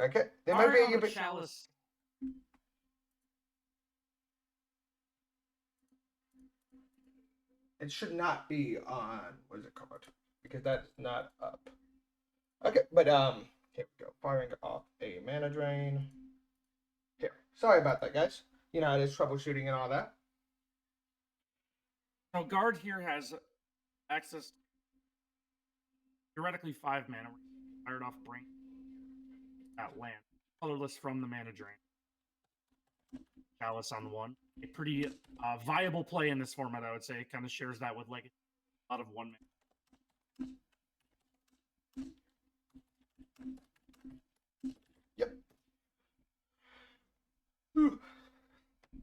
Okay. There might Alright, be on a the bit. chalice. It should not be on. What is it called? Because that's not up. Okay, but here we go. Firing off a mana drain. Here. Sorry about that, guys. You know, it is troubleshooting and all that. So guard here has access theoretically 5 mana. Fired off brain that land. Colorless from the mana drain. Chalice on 1. A pretty viable play in this format, I would say. It kind of shares that with like a lot of 1 mana. Yep.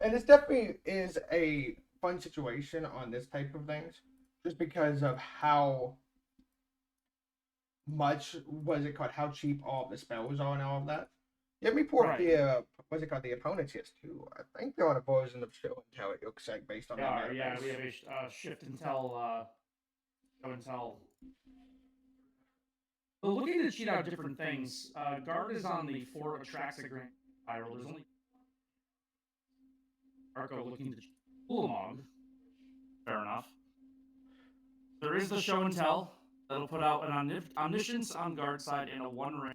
And this definitely is a fun situation on this type of things, just because of how much was it called? How cheap all of the spells are and all of that. Let me pull up Right. the what's it called? The opponents list too. I think they're on a version of show and tell it looks like based on They their are, mana yeah. base. We have a shift and tell, show and tell. But looking to cheat out different things, guard is on the 4 attracts a grand spiral. There's only Arco looking to Ulamog. Fair enough. There is the show and tell that'll put out an omniscience on guard side and a 1 ring.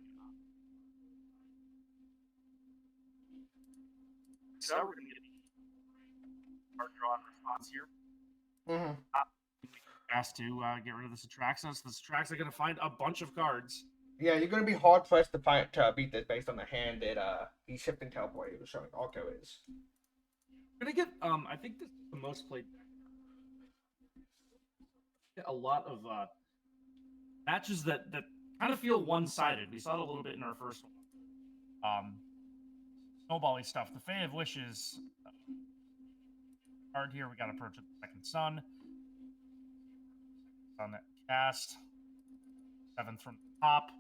So we're gonna get our draw and response here. Mm-hmm. Fast to get rid of this Atraxos. This Atrax are gonna find a bunch of cards. Yeah, you're gonna be hard pressed to find to beat this based on the hand that the shift and teleport was showing Arco is. We're gonna get I think this is the most played. Get a lot of matches that kind of feel one-sided. We saw it a little bit in our first one. Snowbally stuff. The Fae of Wishes card here. We got Approach of the Second Sun. On that cast. 7th from the top.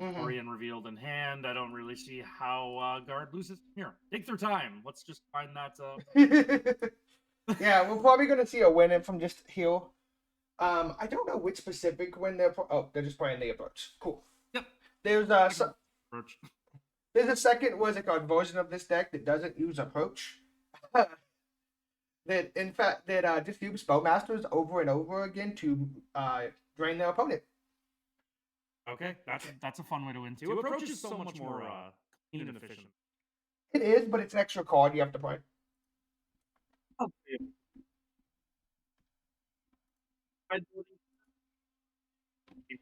Orion revealed in hand. I don't really see how guard loses here. Take their time. Let's just find that. Yeah, we're probably gonna see a win from just heal. I don't know which specific when they're they're just playing the approach. Cool. Yep. There's approach. There's a second what's it called version of this deck that doesn't use approach. That in fact that just use spellmasters over and over again to drain their opponent. Okay, that's a fun way to win too. Approach is so much more clean and efficient. It is, but it's an extra card you have to play. Oh, yeah.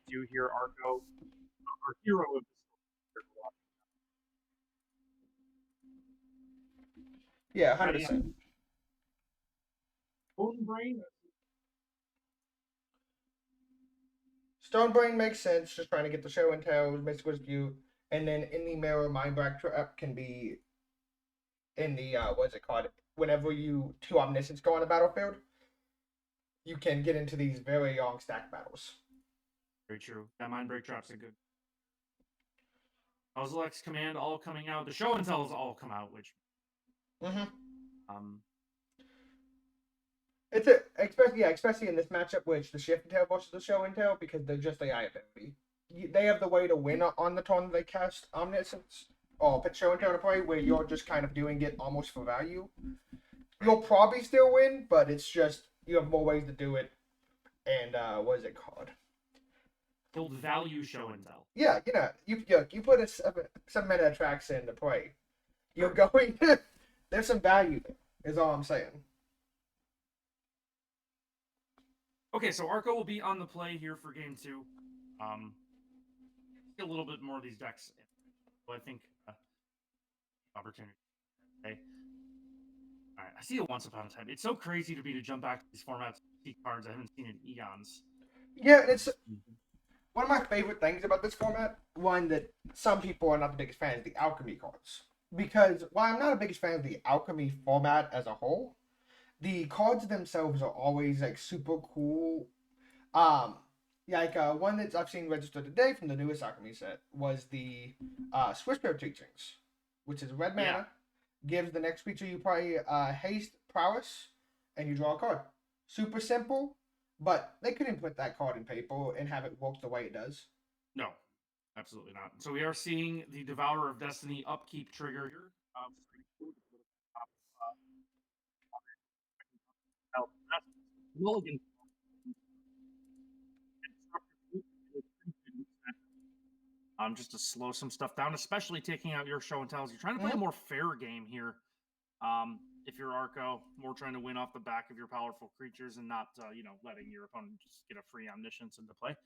Do here, Arco, our hero of this. Yeah, 100%. Stone Brain. Stonebrain makes sense, just trying to get the show and tell, Mystical Dispute, and then in the mirror, Mind Black Trap can be in the what's it called? Whenever you two omniscience go on the battlefield, you can get into these very long stack battles. Very true. That Mind Break Trap's a good. Ozilek's command all coming out. The show and tells all come out, which it's especially in this matchup, which the shift and tail versus the show and tell, because they're just AI ability. They have the way to win on the turn they cast omniscience or put show and tell to play, where you're just kind of doing it almost for value. You'll probably still win, but it's just you have more ways to do it. And what is it called? Build value show and tell. Yeah, you put a 7 mana tracks into play. You're going. There's some value there. Is all I'm saying. Okay, so Arco will be on the play here for game 2. A little bit more of these decks. Well, I think opportunity. Okay. All right, I see it once upon a time. It's so crazy to me to jump back to these formats, see cards I haven't seen in eons. Yeah, it's one of my favorite things about this format. One that some people are not the biggest fans, the alchemy cards. Because while I'm not a biggest fan of the alchemy format as a whole, the cards themselves are always like super cool. One that I've seen registered today from the newest alchemy set was the Switchblade Teachings, which is red mana, gives the next creature you play haste prowess, and you draw a card. Super simple, but they couldn't put that card in paper and have it work the way it does. No. Absolutely not. So we are seeing the Devourer of Destiny upkeep trigger here. Mulligan. Just to slow some stuff down, especially taking out your show and tells. You're trying to play a more fair game here. If you're Arco, more trying to win off the back of your powerful creatures and not, letting your opponent just get a free omniscience into play.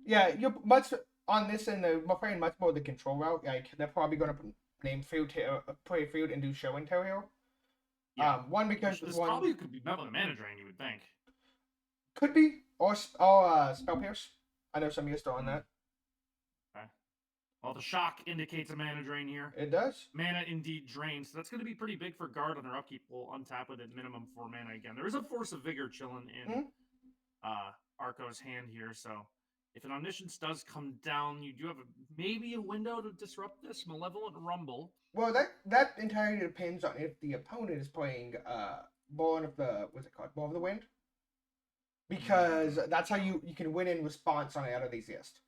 Yeah, you're much on this, and we're playing much more the control route. Like they're probably going to name field here, play field and do show and tell here. Yeah. One because this one probably could be met with a mana drain. You would think. could be or spell pierce. I know some of you are still on that. Okay. Well, the shock indicates a mana drain here. It does. Mana indeed drains. So that's going to be pretty big for guard on their upkeep. We'll untap it at minimum 4 mana again. There is a Force of Vigor chilling in Arco's hand here, so if an Omniscience does come down, you do have maybe a window to disrupt this Malevolent Rumble. Well, that entirely depends on if the opponent is playing Born of the Born of the Wind, because that's how you can win in response on out of these list.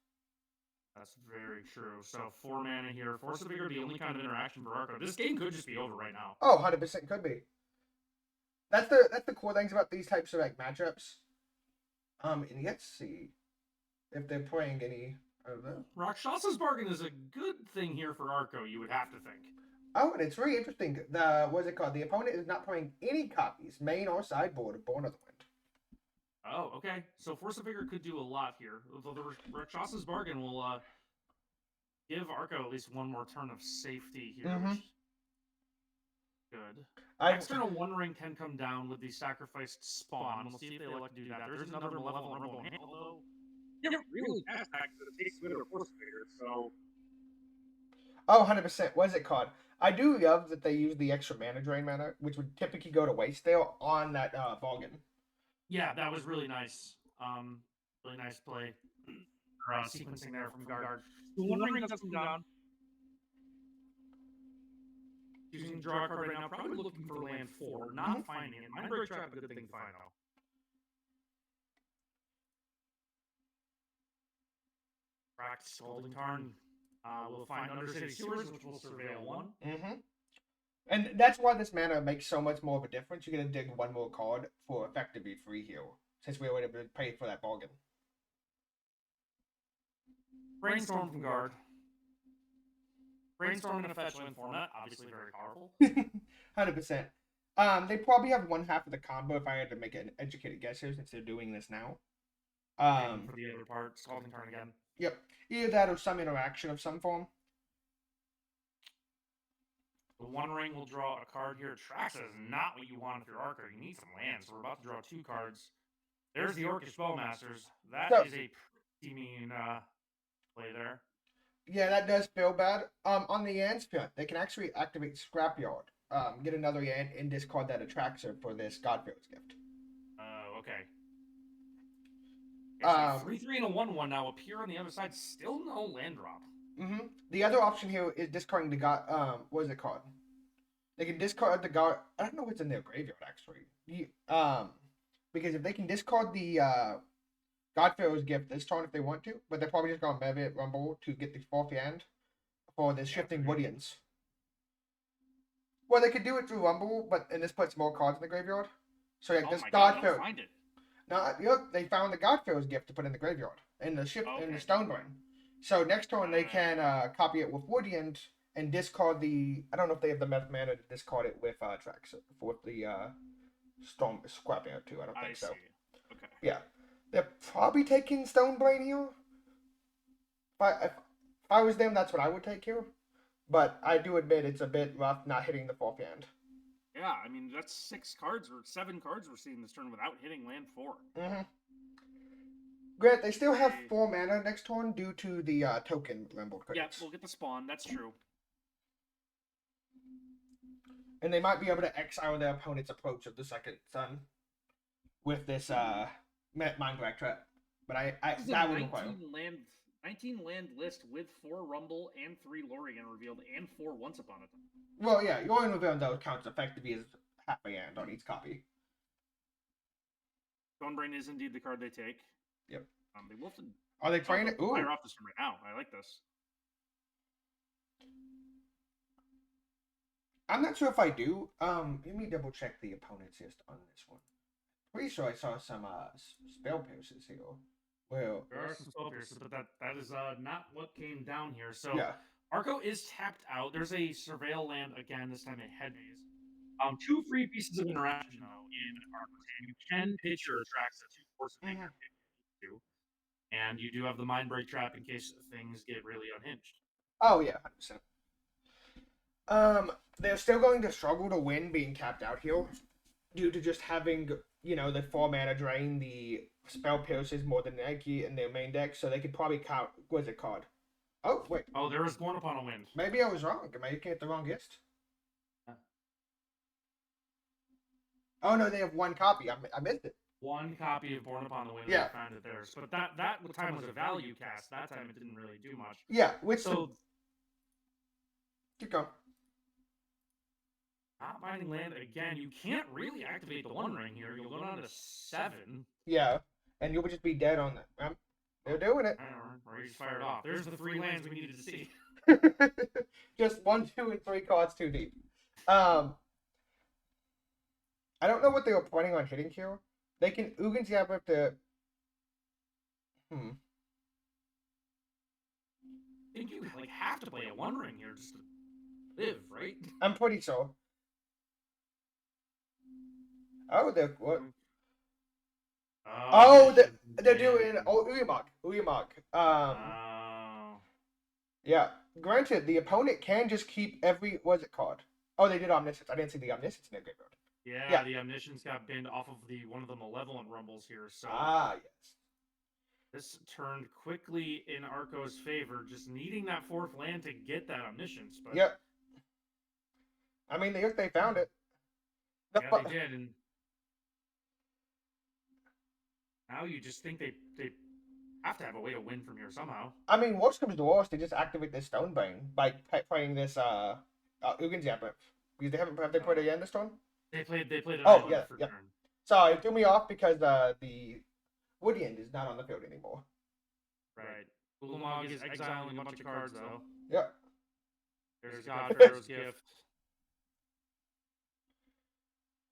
That's very true. So 4 mana here. Force of Vigor, the only kind of interaction for Arco. This game could just be over right now. Oh, 100% could be. That's the cool things about these types of like matchups. And let's see if they're playing any of them. Rakshasa's Bargain is a good thing here for Arco, you would have to think. Oh, and it's really interesting. What's it called? The opponent is not playing any copies, main or sideboard, of Born of the Wind. Oh, okay. So Force of Vigor could do a lot here. Although the Rakshasa's Bargain will give Arco at least one more turn of safety here. Which is good. Next turn, a One Ring can come down with the sacrificed spawn. We'll see if they elect to do that. There's another Malevolent Rumble in hand, although you don't really cast that because it takes Wind or Force of Vigor, so... Oh, 100%. What is it called? I do love that they use the extra mana drain mana, which would typically go to waste there on that Bargain. Yeah, that was really nice. Really nice play. Sequencing there from guard. The One Ring does come down. Choosing draw a card right now, probably looking for land 4, not finding it. Mindbreak Trap, a good thing to find though. Cracked Scalding Tarn. We'll find Undercity Sewers, which will surveil 1. And that's why this mana makes so much more of a difference. You're going to dig one more card for effectively free heal, since we were able to pay for that bargain. Brainstorm from guard. Brainstorm in a fetch land format, obviously very powerful. 100%. They probably have one half of the combo if I had to make an educated guess here, since they're doing this now. For the other part, Scalding Tarn again. Yep. Either that or some interaction of some form. The One Ring will draw a card here. Traxa is not what you want if you're Arco. You need some lands. So we're about to draw 2 cards. There's the Orcish Spellmasters. That is a pretty mean play there. Yeah, that does feel bad. On the Yans field, they can actually activate Scrapyard. Get another Yan and discard that Attraxer for this Godfield's Gift. Oh, okay. 3/3 and a 1/1 now appear on the other side. Still no land drop. The other option here is discarding the God. What is it called? They can discard the God. I don't know what's in their graveyard actually. Because if they can discard the Godfield's Gift this turn if they want to, but they're probably just going to Mevit Rumble to get the 4th hand for the Shifting Woodians. Well, they could do it through Rumble, and this puts more cards in the graveyard. So this Godfield. Find it. No, they found the Godfield's Gift to put in the graveyard in the in the Stonebrain. So next turn they can copy it with Woodian and discard the. I don't know if they have the mana to discard it with Trax with the Storm Scrapping it too. I don't think so. Okay. Yeah, they're probably taking Stonebrain here. If I was them, that's what I would take here. But I do admit it's a bit rough not hitting the 4th hand. Yeah, I mean that's 6 cards or 7 cards we're seeing this turn without hitting land 4. Grant, they still have 4 mana next turn due to the token Limbled credits. Yeah, we'll get the spawn. That's true. And they might be able to exile their opponent's approach of the second sun with this Mindbreak Trap. But that would require 19 land list with 4 Rumble and 3 Lorien revealed and 4 Once Upon a Time. Well, yeah, Lorien revealed though counts effectively as half a hand on each copy. Stonebrain is indeed the card they take. Yep. They will have to... Are they playing it? Ooh. Fire off this one right now. I like this. I'm not sure if I do. Let me double check the opponent's list on this one. Pretty sure I saw some spell pierces here. Well, There are some spell pierces, but that is not what came down here. So yeah. Arco is tapped out. There's a surveil land again, this time a head maze. 2 free pieces of interaction though in Arco's hand. You can pitch your tracks at 2 force of vigor if you need to. And you do have the mind break trap in case things get really unhinged. Oh yeah, 100%. They're still going to struggle to win being tapped out here due to just having, the 4 mana drain, the spell pierces more than Nike in their main deck, so they could probably count Wizard card. Oh, wait. Oh, there was Born Upon a Wind. Maybe I was wrong. Am I looking at the wrong list? Oh no, they have 1 copy. I missed it. 1 copy of Born Upon the Wind. Yeah. I found it theirs. But that time was a value cast. That time it didn't really do much. Yeah, which So keep going. not binding land again. You can't really activate the One Ring here. You'll go down to 7. Yeah, and you'll just be dead on that. They're doing it. I don't know. Or he's fired off. There's the 3 lands we needed to see. Just 1, 2, and 3 cards too deep. I don't know what they were planning on hitting here. They can Ugin Zap with the. I think you have to play a One Ring here just to live, right? I'm pretty sure. Oh, they're what? They're doing Uyamog. Yeah. Granted, the opponent can just keep every card. Oh, they did Omniscience. I didn't see the Omniscience in their graveyard. Yeah, the Omniscience got binned off of one of the Malevolent Rumbles here. So yes. This turned quickly in Arco's favor, just needing that 4th land to get that Omniscience. But yep. I mean, they found it. Yeah, they did, and now you just think they have to have a way to win from here somehow. I mean, worst comes to worst, they just activate this Stonebane by playing this Ugin Zapper. Because have they played it again this turn? They played an Oh, yeah, for yep. turn. Sorry, it threw me off because the Woody End is not on the field anymore. Right. Ulamog is exiling a bunch of cards, though. Yep. There's God Pharaoh's Gift.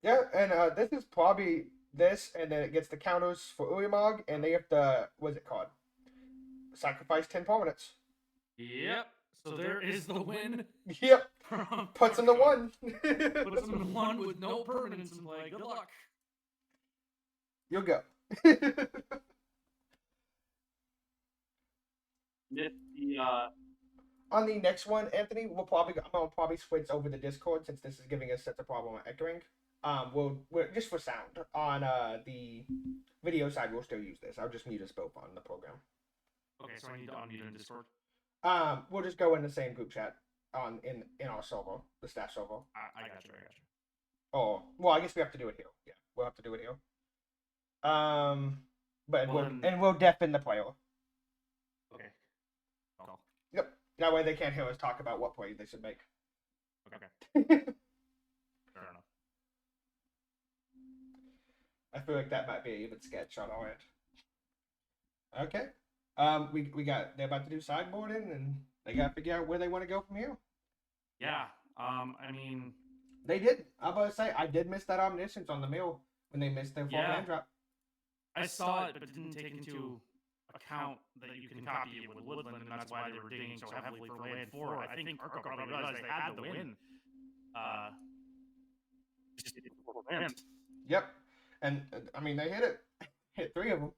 Yeah, and this is probably this, and then it gets the counters for Ulamog, and they have to, what's it called? Sacrifice 10 permanents. Yep. So there is the win. Yep. Puts him to 1. Puts him to 1 with no permanents in play. Good luck. You'll go. On the next one, Anthony, I'm gonna probably switch over the Discord since this is giving us such a problem with echoing. We'll just for sound on the video side, we'll still use this. I'll just mute us both on the program. Okay, so I need to unmute in Discord. We'll just go in the same group chat in our server, the staff server. I got you. Oh, well, I guess we have to do it here. Yeah, we'll have to do it here. But we'll deafen the player. Okay. Cool. Yep. That way they can't hear us talk about what play they should make. Okay. Fair enough. I feel like that might be an even sketch on our end. Okay. They're about to do sideboarding, and they got to figure out where they want to go from here. Yeah. I mean, they did. I'm about to say I did miss that Omniscience on the mill when they missed their 4-land drop. I saw it, but didn't take into account that you can copy it with Woodland, and that's why they were digging so heavily for land 4. I think Arco probably realized they had the win. Yep. And I mean, they hit it. Hit 3 of them.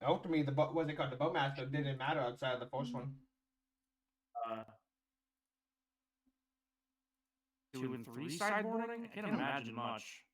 Ultimately, the Bowmaster didn't matter outside of the first one. 2 and 3 sideboarding? I can't imagine much.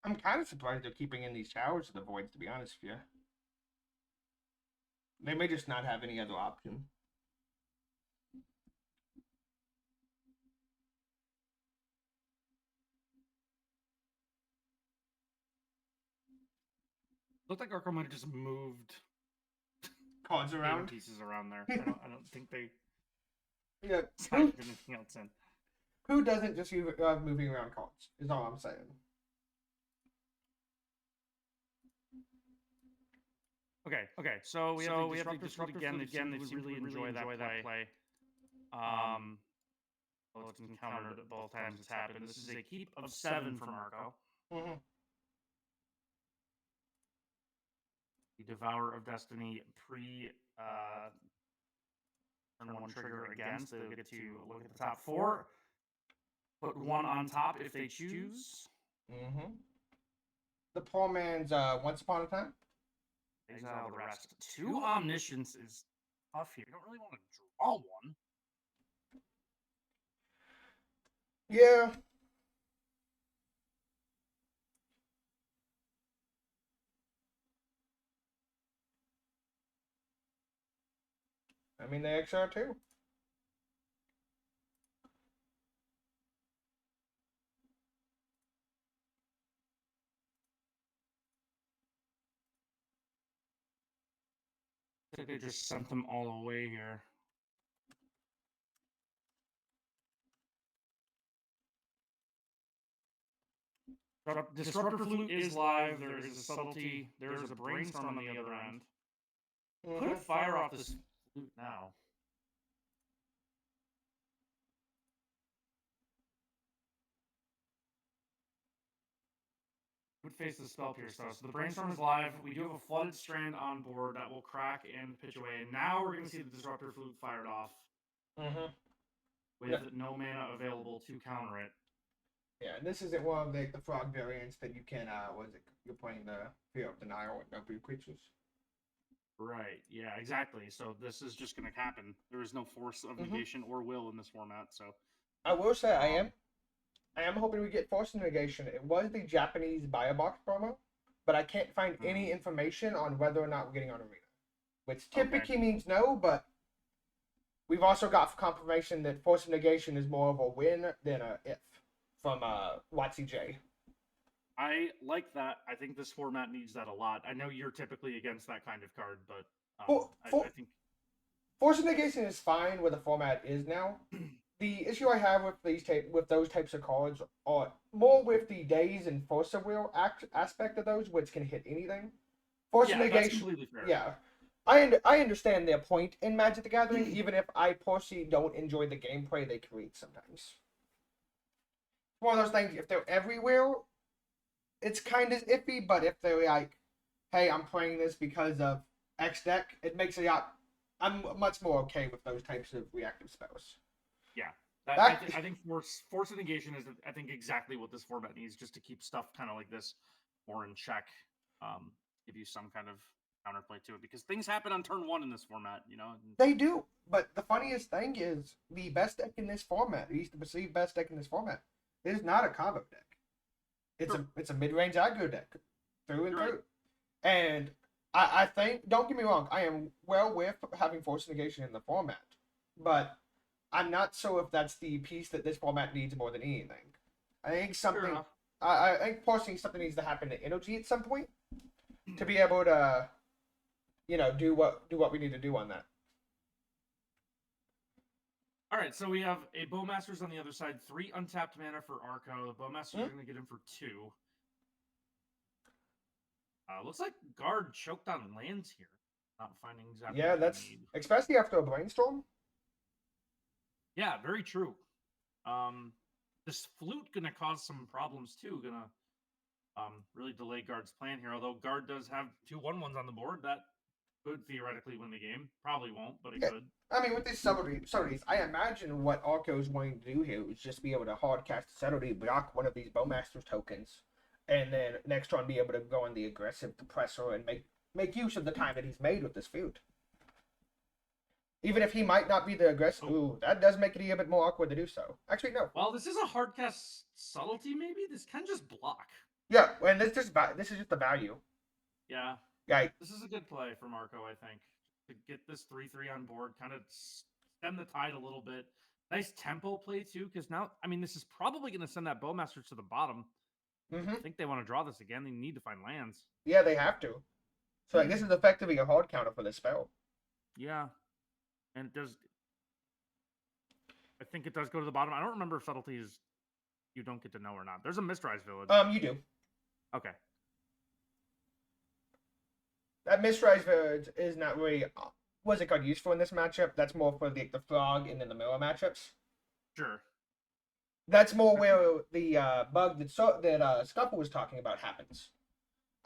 I'm kind of surprised they're keeping in these towers of the voids, to be honest with you. They may just not have any other option. Looked like Arco might have just moved Cards game around. pieces around there. I don't think they Yeah. signed anything else in. Who doesn't just use moving around cards? Is all I'm saying. Okay. So we have the disruptor again. They really enjoy that play. Well, it's encountered at both times it's happened. This is a keep of 7 from Arco. Mm-hmm. The Devourer of Destiny turn 1 trigger against. They'll get to look at the top 4. Put 1 on top if they choose. Mm-hmm. The poor man's Once Upon a Time. Exile the rest. 2 Omniscience is tough here. You don't really want to draw 1. Yeah. I mean, they XR too. I think they just sent them all away here. Disruptor Flute is live. There is a subtlety. There is a brainstorm on the other end. Mm-hmm. Could fire off this flute now. Would face the spell pierce though. So the brainstorm is live. We do have a flooded strand on board that will crack and pitch away. And now we're going to see the disruptor flute fired off Mm-hmm. with no mana available to counter it. Yeah, and this isn't one of the frog variants that you can, you're playing the Fear of Denial with no blue creatures. Right, yeah, exactly. So this is just going to happen. There is no force of negation or will in this format, so... I will say I am hoping we get Force of Negation. It was the Japanese Biobox promo, but I can't find any information on whether or not we're getting on Arena. Which typically means no, but we've also got confirmation that Force of Negation is more of a win than a if from YCJ. I like that. I think this format needs that a lot. I know you're typically against that kind of card, but I think Force of Negation is fine where the format is now. The issue I have with those types of cards are more with the days and Force of Will aspect of those, which can hit anything. Force of Negation, that's completely fair. Yeah, I understand their point in Magic the Gathering, even if I personally don't enjoy the gameplay they create sometimes. One of those things, if they're everywhere, it's kind of iffy, but if they're like, hey, I'm playing this because of X deck, it makes it out. I'm much more okay with those types of reactive spells. Yeah. I think Force of Negation is, I think, exactly what this format needs, just to keep stuff kind of like this more in check. Give you some kind of counterplay to it, because things happen on turn 1 in this format, you know? They do, but the funniest thing is the best deck in this format, at least the perceived best deck in this format, is not a combo deck. It's a mid-range aggro deck, through and through. And I think, don't get me wrong, I am well with having Force of Negation in the format, but I'm not sure if that's the piece that this format needs more than anything. I think something, I think personally something needs to happen to Energy at some point to be able to, do what we need to do on that. All right, so we have a Bowmasters on the other side, 3 untapped mana for Arco. The Bowmasters are going to get him for 2. Looks like Guard choked on lands here. Not finding exactly. Yeah, that's especially after a brainstorm. Yeah, very true. This flute gonna cause some problems too. Gonna really delay Guard's plan here. Although Guard does have 2 1/1s on the board, that could theoretically win the game. Probably won't, but it could. I mean, with these subtleties, I imagine what Arco is wanting to do here is just be able to hard cast a subtlety, block one of these Bowmasters tokens, and then next turn be able to go on the aggressive depressor and make use of the time that he's made with this flute. Even if he might not be the aggressive, that does make it a little bit more awkward to do so. Actually, no. Well, this is a hard cast subtlety. Maybe this can just block. Yeah, and this is just the value. Yeah, Like, this is a good play for Marco, I think, to get this 3-3 on board, kind of stem the tide a little bit. Nice tempo play too, because now, I mean, this is probably going to send that Bowmaster to the bottom. I mm-hmm. think they want to draw this again. They need to find lands. Yeah, they have to. So like, this is effectively a hard counter for this spell. Yeah, and it does. I think it does go to the bottom. I don't remember if subtleties you don't get to know or not. There's a Mistrise Village. You do. Okay. That Mistrise Village is not really was it got useful in this matchup. That's more for the frog and then the mirror matchups. Sure. That's more where the bug that Scuffle was talking about happens.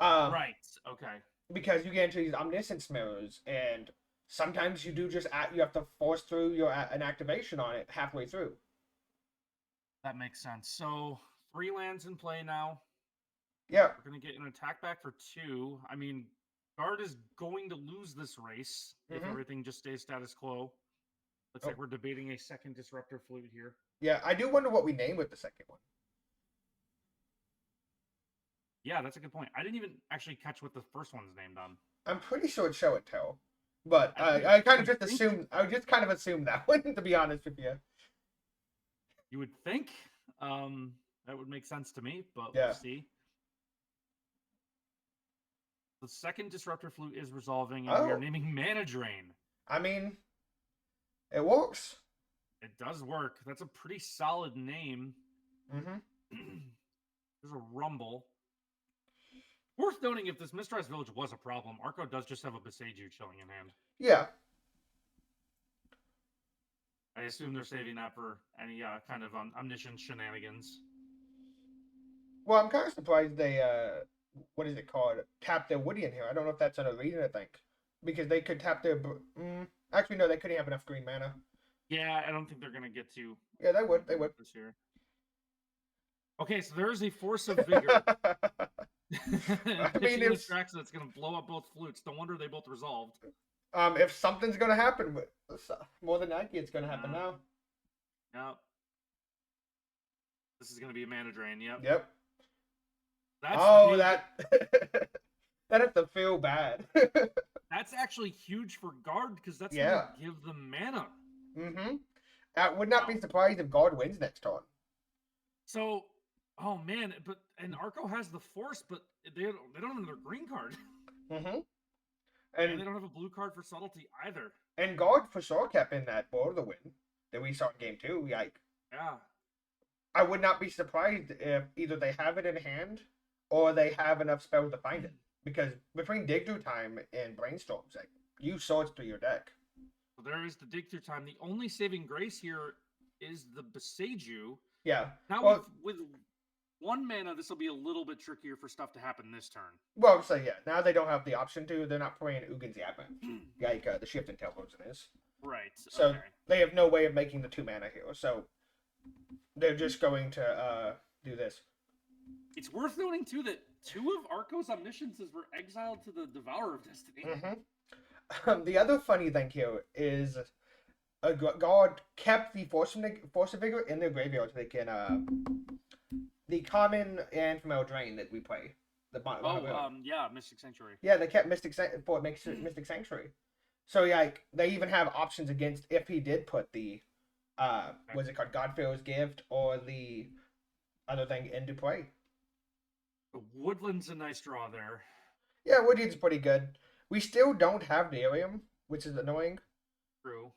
Right. Okay. Because you get into these omniscience mirrors, and sometimes you do you have to force through an activation on it halfway through. That makes sense. So 3 lands in play now. Yeah. We're gonna get an attack back for 2. I mean, Guard is going to lose this race if everything just stays status quo. Looks like we're debating a second Disruptor Flute here. Yeah, I do wonder what we name with the second one. Yeah, that's a good point. I didn't even actually catch what the first one's named on. I'm pretty sure it's Show and Tell, but I kind of just assumed. I just kind of assumed that one, to be honest with you. You would think that would make sense to me, but Yeah. we'll see. The second Disruptor Flute is resolving, and we are naming Mana Drain. I mean, it works. It does work. That's a pretty solid name. There's a Rumble. Worth noting, if this Mistrise Village was a problem, Arco does just have a Beseiju chilling in hand. Yeah. I assume they're saving that for any kind of omniscient shenanigans. Well, I'm kind of surprised they, what is it called? Tap their Woody in here. I don't know if that's an reason, I think. Because they could tap their... Actually, no, they couldn't have enough green mana. Yeah, I don't think they're going to get to... Yeah, they would. They would. This year. Okay, so there is a Force of Vigor. I mean, if Strax that's going to blow up both flutes. No wonder they both resolved. If something's going to happen, more than likely it's going to happen now. Yep. This is going to be a Mana Drain. Yep. Yep. That's that that has to feel bad. That's actually huge for Guard because that's going to give them mana. I would not be surprised if Guard wins next turn. So, oh man, and Arco has the Force, but they don't have their green card. And they don't have a blue card for subtlety either. And Guard for sure kept in that board the win that we saw in game 2. Like, yeah. I would not be surprised if either they have it in hand or they have enough spells to find it. Because between Dig Through Time and Brainstorms, like, you sort through your deck. So there is the Dig Through Time. The only saving grace here is the Beseiju. Yeah. Now with 1 mana, this will be a little bit trickier for stuff to happen this turn. Well, so yeah, now they don't have the option to. They're not playing Ugin's Yappa, like the Shift and Tail version is. Right. So they have no way of making the 2 mana here. So they're just going to do this. It's worth noting too that 2 of Arco's Omnisciences were exiled to the Devourer of Destiny. The other funny thing here is God kept the Force of Vigor in their graveyard so they can the common and from Eldraine that we play. Yeah, Mystic Sanctuary. Yeah, they kept Mystic Sanctuary. So like they even have options against if he did put the what's it called, God-Fearer's Gift or the other thing into play. Woodland's a nice draw there. Yeah, Woodland's pretty good. We still don't have Delirium, which is annoying. True.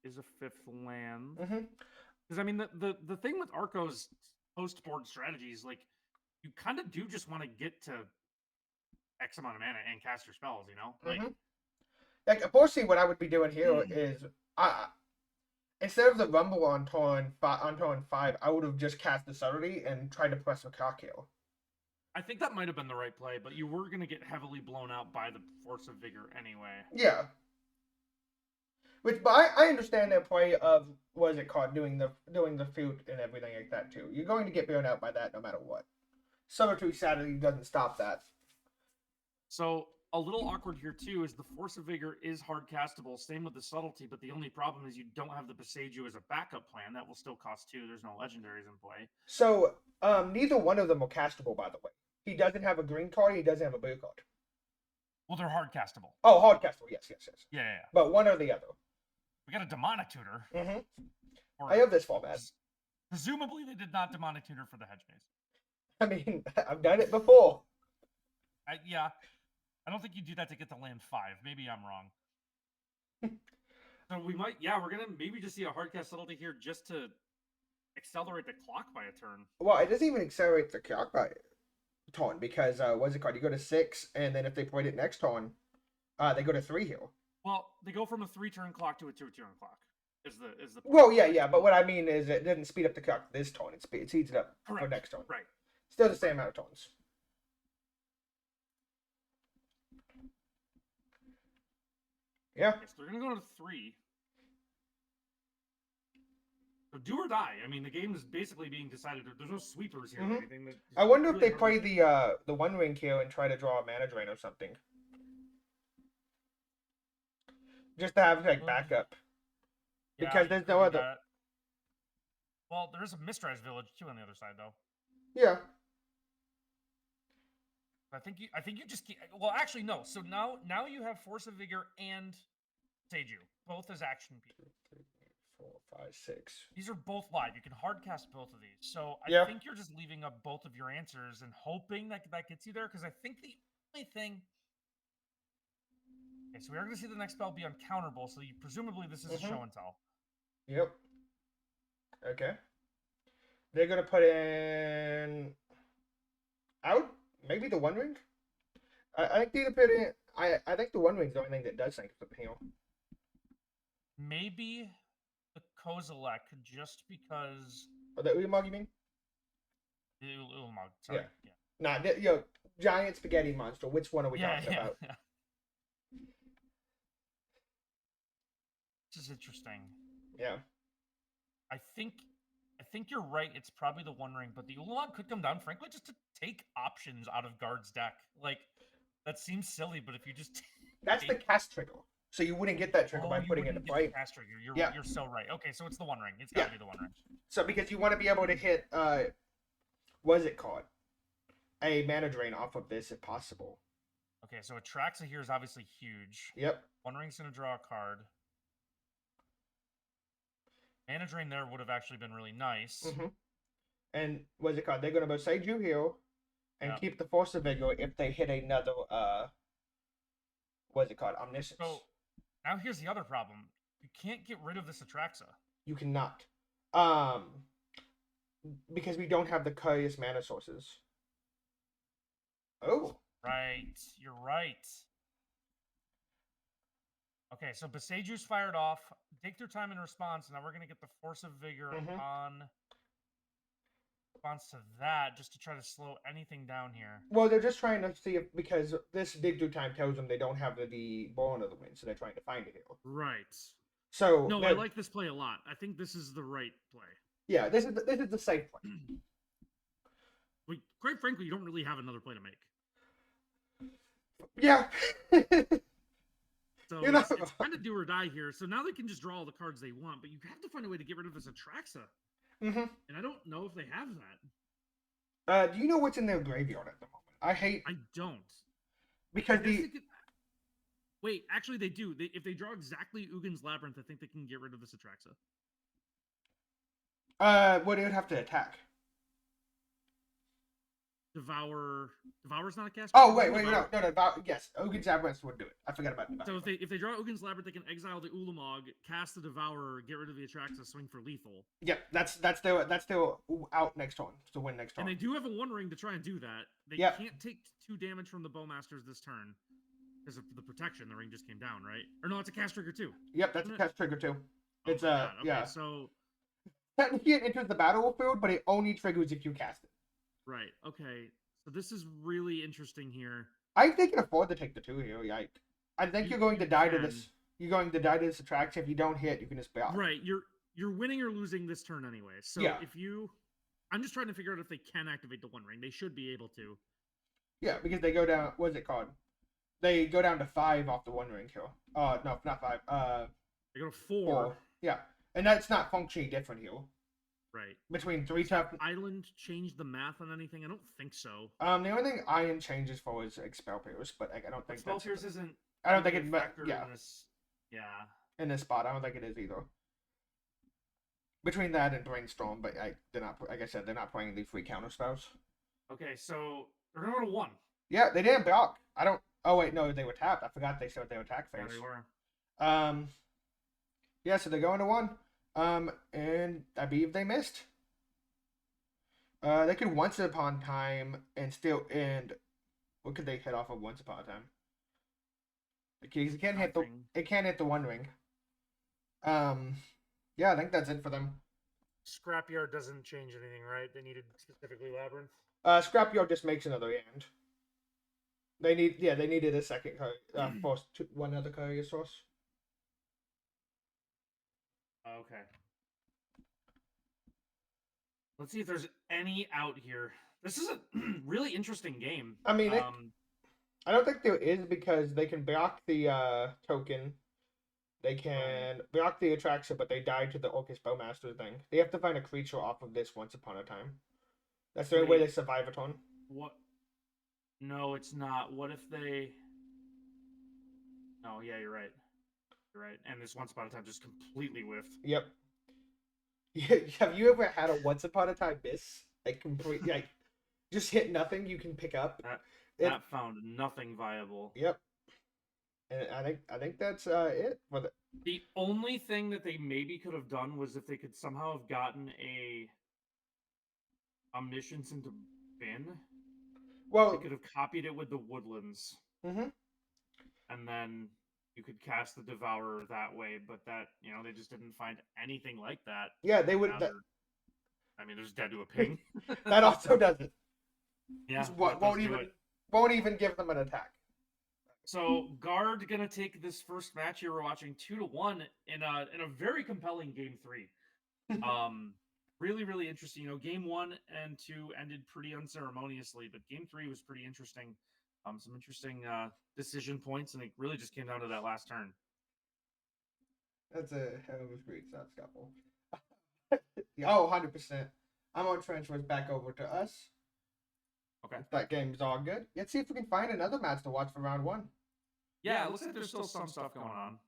Is a 5th land. Because I mean, the thing with Arco's post-board strategies, like, you kind of do just want to get to X amount of mana and cast your spells, you know? Like, unfortunately, what I would be doing here is, instead of the Rumble on turn 5, I would have just cast the Subtlety and tried to press a cocktail. I think that might have been the right play, but you were going to get heavily blown out by the Force of Vigor anyway. Yeah. But I understand their play of, what is it called, doing the flute and everything like that too. You're going to get burned out by that no matter what. Subtlety sadly doesn't stop that. So a little awkward here too is the Force of Vigor is hard castable. Same with the Subtlety, but the only problem is you don't have the Besaju as a backup plan. That will still cost 2. There's no legendaries in play. So, neither one of them are castable, by the way. He doesn't have a green card. He doesn't have a blue card. Well, they're hard castable. Oh, hard castable. Yes. Yeah. But one or the other. We got a Demonic Tutor. Mm-hmm. I have this format. Presumably, they did not Demonic Tutor for the Hedge Maze. I mean, I've done it before. Yeah. I don't think you do that to get to land 5. Maybe I'm wrong. So we might, we're gonna maybe just see a hardcast subtlety here just to accelerate the clock by a turn. Well, it doesn't even accelerate the clock by a turn because what's it called? You go to 6, and then if they point it next turn, they go to 3 here. Well, they go from a 3-turn clock to a 2-turn clock. Is the Well, yeah, but what I mean is it doesn't speed up the clock this turn. It speeds it up for next turn. Right. Still the same amount of turns. Yeah. Yes, they're gonna go to 3. So do or die. I mean, the game is basically being decided. There's no sweepers here or anything. I wonder if they play the One Ring here and try to draw a mana drain or something, just to have like backup. Because there's no other. Well, there is a Mistrise Village too on the other side, though. Yeah. I think you just keep. Well, actually, no. So now you have Force of Vigor and Seiju, both as action pieces. 2, 3, 4, 5, 6. These are both live. You can hardcast both of these. So I think you're just leaving up both of your answers and hoping that gets you there. Because I think the only thing. Okay, so we are going to see the next spell be uncounterable. So presumably this is a show and tell. Yep. Okay. They're gonna put in out maybe the One Ring. I think they put in. I think the One Ring's the only thing that does things with the heal. Maybe the Kozilek, just because. Oh, the Ulamog, you mean? The Ulamog. Sorry. Yeah. Nah, giant spaghetti monster. Which one are we talking about? Yeah. This is interesting. Yeah. I think you're right. It's probably the One Ring, but the Ulamog could come down, frankly, just to take options out of Guard's deck. Like, that seems silly, but if you just that's the cast trigger, so you wouldn't get that trigger by putting in the play. Cast trigger. You're so right. Okay, so it's the One Ring. It's gotta be the One Ring. So because you want to be able to hit what is it called? A mana drain off of this if possible. Okay, so Atraxa here is obviously huge. Yep. One Ring's gonna draw a card. Mana drain there would have actually been really nice. And what's it called? They're gonna Beside You heal and keep the Force of Vigor if they hit another what's it called? Omniscience. So now here's the other problem. You can't get rid of this Atraxa. You cannot. Because we don't have the Curious mana sources. Oh. Right. You're right. Okay, so Besaju's fired off. Take their time in response. Now we're going to get the Force of Vigor on response to that, just to try to slow anything down here. Well, they're just trying to see if, because this dig through time tells them they don't have the Born of the Wind, so they're trying to find a heal. Right. So no, I like this play a lot. I think this is the right play. Yeah, this is the safe play. Quite frankly, you don't really have another play to make. Yeah. So it's kind of do or die here. So now they can just draw all the cards they want, but you have to find a way to get rid of this Atraxa. And I don't know if they have that. Do you know what's in their graveyard at the moment? I don't. Because Wait, actually they do. If they draw exactly Ugin's Labyrinth, I think they can get rid of this Atraxa. Well, they would have to attack. Devour's not a cast. Oh wait, no. Yes, Ugin's Labyrinth would do it. I forgot about Devour. So if they draw Ugin's Labyrinth, they can exile the Ulamog, cast the Devourer, get rid of the Atraxa, swing for lethal. Yeah, that's their out next turn to win next turn. And they do have a One Ring to try and do that. They can't take 2 damage from the Bowmasters this turn because of the protection. The ring just came down, right? Or no, it's a cast trigger too. Yep, that's a cast trigger too. It's okay, yeah. So technically it enters the battlefield, but it only triggers if you cast it. Right. Okay. So this is really interesting here. I think they can afford to take the 2 here. Like, I think you're going to die to this. You're going to die to this attraction. If you don't hit, you can just bail. Right. You're winning or losing this turn anyway. So I'm just trying to figure out if they can activate the One Ring. They should be able to. Yeah, because they go down. What's it called? They go down to 5 off the One Ring here. No, not 5. They go to 4. 4. Yeah, and that's not functionally different here. Right. Between 3 tough. Island changed the math on anything? I don't think so. The only thing Iron changes for is Expel Pierce, but I don't think Spell Pierce isn't. I don't think really it. a factor Yeah. in this. Yeah. In this spot, I don't think it is either. Between that and Brainstorm, but they're not. Like I said, they're not playing the free counter spells. Okay, so they're going to go to 1. Yeah, they didn't block. I don't. Oh wait, no, they were tapped. I forgot they said they were attack Yeah, phase. they were. Yeah, so they're going to 1. And I believe they missed. They could Once Upon a Time and still end. What could they hit off of Once Upon a Time? Because it can't hit the. Nothing. It can't hit the One Ring. Yeah, I think that's it for them. Scrapyard doesn't change anything, right? They needed specifically Labyrinth. Scrapyard just makes another end. They needed a second one other courier source. Okay. Let's see if there's any out here. This is a really interesting game. I mean, I don't think there is because they can block the token. They can block the attraction, but they die to the Orcus Bowmaster thing. They have to find a creature off of this Once Upon a Time. That's the only way they survive a turn. What? No, it's not. What if they? No, yeah, you're right. You're right. And this Once Upon a Time just completely whiffed. Yep. Have you ever had a Once Upon a Time miss? Like complete, like just hit nothing you can pick up. That found nothing viable. Yep. And I think that's it for the. The only thing that they maybe could have done was if they could somehow have gotten a omniscience into bin. Well, they could have copied it with the woodlands. Mm-hmm. And then you could cast the Devourer that way, but that they just didn't find anything like that. Yeah, they would. I mean, there's dead to a ping. That also doesn't. Yeah, won't even give them an attack. So Guard gonna take this first match here. We're watching 2-1 in a very compelling game 3. Really, really interesting. Game 1 and 2 ended pretty unceremoniously, but game 3 was pretty interesting. Some interesting decision points, and it really just came down to that last turn. That's a hell of a great shot, Scalpel. Oh, 100%. I'm on transfers back over to us. Okay. If that game's all good. Let's see if we can find another match to watch for round 1. Yeah, it looks like there's still some stuff going on.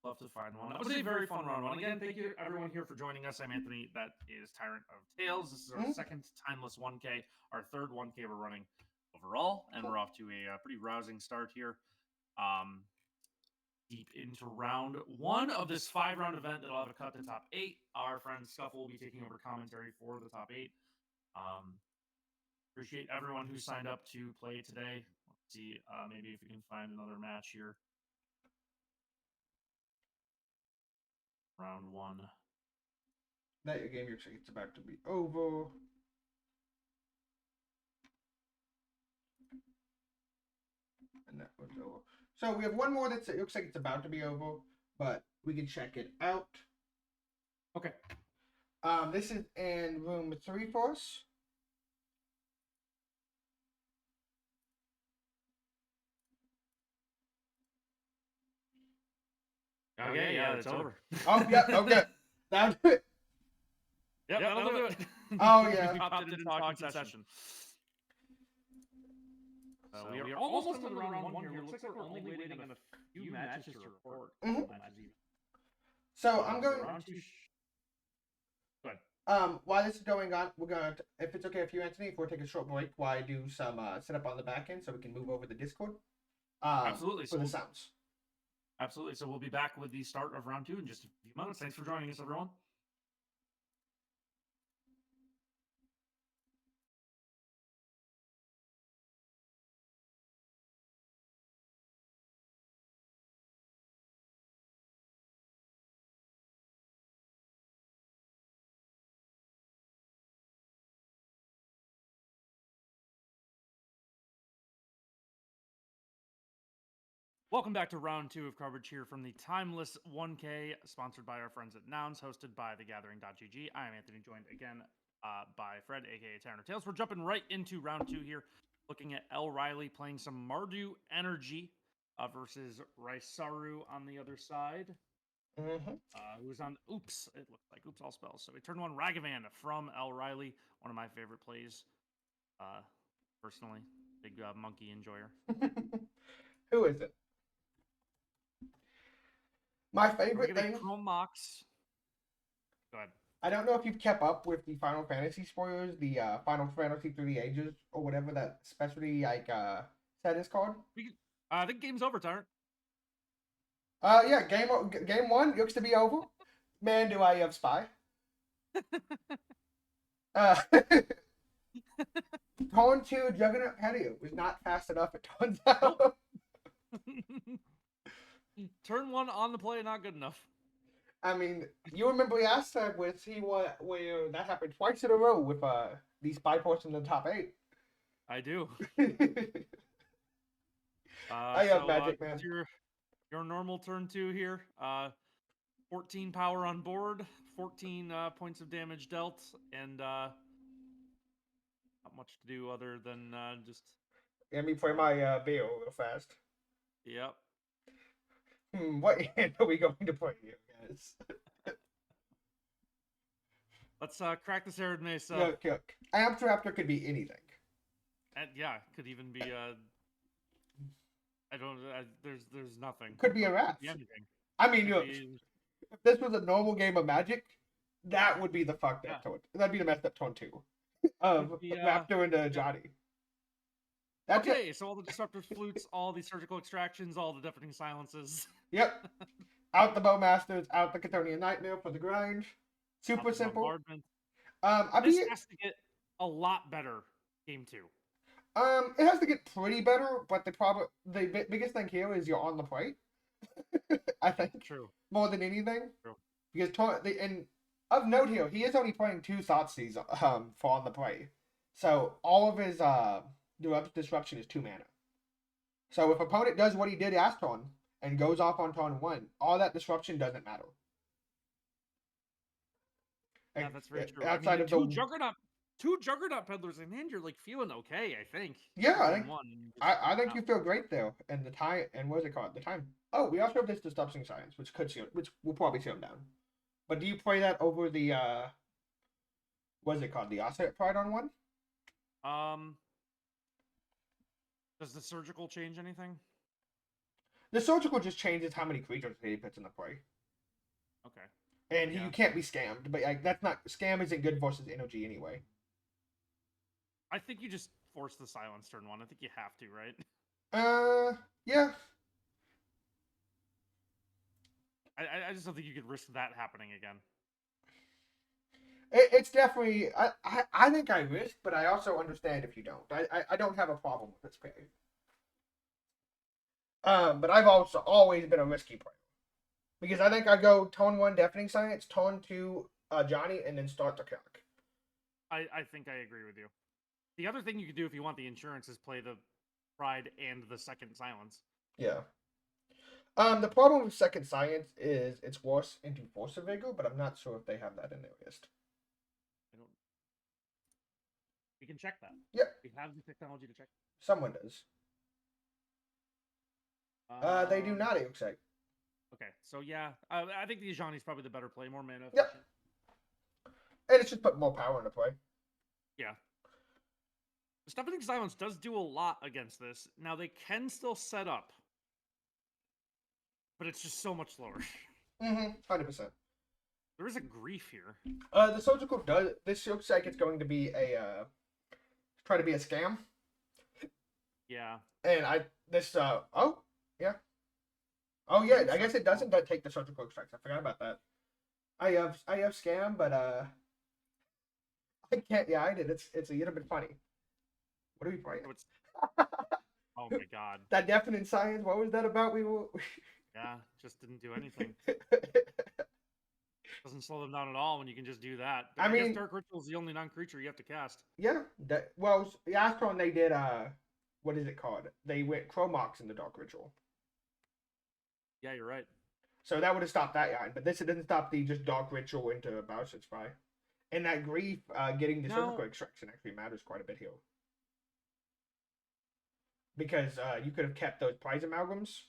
Love to find one. That was a very fun round 1. Again, thank you everyone here for joining us. I'm Anthony. That is Tyrant of Tales. This is our second timeless 1K, our third 1K we're running overall, and we're off to a pretty rousing start here. Deep into round 1 of this 5-round event that'll have a cut to top 8. Our friend Scuffle will be taking over commentary for the top 8. Appreciate everyone who signed up to play today. Let's see, maybe if we can find another match here. Round 1. That your game looks like it's about to be over. And that was over. So we have one more it looks like it's about to be over, but we can check it out. Okay. This is in room 3 for us. Okay, yeah, it's over. Oh, yeah, okay. That'll do it. Yep, that'll do it. Oh, yeah. We popped in talking session. We are almost done with round 1 here. Looks like we're only waiting on a few matches to report. So I'm going. Round 2. Go ahead. While this is going on, we're gonna, if it's okay with you, Anthony, if we'll take a short break while I do some setup on the back end so we can move over the Discord. Absolutely. For the sounds. Absolutely. So we'll be back with the start of round 2 in just a few moments. Thanks for joining us, everyone. Welcome back to round 2 of coverage here from the Timeless 1K, sponsored by our friends at Nouns, hosted by thegathering.gg. I am Anthony, joined again by Fred, aka Tyrant of Tales. We're jumping right into round 2 here. Looking at L. Riley playing some Mardu Energy versus Raisaru on the other side. Mm-hmm. Who's on? Oops, it looks like oops all spells. So we turn one Ragavan from L. Riley, one of my favorite plays. Personally, big monkey enjoyer. Who is it? My We're favorite gonna thing. Chrome Mox. Go ahead. I don't know if you've kept up with the Final Fantasy spoilers, the Final Fantasy Through the Ages, or whatever that specialty set is called. I think game's over, Tyrant. Yeah, game one looks to be over. Man, do I have spy. Tone 2 Juggernaut Patio was not fast enough, it turns out. Turn one on the play, not good enough. I mean, you remember last time where that happened twice in a row with these spy points in the top 8. I do. I have magic, man. Your normal turn 2 here. 14 power on board, 14 points of damage dealt, and not much to do other than just. Let me play my Bill real fast. Yep. What hand are we going to play here, guys? Let's crack this Arid Mesa. Look. Amtraptor could be anything. And yeah, could even be I don't. There's nothing. Could be a rat. Could be anything. I mean, look, if this was a normal game of Magic, that would be the fucked up tone. That'd be the messed up tone too. Of Raptor and Johnny. That's okay, so all the disruptors, flutes, all the surgical extractions, all the deafening silences. Yep. Out the Bowmasters, out the Catonian Nightmare for the grind. Super simple. This has to get a lot better. Game 2. It has to get pretty better, but the biggest thing here is you're on the plate. I think. True. More than anything. True. Because and of note here, he is only playing 2 Thoughtseize for on the play. So all of his disruption is 2 mana. So if opponent does what he did last turn and goes off on turn 1, all that disruption doesn't matter. Yeah, that's very true. Outside of two Juggernaut Peddlers in hand, you're like feeling okay, I think. Yeah, I think you feel great there. And the time, and what is it called? The time. Oh, we also have this Disrupting Science, which will probably slow him down. But do you play that over the what is it called? The Osset Pride on 1? Does the surgical change anything? The surgical just changes how many creatures he puts in the play. Okay. And you can't be scammed, but that's not scam isn't good versus energy anyway. I think you just force the silence turn 1. I think you have to, right? Yeah. I just don't think you could risk that happening again. It's definitely I think I risk, but I also understand if you don't. I don't have a problem with this play. But I've also always been a risky player. Because I think I go turn 1 Deafening Science, turn 2 Johnny, and then start the clock. I think I agree with you. The other thing you could do if you want the insurance is play the Pride and the second Silence. Yeah. The problem with second Science is it's worse into Force of Vigor, but I'm not sure if they have that in their list. We can check that. Yep. We have the technology to check. Someone does. They do not, it looks like. Okay, so yeah, I think the Ajani's probably the better play, more mana. Yep. And it's just put more power into play. Yeah. The Deafening Silence does do a lot against this. Now, they can still set up, but it's just so much slower. 100%. There is a grief here. The surgical does. This looks like it's going to be try to be a scam. Yeah. And I guess it doesn't take the surgical extracts. I forgot about that. I have scam, but I can't. Yeah, I did. It's a little bit funny. What are we playing? Oh my god. That Deafening Science. What was that about? Yeah, just didn't do anything. Doesn't slow them down at all when you can just do that. I mean, Dark Ritual is the only non-creature you have to cast. Yeah. Last time they did what is it called? They went Chromox in the Dark Ritual. Yeah, you're right. So that would have stopped that line, but this didn't stop the just Dark Ritual into Bowser Spy. And that grief, getting the surgical extraction actually matters quite a bit here. because you could have kept those prize amalgams,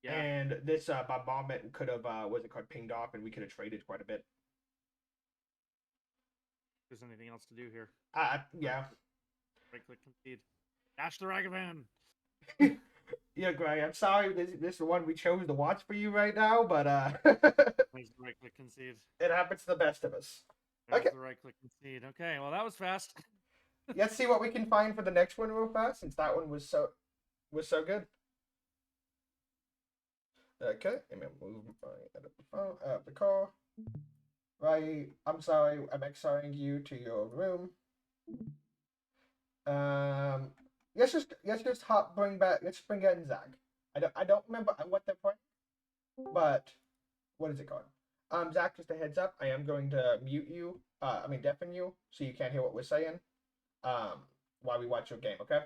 Yeah. and this bombardment could have what's it called, pinged off, and we could have traded quite a bit. There's anything else to do here? Yeah. Right click concede. Dash the Ragavan. Yeah, Gray. I'm sorry. This is the one we chose to watch for you right now, but There's the right click concede. it happens to the best of us. There's Okay. the right click concede. Okay, well that was fast. Let's see what we can find for the next one real fast, since that one was so good. Okay, let me move my edit the phone, the call. Right, I'm sorry, I'm exiling you to your room. Let's just bring in Zach. I don't remember what they're playing, but what is it called? Zach, just a heads up, I am going to mute you. Deafen you, so you can't hear what we're saying. While we watch your game, okay?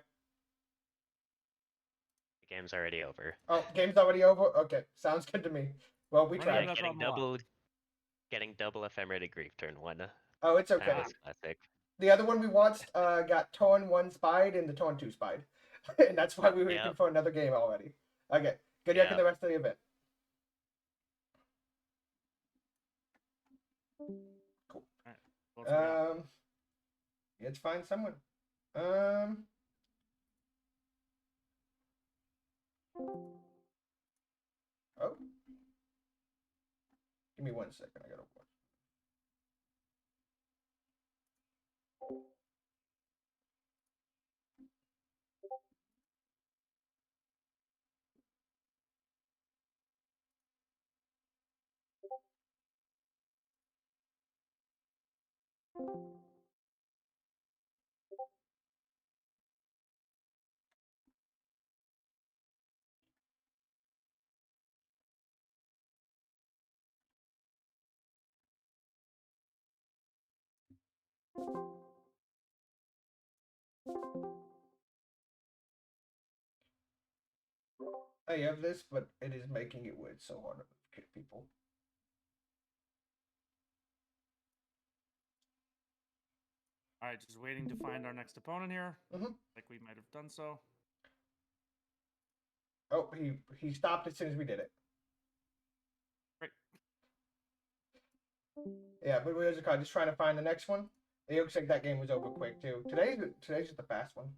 The game's already over. Oh, game's already over? Okay, sounds good to me. Well, we Right, tried. yeah, that problem Getting double ephemerate grief turn 1. Oh, it's okay. Timeless classic. The other one we watched got Torn 1 spied and the Torn 2 spied. And that's why we were looking for another game already. Okay, good luck in the rest of the event. Cool. Let's find someone. Oh. Give me 1 second. I gotta watch. I have this, but it is making it weird so hard to kick people. All right, just waiting to find our next opponent here. Mm-hmm. Like we might have done so. Oh, he stopped as soon as we did it. Great. Yeah, but we just trying to find the next one. It looks like that game was over quick too. Today's just the fast one.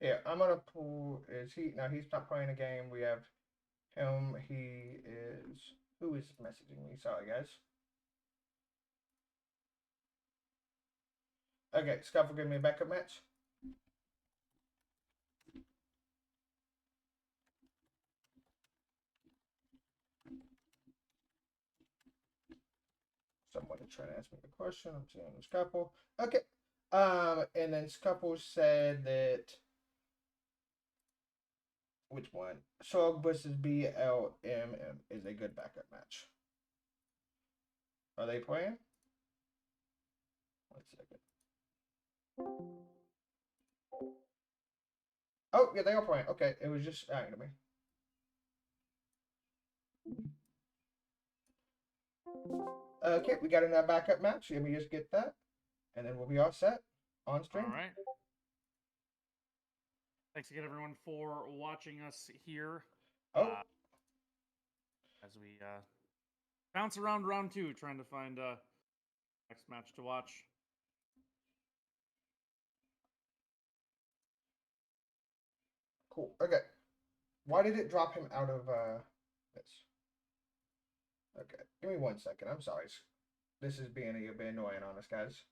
Yeah, I'm gonna pull. Is he? No, he's not playing a game. We have him. He is. Who is messaging me? Sorry, guys. Okay, Scuffle, give me a backup match. Someone is trying to ask me a question. I'm seeing Scuffle. Okay. And then Scuffle said that. Which one? Sorg versus BLMM is a good backup match. Are they playing? 1 second. Oh, yeah, they are playing. Okay, it was just happening to me. Okay, we got another backup match. Let me just get that. And then we'll be all set on stream. All right. Thanks again, everyone, for watching us here. Oh. As we bounce around round 2, trying to find next match to watch. Cool. Okay. Why did it drop him out of this? Okay. Give me 1 second. I'm sorry. This is being a bit annoying on us, guys.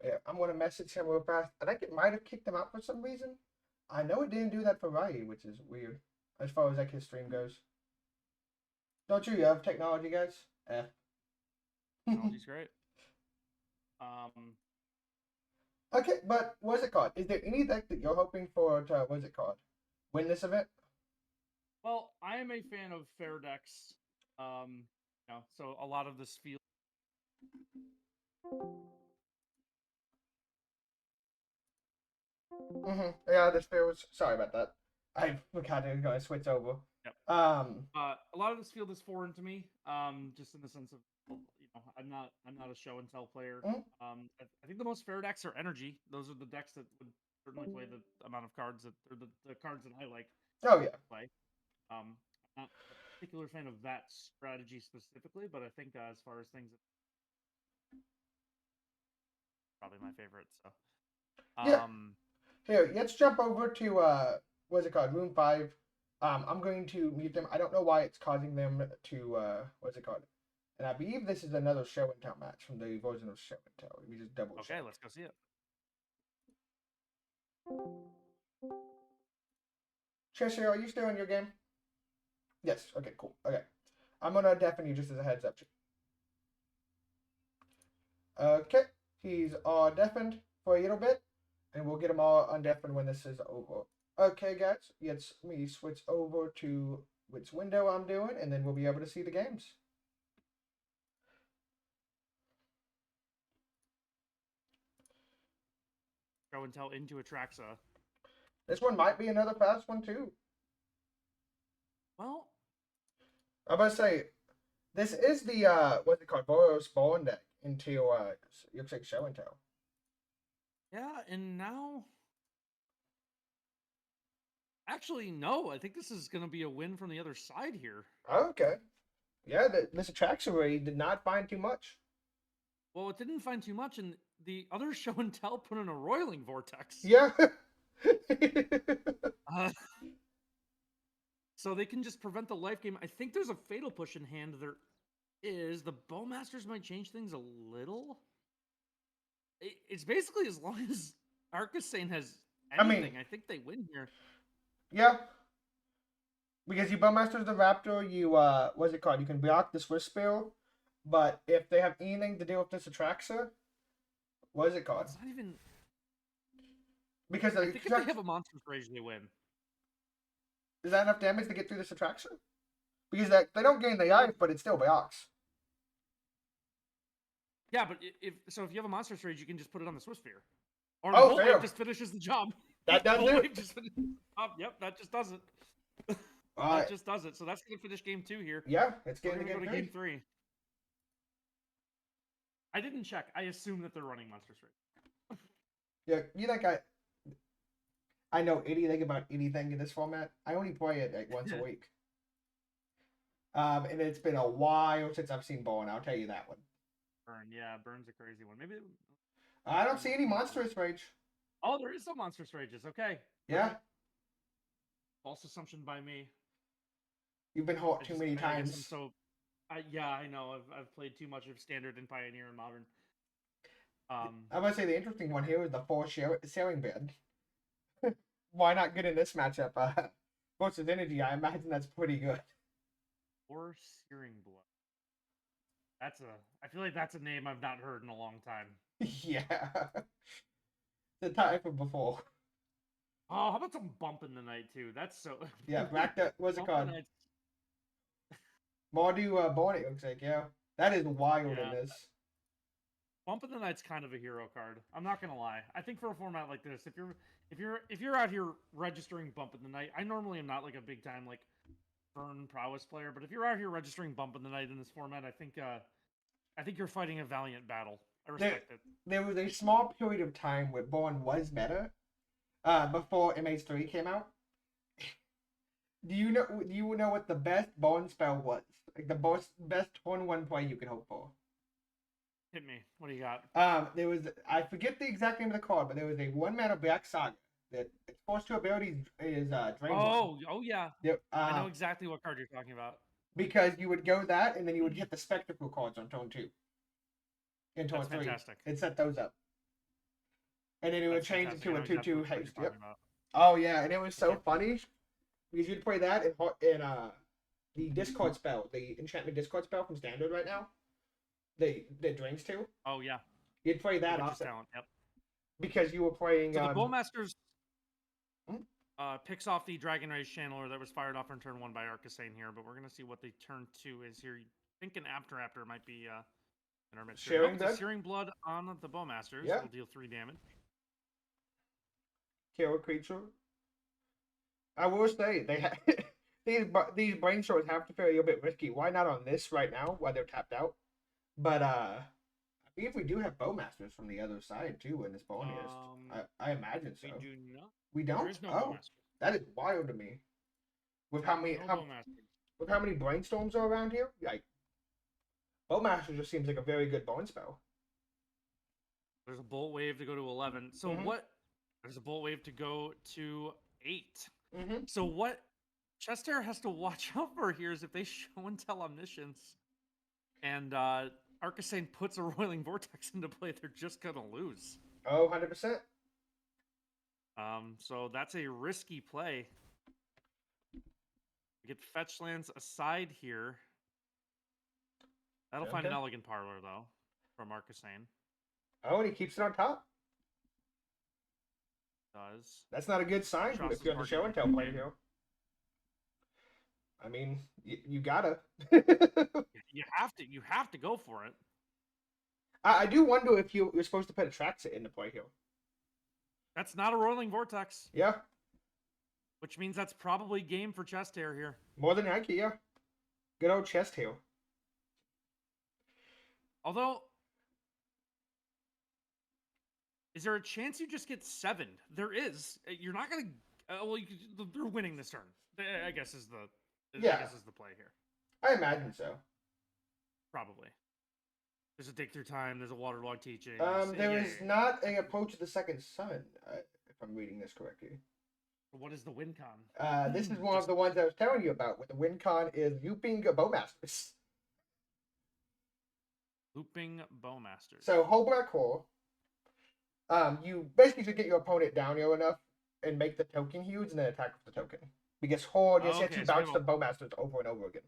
Yeah, I'm gonna message him real fast. I think it might have kicked him out for some reason. I know it didn't do that for Riley, which is weird, as far as like his stream goes. Don't you have technology, guys? Technology's great. Okay, but what's it called? Is there any deck that you're hoping for to win this event? Well, I am a fan of fair decks. So a lot of this feels. Yeah, this fair was. Sorry about that. I forgot I was going to switch over. Yep. Um, A lot of this field is foreign to me. Just in the sense of, I'm not a show and tell player. Mhm. I think the most fair decks are energy. Those are the decks that would certainly play the amount of cards that, or the cards that I like oh yeah. to play. I'm not a particular fan of that strategy specifically, but I think as far as things, probably my favorite. So, Yeah. Here, let's jump over to what's it called? Room 5. I'm going to mute them. I don't know why it's causing them to what's it called? And I believe this is another show and tell match from the version of show and tell. Let me just double okay, check. let's go see it. Cheshire, are you still in your game? Yes. Okay, cool. Okay. I'm gonna deafen you just as a heads up. Okay. He's deafened for a little bit, and we'll get him all undeafened when this is over. Okay, guys. Let's me switch over to which window I'm doing, and then we'll be able to see the games. Show and tell into Atraxa. This one might be another fast one too. Well, I'm about to say, this is the what's it called? Boros Spawn deck into looks like show and tell. yeah, and now. Actually, no. I think this is going to be a win from the other side here. Okay. Yeah, this attraction where he did not find too much. Well, it didn't find too much, and the other show and tell put in a roiling vortex. Yeah. So they can just prevent the life game. I think there's a fatal push in hand. There is. The Bowmasters might change things a little. It's basically as long as Arcusane has anything, I think they win here. Yeah. Because you Bowmasters the Raptor, you what's it called? You can block the Swiss Spill, but if they have anything to do with this Atraxa, what is it called? It's not even. Because I think if they have a Monstrous Rage, they win. Is that enough damage to get through this Atraxa? Because they don't gain the life, but it still blocks. Yeah, but if you have a Monstrous Rage, you can just put it on the Swiss Sphere. Or Oh, Bolt fair. Wave just finishes the job. That does Bolt it. Wave just finishes the job. Yep, that just does it. That just does it. So that's going to finish game 2 here. Yeah, it's We're getting going to to go to game game 3. I didn't check. I assume that they're running Monstrous Rage. Yeah, you think I know anything about anything in this format. I only play it like once a week. And it's been a while since I've seen Bone, I'll tell you that one. Burn, yeah, Burn's a crazy one. Maybe I don't see any Monstrous Rage. Oh, there is some Monstrous Rages. Okay. Yeah. False assumption by me. You've been hurt too many times. Yeah, I know. I've played too much of Standard and Pioneer and Modern. I must say the interesting one here is the 4 sailing bed. Why not get in this matchup? Versus Energy, I imagine that's pretty good. 4 Searing Blood. I feel like that's a name I've not heard in a long time. Yeah. The type of before. Oh, how about some Bump in the Night too? That's so. Yeah, what's it called? Night. Mardu Born, it looks like, yeah. That is wild in Yeah. this. Bump in the Night's kind of a hero card. I'm not gonna lie. I think for a format like this, if you're out here registering Bump in the Night, I normally am not like a big time like burn prowess player, but if you're out here registering Bump in the Night in this format, I think you're fighting a valiant battle. I respect it. There was a small period of time where Born was meta, before MH3 came out. Do you know what the best Born spell was? Like the best turn 1 play you can hope for? Hit me. What do you got? There was, I forget the exact name of the card, but there was a 1 mana Black Saga that its force 2 ability is Drain 1. Oh yeah. Yep. I know exactly what card you're talking about. Because you would go that, and then you would hit the Spectacle cards on turn 2. In turn That's 3. fantastic. It set those up. And then it would That's change fantastic. into I a know exactly 2/2 what card haste. you're Yep. talking about. Oh yeah, and it was so Okay. funny because you'd play that in the Discord spell, the enchantment Discord spell from Standard right now. The drains 2. Oh yeah. You'd play that Witch's often Talent. Yep. because you were playing. So the Bowmasters. Hmm? picks off the Dragon Rage Channeler that was fired off on turn 1 by Arcasane here, but we're gonna see what the turn 2 is here. Thinking After might be in our midst. Searing Nope, it's a Blood? Searing Blood on the Bowmasters. Yeah. Will deal 3 damage. Kill a creature. I will say they have these brainstorms have to feel a little bit risky. Why not on this right now while they're tapped out? But I believe we do have Bowmasters from the other side too in this bonus. I imagine so. We do not. We don't. There is no Oh, Bowmaster. that is wild to me. With how many No how, Bowmaster. with how many brainstorms are around here, like Bowmaster just seems like a very good bone spell. There's a Bolt Wave to go to 11. So Mhm. what? There's a Bolt Wave to go to 8. Mm-hmm. So what Chester has to watch out for here is if they show and tell Omniscience and Arcasane puts a Roiling Vortex into play, they're just gonna lose. Oh, 100%. So that's a risky play. We get fetch lands aside here. That'll find an Okay. Elegant Parlor though from Arcasane. Oh, and he keeps it on top. Does. That's not a good sign Trust if you're on the is show and marking tell play game. here. I mean, you gotta. You have to go for it. I do wonder if you're supposed to put a Traxit into play here. That's not a Roiling Vortex, Yeah, which means that's probably game for Chest Hair here. more than likely, yeah. Good old chest hair. Although, is there a chance you just get 7? There is. You're not gonna. Well, they're winning this turn. I guess is the. Yeah. I guess is the play here. I imagine so. Probably. There's a dig through time. There's a waterlog teaching. There is not a approach of the second sun, if I'm reading this correctly. What is the win con? This is one of the ones I was telling you about. With the win con is looping Bowmasters. Looping Bowmasters. So whole black hole. You basically just get your opponent down low enough and make the token huge, and then attack with the token. Because Horde just hits Okay, you so we bounce have the Bowmasters over and over again.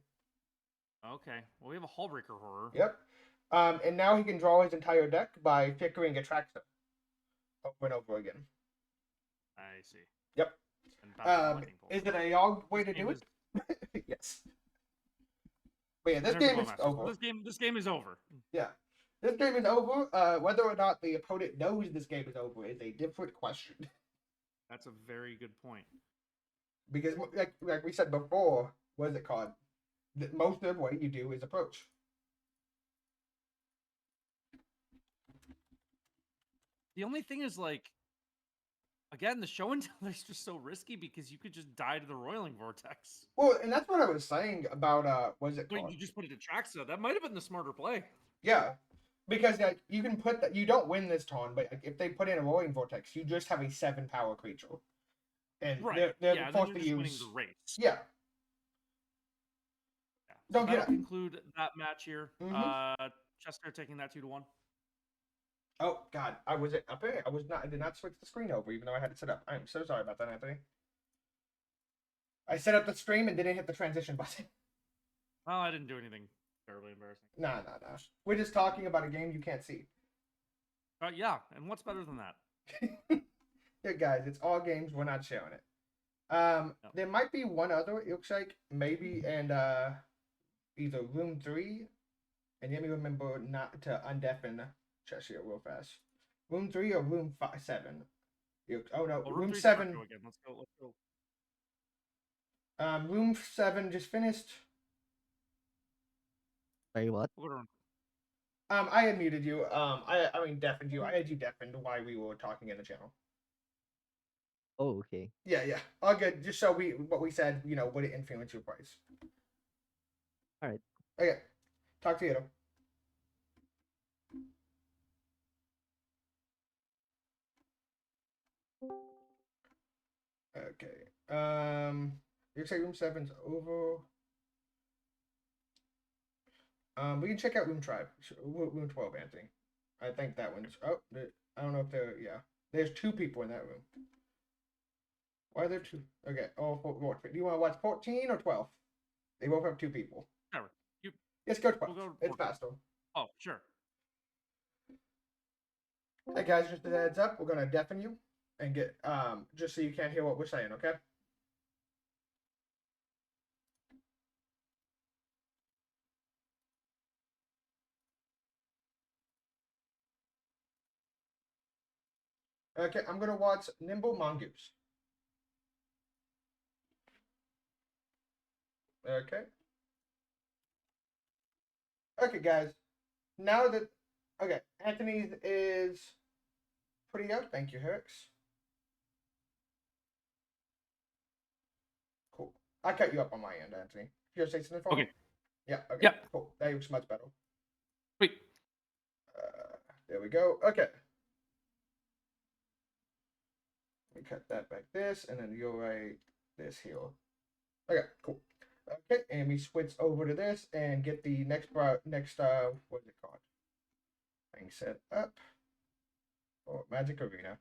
Okay. Well, we have a Hullbreaker Horror. Yep. And now he can draw his entire deck by pickering a Traxxas over and over again. I see. Yep. And bouncing lightning bolts. Is it a long way to This do game it? Yes. But yeah, this There's game the is Bowmasters. over. This game is over. Yeah. This game is over. Whether or not the opponent knows this game is over is a different question. That's a very good point. Because, like we said before, what is it called? Most of what you do is approach. The only thing is, like, again, the show and tell is just so risky because you could just die to the Roiling Vortex. Well, and that's what I was saying about, what is it But called? you just put it to Traxa. That might have been the smarter play. Yeah. Because, like, you can put that, you don't win this turn, but like, if they put in a Rolling Vortex, you just have a 7 power creature. And Right. they're yeah, then forced you're to just winning use. the race. Yeah. Yeah. Don't So get that'll it. conclude that match here. Mhm. Chester taking that 2-1. Oh God, I was up there. I did not switch the screen over, even though I had it set up. I'm so sorry about that, Anthony. I set up the stream and didn't hit the transition button. Well, I didn't do anything terribly embarrassing. Nah. We're just talking about a game you can't see. Yeah, and what's better than that? Yeah, guys, it's all games. We're not showing it. There might be one other. It looks like maybe, and either room 3, and let me remember not to undeafen Cheshire real fast. Room 3 or room 7. Oh no, Well, room 3's 7. Marco again. Let's go. Room 7 just finished. Sorry, what? We'll go to room. I had muted you. I mean deafened you. I had you deafened while we were talking in the channel. Oh, okay. Yeah. All good. Just so what we said, would it influence your price? All right. Okay. Talk to you later. Okay. Looks like room 7's over. We can check out room 12, Anthony. I think that one's. Oh, I don't know if they're. Yeah, there's 2 people in that room. Why are there 2? Okay. Oh, do you want to watch 14 or 12? They both have 2 people. Whatever. Let's go 12. We'll go It's 14. faster. Oh, sure. Hey guys, just a heads up, we're gonna deafen you. and get just so you can't hear what we're saying, okay? Okay, I'm gonna watch Nimble Mongoose. Okay. Okay, guys. Now that Anthony's is pretty up. Thank you, Herx. Cool. I cut you up on my end, Anthony. You gonna say something for me? Okay. Yeah. Okay. Yep. Cool. That looks much better. Wait. There we go. Okay. We cut that back this, and then you'll write this here. Okay. Cool. Okay, and we switch over to this and get the next what is it called? Thing set up. Oh, Magic Arena.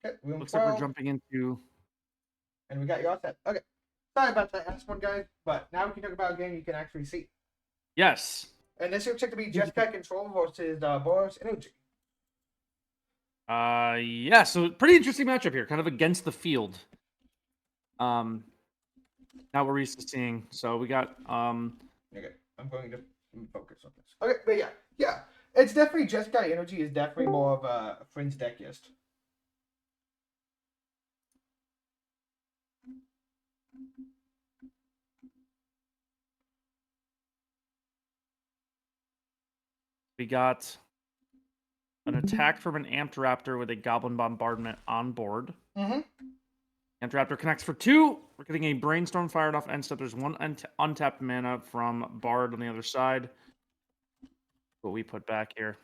Okay, room Looks 12. like we're jumping into. And we got you all set. Okay. Sorry about that last one, guys. But now we can talk about a game you can actually see. Yes. And this looks like to be Jessica Control versus Boros Energy. Yeah. So pretty interesting matchup here, kind of against the field. Not what we're used to seeing. So we got Okay, I'm going to focus on this. Okay, but yeah. It's definitely Jessica Energy is definitely more of a Fringe deckist. we got an attack from an Amped Raptor with a Goblin Bombardment on board. Mm-hmm. Amped Raptor connects for 2. We're getting a Brainstorm fired off end step. There's 1 untapped mana from Bard on the other side. What we put back here.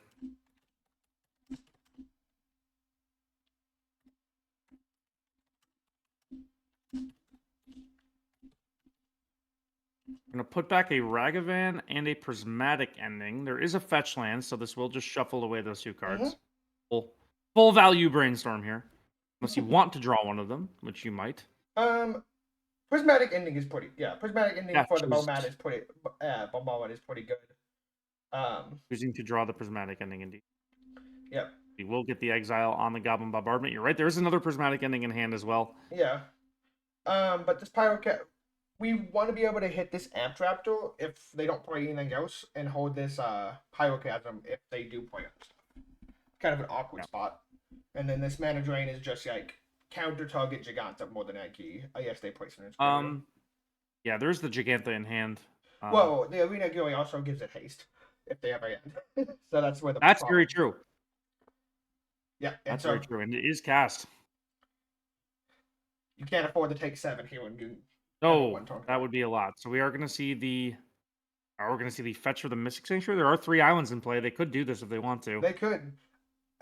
We're going to put back a Ragavan and a Prismatic Ending. There is a fetch land, so this will just shuffle away those 2 cards. Full value Brainstorm here. Unless you want to draw one of them, which you might. Prismatic Ending is pretty. Yeah, Prismatic Ending for the choose- Bombard is pretty. Bombard is pretty good. Choosing to draw the Prismatic Ending, indeed. Yep. We will get the Exile on the Goblin Bombardment. You're right. There is another Prismatic Ending in hand as well. Yeah. But this Pyrocat, we want to be able to hit this Amp Raptor if they don't play anything else, and hold this Pyroclasm if they do play other stuff. Kind of an awkward spot. And then this Mana Drain is just like counter target Giganta more than Anki. I guess they play some. Yeah, there's the Giganta in hand. Well, the Arena Gilly also gives it haste if they have a end. So that's where the That's problem. very true. Yeah, and That's so very true, and it is cast. you can't afford to take 7 here and do. No, that would be a lot. So we are going to see the. We're going to see the fetch for the Mystic Sanctuary. There are 3 islands in play. They could do this if they want to. They could.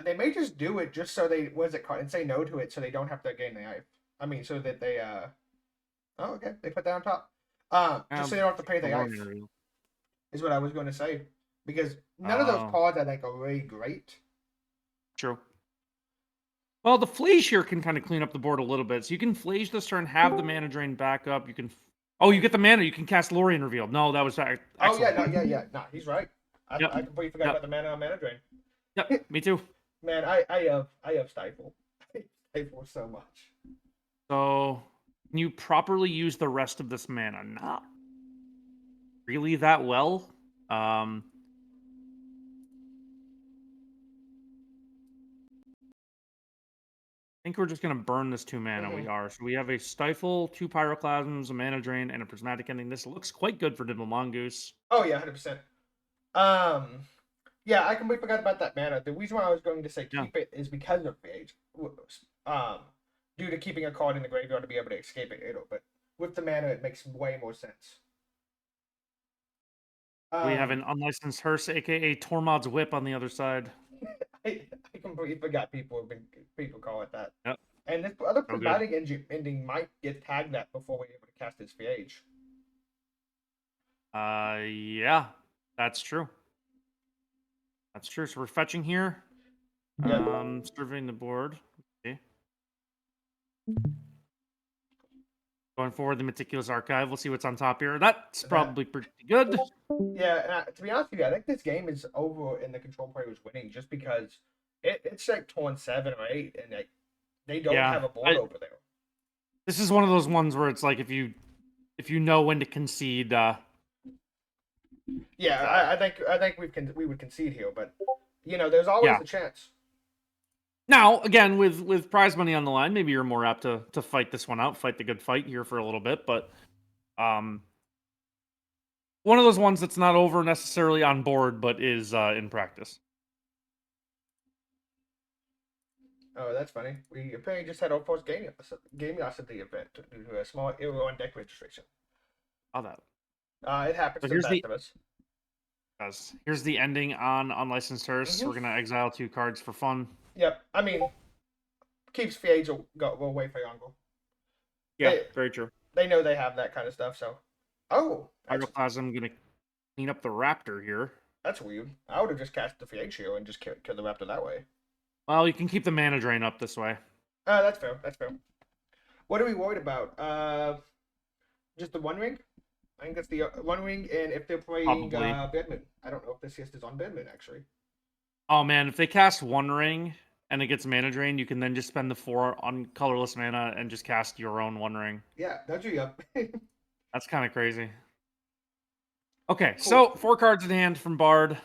They may just do it just so they and say no to it so they don't have to gain the ice. I mean, so that they Oh, okay. They put that on top. Just so they don't have to pay the ice. Is what I was going to say, because none of those cards I think are really great. True. Well, the Flage here can kind of clean up the board a little bit. So you can Flage this turn, have the Mana Drain back up. You can. Oh, you get the mana. You can cast Lorien Revealed. No, that was excellent. Oh yeah. No, he's right. I completely forgot Yep. about the mana on Mana Drain. Yep, me too. Man, I have Stifle. Stifle so much. So, can you properly use the rest of this mana? Not really that well. I think we're just going to burn this 2 mana. We are. So we have a Stifle, 2 Pyroclasms, a Mana Drain, and a Prismatic Ending. This looks quite good for Nimble Mongoose. Oh yeah, 100%. Yeah, I completely forgot about that mana. The reason why I was going to say keep it is because of Phage. Due to keeping a card in the graveyard to be able to escape it, but with the mana, it makes way more sense. We have an unlicensed hearse, aka Tormod's Whip, on the other side. I completely forgot people call it that. Yep. And this other prismatic ending might get tagged that before we're able to cast his Phage. Yeah, that's true. That's true. So we're fetching here. Yeah. Surveying the board. Okay. Going forward, the Meticulous Archive. We'll see what's on top here. That's probably pretty good. Yeah, to be honest with you, I think this game is over and the control player was winning just because it's like torn 7 or 8, and like they don't Yeah, have a board I- over there. This is one of those ones where it's like if you know when to concede. Yeah, I think we would concede here, but there's always Yeah. a chance. Now, again, with prize money on the line, maybe you're more apt to fight this one out, fight the good fight here for a little bit. But one of those ones that's not over necessarily on board, but is in practice. Oh, that's funny. We apparently just had our first game loss at the event due to a small error on deck registration. How that It happens So to the here's best of us. does. Here's the ending on Unlicensed Tourists. Mhm. We're gonna exile 2 cards for fun. Yep. I mean, keeps Fiage away for Yongle. Yeah, They- very true. They know they have that kind of stuff, so. Oh, Pyroclasm gonna clean up the Raptor here. that's weird. I would have just cast the Fiage here and just kill the Raptor that way. Well, you can keep the mana drain up this way. That's fair. That's fair. What are we worried about? Just the One Ring? I think that's the One Ring, and if they're playing Probably. Bedman. I don't know if this Siest is on Bedman, actually. Oh man, if they cast One Ring and it gets mana drain, you can then just spend the 4 on colorless mana and just cast your own One Ring. Yeah, that's you up. That's kind of crazy. Okay, so 4 cards in hand from Bard.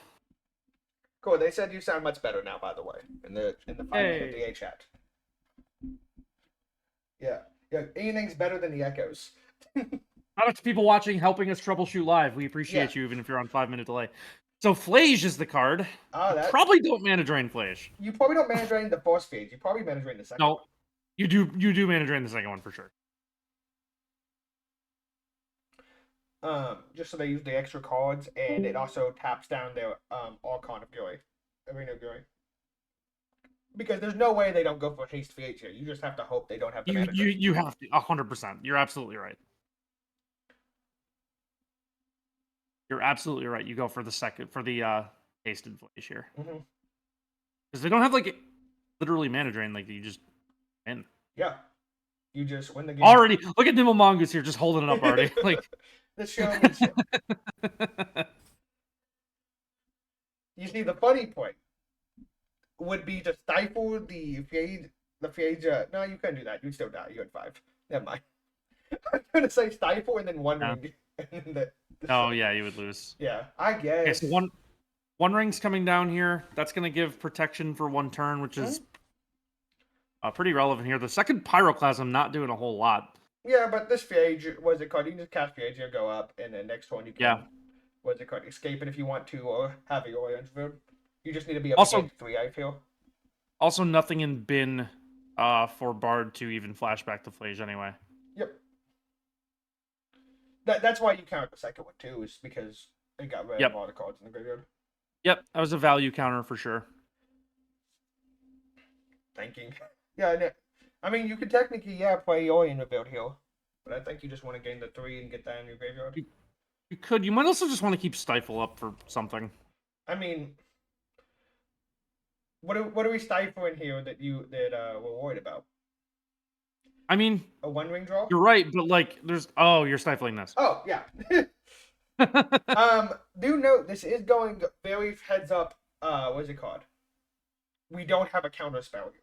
Cool. They said you sound much better now, by the way, in the 5-minute DA chat. Yeah. Anything's better than the echoes. Shout out to people watching, helping us troubleshoot live. We appreciate you, even if you're on 5-minute delay. So Flage is the card. Oh, that Probably don't mana drain Flage. you probably don't mana drain the first phase. You probably mana drain the second. No, you do mana drain the second one for sure. Just so they use the extra cards, and it also taps down their Archon of Fury, Arena of Fury. Because there's no way they don't go for haste VH here. You just have to hope they don't have the mana drain. You have to 100%. You're absolutely right. You're absolutely right. You go for the hasted Flage here. Mhm. Because they don't have like literally mana drain, like you just win. Yeah. You just win the game. Already, look at Nimble Mongoose here, just holding it up already. Like The show means shit. You see, the funny point would be to stifle the Fiage. No, you couldn't do that. You'd still die. You had 5. Never mind. I was going to say stifle and then One Yeah. Ring. And then Oh yeah, you would lose. Yeah, I guess. Okay, so one ring's coming down here. That's gonna give protection for 1 turn, which is pretty relevant here. The second Pyroclasm not doing a whole lot. Yeah, but this Fiage, what is it called? You can just cast Fiage and go up, and then next one you can, Yeah. what is it called? Escape it if you want to, or have your orange food. You just need to be up Also- against 3, I feel. Also, nothing in bin for Bard to even flashback to Flage anyway. Yep. That's why you count the second one, too, is because they got rid Yep. of all the cards in the graveyard. Yep, that was a value counter for sure. Thinking. Yeah, I mean, you could technically, play Orion Revealed here, but I think you just want to gain the 3 and get that in your graveyard. You could. You might also just want to keep Stifle up for something. I mean, what are we stifling here that we're worried about? I mean, A 1 ring draw? you're right, but like, you're stifling this. Oh yeah. Do note this is going very heads up. What is it called? We don't have a counter spell here.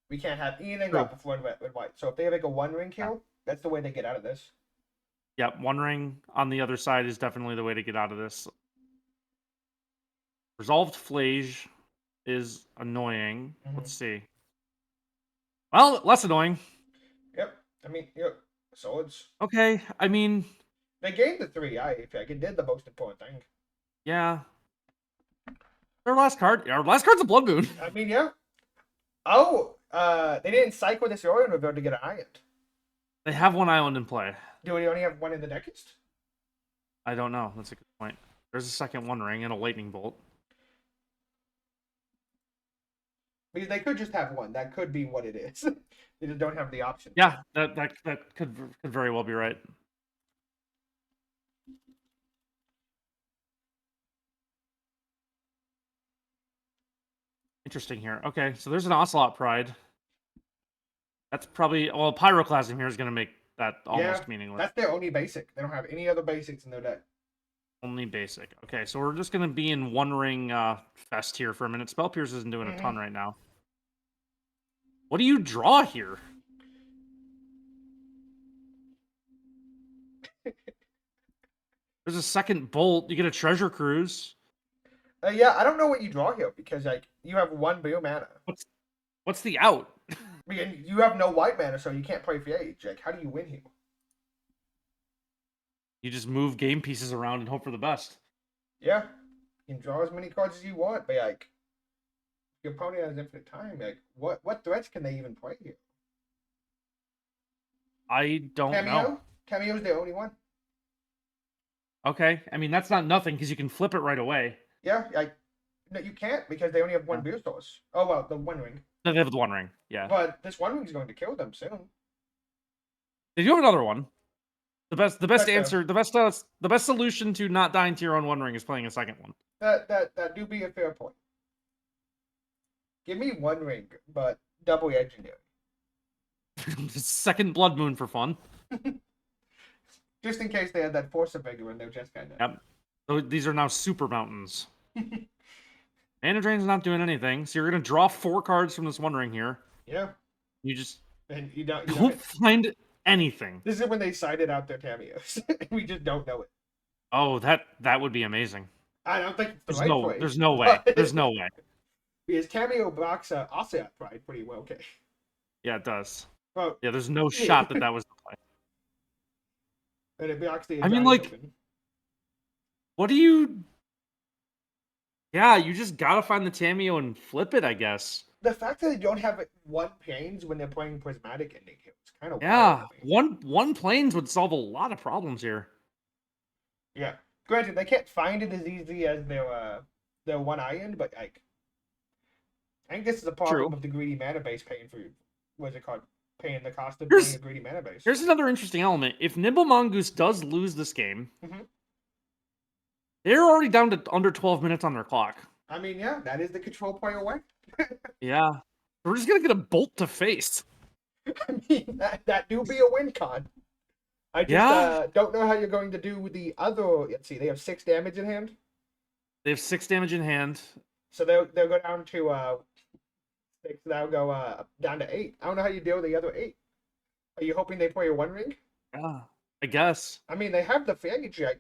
We can't have anything True. up with red with white. So if they have like a 1 ring kill, that's the way they get out of this. Yep, 1 ring on the other side is definitely the way to get out of this. Resolved Flage is annoying. Mhm. Let's see. Well, less annoying. Yep. I mean, swords. Okay, I mean, They gained the 3. I think it did the most important thing. yeah. Our last card. Our last card's a Blood Moon. I mean, yeah. Oh, they didn't cycle this Orion Revealed to get an Iron. They have 1 island in play. Do we only have 1 in the deckist? I don't know. That's a good point. There's a second 1 ring and a Lightning Bolt. Because they could just have 1. That could be what it is. They just don't have the option. Yeah, that could very well be right. Interesting here. Okay, so there's an Ocelot Pride. That's probably Pyroclasm here is going to make that almost meaningless. That's their only basic. They don't have any other basics in their deck. Only basic. Okay, so we're just gonna be in one ring fest here for a minute. Spell Pierce isn't doing a ton right now. What do you draw here? There's a second bolt. You get a treasure cruise. Yeah, I don't know what you draw here because like you have one blue mana. What's the out? And you have no white mana, so you can't play Phage. Like, how do you win here? You just move game pieces around and hope for the best. Yeah, you can draw as many cards as you want, but like, your opponent has infinite time. Like, what threats can they even play here? I don't know. Cameo? Cameo's the only one. Okay, I mean that's not nothing because you can flip it right away. Yeah, like, no, you can't because they only have one Yeah. blue source. Oh well, the One Ring. No, they have the One Ring. Yeah, But this One Ring is going to kill them soon. they do have another one. The best That's fair. answer, the best solution to not dying to your own One Ring is playing a second one. That do be a fair point. Give me One Ring, but double legendary. Second Blood Moon for fun. Just in case they had that Force of Vigor and they're just kind of. Yep. So these are now super mountains. Mana Drain's not doing anything, so you're gonna draw 4 cards from this One Ring here. Yeah, You just and you don't. don't find anything. This is when they cited out their cameos. We just don't know it. Oh, that would be amazing. I don't think it's the There's right no way. there's no way. but- There's no way. Because cameo blocks Ocelot Pride pretty well. Okay. Yeah, it does. Well, Yeah, there's no shot that was the play. and it blocks the. I mean, Giant like- Open. What do you? Yeah, you just gotta find the Tameo and flip it, I guess. The fact that they don't have one planes when they're playing Prismatic Ending here is kind of Yeah, wild. one planes would solve a lot of problems here. Yeah. Granted, they can't find it as easy as their One Island, but like, I think this is a problem True. of the greedy mana base paying for what's it called? Paying the cost of Here's- playing a greedy mana base. Here's another interesting element. If Nimble Mongoose does lose this game, Mhm. they're already down to under 12 minutes on their clock. I mean, yeah, that is the control player way. Yeah. We're just gonna get a bolt to face. I mean, that do be a win con. I just Yeah. don't know how you're going to do the other. Let's see, they have 6 damage in hand, They have 6 damage in hand. so they'll go down to 6. That'll go down to 8. I don't know how you deal with the other 8. Are you hoping they play a One Ring? Yeah, I guess. I mean, they have the Phage. I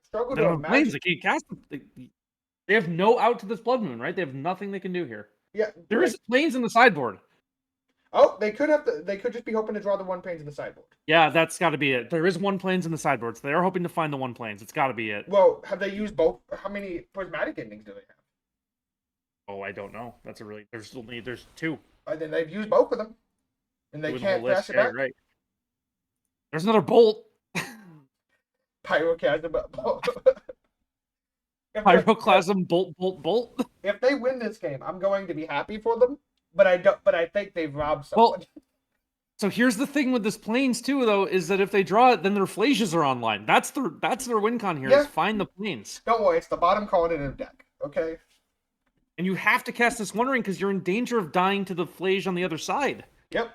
struggle They to don't have planes. imagine. They can't cast them. They have no out to this Blood Moon, right? They have nothing they can do here. Yeah, There like- is planes in the sideboard. Oh, they could have. They could just be hoping to draw the one planes in the sideboard. Yeah, that's got to be it. There is one planes in the sideboard, so they are hoping to find the one planes. It's got to be it. Well, have they used both? How many prismatic endings do they have? Oh, I don't know. There's 2. Then they've used both of them, and they Doing the can't whole pass list. it Yeah, back. right. There's another bolt. Pyroclasm. Pyroclasm, bolt. If they win this game, I'm going to be happy for them. But I don't. But I think they've robbed someone. So here's the thing with this planes too, though, is that if they draw it, then their flashes are online. That's their win con here. Yeah. Is find the planes, Don't worry, it's the bottom card in the deck. Okay. and you have to cast this One Ring because you're in danger of dying to the flage on the other side. Yep.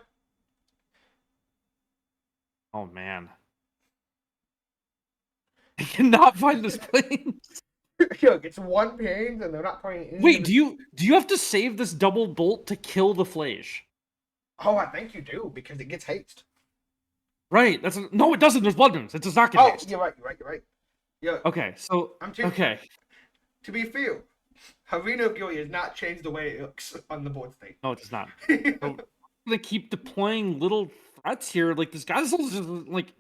Oh man, I cannot find this plane. Look, it's one pain, and they're not playing. any Wait, of do you have to save this double bolt to kill the flage? Oh, I think you do because it gets haste. Right. No, it doesn't. There's blood moons. It does not get Oh, haste. you're right. Yeah. Okay, so I'm too. okay. To be fair, Harina of Gilly has not changed the way it looks on the board state. No, it does not. So, they keep deploying little threats here. Like this guy's just like.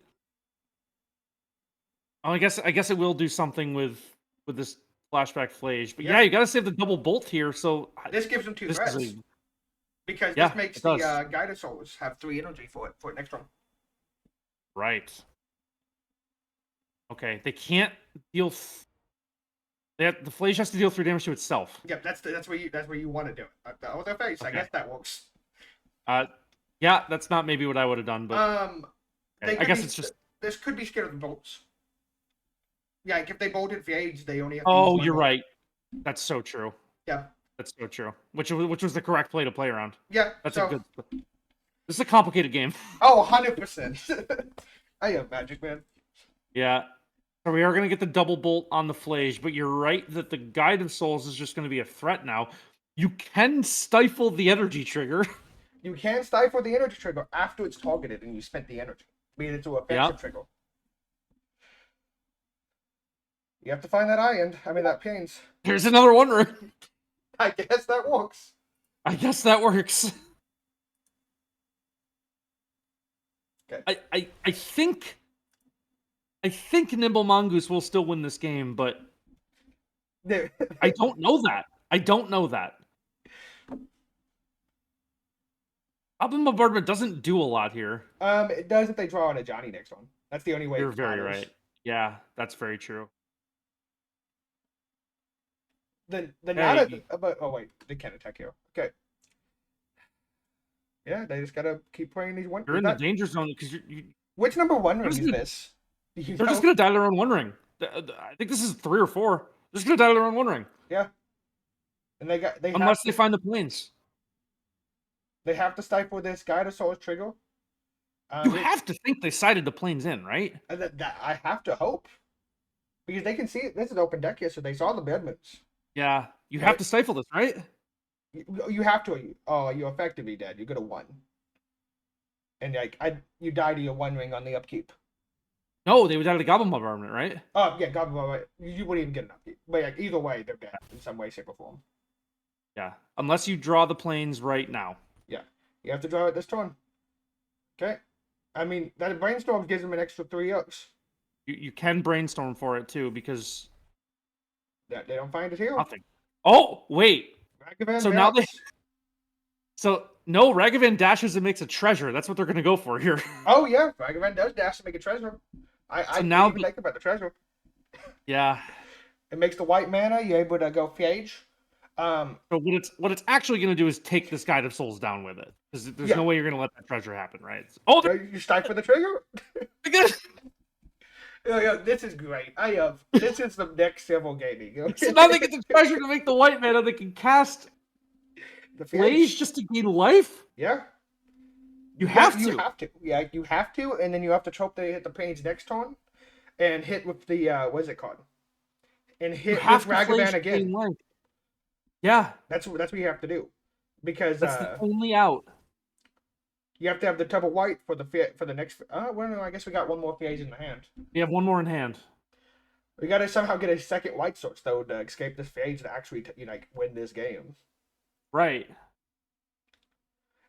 Oh, I guess it will do something with this flashback flage. But yeah, Yeah. you gotta save the double bolt here. So This gives them 2 this threats is a, because yeah, this makes it the does. Guided Souls have 3 energy for it next round. right. Okay, they can't deal. The flage has to deal 3 damage to itself. Yep, that's where you want to do it. The other face, I Okay. guess that works. Yeah, that's not maybe what I would have done, but They I could guess be- it's just. This could be scared of the bolts. Yeah, like if they bolted Phage, they only have. to Oh, use one you're bolt. right. That's so true. Yeah. That's so true. Which was the correct play to play around. Yeah. That's so, a good. This is a complicated game. Oh, 100%. I am Magic Man. Yeah. So we are going to get the double bolt on the Flage, but you're right that the Guide of Souls is just going to be a threat now. You can stifle the energy trigger. You can stifle the energy trigger after it's targeted and you spent the energy. Be it to offensive Yep. trigger. You have to find that iron. I mean, that pains. Here's another one ring. I guess that works. I guess that works. Okay. I think Nimble Mongoose will still win this game, but I don't know that. I don't know that. Goblin Bombardment doesn't do a lot here. It does if they draw on a Johnny next one. That's the only way. You're it very matters. right. Yeah, that's very true. The Hey, not you- but oh wait, they can't attack here. Okay. Yeah, they just gotta keep playing these one. You're in the danger zone because Which number one ring Who's is gonna- this? Do you they're just know? gonna die to their own one ring. I think this is 3 or 4. They're just gonna die to their own one ring And they got unless they find the planes. they have to stifle this Guide of Souls trigger. You have to think they sighted the planes in, right? That I have to hope. Because they can see it. This is open deck here, so they saw the bedmans. Yeah, you have to stifle this, right? You have to. Oh, you're effectively dead. You're gonna 1. And like you die to your 1 ring on the upkeep. No, they would die to the Goblin Bombardment, right? Oh yeah, God, you wouldn't even get an upkeep. But like, either way, they're dead in some way, shape, or form. Yeah, unless you draw the planes right now. You have to draw it this turn. Okay. I mean, that brainstorm gives them an extra 3 Oaks. You can brainstorm for it too because That they don't find it here. nothing. Oh wait, Ragavan So now Dash. no, Ragavan dashes and makes a treasure. That's what they're gonna go for here. Oh yeah, Ragavan does dash to make a treasure. I didn't now even think about the treasure. Yeah. It makes the white mana. You're able to go Phage. So what it's actually gonna do is take this Guide of Souls down with it. Because there's Yeah. no way you're gonna let that treasure happen, right? Oh, You strike for the trigger. they're gonna Yeah, this is great. This is the next civil gaming. So now they get the treasure to make the white mana. They can cast the Phage just to gain life. Yeah. You have You to. have to. Yeah, you have to, and then you have to hope they hit the page next turn, and hit with the what is it called? And You hit with have to Ragavan Phage to again. gain life. Yeah, That's what you have to do, because that's the only out. you have to have the double white for the next. Well, no, I guess we got one more phase in the hand. We have one more in hand. We got to somehow get a second white source though to escape this phase to actually win this game. Right.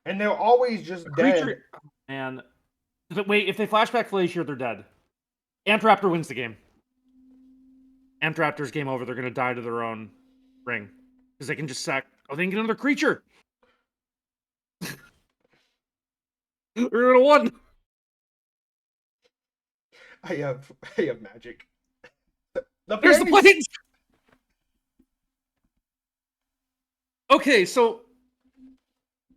And they're always just The dead. creature. And wait, if they flashback Phage here, they're dead. Amp-Raptor wins the game. Amp-Raptor's game over. They're gonna die to their own ring because they can just sack. Oh, they can get another creature. They're gonna win. I have magic. Here's the phase- planes. Okay, so,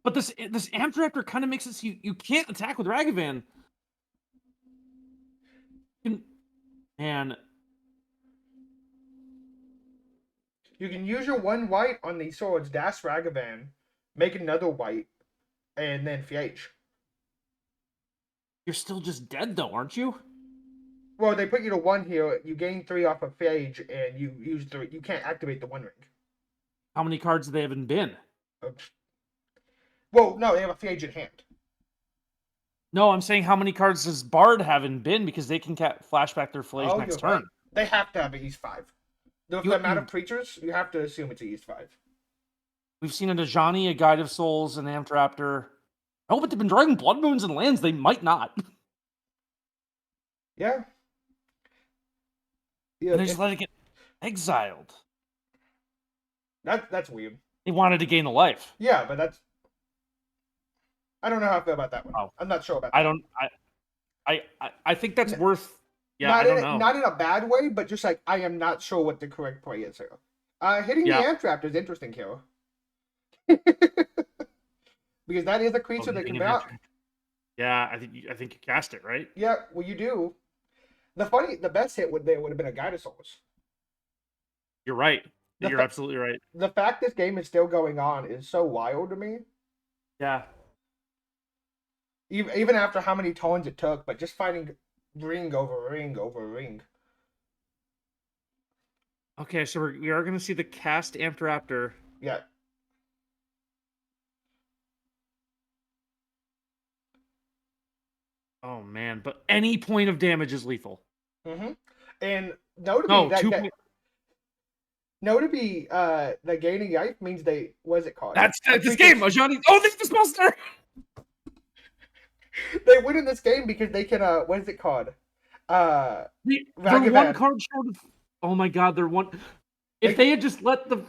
but this Amp-Raptor kind of makes it so you can't attack with Ragavan. And You can use your 1 white on these swords, dash Ragavan, make another white, and then Phage. you're still just dead, though, aren't you? Well, they put you to 1 here. You gain 3 off of Phage, and you use 3. You can't activate the 1 ring. How many cards do they have in bin? Well, no, they have a Phage in hand. No, I'm saying how many cards does Bard have in bin because they can flashback their Phage Oh, next you're right. turn. They have to have an East 5. The You- amount you- of creatures, you have to assume it's an East 5. We've seen a Najani, a Guide of Souls, an Amp-Raptor. Oh, but they've been drawing Blood Moons and lands. They might not. Yeah. Yeah, And they just let it get exiled. that's weird. They wanted to gain the life. Yeah, but that's. I don't know how I feel about that one. Oh. I'm not sure about. I that. don't. I think that's N- worth. Yeah, not I don't in know. not in a bad way, but just like I am not sure what the correct play is here. Hitting Yeah. the Amp-Raptor is interesting, Kara. Because that is a creature Oh, that can hitting an mount. Amp-Raptor. Yeah, I think you cast it right. Yeah, well, you do. The best hit would have been a Guide of Souls. You're right. The You're fa- absolutely right. The fact this game is still going on is so wild to me. Yeah. Even after how many turns it took, but just fighting ring over ring over ring. Okay, so we are going to see the cast Amped Raptor. Yeah. Oh man, but any point of damage is lethal. Mm-hmm. And notably, No, that, 2 that point. notably, the gaining life means they what is it called? That's A this freaking- game, Ajani. Oh, this is monster. They win in this game because they can what is it called? They're Ragavan. one card short of. Oh my god, they're one. If They- they had just let the.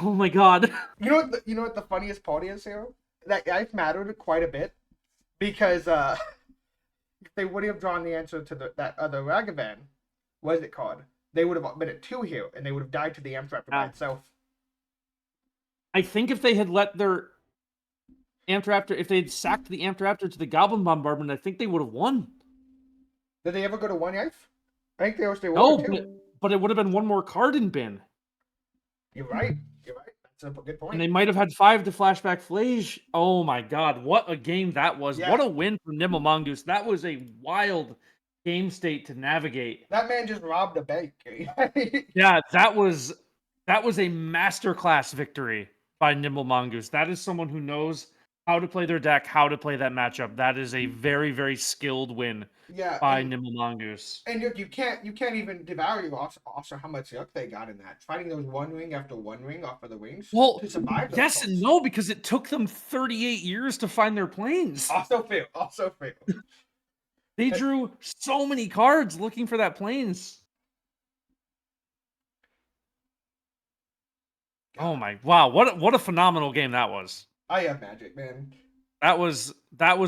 Oh my god. You know what the funniest part is here? That life mattered quite a bit because if they would have drawn the answer to that other Ragavan, what is it called? They would have been at 2 here, and they would have died to the Amph by itself. I think if they had let their Amped Raptor, if they had sacked the Amped Raptor to the Goblin Bombardment, I think they would have won. Did they ever go to 1 life? I think they always stay No, 2. but it would have been one more card in bin. You're right. That's a good point. And they might have had 5 to flashback Flage. Oh my god, what a game that was. Yeah. What a win for Nimble Mongoose. That was a wild game state to navigate. That man just robbed a bank. Yeah, that was a masterclass victory by Nimble Mongoose. That is someone who knows how to play their deck, how to play that matchup. That is a very, very skilled win Yeah, by and, Nimble Mongoose. and you can't even devalue also how much luck they got in that. Fighting those 1 ring after 1 ring off of the wings Well, to survive those yes and calls. no, because it took them 38 years to find their planes. Also fail. They drew so many cards looking for that planes. Oh my wow, what a phenomenal game that was. I have Magic, man. That was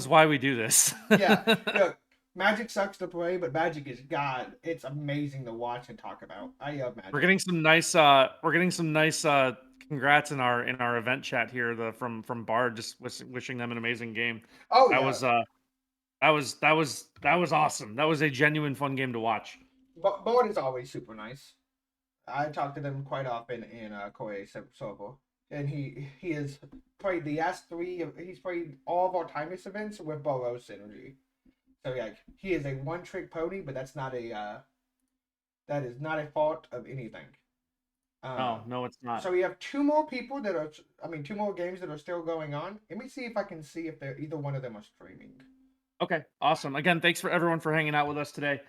why we do this. Yeah, look, Magic sucks to play, but Magic is God. It's amazing to watch and talk about. I love Magic. We're getting some nice congrats in our event chat here from Bard, just wishing them an amazing game. Oh That yeah. was awesome. That was a genuine fun game to watch. Board is always super nice. I talk to them quite often in Koei Sobo, and he has played the S3. He's played all of our timeless events with Boros synergy. So yeah, he is a one-trick pony, but that's not a that is not a fault of anything. No, it's not. So we have 2 more people that are, 2 more games that are still going on. Let me see if I can see if they're either one of them are streaming. Okay, awesome. Again, thanks for everyone for hanging out with us today.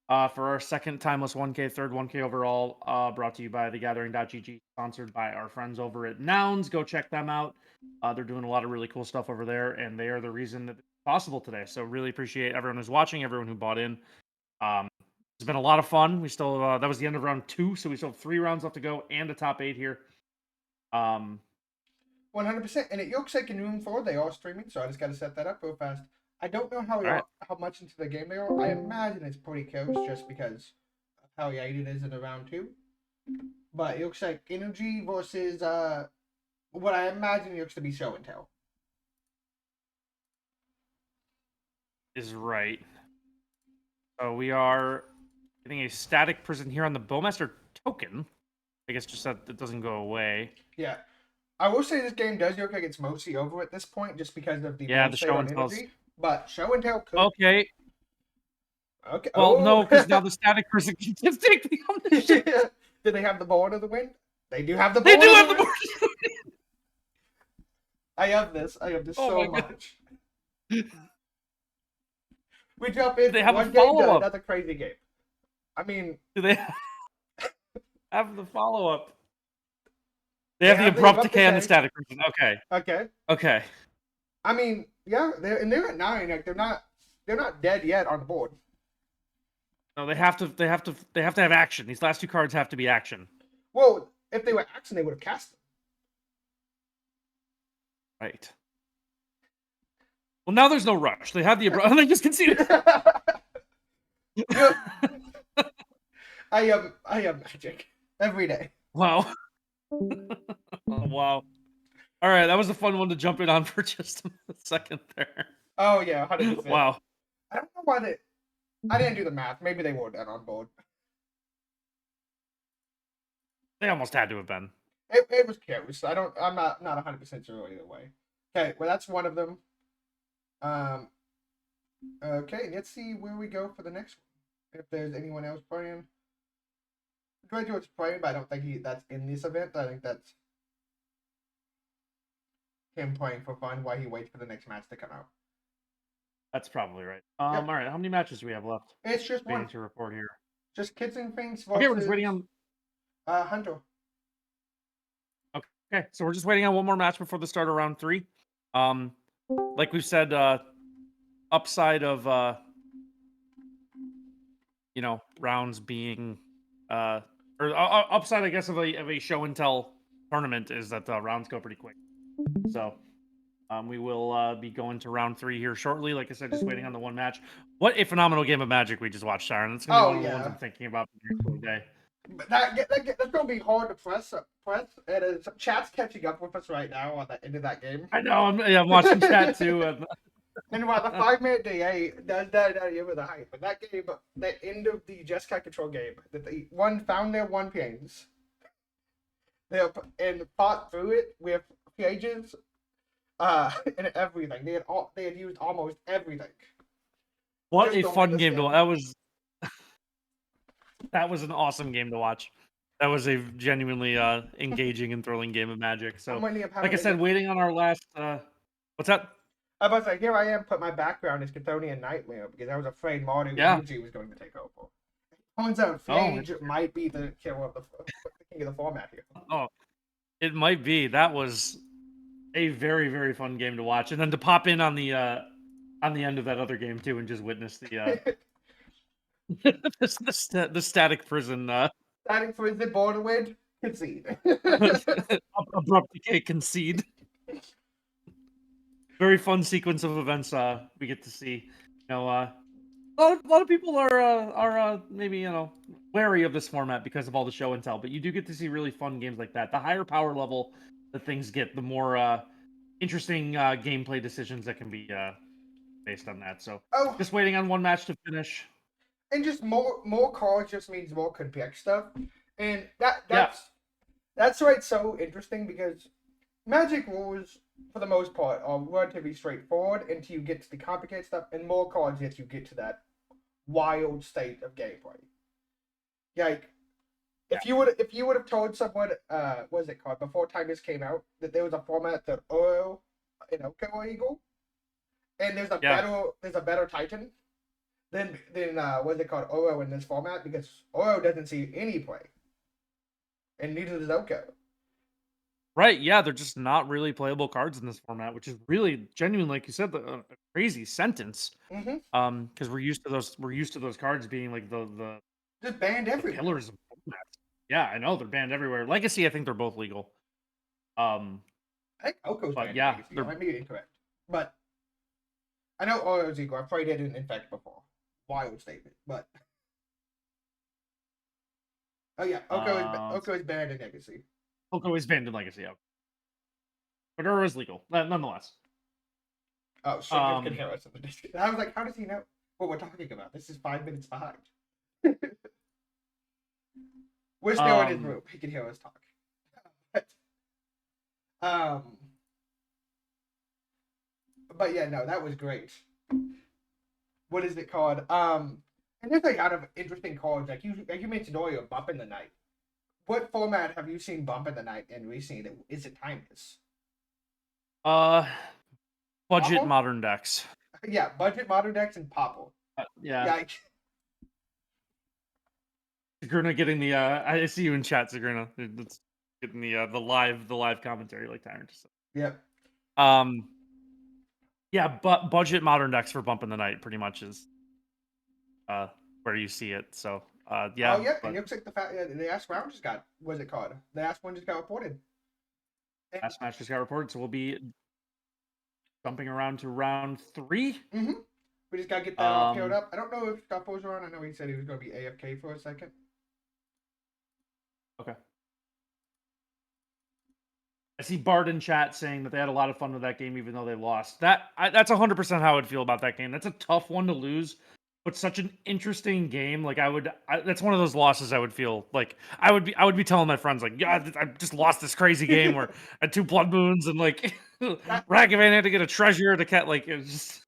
For our second timeless 1K, third 1K overall, brought to you by thegathering.gg, sponsored by our friends over at Nouns. Go check them out. They're doing a lot of really cool stuff over there, and they are the reason that it's possible today. So really appreciate everyone who's watching, everyone who bought in. It's been a lot of fun. We still that was the end of round 2, so we still have 3 rounds left to go and a top 8 here. 100%. And it looks like in room 4 they are streaming, so I just got to set that up real fast. I don't know how much into the game they are. I imagine it's pretty close just because of how late it is in the round 2. But it looks like Energy versus what I imagine looks to be Show and Tell. Is right. So we are getting a static prison here on the Bowmaster token. I guess just that it doesn't go away. Yeah. I will say this game does look like it's mostly over at this point just because of the the Show and Tell. But Show and Tell could. Okay. Okay. Well, oh. no, because now the static prison can just take the omniscient. Do they have the board of the win? They do have the They board. do have the board. I have this Oh so my God. much. We jump in. They have a one game to follow-up. another crazy game. I mean, Do they have the follow up? They have the abrupt decay and the static prison. Okay. okay. I mean, yeah, they're at 9. Like they're not dead yet on the board. No, they have to have action. These last 2 cards have to be action. Well, if they were action, they would have cast them. Right. Well, now there's no rush. They have the abrupt. They just conceded. I am Magic every day. Wow. Wow. All right, that was a fun one to jump in on for just a second there. Oh yeah, 100%. Wow. I don't know why I didn't do the math. Maybe they were dead on board. They almost had to have been. It was close. I'm not 100% sure either way. Okay, well that's one of them. Okay, let's see where we go for the next one. If there's anyone else playing. Dredge was playing, but I don't think that's in this event. I think that's him playing for fun while he waits for the next match to come out. That's probably right. Yep. All right. How many matches do we have left? It's just Waiting one. to report here. Just Kids and Things versus Okay, we're just waiting on. Hunter. Okay, so we're just waiting on one more match before the start of round 3. Like we've said, upside of rounds being upside, I guess, of a show and tell tournament is that rounds go pretty quick. So we will be going to round 3 here shortly. Like I said, just waiting on the one match. What a phenomenal game of Magic we just watched, Sharon. It's gonna be one of the ones I'm thinking about the day. But that's gonna be hard to press. It is. Chat's catching up with us right now on the end of that game. I know. I'm watching chat too. And while the 5-minute DA does that with the hype, but that game, the end of the Jeskai control game, that they found their 1 pains. And fought through it with pages, and everything. They had used almost everything. What Just a don't fun understand. game to watch. That was an awesome game to watch. That was a genuinely engaging and thrilling game of Magic. So, like I said, waiting on our last. What's that? I was like, here I am, put my background as Chthonian Nightmare because I was afraid Mardu Energy was going to take over. Turns out Phage might be the killer of the king of the format here. Oh, it might be. That was a very, very fun game to watch, and then to pop in on the end of that other game too, and just witness the the static prison. Static prison borderland concede. Abrupt decay concede. Very fun sequence of events we get to see. A lot of people are maybe wary of this format because of all the show and tell, but you do get to see really fun games like that. The higher power level that things get, the more interesting gameplay decisions that can be based on that. So just waiting on one match to finish. And just more cards just means more complex stuff, and that's why it's so interesting because Magic rules, for the most part, are relatively straightforward until you get to the complicated stuff, and more cards as you get to that wild state of gameplay. Like, if you would have told someone, what is it called, before Tigers came out, that there was a format that Oro and Oko are equal, and there's a better Titan than what is it called, Oro in this format, because Oro doesn't see any play, and neither does Oko. Right, yeah, they're just not really playable cards in this format, which is really genuine, like you said, a crazy sentence. Because we're used to those cards being like the just banned everywhere. Pillars of formats. Yeah, I know they're banned everywhere. Legacy, I think they're both legal. I think Oko's banned. Yeah, Legacy. I might be incorrect, but I know Oro's equal. I've played it in Infect before. Wild statement, but Oko is banned in Legacy. Oko is banned in Legacy, yeah. But Oro is legal, nonetheless. Oh, so can hear us in the Discord. I was like, how does he know what we're talking about? This is 5 minutes behind. We're still in his room. He can hear us talk. But yeah, no, that was great. What is it called? And there's a lot of interesting cards. Like you mentioned earlier, Bump in the Night. What format have you seen Bump in the Night in recently that isn't timeless? Budget Popple? modern decks. Yeah, budget modern decks and Popple. Yeah. Zagruna getting the I see you in chat, Zagruna. It's getting the live commentary like Tyrant just said. Yep. Yeah, but budget modern decks for Bump in the Night pretty much is where you see it. So yeah. Oh yeah, and it looks like the last round just got what's it called? The last one just got reported. Last match just got reported, so we'll be jumping around to round 3. Mm-hmm. We just gotta get that all filled up. I don't know if Scuffle's around. I know he said he was gonna be AFK for a second. Okay. I see Bard in chat saying that they had a lot of fun with that game, even though they lost. That's 100% how I would feel about that game. That's a tough one to lose, but such an interesting game. Like that's one of those losses I would feel like I would be telling my friends like, yeah, I just lost this crazy game where I had 2 blood moons and like Ragavan had to get a treasure to cat. Like it was just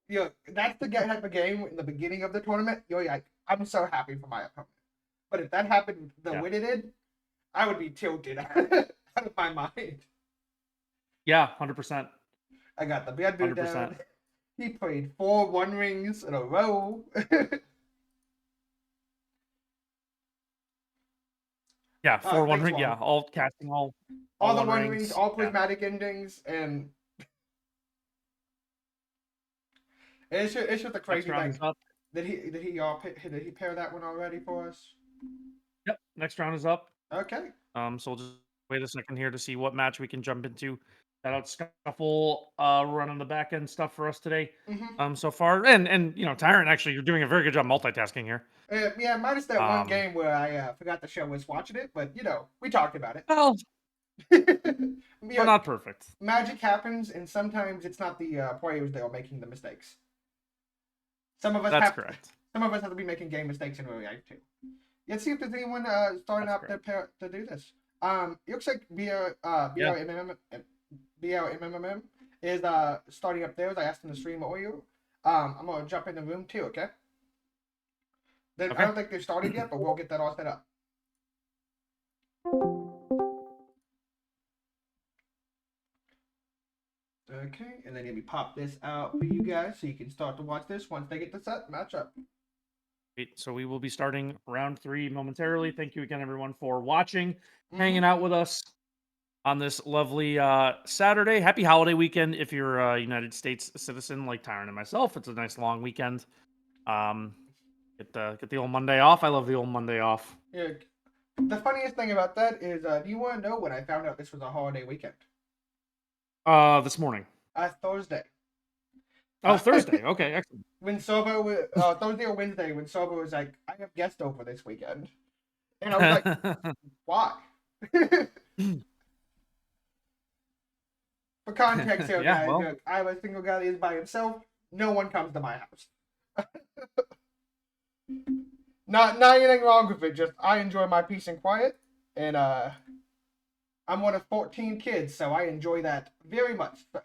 that's the type of game in the beginning of the tournament. You're like, I'm so happy for my opponent. But if that happened the Yeah. way it did, I would be tilted out of my mind. Yeah, 100%. I got the bad dude 100%. down. He played 4 One Rings in a row. Yeah, 4-1 Thanks, ring. Yeah, Juan. all casting all All the One One Rings, Rings. all Yeah. prismatic endings, and it's just a Next crazy round thing. is up. Did he pair that one already for us? Yep, next round is up. Okay. So we'll just wait a second here to see what match we can jump into. Shout out Scuffle running the back end stuff for us today. Mm-hmm. So far, and Tyrant, actually, you're doing a very good job multitasking here. Yeah, minus that one Um, game where I forgot to show was watching it, but we talked about it. Well, we're Yeah, not perfect. magic happens, and sometimes it's not the players that are making the mistakes. Some of us That's have correct. some of us have to be making game mistakes in real life too. Let's see if there's anyone starting That's up to do this. It looks like BLMMM is starting up theirs. I asked him to stream audio. I'm gonna jump in the room too, okay? I Okay. don't think they've started yet, but we'll get that all set up. Okay, and then let me pop this out for you guys so you can start to watch this once they get the set matchup. Great. So we will be starting round 3 momentarily. Thank you again, everyone, for watching, Mm-hmm. hanging out with us on this lovely Saturday. Happy holiday weekend if you're a United States citizen like Tyron and myself. It's a nice long weekend. Get the old Monday off. I love the old Monday off. Yeah. The funniest thing about that is, do you want to know when I found out this was a holiday weekend? This morning. Thursday. Oh, Thursday. Okay, excellent. When Sobo, Thursday or Wednesday, when Sobo was like, I have guest over this weekend. And I was like, why? For context here, Yeah, guys, well. I have a single guy that is by himself. No one comes to my house. Not anything wrong with it. Just I enjoy my peace and quiet, and I'm one of 14 kids, so I enjoy that very much. So,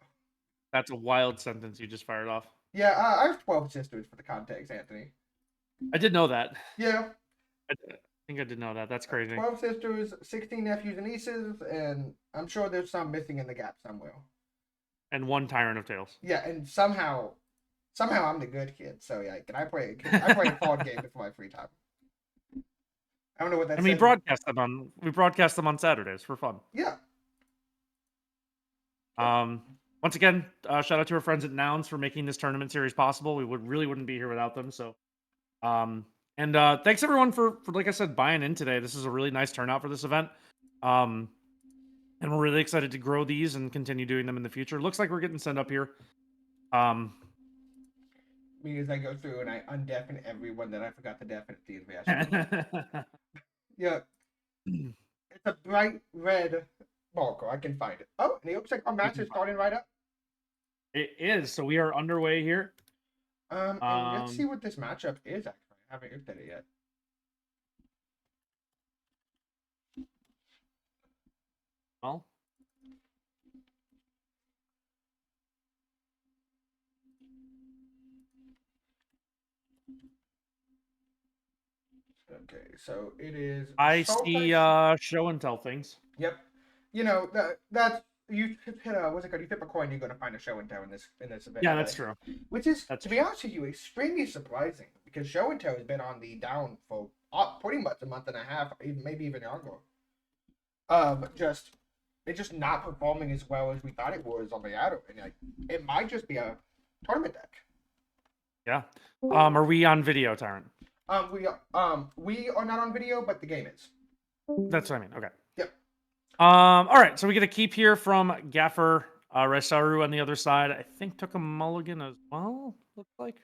That's a wild sentence you just fired off. yeah, I have 12 sisters for the context, Anthony. I did know that. Yeah. I think I did know that. That's crazy. 12 sisters, 16 nephews and nieces, and I'm sure there's some missing in the gap somewhere. And 1 Tyrant of Tales. Yeah, and somehow I'm the good kid. So yeah, I play a card game before my free time. I don't know what that. And we says. broadcast them on Saturdays for fun. Yeah. Once again, shout out to our friends at Nouns for making this tournament series possible. We wouldn't be here without them. So, and thanks everyone for like I said, buying in today. This is a really nice turnout for this event. And we're really excited to grow these and continue doing them in the future. Looks like we're getting set up here. Me as I go through and I undeafen everyone that I forgot to deafen at the invasion. Yeah. It's a bright red marker. I can find it. Oh, and it looks like our match is starting right up. It is. So we are underway here. And let's see what this matchup is. Actually, I haven't looked at it yet. Well, Okay, so it is. I Soul see Type- show and tell things. Yep. That's you hit what's it called? You flip a coin, you're gonna find a show and tell in this event. Yeah, that's true. Which is, That's to be honest with you, extremely surprising because show and tell has been on the down for pretty much a month and a half, maybe even longer. It's just not performing as well as we thought it was on the auto, and like it might just be a tournament deck. Yeah. Are we on video, Tyrant? We are not on video, but the game is. That's what I mean. Okay. Yep. All right. So we get a keep here from Gaffer. Resaru on the other side, I think, took a mulligan as well. Looks like.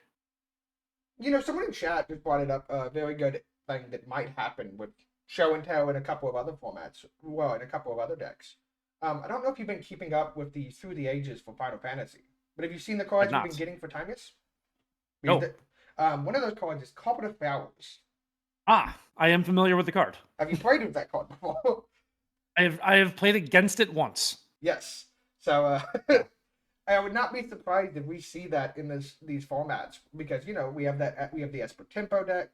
Someone in chat just brought it up. A very good thing that might happen with show and tell in a couple of other formats. Well, in a couple of other decks. I don't know if you've been keeping up with the Through the Ages for Final Fantasy, but have you seen the cards we've been getting for Timeless? No. One of those cards is Carpet of Flowers. I am familiar with the card. Have you played with that card before? I have played against it once. Yes. So I would not be surprised if we see that in these formats because we have the Esper Tempo deck,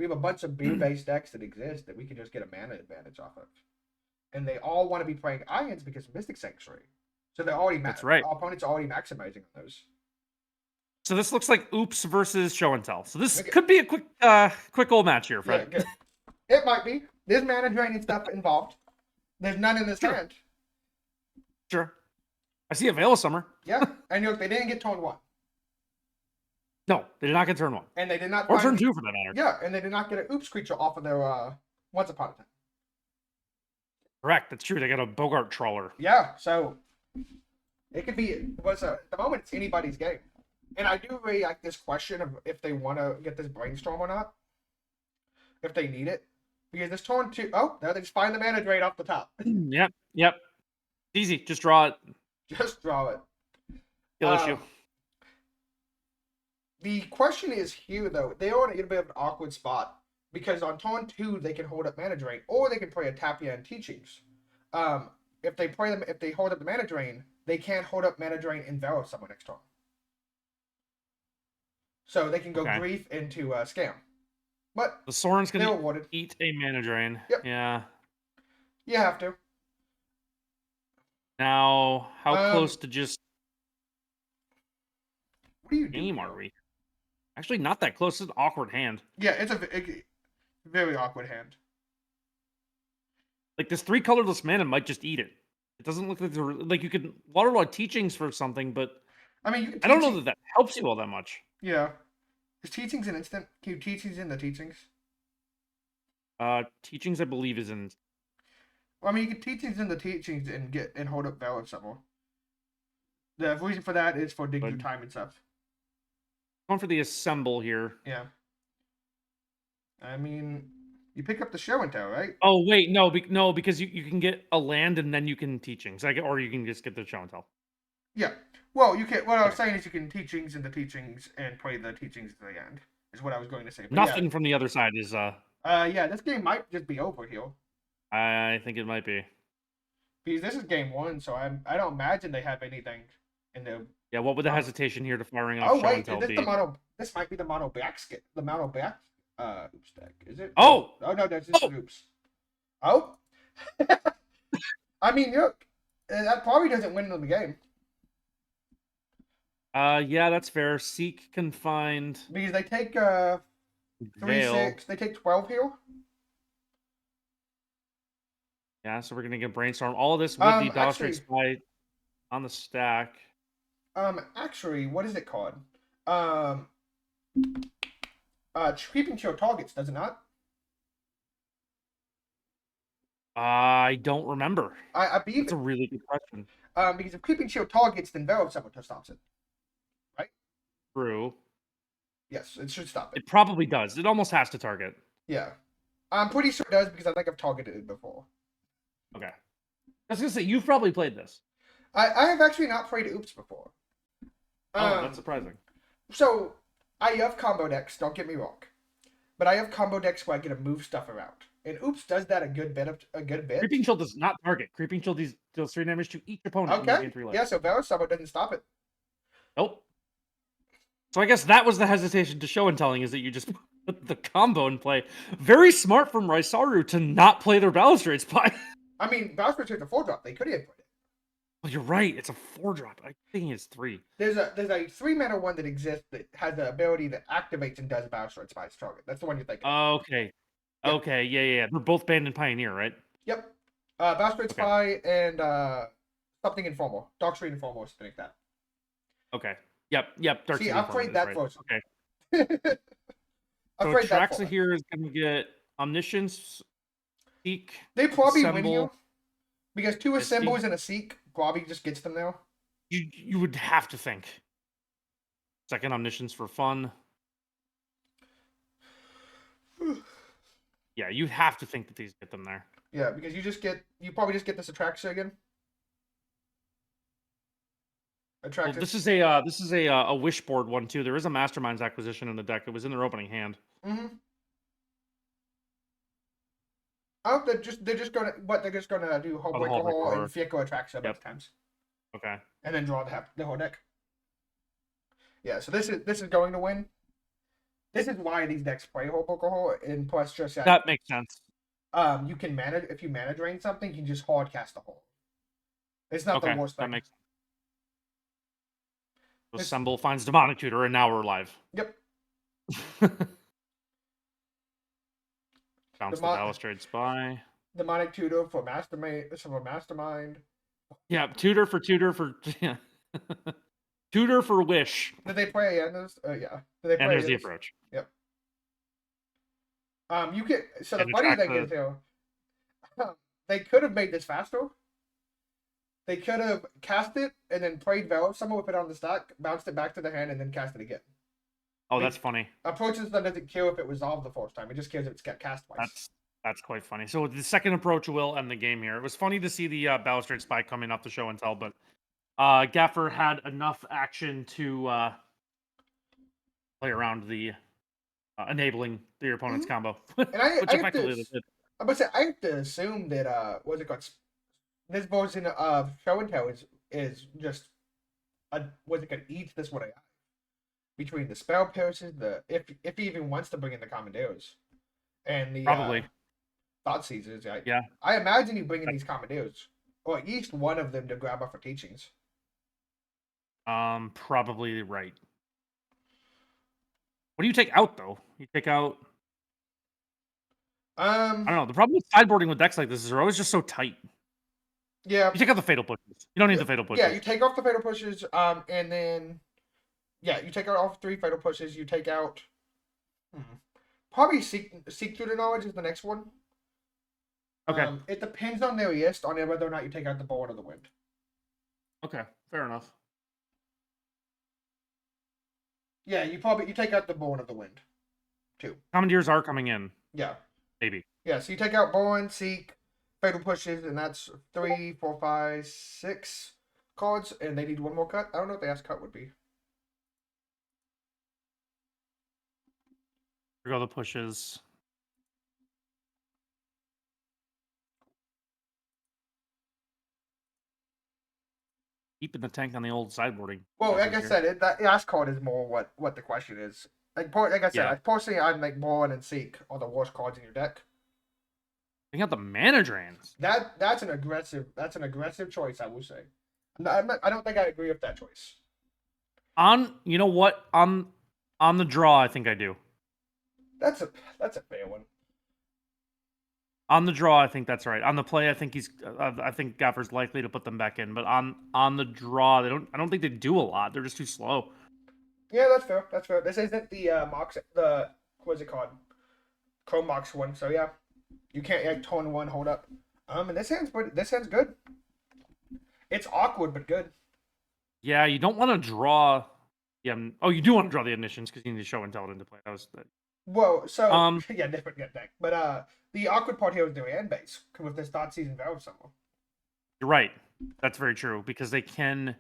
We have a bunch of B-based decks that exist that we can just get a mana advantage off of. And they all want to be playing Ions because of Mystic Sanctuary. So they're already That's right. Our opponents are already maximizing on those. So this looks like Oops versus Show and Tell. So this Okay. could be a quick old match here, Fred. Yeah, good. It might be. There's mana draining stuff involved. There's none in this Sure. hand. Sure. I see a Veil of Summer. Yeah, and look, they didn't get turn 1. No, they did not get turn 1. And they did not Or find turn 2 for that matter. Yeah, and they did not get an Oops creature off of their Once Upon a Time. Correct. That's true. They got a Bogart Trawler. Yeah, so it could be. At the moment, it's anybody's game. And I do really like this question of if they want to get this brainstorm or not, if they need it, because this turn 2. Oh, now they just find the mana drain off the top. Yep. Easy. Just draw it. Just draw it. Kill issue. The question is here, though. They are in a bit of an awkward spot because on turn 2 they can hold up mana drain, or they can play a Tapia and Teachings. If they hold up the mana drain, they can't hold up mana drain and Veil of Summer next turn. So they can go Okay. Grief into Scam. But The Soren's they're gonna rewarded. eat a mana drain. Yep. Yeah. You have to. Now, how close to just What do you do? game are we? Actually, not that close. It's an awkward hand. Yeah, it's a very awkward hand. Like this 3 colorless mana might just eat it. It doesn't look like like you could waterlog Teachings for something, but I mean, you can I don't know that helps you all that much. Yeah. Is Teachings an instant? Can you Teachings in the Teachings? Teachings, I believe, is in. Well, I mean, you can Teachings in the Teachings and hold up Veil of Summer. The reason for that is for dig through time and stuff. Going for the assemble here. Yeah. I mean, you pick up the Show and Tell, right? Oh wait, no, because you can get a land and then you can Teachings, or you can just get the Show and Tell. Yeah. Well, you can. What I was saying is you can Teachings in the Teachings and play the Teachings at the end. Is what I was going to say. But Nothing from the other side is. Yeah, this game might just be over here I think it might be. because this is game 1, so I don't imagine they have anything in the. Yeah, what would the hesitation here to firing off Oh Show wait, and Tell is this be? the mono? This might be the mono back skip. The mono back. Oops deck. Is it? Oh! Oh no, that's just oops. Oh. I mean, look, that probably doesn't win them the game Yeah, that's fair. Seek, Confined, because they take 3, Veil. 6. They take 12 here. Yeah, so we're gonna get Brainstorm. All of this with the Balustrade Spy on the stack. Actually, what is it called? Creeping Chill targets, does it not? I don't remember. I believe That's a really good question. because if Creeping Shield targets, then Veil of Summer stops it. Right? True. Yes, it should stop it. It probably does. It almost has to target. Yeah. I'm pretty sure it does because I think I've targeted it before. Okay. I was gonna say you've probably played this. I have actually not played Oops before. Oh, that's surprising. So, I have combo decks, don't get me wrong. But I have combo decks where I get to move stuff around. And Oops does that a good bit. Creeping Chill does not target. Creeping Chill deals 3 damage to each opponent. And you Okay. gain 3 life. Yeah, so Veil of Summer doesn't stop it. Nope. So I guess that was the hesitation to Show and Telling, is that you just put the combo in play. Very smart from Raisaru to not play their Balustrade Spy. I mean, Balustrade is a 4-drop. They could have played it. Well, you're right. It's a 4-drop. I think it's 3. There's a 3-mana one that exists that has the ability that activates and does Balustrade Spy's target. That's the one you're thinking of. Okay. Yep. Okay. Yeah. They're both banned in Pioneer, right? Yep. Balustrade Spy and something Informal. Darkstreet Informal is something like that. Okay. Yep. Dark See, City I've Informer played is that right. first. Okay. I've So played that Traxa for. here is going to get Omniscience, Seek. They probably win Assemble. you. Because 2 Misty. Assembles and a Seek probably just gets them there. You would have to think. Second Omniscience for fun. Yeah, you'd have to think that these get them there. Yeah, because you probably just get this Atraxa again. Well, this is a Wishboard one too. There is a Masterminds acquisition in the deck. It was in their opening hand. Mm-hmm. Oh, they're just gonna do whole breaker Hullbreaker hole Horror. and Fieko Atraxa a bunch Yep. of times, Okay. and then draw the whole deck. Yeah, so this is going to win. This is why these decks play Hope Alcohol, and plus just that That makes sense. you can manage if you mana drain something, you can just hard cast the hole. It's not the Okay, worst that thing. makes sense. This- Assemble finds Demonic Tutor, and now we're live. Yep. Bounce the Demo- Balustrade Spy. Demonic Tutor for Mastermind. Yeah, tutor for yeah. Tutor for Wish. Did they play Anders? Yeah. Did they play And there's the Anders? approach. Yep. You get so the And funny attract thing is, they could have made this faster. They could have cast it and then played Veil Summer with it on the stack, bounced it back to the hand, and then cast it again. Oh, that's funny. Approaches that doesn't kill if it resolved the first time. It just kills if it's got cast twice. That's quite funny. So the second approach will end the game here. It was funny to see the Balustrade Spy coming off the show and tell, but Gaffer had enough action to play around the enabling your opponent's combo, And which effectively they did. I'm gonna say I have to assume that what's it called? This version of Show and Tell is just what's it called? Eats this what I have between the spell pierces, if he even wants to bring in the commandeers, and the Probably. thought seizers. Yeah. I imagine you bring in these commandeers, or at least one of them to grab up for teachings. Probably right. What do you take out though? You take out. I don't know. The problem with sideboarding with decks like this is they're always just so tight. Yeah. You take out the fatal pushes. You don't need the fatal pushes. Yeah, you take off the fatal pushes, and then you take out all 3 fatal pushes. You take out probably seek through the knowledge is the next one. Okay. It depends on their list on whether or not you take out the Born of the Wind. Okay, fair enough. Yeah, you take out the Born of the Wind, too. Commandeers are coming in. Yeah. Maybe. Yeah, so you take out Born, Seek, fatal pushes, and that's 3, 4, 5, 6 cards, and they need one more cut. I don't know what the last cut would be. Here go the pushes. Keeping the tank on the old sideboarding. Well, like I said, that last card is more what the question is. Like I said, Yeah. personally, I'd make Born and Seek are the worst cards in your deck. They got the mana drains. That's an aggressive choice, I will say. I don't think I agree with that choice. You know what? On the draw, I think I do. That's a fair one. On the draw, I think that's right. On the play, I think I think Gaffer's likely to put them back in. But on the draw, I don't think they do a lot. They're just too slow. Yeah, that's fair. That's fair. This isn't the what's it called? Chrome Mox one. So yeah, you can't tone one hold up. And this hand's good. It's awkward but good. Yeah, you don't want to draw. Yeah. Oh, you do want to draw the ignitions because you need to show and tell it into play. That was that. Well, so Yeah, different deck. But the awkward part here is the land base with this Thought Season Valve somewhere. You're right. That's very true because they can.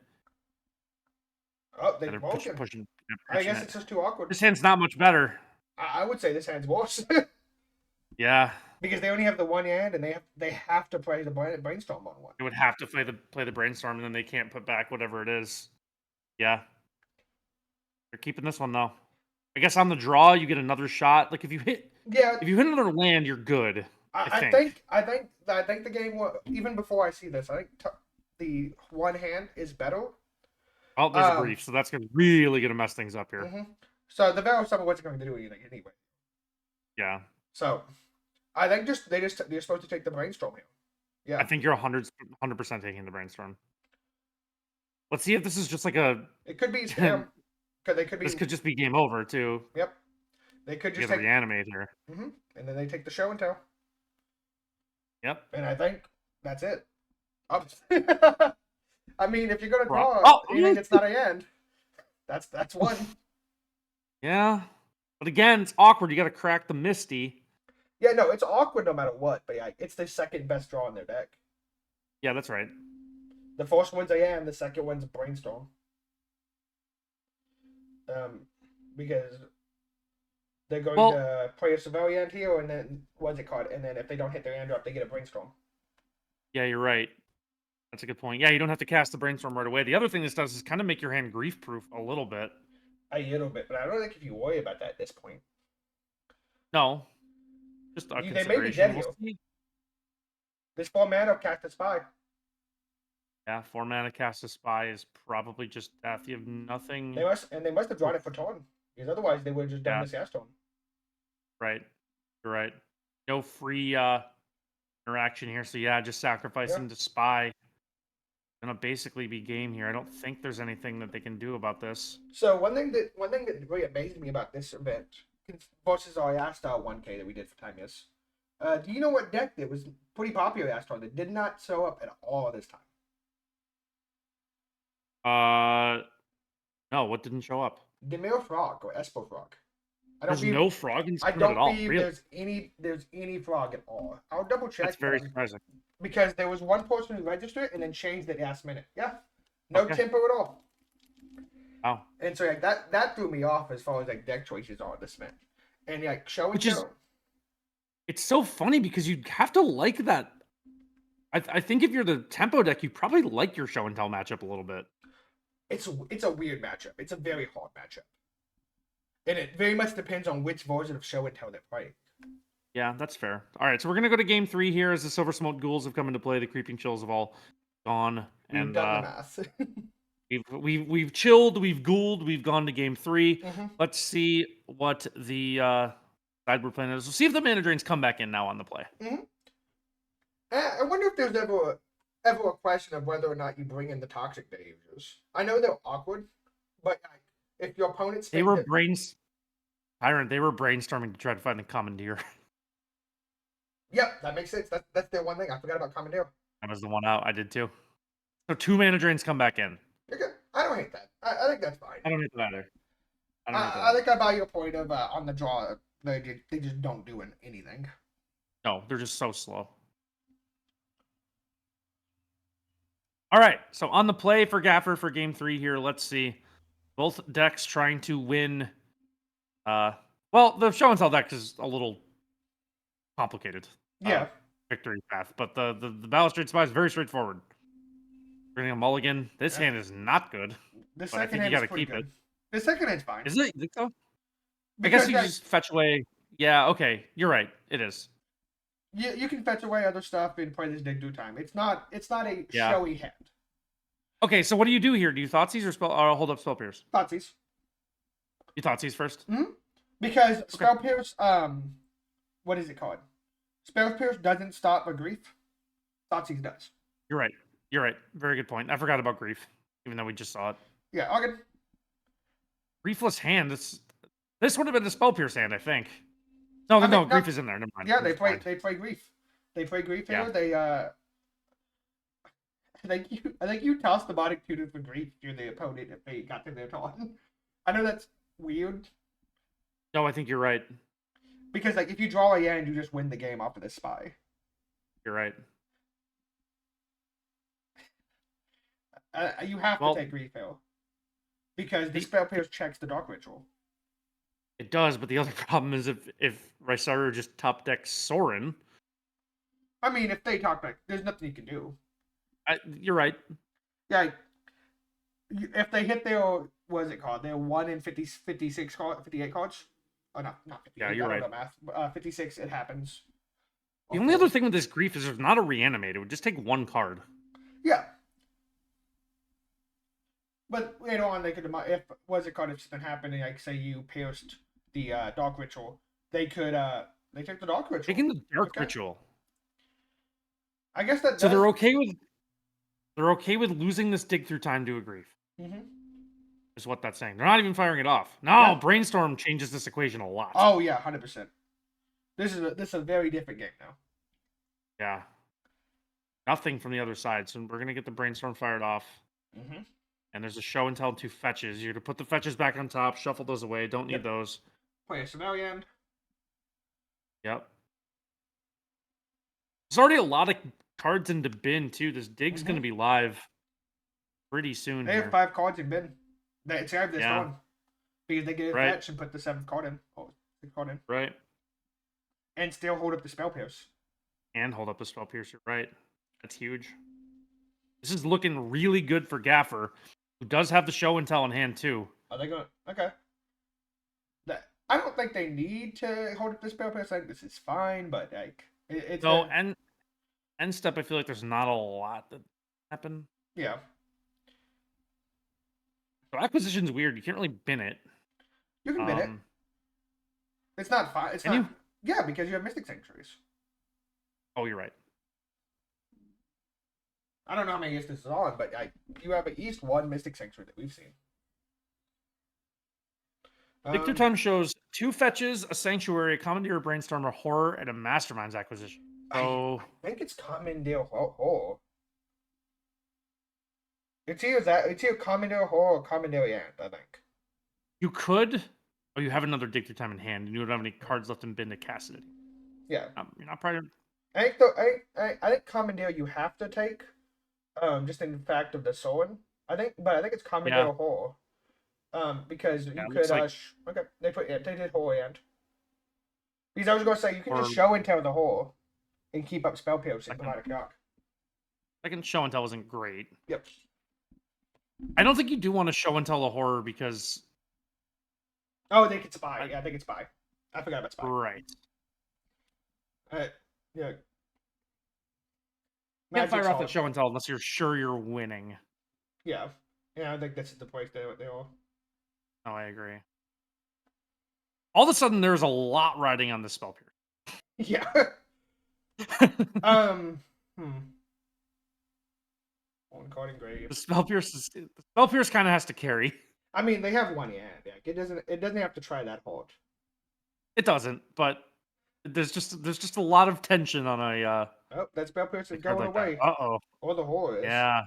Oh, they They're broken. pushing I guess it. it's just too awkward. This hand's not much better. I would say this hand's worse. Yeah. Because they only have the one hand, and they have to play the brainstorm on one. They would have to play the brainstorm, and then they can't put back whatever it is. Yeah. They're keeping this one though. I guess on the draw you get another shot. Like if you hit another land, you're good. I think the game even before I see this, I think the one hand is better. Oh, there's a brief, so that's really gonna mess things up here. Mm-hmm. So the Valve Summer wasn't going to do anything anyway. Yeah. So I think they're supposed to take the brainstorm here. Yeah. I think you're 100% taking the brainstorm. Let's see if this is just like a. It could be scam. This could just be game over too. Yep. They could just reanimate here. Mm-hmm. And then they take the show and tell. Yep. And I think that's it. I mean, if you're gonna draw, you think it's not a end. That's one. Yeah, but again, it's awkward. You got to crack the Misty. Yeah, no, it's awkward no matter what. But yeah, it's the second best draw in their deck. Yeah, that's right. The first one's a and the second one's brainstorm. Because they're going to play a Civilian here, and then what's it called? And then if they don't hit their hand drop, they get a brainstorm. Yeah, you're right. That's a good point. Yeah, you don't have to cast the brainstorm right away. The other thing this does is kind of make your hand grief proof a little bit. a little bit, but I don't think if you worry about that at this point. No, just a They may be consideration. dead We'll here. see. This 4 mana cast a spy. Yeah, 4 mana cast a spy is probably just death. You have nothing. They must have drawn it for turn. Because otherwise they would have just done Yeah. this last turn. Right. You're right. No free interaction here. So yeah, just sacrificing to spy. Gonna basically be game here. I don't think there's anything that they can do about this. So one thing that really amazed me about this event versus our last 1K that we did for time is, do you know what deck that was pretty popular last time that did not show up at all this time? No, what didn't show up? Demir Frog or Espo Frog. There's no frog in I Summit don't at all. believe Really? there's any frog at all. I'll double check. That's very surprising. Because there was one person who registered and then changed it last minute. Yeah, no Okay. tempo at all. Wow. And so like, that threw me off as far as like deck choices are this match. And like show and Which is- tell. It's so funny because you'd have to like that. I think if you're the tempo deck, you probably like your show and tell matchup a little bit. It's a weird matchup. It's a very hard matchup. And it very much depends on which version of show and tell they're playing. Yeah, that's fair. All right, so we're gonna go to game 3 here as the Silver Smoke Ghouls have come into play. The Creeping Chills have all gone, We've and done the math. we've chilled, we've ghouled, we've gone to game 3. Mhm. Let's see what the side we're playing is. We'll see if the mana drains come back in now on the play. I wonder if there's ever a question of whether or not you bring in the toxic behaviors. I know they're awkward, but like, if your opponent's They were Tyrant. They were brainstorming to try to find the commandeer. Yep, that makes sense. That's their one thing. I forgot about Commandeer. That was the one out. I did too. So 2 mana drains come back in. You're good. I don't hate that. I think that's fine. I don't hate that either. I don't hate that I either. think I buy your point of on the draw. They just don't do anything. No, they're just so slow. All right, so on the play for Gaffer for game 3 here, let's see. Both decks trying to win. Well, the show and tell deck is a little complicated. Yeah. Victory path, but the Balustrade Spy is very straightforward. We're getting a mulligan. This hand is not good. The I second think you hand gotta is pretty keep good. it. The second hand's fine. Is it? You think so? I Because guess you just fetch away. Yeah, okay, you're right. It is. you can fetch away other stuff and play this dig through time. It's not a Yeah. showy hand. Okay, so what do you do here? Do you Thoughtseize or hold up Spell Pierce? Thoughtseize. You Thoughtseize first. Because Spell Pierce, what is it called? Spell Pierce doesn't stop a grief. Thoughtseize does. You're right. You're right. Very good point. I forgot about grief, even though we just saw it. Yeah, all good. Griefless hand. This would have been the Spell Pierce hand, I think. No, I mean, no, no. grief is in there. Never mind. Yeah, they Never play mind. grief. They play grief here. Yeah. They I think you toss the body tutor for grief to the opponent if they got to their turn. I know that's weird. No, I think you're right. Because like if you draw a hand, you just win the game off of this spy. You're right. You have Well, to take grief here. Because the Spell Pierce checks the Dark Ritual. It does, but the other problem is if Rysaru just top decks Sorin. I mean, if they talk back, there's nothing you can do. You're right. Yeah, if they hit their, what is it called? Their 1 in 56 cards, 58 cards? Oh, not 58. Yeah, you're I don't right. know math. 56, it happens. The only other thing with this grief is there's not a reanimate. It would just take 1 card. Yeah. But later on, they could, if, what is it called, if something happened, and like, say you pierced the Dark Ritual, they could, they took the Dark Ritual. Taking the Dark Okay. Ritual. I guess that So does... they're okay with losing this dig through time to a grief. Mm-hmm. Is what that's saying. They're not even firing it off. No, Yeah. Brainstorm changes this equation a lot. Oh, yeah, 100%. This is a very different game now. Yeah. Nothing from the other side. So we're gonna get the Brainstorm fired off. Mm-hmm. And there's a show and tell and 2 fetches. You're to put the fetches back on top, shuffle those away. Don't need Yep. those. Play a Civilian. Yep. There's already a lot of cards in the bin too. This dig's gonna be live pretty soon. They Here. have 5 cards in bin. It's have this Yeah. one. Because they get a Right. fetch and put the 7th card in. Oh, 6th card in. Right. And still hold up the Spell Pierce. And hold up the Spell Pierce. You're right. That's huge. This is looking really good for Gaffer, who does have the show and tell in hand too. Are they going? Okay. That I don't think they need to hold up the spell pierce. I think this is fine, but like it's So a, end step, I feel like there's not a lot that happen. yeah. So acquisition's weird. You can't really bin it. You can bin it. It's not fine. It's Can not. you? Yeah, because you have Mystic Sanctuaries. Oh, you're right. I don't know how many years this is on, but you have at least one Mystic Sanctuary that we've seen. Victor Time shows 2 fetches, a sanctuary, a commandeer, a brainstorm, a horror, and a masterminds acquisition. So I think it's Commandeer Horror. It's either Commandeer Horror or Commandeer Ant, I think. you could, or you have another dig through time in hand, and you don't have any cards left in bin to cast it. Yeah. You're not probably. I think though I think Commandeer you have to take. Just in fact of the Soin. I think it's Commandeer Yeah. Horror. Because you Yeah, it could looks like- okay, they did Horror Ant. Because I was gonna say you can just Or- show and tell the Horror and keep up spell piercing Okay. without a clock. Second show and tell wasn't great. Yep. I don't think you do want to show and tell the horror because Oh, they could spy. Yeah, they could spy. I forgot about spy. right. Yeah. You can't fire Magic's off hard. that show and tell unless you're sure you're winning. Yeah. Yeah, I think this is the place they all. Oh, I agree. All of a sudden, there's a lot riding on this spell Yeah. pierce. One card engraved. The spell pierce kind of has to carry. I mean, they have one hand. Yeah, it doesn't have to try that hard. It doesn't, but there's just a lot of tension on a Oh, that spell pierce is card going like that. away. Uh-oh. Or the horror is. Yeah.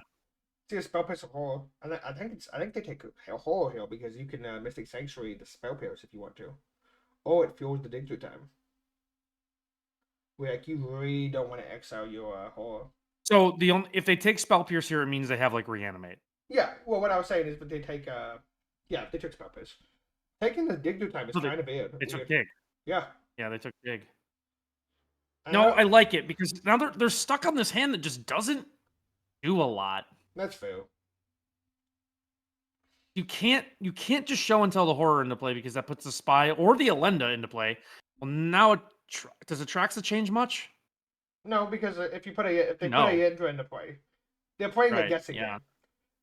See a spell pierce of horror. I think they take a horror here because you can Mystic Sanctuary the spell pierce if you want to. Or it fuels the dig through time. Where like you really don't want to exile your horror. So if they take spell pierce here, it means they have like reanimate. Yeah, well what I was saying is that they take yeah, they took spell pierce. Taking the dig through time is So they- kind of weird. They took weird. dig. Yeah. Yeah, they took dig. And No, I like it because now they're stuck on this hand that just doesn't do a lot. that's fair. You can't just show and tell the horror into play because that puts the spy or the Elenda into play. Well, now does Atraxa change much? No, because if they put a Indra into play, they're playing Right, a guess again. yeah.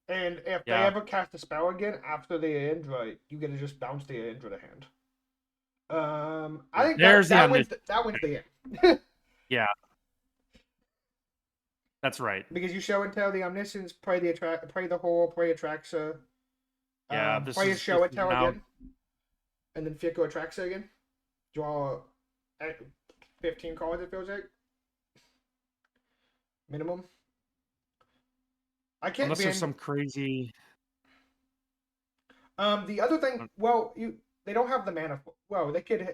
And if they Yeah. ever cast a spell again after the Indra, you get to just bounce the Indra to hand. I think There's that the wins the end. Yeah. That's right. Because you show and tell the Omniscience, play the Horror, play Atraxa. Yeah, this play a is- show this and is tell now- again. And then Fico Atraxa again. Draw 15 cards, it feels like. Minimum. I can't Unless be there's some crazy. The other thing, well, they don't have the mana. Well, they can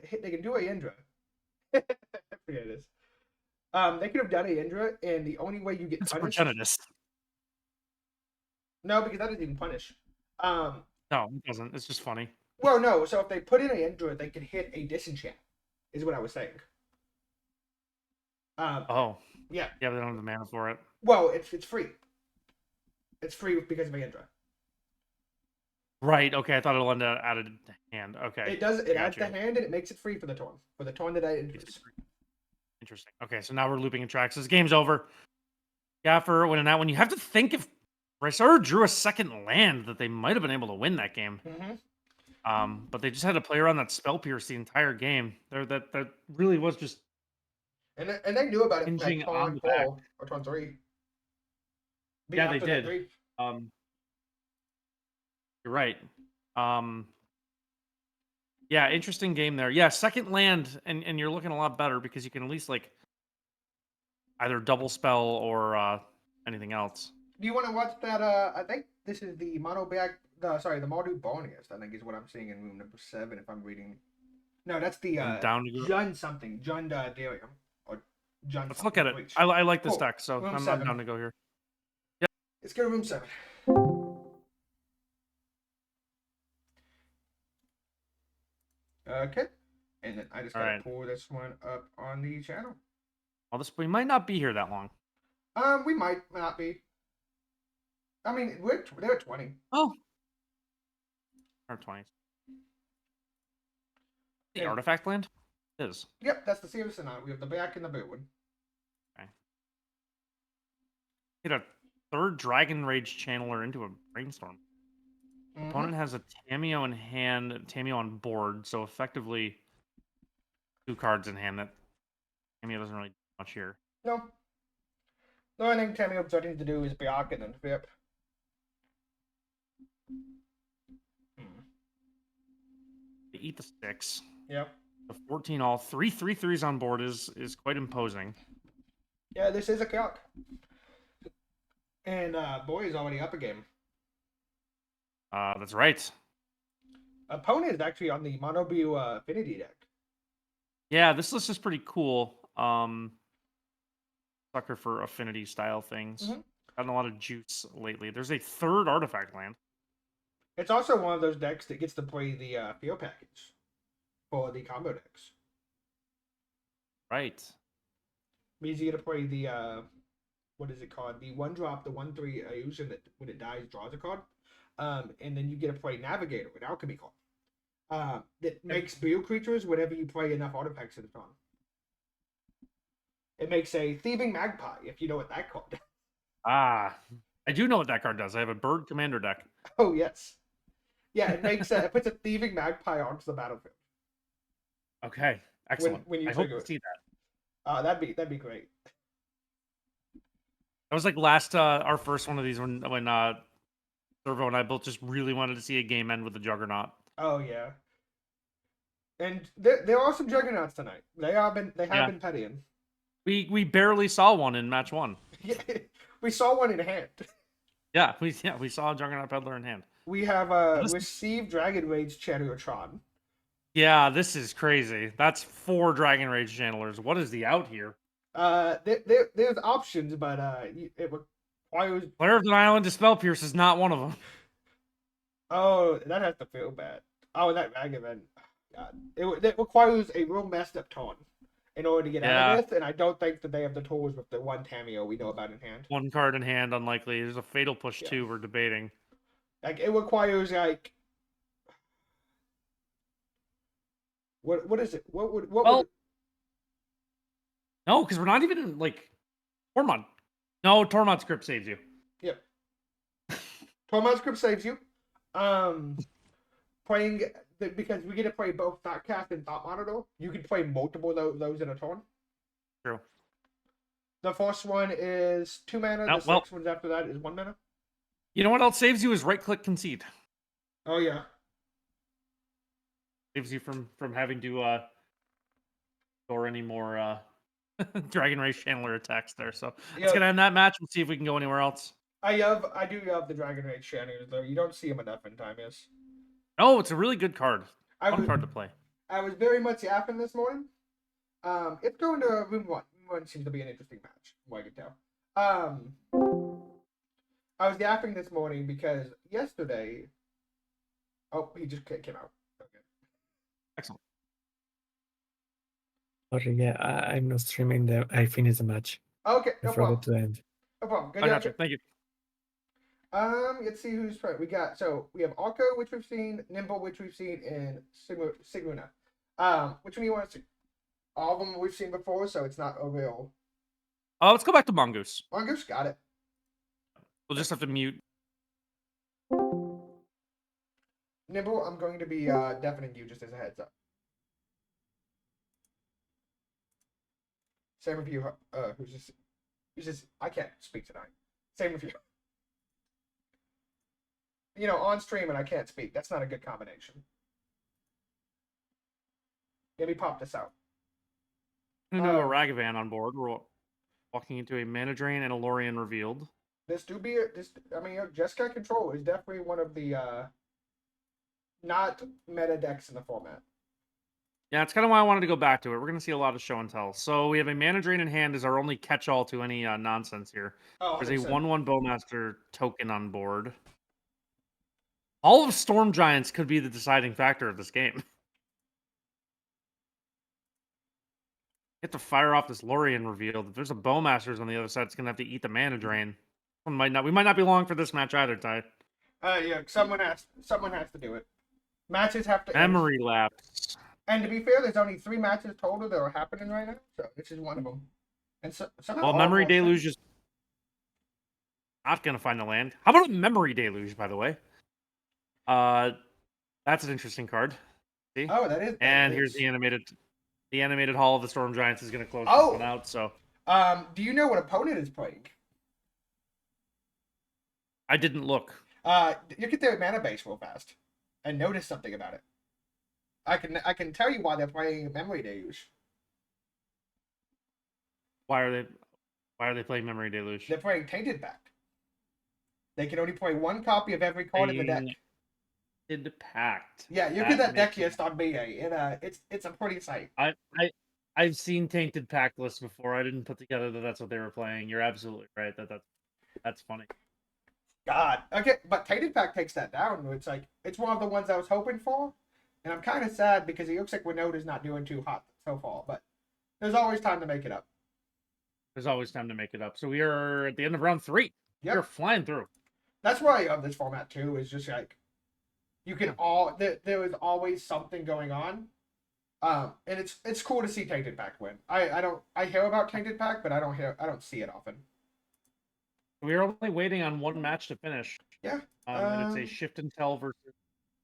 do a Indra. I forget this. They could have done a Indra, and the only way you get It's a punished. Progenitus. No, because that doesn't even punish. No, it doesn't. It's just funny. Well, no. So if they put in a Indra, they can hit a disenchant. Is what I was saying. Oh. Yeah. Yeah, they don't have the mana for it. Well, it's free. It's free because of Indra. Right. Okay. I thought Elenda added to hand. Okay. It does. It adds the Gotcha. hand and it makes it free for the turn. For the turn that I introduce. Interesting. Okay, so now we're looping Atraxas. Game's over. Gaffer winning that one. You have to think if Rysar drew a second land that they might have been able to win that game. Mm-hmm. But they just had to play around that spell pierce the entire game. That really was just And they knew about it from Hinging like on turn the back. 4 or turn 3. Yeah, they After the did. 3. You're right. Yeah, interesting game there. Yeah, second land, and you're looking a lot better because you can at least like either double spell or anything else. Do you want to watch that? I think this is the the Mardu Barniest, I think is what I'm seeing in room number 7 if I'm reading. No, that's the Down to go. Jund something. Jund Darium. Or Jund Let's look at it. Bleach. I like this Cool. deck, so Room I'm 7. down to go here. Let's go to room 7. Okay. And then I just gotta Alright. pull this one up on the channel. Well, we might not be here that long. We might not be. I mean, they're at 20. Oh. Or 20s. The And- artifact land? It is. Yep, that's the Sears Sonata. We have the black and the blue one. Hit a third Dragon Rage Channeler into a Brainstorm. Mhm. Opponent has a Tameo in hand, Tameo on board, so effectively 2 cards in hand. That Tameo doesn't really do much here. No. The only thing Tammy was starting to do is block and then flip. They eat the 6. Yep. The 14 all 3/3/3s on board is quite imposing. Yeah, this is a calc. And boy is already up a game. That's right. Opponent is actually on the Mono Blue Affinity deck. Yeah, this list is pretty cool. Sucker for affinity style things. Mhm. Gotten a lot of juice lately. There's a third artifact land. It's also one of those decks that gets to play the field package for the combo decks. Right. Means you get to play the what is it called? The 1-drop, the 1/3 illusion that when it dies draws a card. And then you get to play Navigator with Alchemy card. That makes blue creatures whenever you play enough artifacts in the turn. It makes a Thieving Magpie, if you know what that card does. Ah, I do know what that card does. I have a bird commander deck. Oh, yes. Yeah, it makes it puts a Thieving Magpie onto the battlefield. Okay, excellent. when you I hope trigger to it. see that. That'd be great. That was like last our first one of these when Servo and I both just really wanted to see a game end with the Juggernaut. Oh yeah. And there are some juggernauts tonight. They have been pettying. We barely saw one in match 1. We saw one in hand. Yeah, we saw a Juggernaut Peddler in hand. We have This- received Dragon Rage Chariotron. Yeah, this is crazy. That's 4 Dragon Rage Channelers. What is the out here? There's options, but it requires. Player of the Island Dispel Pierce is not one of them. Oh, that has to feel bad. Oh, that Ragavan. God, it requires a real messed up tone in order to get out of this, and I don't think that they have the tools with the one Tameo we know about in hand. 1 card in hand, unlikely. There's a Fatal Push Yeah. too. We're debating. Like it requires like. What is it? What would Well, no, because we're not even in, like Tormod. No, Tormod script saves you. Yep. Tormod script saves you. Playing because we get to play both Thoughtcast and Thought Monitor. You can play multiple of those in a turn. True. The first one is 2 mana. Oh, The well. 6 ones after that is 1 mana. You know what else saves you is right click concede. Oh yeah. Saves you from having to store any more Dragon Rage Chandler attacks there. So Yeah. let's get end that match and see if we can go anywhere else. I do love the Dragon Rage Channels though. You don't see them enough in time, yes. Oh, it's a really good card. I Fun was card to play. I was very much yapping this morning. It's going to room 1. Room 1 seems to be an interesting match, from what I can tell. I was yapping this morning because yesterday. Oh, he just came out. Okay. Excellent. Sorry, yeah, I'm not streaming. I finished the match. Okay, I no forgot problem. to end. No problem. Good I job. got you. Thank you. Let's see who's playing. We have Arco, which we've seen, Nimble, which we've seen, and Siguna. Which one do you want to see? All of them we've seen before, so it's not a real. Let's go back to Mongoose. Mongoose got it. We'll just have to mute. Nimble, I'm going to be deafening you just as a heads up. Same with you, who's just I can't speak tonight. Same with you. You know, on stream and I can't speak. That's not a good combination. Let me pop this out. I'm gonna do a Ragavan on board. We're walking into a Mana Drain and a Lorien revealed. Jeskai Control is definitely one of the not meta decks in the format. Yeah, it's kind of why I wanted to go back to it. We're going to see a lot of show and tell. So we have a Mana Drain in hand as our only catch-all to any nonsense here. Oh, There's a 100%. 1/1 Bowmaster token on board. All of Storm Giants could be the deciding factor of this game. You have to fire off this Lorien reveal. If there's a Bowmasters on the other side, it's going to have to eat the Mana Drain. We might not be long for this match either, Ty. Yeah, someone has to do it. Matches have to end. Memory lapse. And to be fair, there's only 3 matches total that are happening right now, so this is one of them. And so somehow Well, all Memory of them- Deluge is not gonna find the land. How about a Memory Deluge, by the way? That's an interesting card. See? Oh, that is. And here's the animated Hall of the Storm Giants is gonna close this one out. So Do you know what opponent is playing? I didn't look. You get their mana base real fast and notice something about it. I can tell you why they're playing Memory Deluge. Why are they playing Memory Deluge? They're playing Tainted Pact. They can only play 1 copy of every card in the deck. Tainted Pact. Yeah, you get that deck list on BA, and it's a pretty sight. I've seen Tainted Pact lists before. I didn't put together that that's what they were playing. You're absolutely right. That's funny. God. Okay, but Tainted Pact takes that down. It's one of the ones I was hoping for, and I'm kind of sad because it looks like Winoda's not doing too hot so far. But there's always time to make it up. There's always time to make it up. So we are at the end of round 3. Yep. We're flying through. That's why I love this format too. Is just like you can there is always something going on, and it's cool to see Tainted Pact win. I hear about Tainted Pact, but I don't see it often. We're only waiting on one match to finish. Yeah. And it's a Shift and Tell versus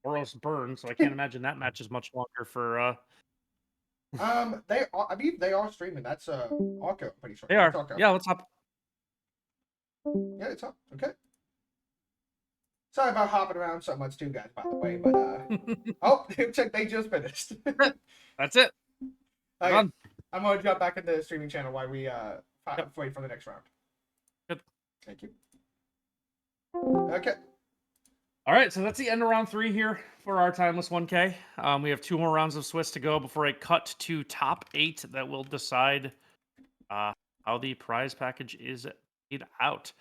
Boros Burn, so I can't imagine that match is much longer for. I believe they are streaming. That's Arco, I'm pretty sure. They are. It's Arco. Yeah, what's up? Yeah, it's up. Okay. Sorry about hopping around so much too, guys, by the way, but oh, looks like they just finished. That's it. Okay, Done. I'm gonna jump back into the streaming channel while we Yep. wait for the next round. Good. Thank you. Okay. All right, so that's the end of round 3 here for our timeless 1K. We have 2 more rounds of Swiss to go before a cut to top 8 that will decide how the prize package is paid out.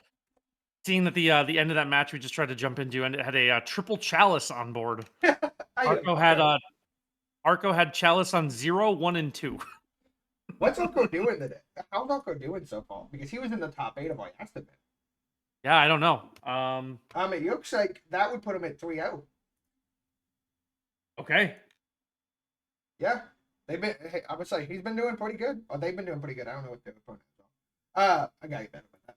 Seeing that the end of that match we just tried to jump into and it had a triple chalice on board. Arco had chalice on 0, 1, and 2. What's Arco doing today? How's Arco doing so far? Because he was in the top 8 of our estimate. Yeah, I don't know. It looks like that would put him at 3-0. Okay. Yeah. I would say he's been doing pretty good. Or they've been doing pretty good. I don't know what their opponent is. I gotta get better with that.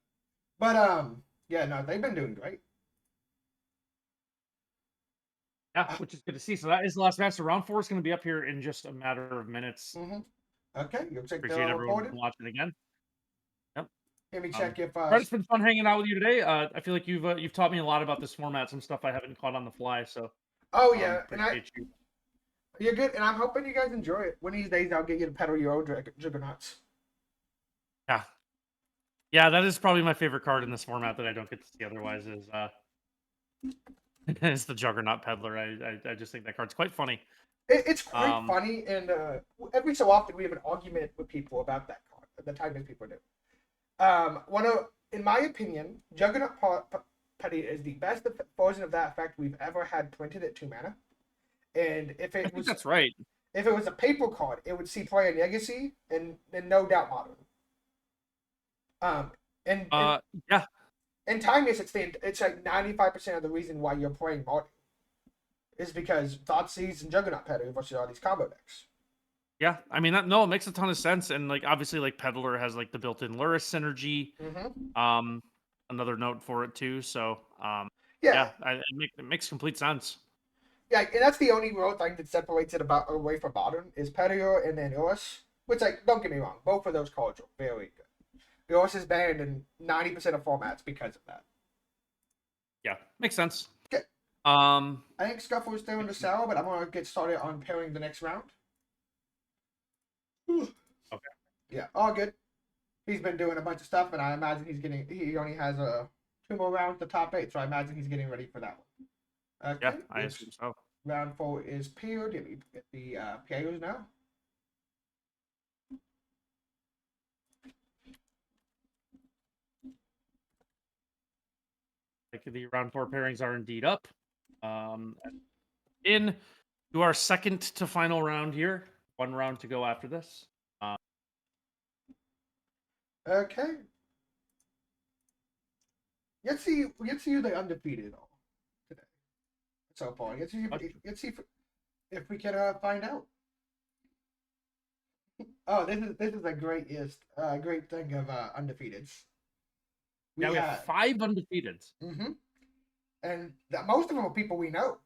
But yeah, no, they've been doing great. Yeah, which is good to see. So that is the last match. So round 4 is going to be up here in just a matter of minutes. Mm-hmm. Okay, looks like Appreciate they're all everyone recorded. watching again. Let me check if Fred, it's been fun hanging out with you today. I feel like you've taught me a lot about this format, some stuff I haven't caught on the fly. So oh yeah, and appreciate you. you're good, and I'm hoping you guys enjoy it. One of these days, I'll get you to pedal your own juggernauts. Yeah, that is probably my favorite card in this format that I don't get to see otherwise. Is the Juggernaut Peddler. I just think that card's quite funny. It's quite funny, and every so often we have an argument with people about that card. The time people do. In my opinion, Juggernaut Petty is the best version of that effect we've ever had printed at 2 mana. And if it was that's right. If it was a paper card, it would see play in Legacy and no doubt Modern. Yeah. In Timeless, it's like 95% of the reason why you're playing Modern is because Thoughtseize and Juggernaut Petty versus all these combo decks. Yeah, I mean it makes a ton of sense, and like obviously like Peddler has like the built-in Luris synergy. Mm-hmm. Another note for it too. So yeah, it makes complete sense. Yeah, and that's the only real thing that separates it away from Modern is Peddler and then Luris. Which, like, don't get me wrong, both of those cards are very good. Luris is banned in 90% of formats because of that. Yeah, makes sense. Okay. I think Scuffle is still in the cell, but I'm gonna get started on pairing the next round. Okay. Yeah, all good. He's been doing a bunch of stuff, and I imagine he only has 2 more rounds to top 8, so I imagine he's getting ready for that one. Okay, Yeah, I assume so. Round 4 is paired. Let me get the pairs now. Like the round 4 pairings are indeed up. In to our second to final round here. 1 round to go after this. Okay. Let's see who they undefeated today. So far. Let's see if we can find out. Oh, this is a great thing of undefeateds. Yeah, we have 5 undefeateds. Mm-hmm. And most of them are people we know.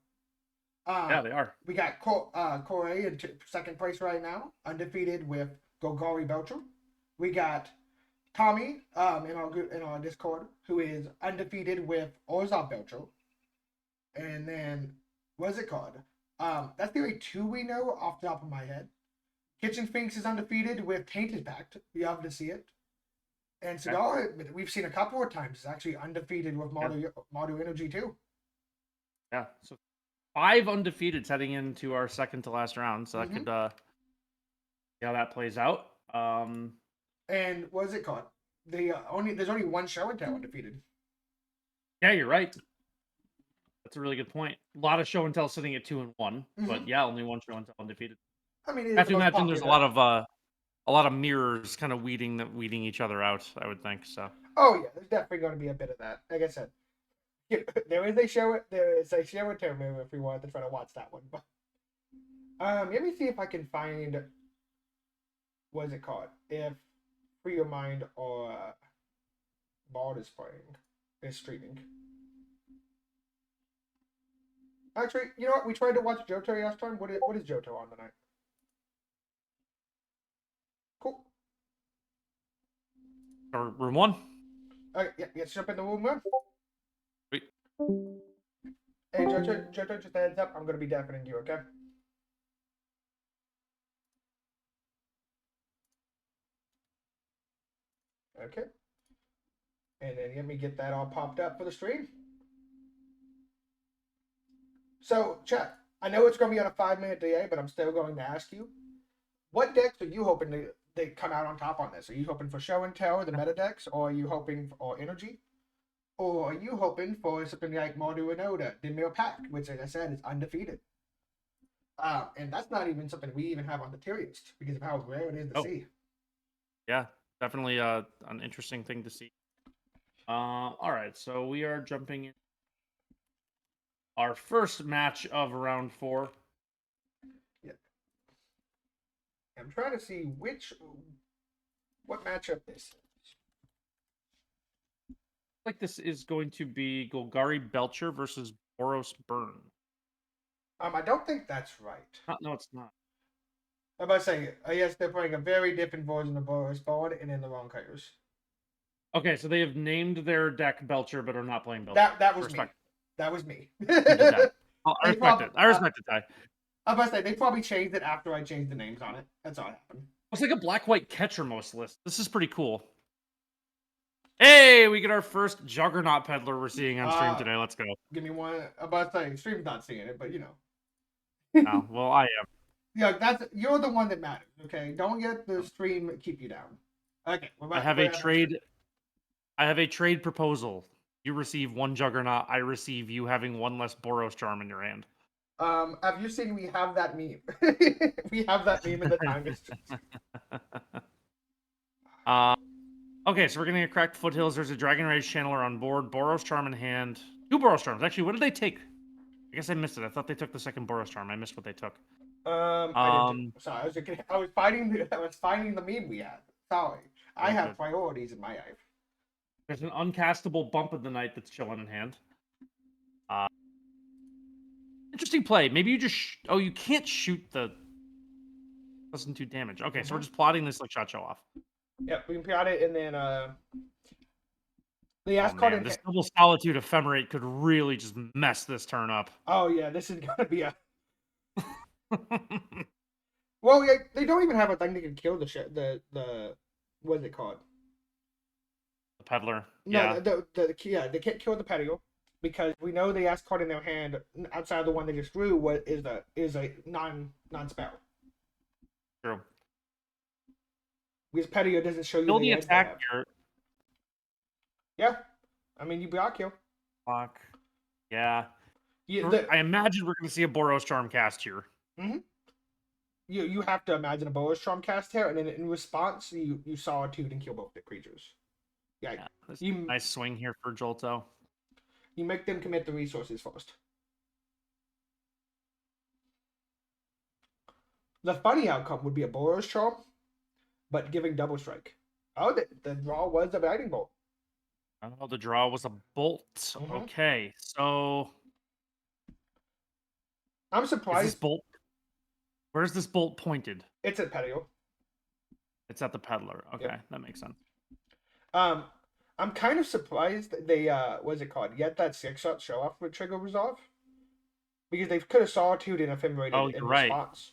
Yeah, they are. We got Corey in second place right now, undefeated with Gogari Belcher. We got Tommy in our Discord, who is undefeated with Orzov Belcher. And then what's it called? That's the only 2 we know off the top of my head. Kitchen Sphinx is undefeated with Tainted Pact. You have to see it. And Cigar, we've seen a couple of times, is actually undefeated with Mardu Energy too. Yeah, so 5 undefeateds heading into our second to last round. So that could see how that plays out. And what is it called? There's only one show and tell undefeated. Yeah, you're right. That's a really good point. A lot of show and tell sitting at 2 and 1, but yeah, only one show and tell undefeated. I mean, I have to imagine there's a lot of mirrors kind of weeding each other out. I would think so. Oh yeah, there's definitely going to be a bit of that. Like I said, there is a show and tell movie if we wanted to try to watch that one. But let me see if I can find what is it called? If Free Your Mind or Bald is streaming. Actually, you know what? We tried to watch Johto last time. What is Johto on tonight? Cool. Or room 1. Okay, yeah, let's jump in the room one. Wait. Hey, Johto, just a heads up. I'm going to be deafening you, okay? Okay. And then let me get that all popped up for the stream. So, chat, I know it's going to be on a 5-minute delay, but I'm still going to ask you, what decks are you hoping to come out on top on this? Are you hoping for Show and Tell, the meta decks, or are you hoping for Energy? Or are you hoping for something like Mardu and Oda, Dinmir Pact, which, like I said, is undefeated? And that's not even something we even have on the tier list because of how rare it is to see. Yeah, definitely an interesting thing to see. All right, so we are jumping in our first match of round 4. Yeah. I'm trying to see what matchup this is. Like this is going to be Golgari Belcher versus Boros Burn. I don't think that's right. No, it's not. I'm about to say, yes, they're playing a very different version of Boros Bard and in the wrong colors. Okay, so they have named their deck Belcher, but are not playing Belcher. That was me. That was me. Who did that? Oh, I respect it. I respect it, Ty. I'm about to say, they probably changed it after I changed the names on it. That's all that happened. It's like a black-white catcher-most list. This is pretty cool. Hey, we get our first Juggernaut Peddler we're seeing on stream today. Let's go. Give me one. I'm about to say, stream's not seeing it, but you know. Oh, well, I am. Yeah, you're the one that matters, okay? Don't let the stream keep you down. Okay. I have a trade proposal. You receive 1 Juggernaut. I receive you having 1 less Boros Charm in your hand. Have you seen we have that meme? We have that meme in the time distance. Okay, so we're gonna get cracked foothills. There's a Dragon Rage Channeler on board. Boros Charm in hand. 2 Boros Charms. Actually, what did they take? I guess I missed it. I thought they took the second Boros Charm. I missed what they took. Sorry, I was finding the meme we had. Sorry, I have priorities in my life. There's an uncastable Bump of the Night that's chilling in hand. Interesting play. Maybe you just... you can't shoot the... Doesn't do damage. Okay, so we're just plotting this like Shot Show off. Yep, we can plot it, and then the ask card. This double Solitude Ephemerate could really just mess this turn up. Oh yeah, this is gonna be a... Well, yeah, they don't even have a thing that can kill the what is it called? The Peddler. No, they can't kill the Peddler because we know the ask card in their hand outside of the one they just drew is a non-spell. True. Because Peddler doesn't show you Kill the attack here. Yeah, I mean you block kill. Block. Yeah. Yeah, I imagine we're going to see a Boros Charm cast here. Mm-hmm. You have to imagine a Boros Charm cast here, and then in response, you Solitude and kill both the creatures. Yeah, nice swing here for Jolto. You make them commit the resources first. The funny outcome would be a Boros Charm, but giving double strike. Oh, the draw was a Guiding Bolt. Oh, the draw was a bolt. Mhm. Okay, so I'm is this surprised bolt? Where's this bolt pointed? it's at Petio. It's at the peddler. Okay, Yep. that makes sense. I'm kind of surprised that they what's it called? Get that 6-shot show off with Trigger Resolve. Because they could have Solitude and Ephemerate Oh, in you're right. response.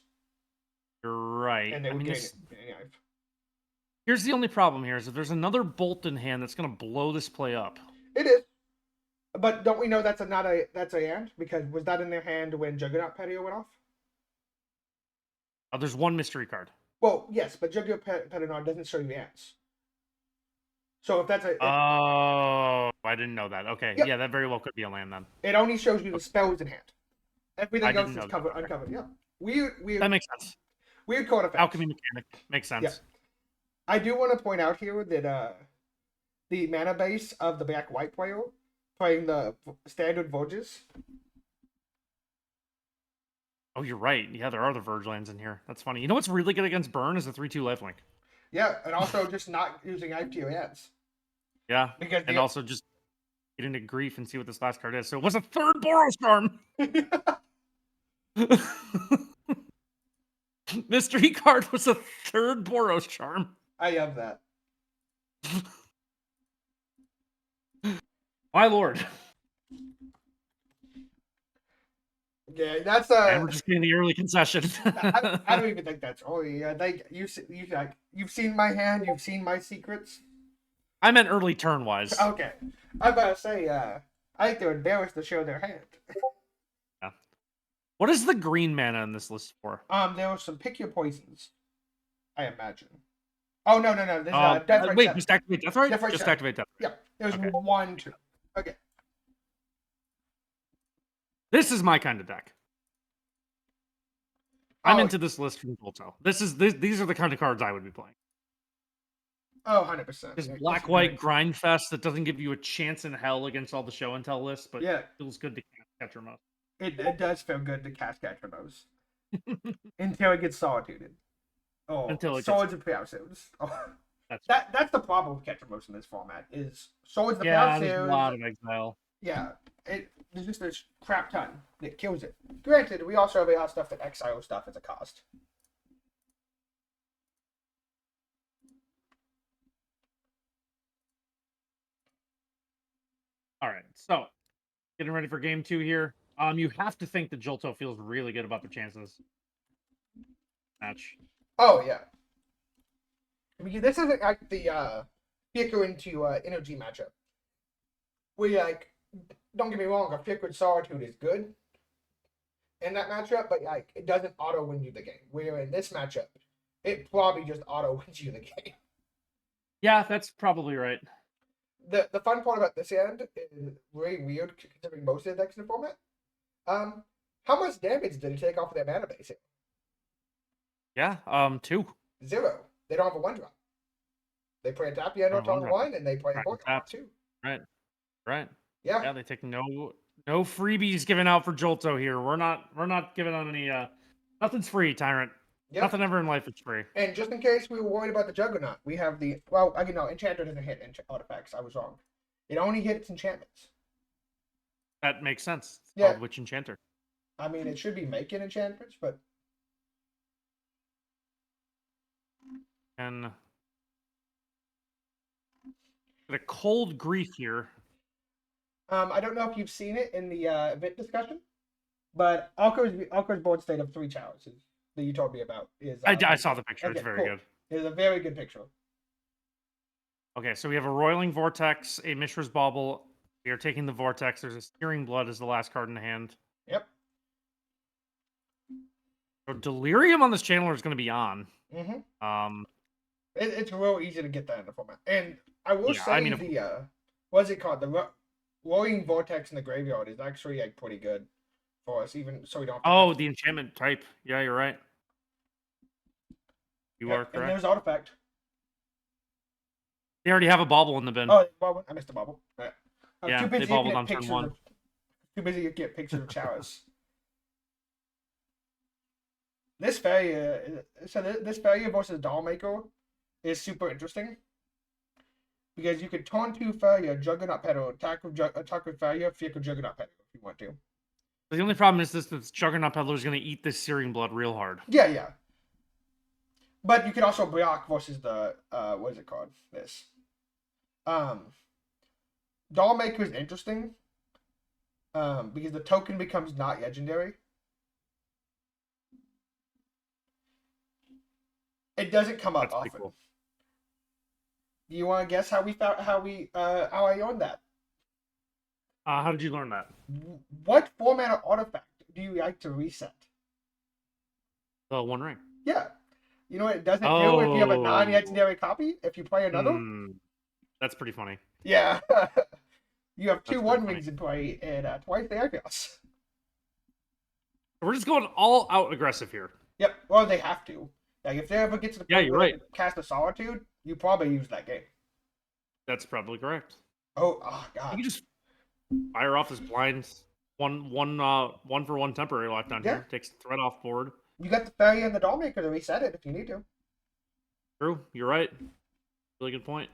You're right. And they I would mean, gain this, it. here's the only problem here is if there's another bolt in hand that's gonna blow this play up. It is. But don't we know that's a hand? Because was that in their hand when Juggernaut Petio went off? There's one mystery card. Well, yes, but Juggernaut Petio doesn't show you ants. So if that's a Oh, I didn't know that. Okay, Yep. yeah, that very well could be a land then. it only shows you the spells in hand. Everything I else didn't is know that. covered Okay. uncovered. Yeah. Weird That makes sense. weird card effect. Alchemy mechanic makes sense. Yeah. I do want to point out here that the mana base of the black white player playing the standard Voges. Oh, you're right. Yeah, there are the Verge lands in here. That's funny. You know what's really good against burn is the 3/2 lifelink. Yeah, and also just not using IPO ads. Yeah, Because and also just get into grief and see what this last card is. So it was a third Boros Charm. Mystery card was a third Boros Charm. I love that. My lord. Yeah, that's And we're just getting the early concession. I don't even think that's early. You've seen my hand, you've seen my secrets. I meant early turn wise. Okay, I'm about to say, I think they're embarrassed to show their hand. Yeah. What is the green mana in this list for? There was some pick your poisons, I imagine. Oh no! This Death Ray wait, 7. just activate Death Ray? Death Ray Just 7. activate Death Ray. Yeah, there's Okay. 1, 2. Okay. This is my kind of deck. I'm Oh, into this list from Volto. These are the kind of cards I would be playing. Oh, 100%. Just Yeah, black white grind fest that doesn't give you a chance in hell against all the show and tell lists, but Yeah, feels good to catch your most. it does feel good to cast Catchers until it gets solituded. Oh, Until it Swords and Piousons. Oh. That's the problem with Catchers in this format is Swords and Yeah, there's a Piousons. lot of exile. Yeah, there's just a crap ton that kills it. Granted, we also have a lot of stuff that exile stuff as a cost. All right, so getting ready for game 2 here. You have to think that Jolto feels really good about their chances. Match. Oh yeah. Because this isn't like the Flicker into energy matchup. Don't get me wrong, a Flicker Solitude is good in that matchup, but it doesn't auto win you the game. Where in this matchup, it probably just auto wins you the game. Yeah, that's probably right. The fun part about this hand is really weird considering most of the decks in the format. How much damage did it take off of their mana base here? Yeah, 2. 0. They don't have a 1-drop. They play a Tapiano on 1 and they play a Pokemon on 2. Right. Yeah. Yeah, they take no freebies given out for Jolto here. We're not giving out any nothing's free, Tyrant. Yep. Nothing ever in life is free. And just in case we were worried about the Juggernaut, we have the Enchanter doesn't hit artifacts. I was wrong. It only hits enchantments. That makes sense. It's Yeah. called Witch Enchanter. I mean, it should be making enchantments, but And get a cold grief here. I don't know if you've seen it in the event discussion, but Alco's board state of 3 chalices that you told me about is. I saw the picture. It's okay, very cool. good. It's a very good picture. Okay, so we have a Roiling Vortex, a Mishra's Bauble. We are taking the Vortex. There's a Searing Blood as the last card in the hand. Yep. So Delirium on this Channeler is going to be on. Mm-hmm. It's real easy to get that in the format, and I will Yeah, say I mean, the what's it called? The Rolling Vortex in the graveyard is actually pretty good for us, even so we don't. Oh, the enchantment type. Yeah, you're right. You are And correct. there's Artifact. They already have a Bauble in the bin. Oh, bubble. I missed the bubble. Right. I was Yeah, too they busy bubbled looking at on turn pictures 1. Too busy to get pictures of Chalice. This failure, this failure versus Dollmaker is super interesting because you could taunt to failure, Juggernaut Pedal, attack with failure, Fickle Juggernaut Pedal if you want to. The only problem is this Juggernaut Peddler is going to eat this Searing Blood real hard. Yeah. But you could also block versus the what is it called? This. Dollmaker is interesting. Because the token becomes not legendary. It doesn't come up That's pretty often. cool. Do you want to guess how I learned that? How did you learn that? What format of artifact do you like to reset? The One Ring. Yeah. You know what it doesn't do if you have a Oh. non-legendary copy? If you play another? That's pretty funny. Yeah. You have two That's One pretty Rings in play and twice the Archaeos. We're just going all out aggressive here. Yep. Well, they have to. Like, if they ever get to the Yeah, point you're where right. they cast a Solitude, you probably use that game. That's probably correct. Oh You God. can just fire off this blind one for one temporary lockdown Yeah. here. Takes the threat off board. You got the Fairy and the Dollmaker to reset it if you need to. True, you're right. Really good point.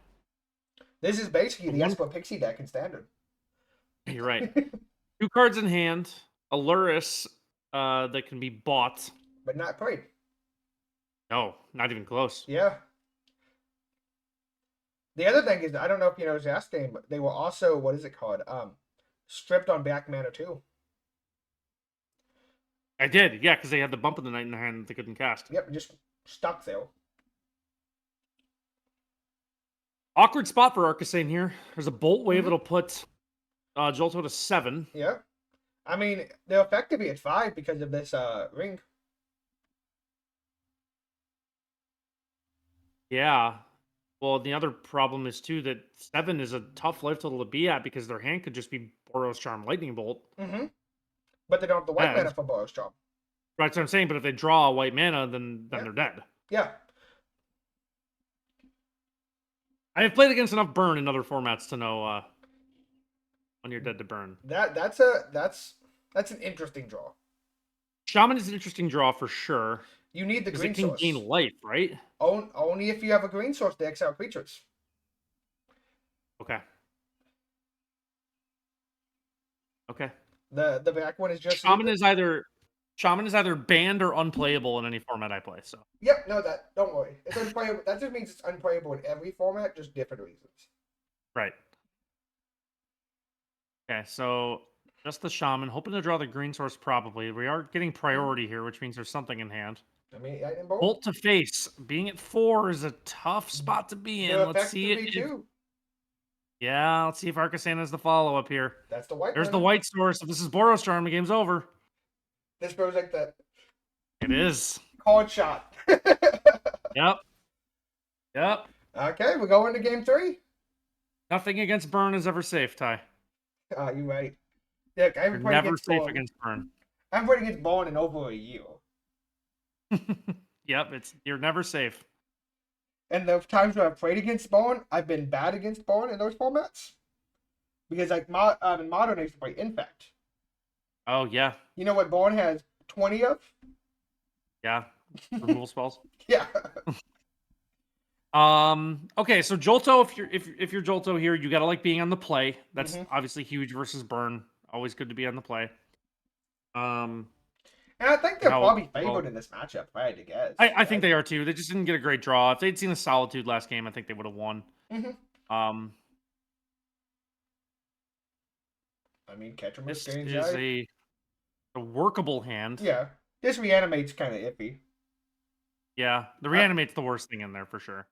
This is basically the One- Esper Pixie deck in Standard. You're right. 2 cards in hand, a Luris that can be bought. But not played. No, not even close. Yeah. The other thing is, I don't know if you know last game, but they were also, what is it called? Stripped on Black Mana too. I did, yeah, because they had the bump of the night in their hand that they couldn't cast. Yep, just stuck there. Awkward spot for Arcasane here. There's a Bolt Wave Mhm. that'll put Jolto to 7. Yeah. I mean, they're effectively at 5 because of this ring. Yeah. Well, the other problem is too that 7 is a tough life total to be at because their hand could just be Boros Charm Lightning Bolt. Mm-hmm. But they don't have the white Yeah, mana for Boros Charm. Right, that's what I'm saying. But if they draw a white mana, then Yeah. they're dead. Yeah. I have played against enough burn in other formats to know when you're dead to burn. That's an interesting draw. Shaman is an interesting draw for sure. You need the Because green it can source. gain life, right? Only if you have a green source to exile creatures. Okay. Okay. The black one is just Shaman is either banned or unplayable in any format I play. So Yep, no, don't worry. It's unplayable. That just means it's unplayable in every format, just different reasons. right. Okay, so just the Shaman, hoping to draw the green source probably. We are getting priority here, which means there's something in hand. I mean, and both. Bolt to face, being at 4 is a tough spot to be in. They're Let's see effectively it. too. Yeah, let's see if Arcasane has the follow up here. That's the white There's the mana. white source. If this is Boros Charm, the game's over. This goes like that It is. card shot. Yep. Yep. Okay, we're going to game 3. Nothing against burn is ever safe, Ty. You're right. Yeah, I You're haven't played never against safe Bone. against burn. I haven't played against Bone in over a year. Yep, you're never safe. And the times where I've played against Bone, I've been bad against Bone in those formats. Because like in Modern, I used to play Infect. Oh yeah, You know what Bone has 20 of? yeah. Removal spells. Yeah. Okay, so Jolto, if you're Jolto here, you gotta like being on the play. That's Mhm. obviously huge versus burn. Always good to be on the play. And I think they're How- probably favored well- in this matchup, if I had to guess. I think they are too. They just didn't get a great draw. If they'd seen a Solitude last game, I think they would have won. Mhm. I mean, Ketchum This gains is out. a workable hand. Yeah. This reanimate's kind of iffy. Yeah, the reanimate's the worst thing in there for sure.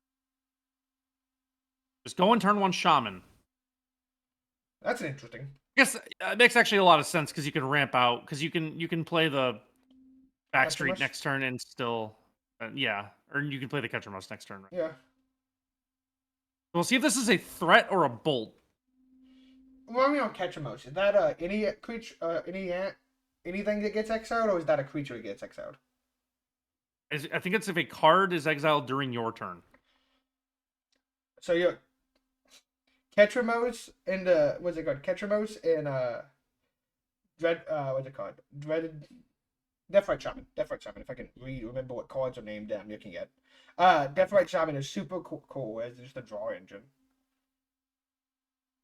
Just go and turn 1 Shaman. That's interesting. I guess it makes actually a lot of sense because you can ramp out because you can play the Backstreet Ketchum next turn and still yeah, or you can play the Ketchermouse next turn. Right? Yeah. We'll see if this is a threat or a bolt. Well, I mean, on Ketchumos, is that any creature, anything that gets exiled, or is that a creature that gets exiled? I think it's if a card is exiled during your turn. So you're Ketchumos and what's it called? Ketchumos and what's it called? Deathrite Shaman. Deathrite Shaman. If I can remember what cards are named, I'm looking at. Deathrite Shaman is super cool as just a draw engine.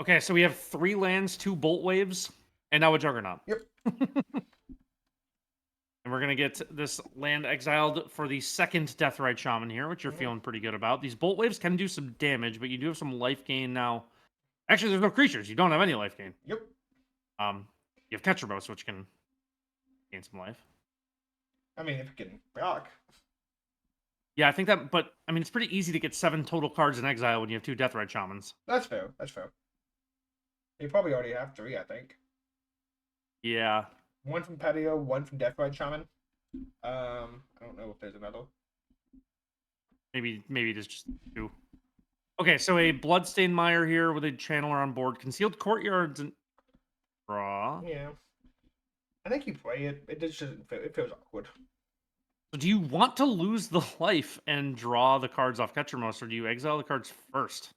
Okay, so we have 3 lands, 2 Bolt Waves, and now a Juggernaut. Yep. And we're going to get this land exiled for the second Deathrite Shaman here, which you're Mhm. feeling pretty good about. These Bolt Waves can do some damage, but you do have some life gain now. Actually, there's no creatures. You don't have any life gain. Yep. You have Ketcherbos, which can gain some life. I mean, if you can block. Yeah, I think that, but I mean, it's pretty easy to get 7 total cards in exile when you have 2 Deathrite Shamans. That's fair. That's fair. You probably already have 3, I think. Yeah. 1 from Patio, 1 from Deathrite Shaman. I don't know if there's another. Maybe it is just 2. Okay, so a Bloodstained Mire here with a Channeler on board. Concealed Courtyards and draw. Yeah. I think you play it. It just doesn't feel. It feels awkward. So do you want to lose the life and draw the cards off Ketchermos, or do you exile the cards first?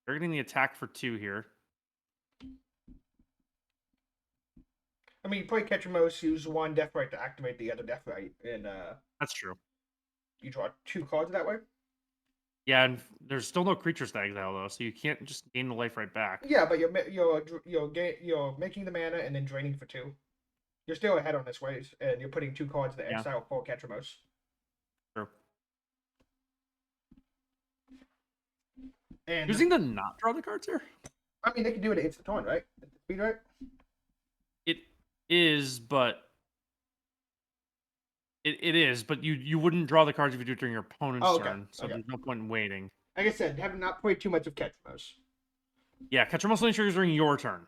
You're getting the attack for 2 here. I mean, you play Ketchermos, use 1 Deathrite to activate the other Deathrite, and That's true. you draw 2 cards that way. Yeah, and there's still no creatures to exile though, so you can't just gain the life right back. Yeah, but you're making the mana and then draining for 2. You're still ahead on this ways, and you're putting 2 cards to Yeah. exile for Ketchermos. True. And Using to not draw the cards here? I mean, they can do it at instant turn, right? Speed, right? It is, but it is, but you wouldn't draw the cards if you do it during your opponent's Oh, okay. turn, so Okay. there's no point in waiting. Like I said, have not played too much of Ketchermos. Yeah, Ketchermos only triggers during your turn.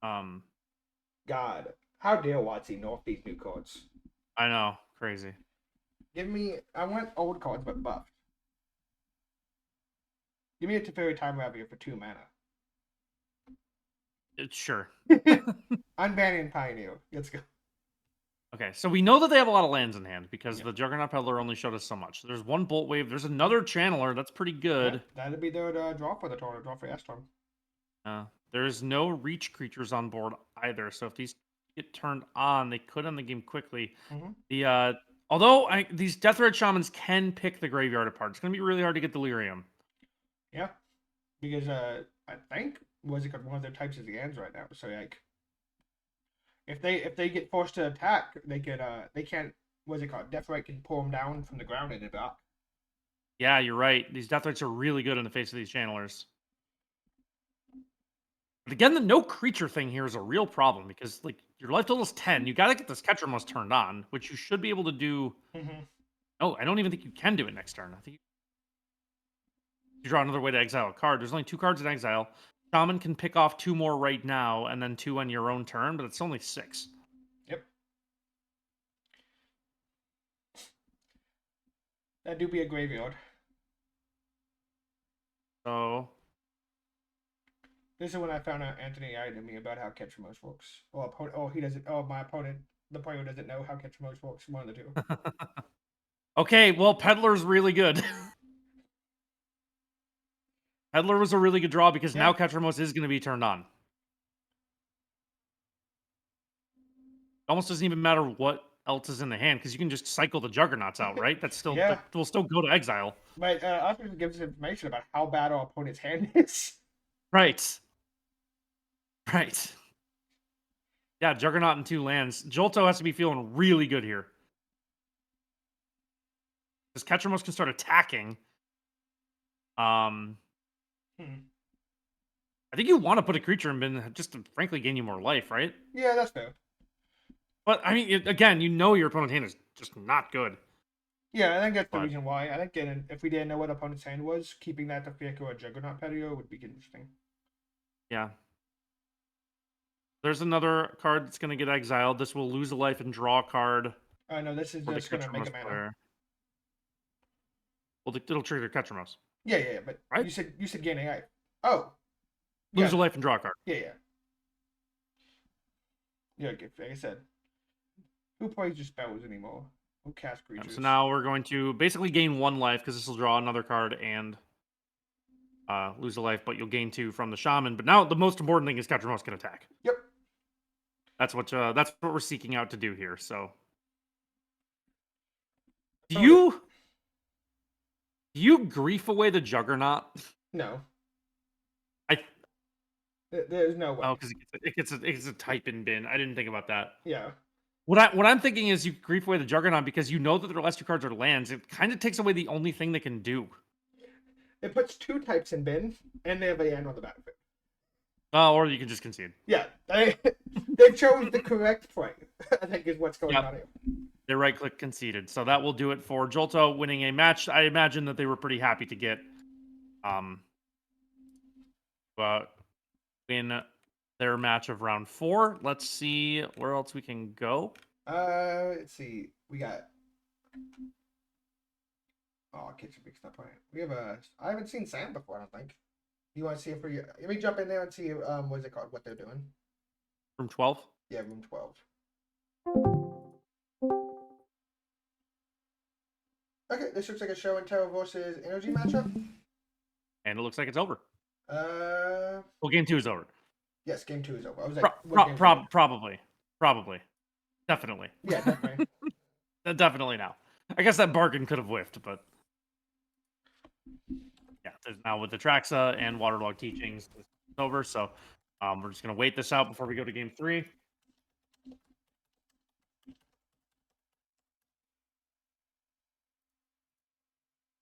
God, how dare WotC nerf these new cards? I know, crazy. Give me, I want old cards but buffed. Give me a Teferi Time Ravier for 2 mana. Sure. Unbanning Pioneer. Let's go. Okay, so we know that they have a lot of lands in hand because Yeah. the Juggernaut Peddler only showed us so much. There's 1 Bolt Wave. There's another Channeler. That's pretty good. Yeah, that'd be their draw for the turn, or draw for S-turn. There's no reach creatures on board either, so if these get turned on, they could end the game quickly. Mhm. The although these Deathrite Shamans can pick the graveyard apart, it's gonna be really hard to get Delirium. Yeah, because I think one of their types is the ends right now. So like, if they get forced to attack, they can't. What's it called? Deathrite can pull them down from the ground and they block. Yeah, you're right. These Deathrites are really good in the face of these Channelers. But again, the no creature thing here is a real problem because like your life total is 10. You gotta get this Ketchermos turned on, which you should be able to do. Mm-hmm. Oh, I don't even think you can do it next turn. I think you draw another way to exile a card. There's only 2 cards in exile. Shaman can pick off 2 more right now and then 2 on your own turn, but it's only 6. Yep. That do be a graveyard. So This is when I found out Anthony lied to me about how Ketchermos works. He doesn't. Oh, my opponent, the player doesn't know how Ketchermos works. One of the 2. okay, well, Peddler's really good. Peddler was a really good draw because now Ketchermos is going to be turned on. Almost doesn't even matter what else is in the hand because you can just cycle the Juggernauts out, right? That's still Yeah. that will still go to exile. But also gives us information about how bad our opponent's hand is. Right. Right. Yeah, Juggernaut and 2 lands. Jolto has to be feeling really good here. Because Ketchermos can start attacking. I think you want to put a creature in bin just to frankly gain you more life, right? Yeah, that's fair. But I mean, again, you know your opponent's hand is just not good. Yeah, I think that's the But- reason why. I think if we didn't know what opponent's hand was, keeping that to Fiaco or Juggernaut Patio would be interesting. Yeah. There's another card that's going to get exiled. This will lose a life and draw a card. No, this is for the just gonna make a Ketchermos mana. player. Well, it'll trigger Ketchermos. Yeah, but Right? you said gain AI. Oh, Lose yeah. a life and draw a card. Yeah. Yeah, like I said, who plays your spells anymore? Who casts creatures? So now we're going to basically gain 1 life because this will draw another card and lose a life, but you'll gain 2 from the Shaman. But now the most important thing is Ketchermos can attack. Yep. That's what we're seeking out to do here. So, do Oh, you grief away the Juggernaut? No, I there's no way. Oh, because it gets a type in bin. I didn't think about that. Yeah. What I'm thinking is you grief away the Juggernaut because you know that their last two cards are lands. It kind of takes away the only thing they can do. It puts 2 types in bin, and they have a end on the battlefield. Or you can just concede. Yeah, they chose the correct play. I think is what's going Yep. on here. They right click conceded. So that will do it for Jolto winning a match. I imagine that they were pretty happy to get win their match of round 4. Let's see where else we can go. Let's see. We got. Oh, Kitchen Beak's not playing. We have a. I haven't seen Sam before. I don't think. You want to see if we? Let me jump in there and see. What's it called? What they're doing? Room 12. Yeah, room 12. Okay, this looks like a show and tell versus energy matchup. And it looks like it's over. Well, game 2 is over. Yes, game 2 is over. I was like, what game Probably. Definitely. Yeah, definitely. Definitely now. I guess that bargain could have whiffed, but yeah, there's now with the Traxa and Waterlog teachings, it's over. So we're just gonna wait this out before we go to game 3.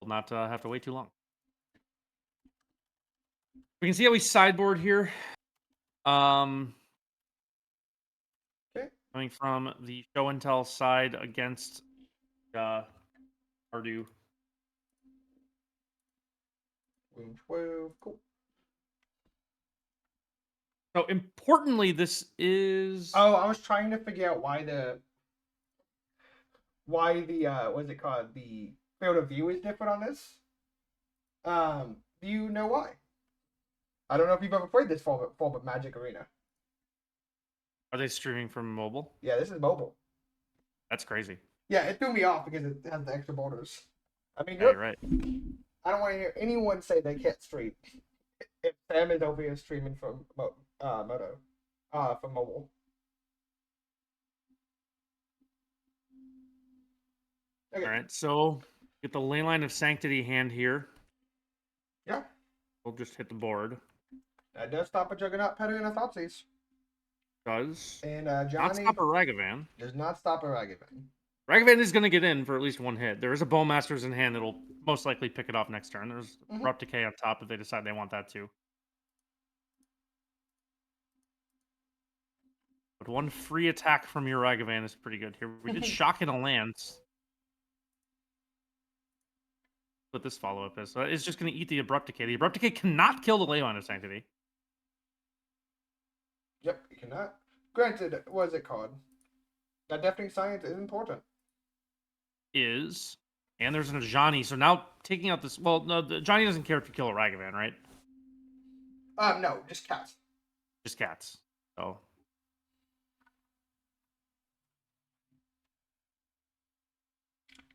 We'll not have to wait too long. We can see how we sideboard here. Okay. Coming from the show and tell side against Purdue. Room 12. Cool. So importantly, this is. Oh, I was trying to figure out why the what's it called? The field of view is different on this. Do you know why? I don't know if you've ever played this form of Magic Arena. Are they streaming from mobile? Yeah, this is mobile. That's crazy. Yeah, it threw me off because it has the extra borders. I mean, Yeah, you're right. I don't want to hear anyone say they can't stream. If Sam is over here streaming from Moto, from mobile. Okay. All right, so get the ley line of sanctity hand here. Yeah. We'll just hit the board. That does stop a Juggernaut, Petter, and a Thoughtseize. Does And not Johnny stop a Ragavan. does not stop a Ragavan. Ragavan is going to get in for at least one hit. There is a Bowmasters in hand that'll most likely pick it off next turn. There's Abrupt Decay on top if they decide they want that too. But one free attack from your Ragavan is pretty good here. We did shock in a lands. What this follow-up is. So it's just going to eat the Abrupt Decay. The Abrupt Decay cannot kill the Ley Line of Sanctity. Yep, you cannot. Granted, what is it called? That Deafening Science is important. And there's an Ajani. So now taking out this. Well, no, the Ajani doesn't care if you kill a Ragavan, right? No, just cats. Just cats. So.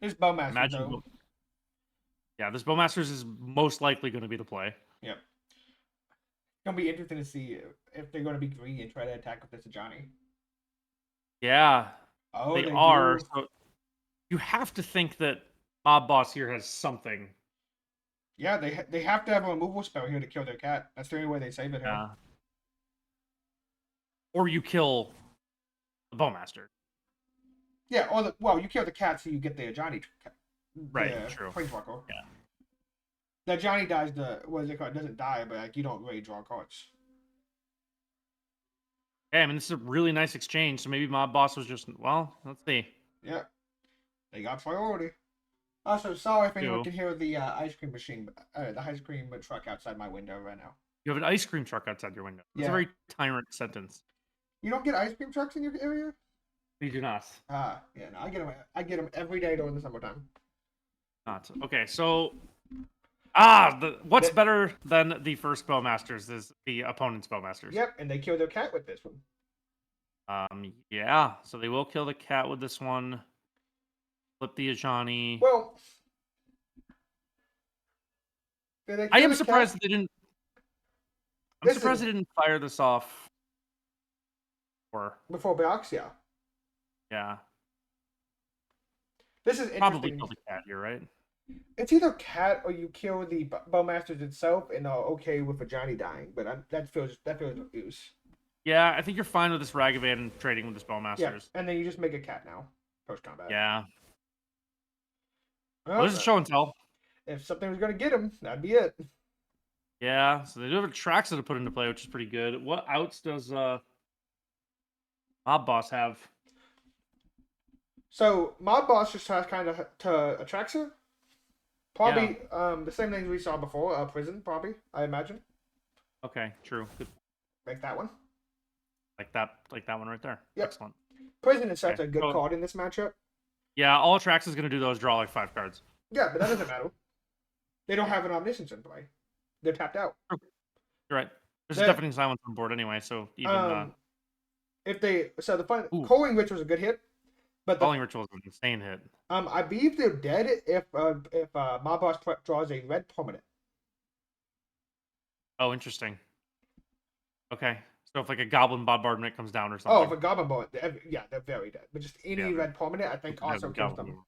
This Bowmaster, Imagine. though. Yeah, this Bowmasters is most likely going to be the play. Yep. It's going to be interesting to see if they're going to be greedy and try to attack with this Ajani. Yeah. Oh, they are. do. So you have to think that Mob Boss here has something. Yeah, they have to have a removal spell here to kill their cat. That's the only way they save it here. Yeah. Or you kill the Bowmaster. Yeah, you kill the cat so you get the Ajani. Right, true. Planeswalker. Yeah. The Ajani dies, what is it called? It doesn't die, but like you don't really draw cards. Yeah, I mean, this is a really nice exchange. So maybe Mob Boss was just, well, let's see. Yeah. They got priority. Also, sorry if anyone can hear the ice cream machine, the ice cream truck outside my window right now. You have an ice cream truck outside your window. That's a very tyrant sentence. You don't get ice cream trucks in your area? We do not. Yeah, no, I get them every day during the summertime. Not. Okay, so... what's better than the first Bowmasters is the opponent's Bowmasters. Yep, and they kill their cat with this one. Yeah, so they will kill the cat with this one. Flip the Ajani. Well... I am surprised they didn't... I'm surprised they didn't fire this off Before blocks, yeah. Yeah, This is probably interesting. kill the cat here, right? It's either cat or you kill the bowmasters itself and are okay with a Johnny dying, but that feels abuse. Yeah, I think you're fine with this Ragavan trading with this Yeah, Bowmasters. and then you just make a cat now post combat. Yeah. Well, Well, this is show and tell. if something was gonna get him, that'd be it. Yeah, so they do have a Traxa to put into play, which is pretty good. What outs does Mob Boss have? So Mob Boss just has kind of to Atraxa. Probably the same things we saw before. Prison, probably, I imagine. Okay, true. Good. Make that one. Like that one right there. Yep. Excellent. Prison is such Okay, a good so- card in this matchup. Yeah, all Trax is gonna do though is draw like 5 cards. Yeah, but that doesn't matter. They don't have an omniscience in play. They're tapped out. You're right. There's That- a deafening silence on board anyway, so even If they the fun Ooh. Calling Witch was a good hit, but Calling Ritual is an insane hit. I believe they're dead if Mob Boss draws a red permanent. Oh, interesting. Okay, so if like a Goblin Bombardment comes down or Oh, something. if a Goblin Bullet, yeah, they're very dead. But just any Yeah, red permanent, I think Yeah, also the kills Goblin them.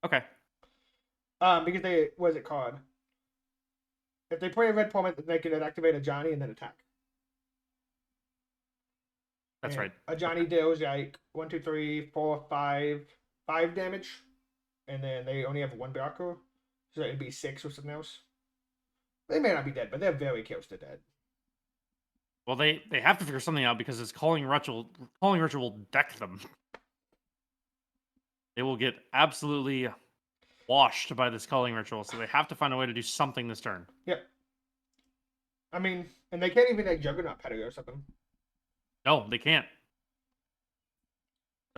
Okay. Because they what is it called? If they play a red permanent, they can activate a Johnny and then attack. That's And right. A Johnny deals like 1, 2, 3, 4, 5 damage, and then they only have one blocker, so it'd be 6 or something else. They may not be dead, but they're very close to dead. Well, they have to figure something out because this Calling Ritual will deck them. They will get absolutely washed by this Calling Ritual, so they have to find a way to do something this turn. Yep. I mean, and they can't even like Juggernaut Petty or something. No, they can't.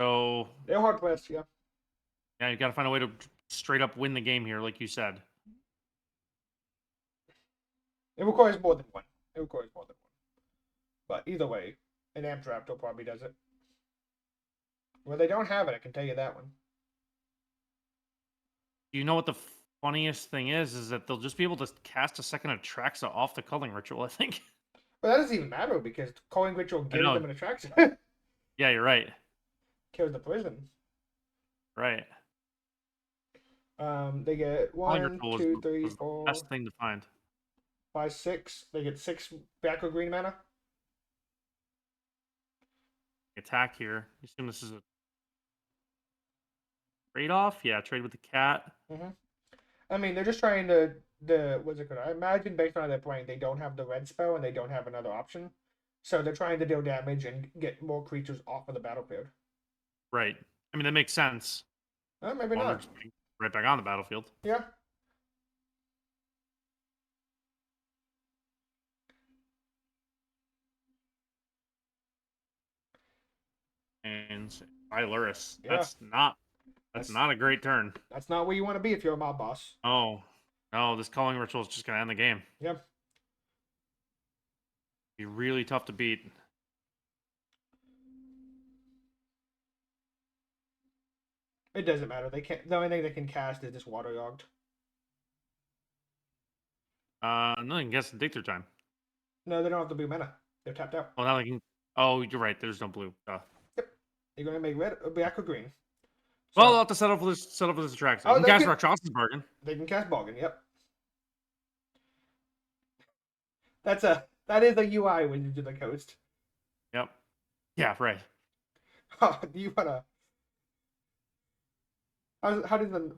So They're hard pressed, yeah. yeah, you got to find a way to straight up win the game here, like you said. It requires more than one. But either way, an Amp Raptor probably does it. Well, they don't have it, I can tell you that one. You know what the funniest thing is that they'll just be able to cast a second Atraxa off the Culling Ritual, I think. But that doesn't even matter because Calling Ritual gives know. them an attraction. Yeah, you're right. Kills the prison. Right. They get Calling 1, Ritual 2, was 3, the 4, best thing to find. 5, 6. They get 6 back or green mana. Attack here. You assume this is a trade-off? Yeah, trade with the cat. I mean, they're just trying to what's it called? I imagine based on how they're playing, they don't have the red spell and they don't have another option, so they're trying to deal damage and get more creatures off of the battlefield. Right. I mean, that makes sense. Maybe Well, they're not. just right back on the battlefield. Yeah. And Iluris. Yeah. That's not a great turn. That's not where you want to be if you're a mob boss. Oh. No, this Calling Ritual is just gonna end the game. Yeah. Be really tough to beat. It doesn't matter. They can't. The only thing they can cast is this waterlogged. No, I can guess Dictator time. No, they don't have the blue mana. They're tapped out. Oh, now they can. Oh, you're right. There's no blue. You're gonna make red, black, or green. Well, So I'll have to settle for this attraction. Oh, You can they cast can- Rakshas's Bargain. they can cast Bargain. Yep. That is a UI when you do the coast. Yep. Yeah, right. Do you wanna? How does the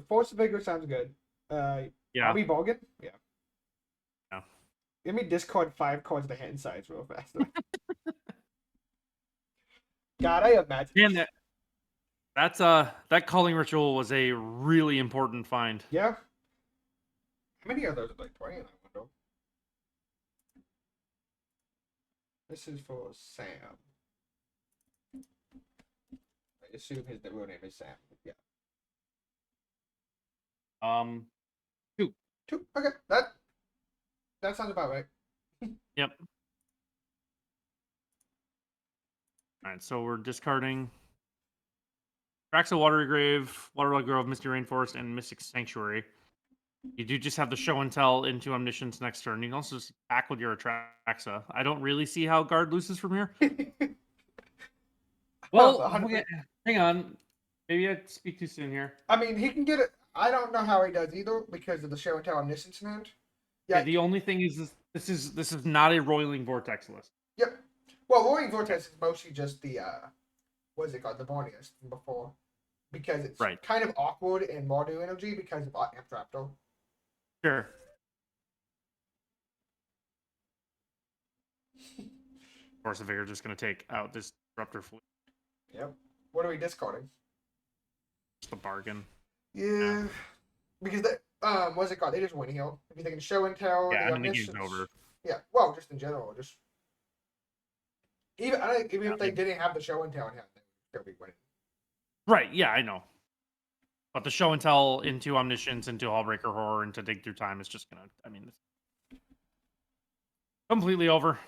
Force of Vigor sounds good? Yeah. Bobby Bargain. Yeah. Yeah. Let me discard 5 cards to hand size real fast. God, I imagine. And that Calling Ritual was a really important find. Yeah. How many of those are they playing? I wonder. This is for Sam. I assume his real name is Sam. Yeah. 2. 2. Okay. That sounds about right. Yep. All right, so we're discarding Traxa Watery Grave, Waterlog Grove, Misty Rainforest, and Mystic Sanctuary. You do just have the show and tell into Omniscience next turn. You can also just attack with your Atraxa. I don't really see how Guard loses from here. Well, 100%. hang on. Maybe I speak too soon here. I mean, he can get it. I don't know how he does either because of the show and tell omniscience amount. Yeah, Yeah. the only thing is this is not a roiling vortex list. Yep. Well, Roaring Vortex is mostly just the what is it called, the Borneos from before, because it's Right. kind of awkward in Mardu energy because of Amp Raptor. Sure. Of course, if you're just going to take out this disruptor fleet, Yep. What are we discarding? just a bargain. Yeah. Because they, what's it called? They just win heal. If you're thinking show and tell, Yeah, the I mean, the game's omniscience. over. Yeah. Well, just in general, just even I think even Yeah, if they didn't have the show and tell in hand, they would still be winning. Right, yeah, I know. But the show and tell into Omniscience, into Hallbreaker Horror, into Dig Through Time is just gonna, I mean, it's completely over.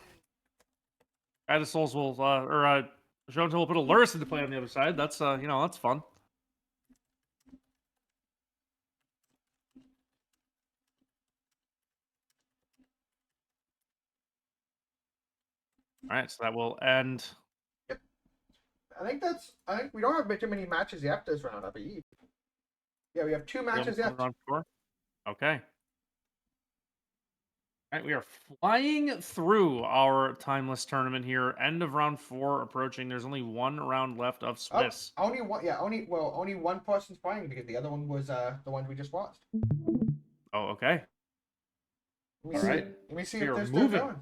Guide of Souls will, show and tell will put a Luris into play on the other side. That's, that's fun. All right, so that will end. I think we don't have too many matches yet this round, I believe. Yeah, we have 2 matches yet. Round 4. Okay. All right, we are flying through our timeless tournament here. End of round 4 approaching. There's only 1 round left of Swiss. Only one. Yeah, only one person's playing because the other one was the one we just watched. Oh, okay. Let me All see. right. Let me see We if are they're still moving. going.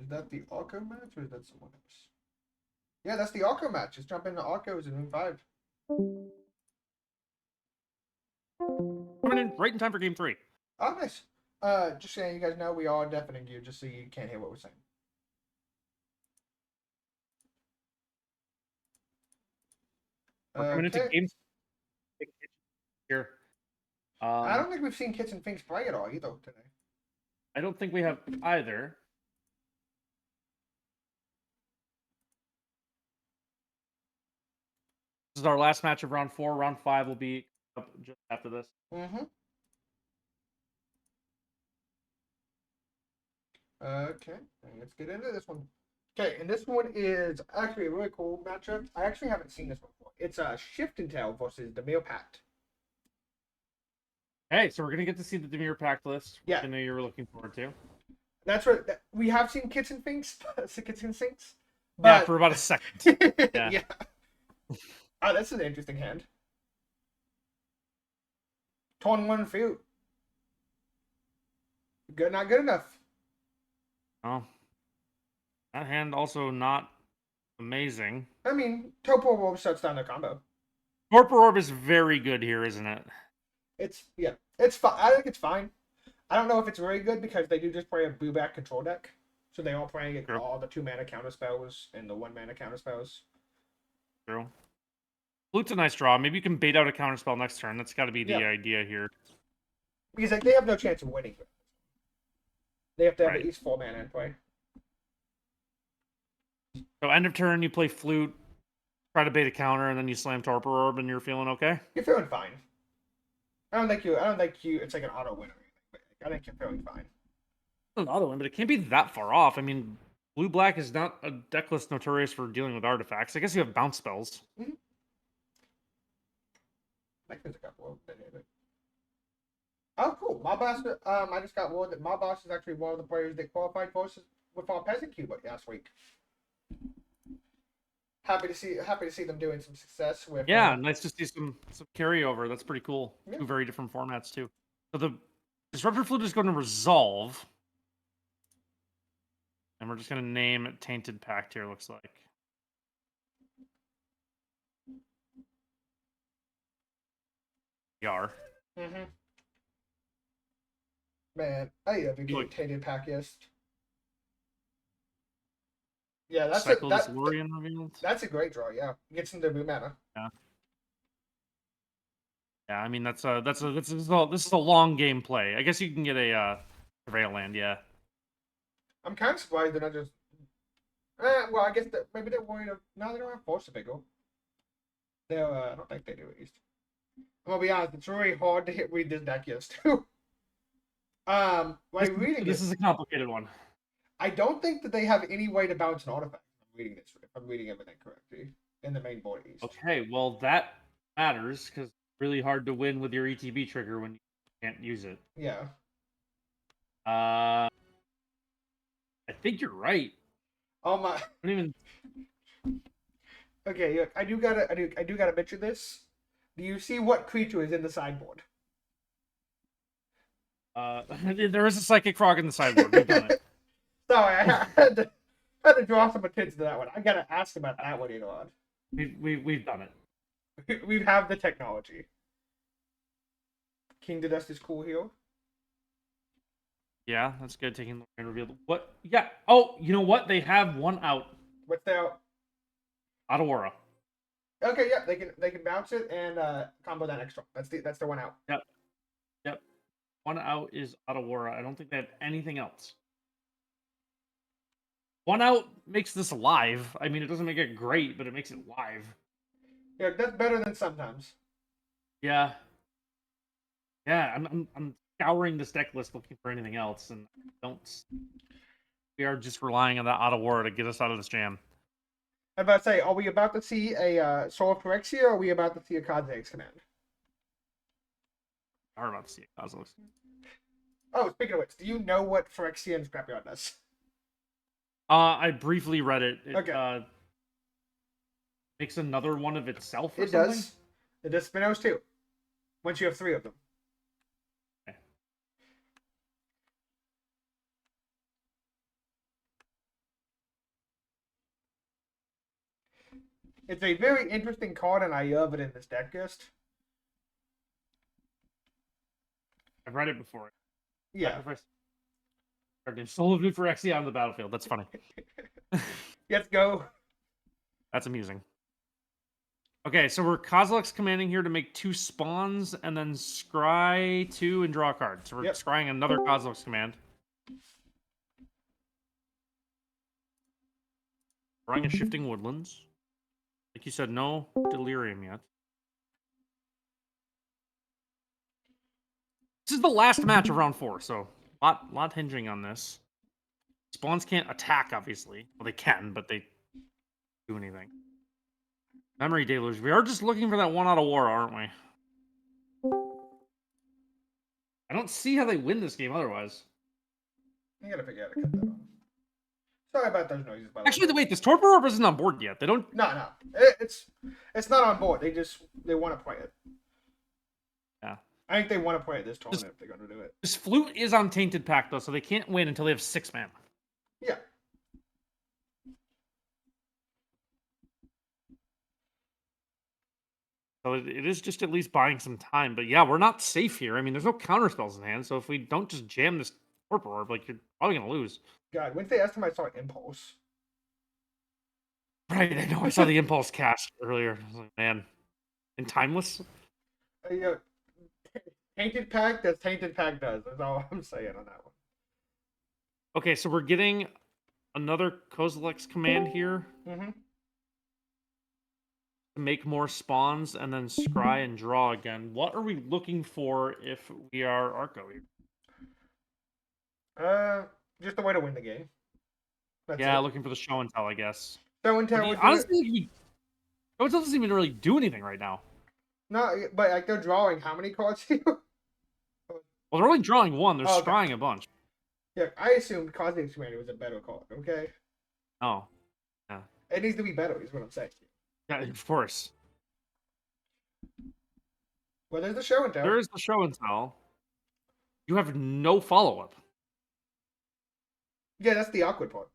Is that the Arco match or is that someone else? Yeah, that's the Arco match. Just jump into Arcos in room 5. Coming in right in time for game 3. Oh, nice. Just saying, you guys know we are deafening you just so you can't hear what we're saying. We're coming into Okay. game here. I don't think we've seen Kitchen Finks play at all either today. I don't think we have either. This is our last match of round 4. Round 5 will be up just after this. Mm-hmm. Okay, let's get into this one. Okay, and this one is actually a really cool matchup. I actually haven't seen this one before. It's Shift and Tail versus the Meal Pact. Hey, so we're gonna get to see the Demir Pact list. Which Yeah. I know you were looking forward to. That's what we have seen Kitchen Finks, Kitchen Sinks. Yeah, But... for about a second. yeah. Oh, that's an interesting hand. Torn 1 field. Good, not good enough. Oh, that hand also not amazing. I mean, Topo Orb shuts down the combo. Torpor Orb is very good here, isn't it? It's fine. I think it's fine. I don't know if it's very good because they do just play a Booback control deck, so they all play True. all the 2-mana counter spells and the 1-mana counter spells. True. Flute's a nice draw. Maybe you can bait out a counterspell next turn. That's got to be the idea here. Because they have no chance of winning. They have to have Right. at least 4 mana in play. So end of turn, you play Flute, try to bait a counter, and then you slam Torpor Orb, and you're feeling okay. You're feeling fine. I don't think you. It's like an auto win or anything. But I think you're feeling fine. An auto win, but it can't be that far off. I mean, Blue Black is not a deck list notorious for dealing with artifacts. I guess you have bounce spells. Mm-hmm. I think there's a couple of them. Oh, cool. My boss. I just got word that my boss is actually one of the players that qualified for us with our Peasant Cube last week. Happy to see them doing some success with. Yeah, nice to see some carryover. That's pretty cool. Yeah. 2 very different formats too. So the Disruptor Flute is going to resolve, and we're just going to name it Tainted Pact here. Looks like. We are. Mm-hmm. Man, I love a good Tainted Packist. Yeah, that's Lurian revealed. That's a great draw. Yeah, gets into blue mana. Yeah. Yeah, I mean this is a long game play. I guess you can get a Surveil land. Yeah. I'm kind of surprised they're not just. Well, I guess maybe they're worried of. No, they don't have Force of Vigor. I don't think they do at least. I'm gonna be honest. It's really hard to hit read this deck yes too. By reading This it, is a complicated one. I don't think that they have any way to bounce an artifact. If I'm reading everything correctly in the main board east. Okay, well that matters because it's really hard to win with your ETB trigger when you can't use it. Yeah. I think you're right. Oh my. I don't even. Okay, look, I do gotta mention this. Do you see what creature is in the sideboard? There is a psychic frog in the sideboard. We've done it. Sorry, I had to draw some attention to that one. I gotta ask about that one, Elon. We've done it. We have the technology. King to Dust is cool here. Yeah, that's good. Taking the grand reveal. What? Yeah. Oh, you know what? They have one out. What's their? Adawara. Okay, yeah, they can bounce it and combo that extra. That's the one out. Yep. One out is Adawara. I don't think they have anything else. One out makes this live. I mean, it doesn't make it great, but it makes it live. Yeah, that's better than sometimes. Yeah. Yeah, I'm scouring this deck list looking for anything else, and don't. We are just relying on that Adawara to get us out of this jam. I'm about to say, are we about to see a Soul of Phyrexia, or are we about to see a Kha'Zix command? I'm about to see it, Cosmos. Oh, speaking of which, do you know what Phyrexia and Scrapyard does? I briefly read it. It Okay. Makes another one of itself or It something? does. It does Spinos too. Once you have 3 of them. Okay. It's a very interesting card, and I love it in this deck list. I've read it before. Yeah. Sacrifice. Soul of Phyrexia on the battlefield. That's funny. Let's go. That's amusing. Okay, so we're Kozilek's commanding here to make 2 spawns and then scry 2 and draw a card. So we're scrying another Kozilek's command. Drawing a Shifting Woodlands. Like you said, no Delirium yet. This is the last match of round 4, so lot hinging on this. Spawns can't attack, obviously. Well, they can, but they do anything. Memory Deluge. We are just looking for that one out of war, aren't we? I don't see how they win this game otherwise. I gotta figure out how to cut that off. Sorry about those noises, by the way. Actually, wait, this Torpor Orb isn't on board yet. They don't... No. It's not on board. They want to play it. Yeah. I think they want to play it this tournament if they're going to do it. This Flute is on Tainted Pact, though, so they can't win until they have 6 mana. Yeah. So it is just at least buying some time. But yeah, we're not safe here. I mean, there's no counter spells in hand, so if we don't just jam this Torpor Orb, like, you're probably going to lose. God, when's the last time I saw Impulse? Right, I know. I saw the Impulse cast earlier. I was like, man. And Timeless? Tainted Pact does Tainted Pact does. That's all I'm saying on that one. Okay, so we're getting another Kozilek's command here. Mm-hmm. To make more spawns and then scry and draw again. What are we looking for if we are Arco here? Just a way to win the game. That's Yeah, it. looking for the show and tell, I guess. Show and tell. Honestly, show and tell doesn't even really do anything right now. No, but like they're drawing how many cards here? Well, they're only drawing one. They're Oh, okay. scrying a bunch. Yeah, I assumed Cosmic Commander was a better card. Okay, Oh, it needs to be better. Is what I'm saying. yeah, of course. Well, there's the show and tell. There is the show and tell. You have no follow up. Yeah, that's the awkward part.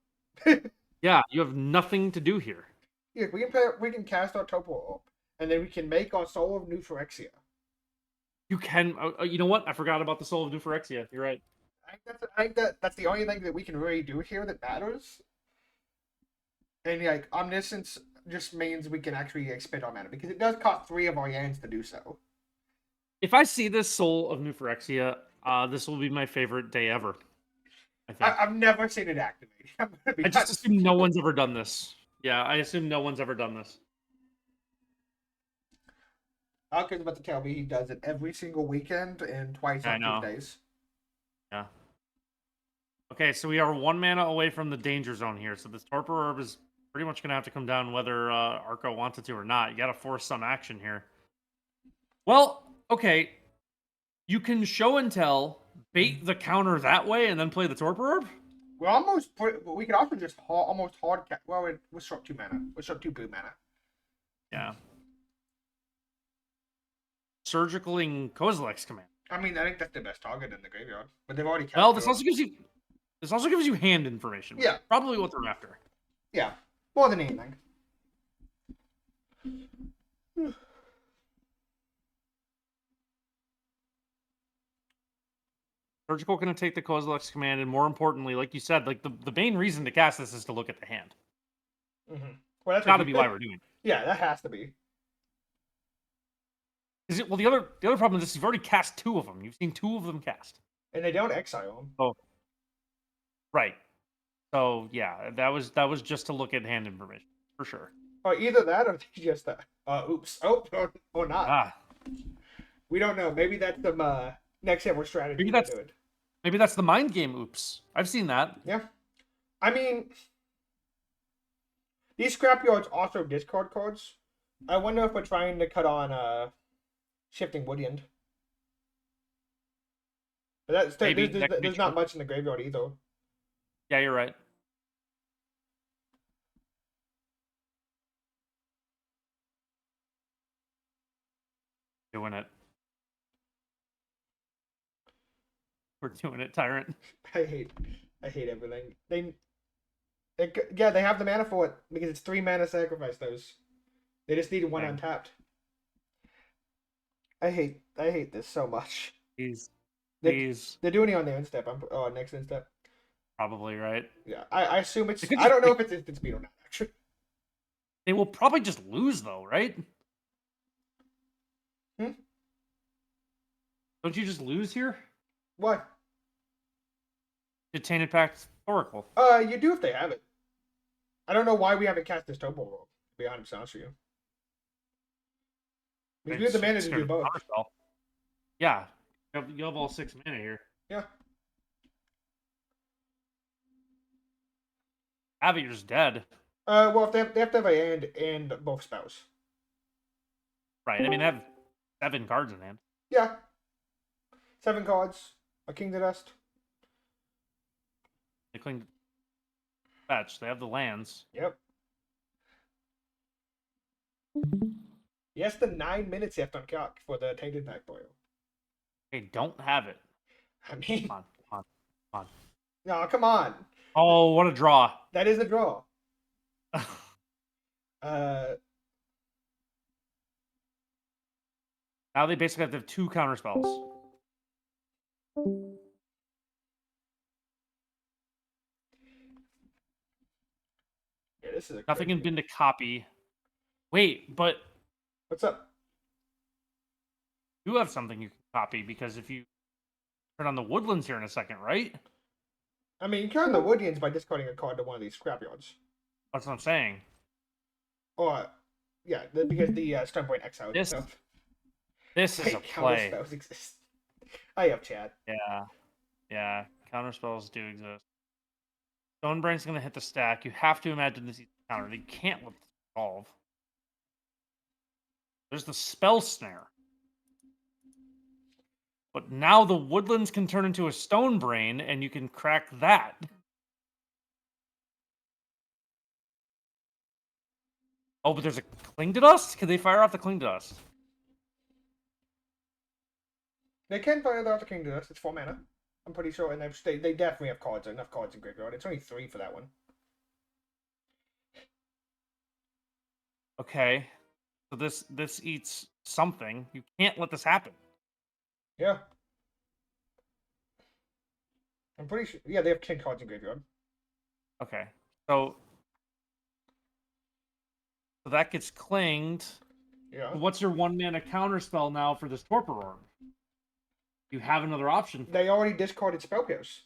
Yeah, you have nothing to do here. Yeah, we can cast our Topo Orb, and then we can make our Soul of New Phyrexia. You can. You know what? I forgot about the Soul of New Phyrexia. You're right. I think that's the only thing that we can really do here that matters. And like Omniscience just means we can actually expend our mana because it does cost 3 of our Yans to do so. If I see this Soul of New Phyrexia, this will be my favorite day ever. I think. I've never seen it activate. I just assume no one's ever done this. Yeah, I assume no one's ever done this. Alka's about to tell me he does it every single weekend and twice I on know. Tuesdays. Yeah. Okay, so we are 1 mana away from the danger zone here. So this Torpor Orb is pretty much going to have to come down whether Arco wants it to or not. You got to force some action here. Well, okay. You can show and tell, bait the counter that way, and then play the Torpor Orb? We could also just almost hard. Well, we're short 2 mana. We're short 2 blue mana. Yeah. Surgicaling Kozilek's command. I mean, I think that's the best target in the graveyard. But they've already cast Well, it. this also gives you hand information. Yeah. Probably what they're after. Yeah, more than anything. Surgical going to take the Kozilek's command, and more importantly, like you said, like the main reason to cast this is to look at the hand. Mm-hmm. Well, that's Got to be why we're doing it. Yeah, that has to be. Is it? Well, the other problem is this: you've already cast 2 of them. You've seen 2 of them cast. And they don't exile them. Oh, right. So yeah, that was just to look at hand information for sure. Or either that, or just that. Oops. Oh, or not. Ah, We don't know. Maybe that's some next level strategy. Maybe that's the mind game. Oops, I've seen that. Yeah. I mean, these scrapyards also discard cards. I wonder if we're trying to cut on Shifting Woodland. But that's Maybe that could be there's not true. much in the graveyard either. Yeah, you're right. Doing it. We're doing it, Tyrant. I hate everything. They have the mana for it because it's 3 mana sacrifice those. They just need 1 Dang. untapped. I hate this so much. He's They're doing it on their instep. Next instep. probably right. Yeah, I assume it's. They could I don't just- know if it's instant speed or not. Actually, They will probably just lose though, right? Hmm? Don't you just lose here? what? To Tainted Pact Oracle. You do if they have it. I don't know why we haven't cast this Topo roll. To be honest with you. Because we have the mana to do both. Counterspell. Yeah, you have all 6 mana here. Yeah. Avior's dead. Well, if they have to have a and both spells. Right. I mean, they have 7 cards in hand. Yeah. 7 cards. A King to Dust. They cling fetch. They have the lands. Yep. Yes, the 9 minutes left on clock for the Tainted Pact Boil. They don't have it. I mean, Come on. no, come on. Oh, what a draw. That is a draw. Now they basically have to have 2 counterspells. Yeah, this is a Nothing crazy- can been to copy. Wait, but What's up? you have something you can copy because if you turn on the woodlands here in a second, right? I mean, you can the Woodians by discarding a card to one of these scrapyards. That's what I'm saying. Or, yeah, because the Stonepoint Exile This stuff. This is a Counter play. spells exist. I have chat. Yeah. Counterspells do exist. Stonebrain's gonna hit the stack. You have to imagine this is a counter. They can't let this resolve. There's the spell snare. But now the woodlands can turn into a stone brain, and you can crack that. Oh, but there's a cling to dust? Can they fire off the cling to dust? They can fire the King to Dust. It's 4 mana. I'm pretty sure, and they definitely have cards. Enough cards in graveyard. It's only 3 for that one. Okay. So this eats something. You can't let this happen. Yeah. I'm pretty sure. Yeah, they have 10 cards in graveyard. Okay. So that gets clinged. Yeah. What's your 1 mana counterspell now for this Torpor Orb? You have another option. They already discarded Spell Pierce.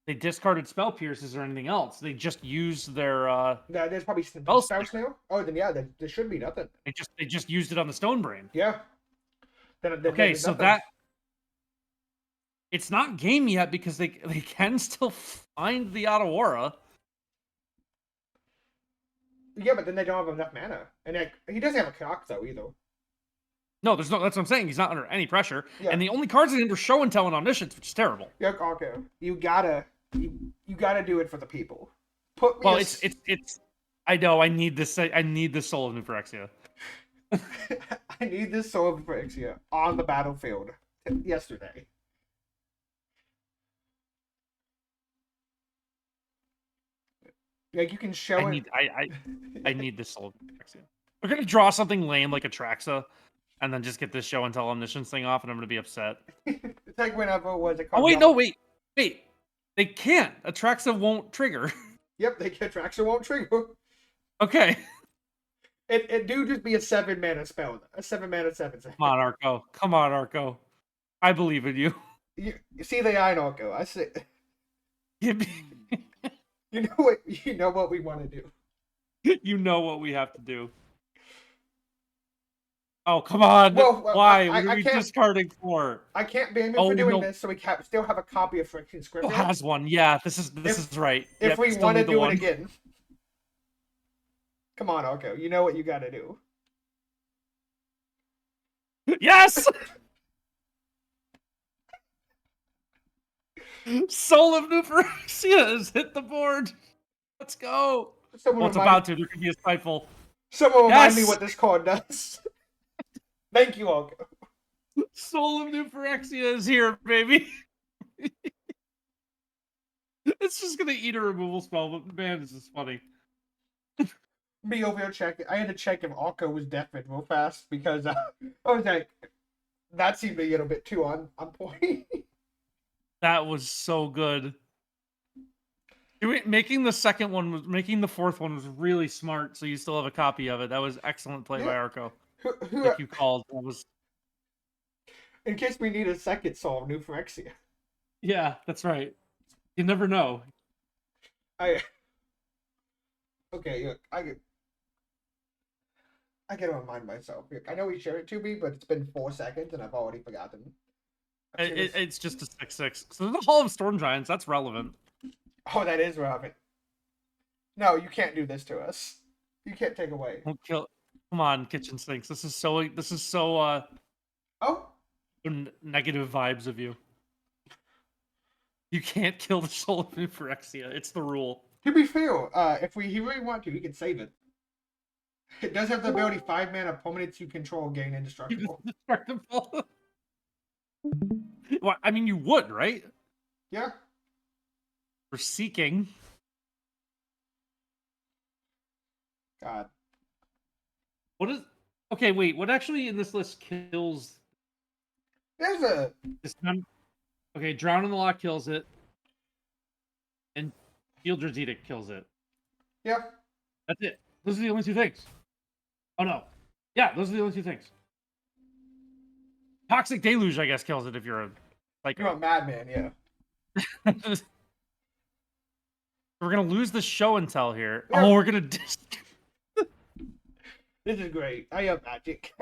They discarded Spell Pierces or anything else. They just used their There's probably Spell Spell Snail. Oh, then yeah, there should be nothing. they just used it on the Stone Brain. Yeah. Then Okay, there's so nothing. that It's not game yet because they can still find the Otawara. Yeah, but then they don't have enough mana, and like, he doesn't have a clock though either. No, there's no. That's what I'm saying. He's not under any pressure, Yeah. and the only cards in him are Show and Tell and Omniscience, which is terrible. Yeah, okay. You gotta do it for the people. Put me. Well, a it's. I know. I need this. I need this Soul of Nuphyrexia. I need this Soul of Phyrexia on the battlefield yesterday. Like you can show I it. need. I need this Soul of Nuphyrexia. We're gonna draw something lame like Atraxa, and then just get this Show and Tell Omniscience thing off, and I'm gonna be upset. It's like whenever it was a Oh card. wait, no, wait. They can't. Atraxa won't trigger. Yep, they get traction won't trigger. Okay. It do just be a 7 mana spell. A 7 mana 7. Come on, Arco. Come on, Arco. I believe in you. You see the eye, Narco. I say. Give me. You know what we want to do. You know what we have to do. Oh, come on. Well, Why? I What are we can't- discarding for? I can't ban him Oh, for doing no. this, so we still have a copy of Friction Who Scripture. has one? Yeah, this is right. If Yep, we still want to need the do one. it again. Come on, Arco. You know what you got to do. Yes! Soul of Nuphyrexia has hit the board. Let's go. Someone Well, it's remind, about to. There could be a spiteful. someone remind me Yes! what this card does. Thank you, Arco. Soul of Nuphyrexia is here, baby. It's just gonna eat a removal spell, but man, this is funny. Me over here checking. I had to check if Arco was deafened real fast because I was like, that seemed a little bit too on point. That was so good. Making the fourth one was really smart. So you still have a copy of it. That was excellent play by Yeah. Arco. Who, Like you called. That was in case we need a second Soul of Phyrexia. yeah, that's right. You never know. Okay, look, I gotta remind myself. Look, I know he shared it to me, but it's been 4 seconds and I've already forgotten. I've seen this- It's just a 6/6. So the Hall of Storm Giants. That's relevant. Oh, that is relevant. No, you can't do this to us. You can't take away. Don't kill. Come on, kitchen sinks. This is so Oh, negative vibes of you. You can't kill the Soul of Nuphyrexia. It's the rule. to be fair, if he really want to, he can save it. It does have the ability 5 mana permanents you control gain indestructible. Destructible. Well, I mean, you would, right? Yeah. For seeking. God. What is? Okay, wait. What actually in this list kills There's a this? Okay, Drown in the Lock kills it, and Fieldred's Edict kills it. yeah. That's it. Those are the only two things. Oh no. Yeah, those are the only two things. Toxic Deluge, I guess, kills it if you're a psycho. You're a madman, yeah. We're gonna lose the show and tell here. Yeah. Oh, we're gonna. This is great. I have magic.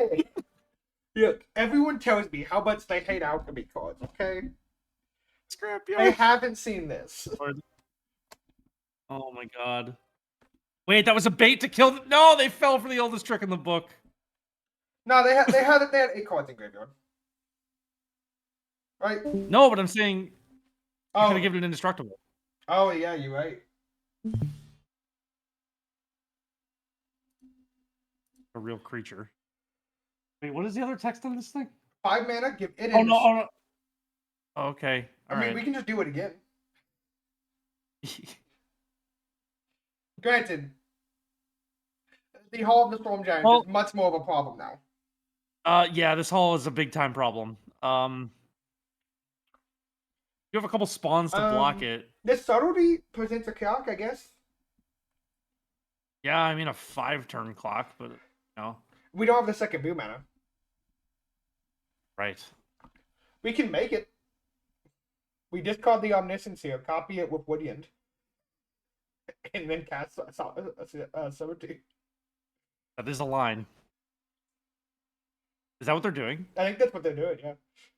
Look, everyone tells me how much they hate alchemy cards, okay? Scrap I you. haven't seen this. Oh my god. Wait, that was a bait to kill. No, they fell for the oldest trick in the book. No, they had 8 cards in graveyard. Right? No, but I'm saying you could Oh, have given it indestructible. oh yeah, you're right. A real creature. Wait, what is the other text on this thing? 5 mana, give it Oh no! Oh no! Okay, I all mean, right. we can just do it again. Granted, the Hall of the Storm Giants Well- is much more of a problem now. Yeah, this hall is a big time problem. You have a couple spawns to block it. This subtlety presents a clock, I guess. Yeah, I mean a 5-turn clock, but no, We don't have the second blue mana. right? We can make it. We discard the Omniscience here, copy it with Woodland, and then cast subtlety. That is a line. Is that what they're doing? I think that's what they're doing. Yeah,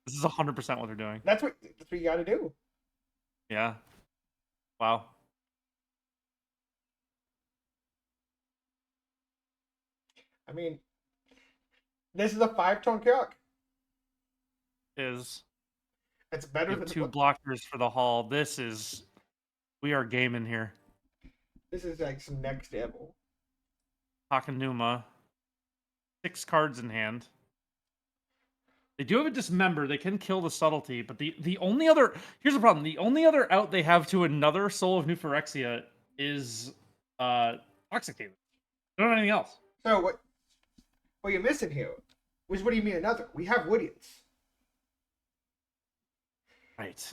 This is 100% what they're doing. that's what you got to do. Yeah. Wow. I mean, this is a 5-tone calc. Is It's better we than have 2 blockers for the Hall. This is we are gaming here. This is like some next level. Takanuma. 6 cards in hand. They do have a Dismember. They can kill the Subtlety, but the only other here's the problem. The only other out they have to another Soul of New Phyrexia is Toxic Haven. They don't have anything else. So what you're missing here is what do you mean another? We have Woodians. Right.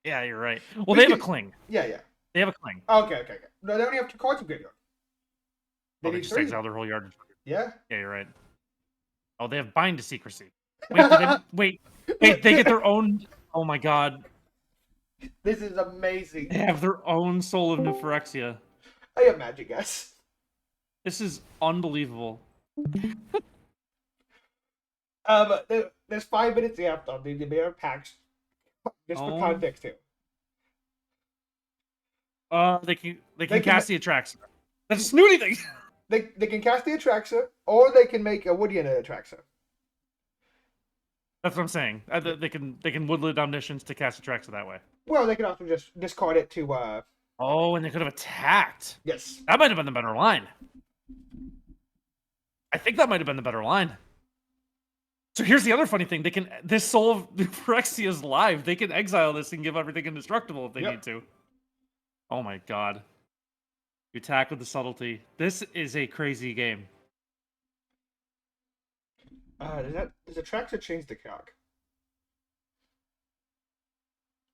Yeah, you're right. Well, We they have a can- Cling. Yeah. They have a Cling. Okay. No, they only have 2 cards in graveyard. They Oh, they need just 3. exile their whole yard. Yeah. Yeah, you're right. Oh, they have Bind to Secrecy. Wait, they get their own. Oh my god. This is amazing. They have their own Soul of New Phyrexia. I have magic, guys. This is unbelievable. There's 5 minutes left on the Mirror packs. Just for Oh. context here. They can can cast the Attraction. That's a snooty thing. They can cast the Atraxa, or they can make a Woodian an Atraxa. That's what I'm saying. They can Woodland Omniscience to cast Attraction that way. Well, they can also just discard it to Oh, and they could have attacked. yes. That might have been the better line. I think that might have been the better line. So here's the other funny thing: this Soul of Phyrexia is live. They can exile this and give everything indestructible if they Yep. need to. Oh my god! You attack with the Subtlety. This is a crazy game. Does Atraxa change the calc?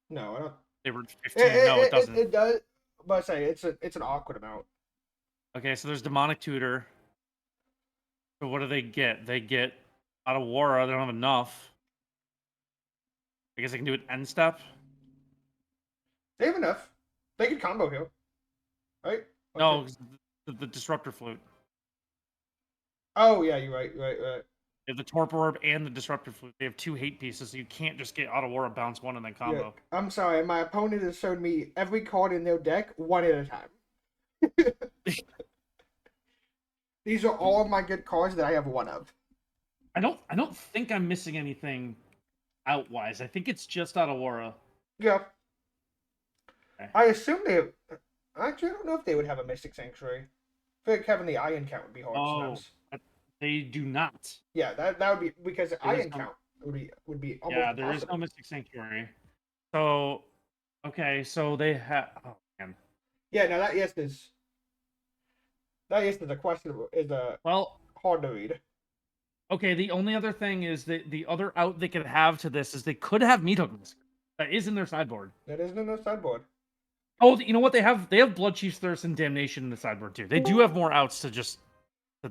No, I don't. They were 15. No, it doesn't. It does, but I say it's an awkward amount. Okay, so there's Demonic Tutor. So what do they get? They get out of Wara. They don't have enough. I guess they can do it end step. They have enough. They can combo here, right? No, 'cause the Disruptor Flute. Oh yeah, you're right. They have the Torpor Orb and the Disruptor Flute. They have 2 hate pieces, so you can't just get out of Wara, bounce 1, and then combo. Yeah. I'm sorry, my opponent has shown me every card in their deck one at a time. These are all my good cards that I have one of. I don't think I'm missing anything outwise. I think it's just out of Wara. Yeah. Okay. I assume they. Actually, I don't know if they would have a Mystic Sanctuary. I feel like having the Iron count would be hard sometimes. They do not. Yeah, that would be because the There is Iron no- count would be almost Yeah, there is no impossible. Mystic Sanctuary. So, okay, so they have. Oh man. Yeah, no, that is a question is a Well, hard to read. okay. The only other thing is that the other out they could have to this is they could have Meat Hook. That is in their sideboard. That isn't in the sideboard. Oh, you know what they have? They have Blood Chief's Thirst and Damnation in the sideboard too. They do have more outs to just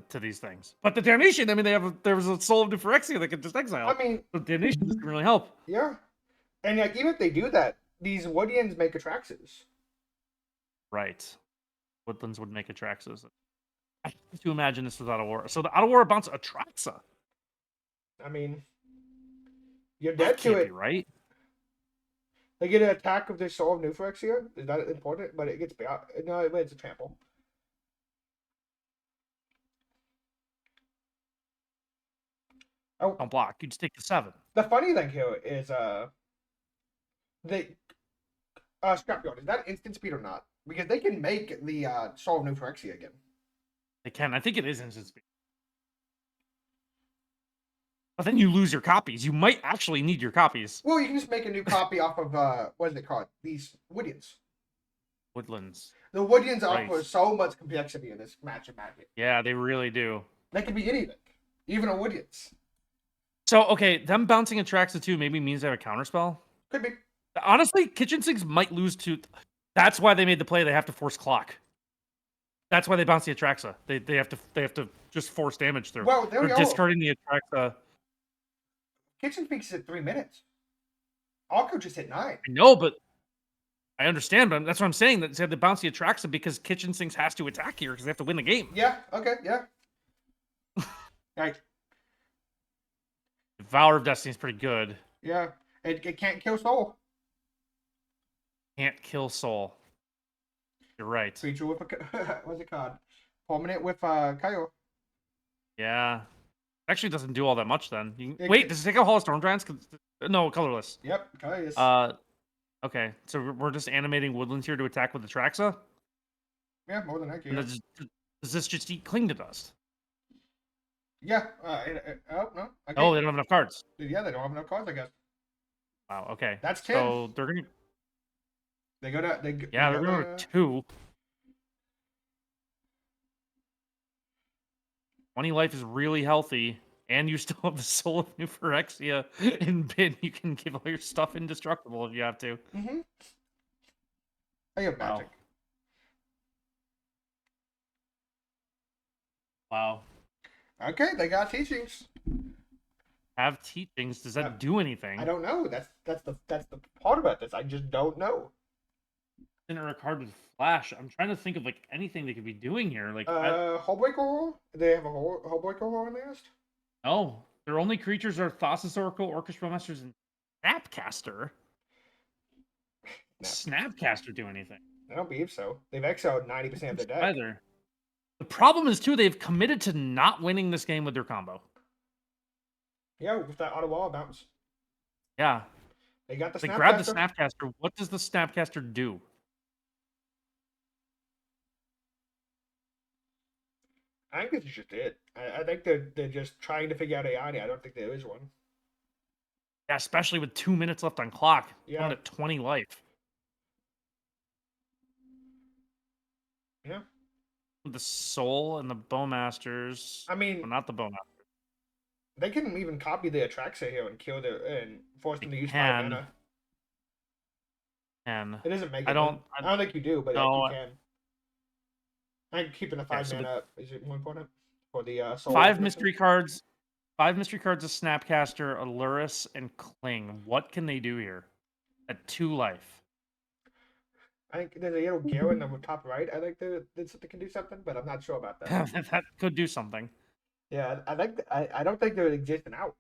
to these things. But the Damnation, I mean, there was a Soul of New Phyrexia that could just exile. I mean, So Damnation doesn't really help. yeah, and like even if they do that, these Woodians make Atraxas. Right. Woodlands would make Atraxas. I have to imagine this was out of war. So the out of war bounce Atraxa. I mean, you're That dead to can't it. be right. They get an attack of their Soul of New Phyrexia. Is that important? But it gets no, it's a trample. Oh, Don't block. You just take the 7. the funny thing here is they Scrapyard, is that instant speed or not? Because they can make the Soul of New Phyrexia again. They can. I think it is instant speed. But then you lose your copies. You might actually need your copies. Well, you can just make a new copy off of what is it called? These Woodians. Woodlands. The Woodians Right. offer so much complexity in this matchup market. Yeah, they really do. They could be anything, even a Woodians. So, okay, them bouncing Atraxa too maybe means they have a counterspell. Could be. Honestly, Kitchen Sinks might lose to. That's why they made the play. They have to force clock. That's why they bounce the Atraxa. They have to just force damage through. Well, there we They're go. discarding the Atraxa. Kitchen Speaks at 3 minutes. Alco just hit 9. I know, but I understand. But that's what I'm saying. That they had to bounce the Atraxa because Kitchen Sinks has to attack here because they have to win the game. Yeah. Okay. Yeah. Like, Devourer of Destiny is pretty good. yeah, it can't kill soul. Can't kill soul. You're right. Creature with a what's it called? Permanent with Kyle. Yeah. Actually doesn't do all that much then. It Wait, could- does it take out Hall of Storm Giants? No, colorless. Yep, Kyle. Okay. So we're just animating woodlands here to attack with the Traxa? Yeah, more than likely. And Yeah. does this just eat cling to dust? Yeah. Oh no. Okay. Oh, they don't have enough cards. Yeah, they don't have enough cards. I guess Wow, okay. that's 10. So they're gonna They go to they're going to 2. 20 life is really healthy, and you still have the Soul of New Phyrexia in bin. You can give all your stuff indestructible if you have to. Mm-hmm. I have Wow. magic. Wow. Okay, they got teachings. Have teachings. Does that do anything? I don't know. That's the part about this. I just don't know. Enter a card with flash. I'm trying to think of like anything they could be doing here. Like, Hullbreaker roll? They have a Hullbreaker roll in the list? no, their only creatures are Thassa's Oracle, Orchestral Masters, and Snapcaster. Snapcaster do anything? I don't believe so. They've exiled 90% of their deck. Either. The problem is too they've committed to not winning this game with their combo. Yeah, with that auto wall bounce. Yeah, They got the they Snapcaster. grab the Snapcaster. What does the Snapcaster do? I think this is just it. I think they're just trying to figure out AI. I don't think there is one. Yeah, especially with 2 minutes left on clock. Yeah. One at 20 life. Yeah. With the Soul and the Bowmasters. I mean, Well, not the Bowmaster. they can even copy the Atraxa here and kill and force them to use 5 can. mana. And It doesn't make I it. don't- I don't think you do, but No, like, you can. I think keeping the 5 so the- mana up is it more important for the soul. 5 mystery cards. 5 mystery cards of Snapcaster, Aluris, and Cling. What can they do here? At 2 life. I think there's a little gear in the top right. I think they can do something, but I'm not sure about that. That could do something. Yeah, I don't think they would exist in out.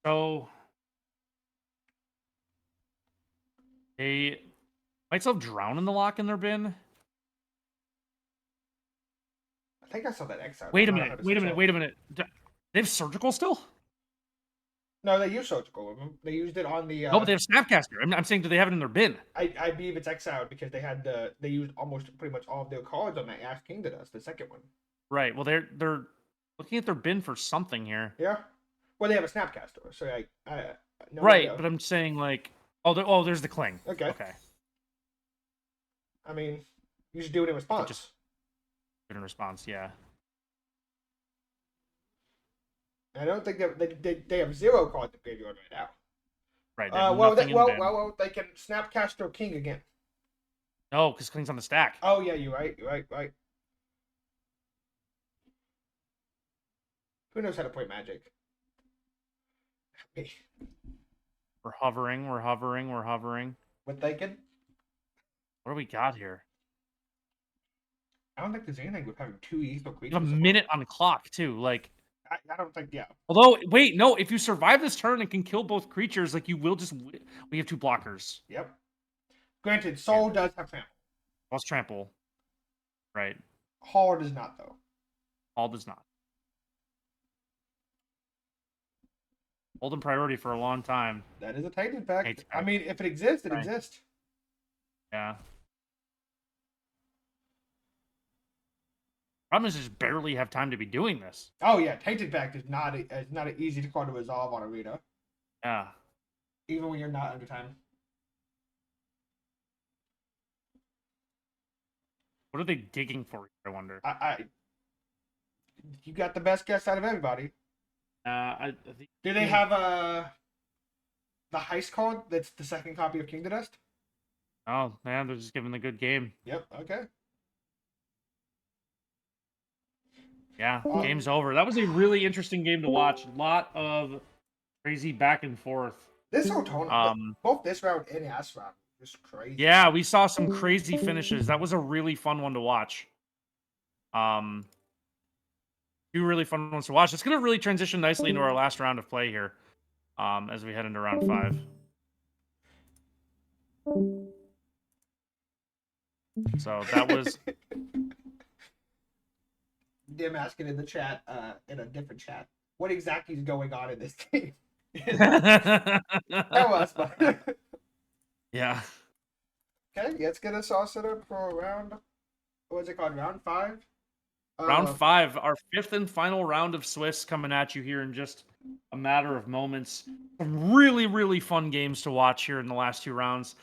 So they might still have Drown in the Lock in their bin. I think I saw that X out. Wait a I'm not minute. 100% Wait a minute. sure. Wait a minute. They have Surgical still? No, they use surgical with them. They used it on the. No, but they have Snapcaster. I'm saying, do they have it in their bin? I believe it's exiled because they used almost pretty much all of their cards on that Ash King to us, the second one. Right. Well, they're looking at their bin for something here. Yeah. Well, they have a Snapcaster, so no Right, idea. but I'm saying like, there's the Cling. Okay. Okay. I mean, you should do it in response. Just- Good in response, yeah. I don't think they have 0 cards in graveyard right now. Right. They have Well, nothing in bin. they can Snapcaster King again. No, because Cling's on the stack. Oh yeah, you're right. Who knows how to play Magic? Me. We're hovering. We're hovering. We're hovering. What they can? What do we got here? I don't think there's anything with having 2 equal We creatures. have a minute on the clock too. Like, I don't think. Yeah. although, wait, no. If you survive this turn and can kill both creatures, like you will just. We have 2 blockers. Yep. Granted, Soul does have trample. Plus trample. Right. Hall does not though. All does not. Holding priority for a long time. That is a Titan fact. Titan I fact. mean, if it exists, it Right. exists. Yeah. Problem is, just barely have time to be doing this. Oh yeah, Tainted Fact is not an easy card to resolve on Arena, Yeah. even when you're not under time. What are they digging for? I wonder. You got the best guess out of everybody. I think. Do they have the heist card? That's the second copy of King to Dust. Oh man, they're just giving the good game. Yep. Okay. Yeah, game's over. That was a really interesting game to watch. A lot of crazy back and forth. This whole tournament, both this round and last round, just crazy. Yeah, we saw some crazy finishes. That was a really fun one to watch. Two really fun ones to watch. It's going to really transition nicely into our last round of play here, as we head into round 5. So that was Dim asking in the chat, in a different chat, what exactly is going on in this game? Tell us, bud. yeah. Okay, let's get us all set up for round. What's it called? Round 5. Round 5, our 5th and final round of Swiss coming at you here in just a matter of moments. Some really, really fun games to watch here in the last 2 rounds.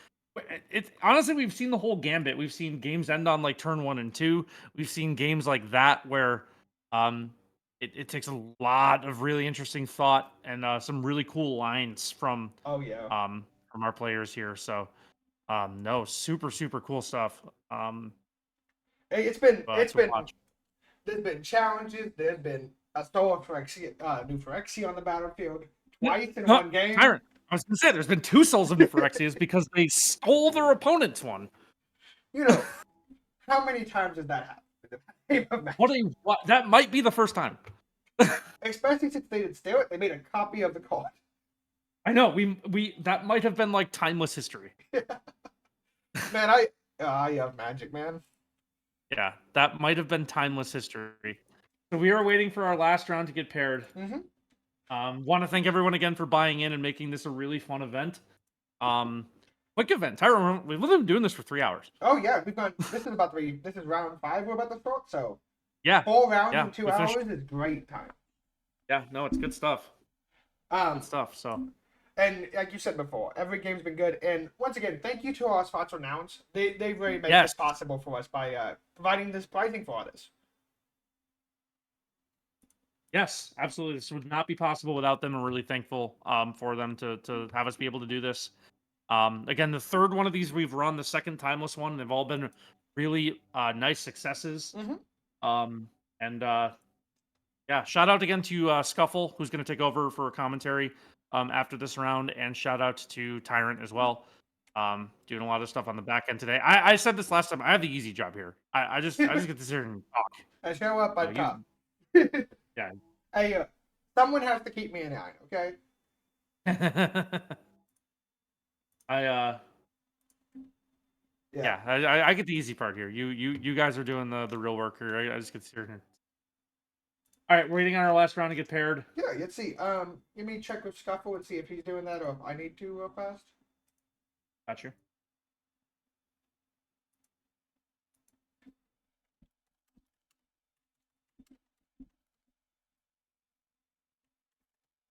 Honestly, we've seen the whole gambit. We've seen games end on like turn 1 and 2. We've seen games like that where it takes a lot of really interesting thought and some really cool lines from Oh yeah. From our players here. So no, super, super cool stuff. Hey, it's been To watch. there's been challenges. There's been a store new Phyrexia on the battlefield twice in one game. Tyrant, I was gonna say there's been 2 souls of Nuphyrexia because they stole their opponent's one. You know, how many times has that happened? What that might be the first time. Especially since they didn't steal it, they made a copy of the card. I know we that might have been like timeless history. Man, I love Magic, man. Yeah, that might have been timeless history. So we are waiting for our last round to get paired. Want to thank everyone again for buying in and making this a really fun event. Quick event. I remember we've been doing this for 3 hours. Oh yeah, we've gone. This is round 5. We're about to start. So yeah, 4 rounds in 2 hours is great time. Yeah, no, it's good stuff. Good stuff. So. And like you said before, every game's been good. And once again, thank you to our sponsor Nouns. They really make this possible for us by providing this pricing for this. Yes, absolutely. This would not be possible without them. I'm really thankful for them to have us be able to do this. Again, the third one of these we've run, the second timeless one. They've all been really nice successes. Yeah, shout out again to Scuffle, who's going to take over for a commentary after this round, and shout out to Tyrant as well, doing a lot of stuff on the back end today. I said this last time. I have the easy job here. I just get to sit here and talk. I show up, I come. Yeah. Hey, someone has to keep me in line, okay? I get the easy part here. You guys are doing the real work here. I just get to sit here. All right, we're waiting on our last round to get paired. Yeah, let's see. Let me check with Scuffle and see if he's doing that or if I need to real fast. Gotcha.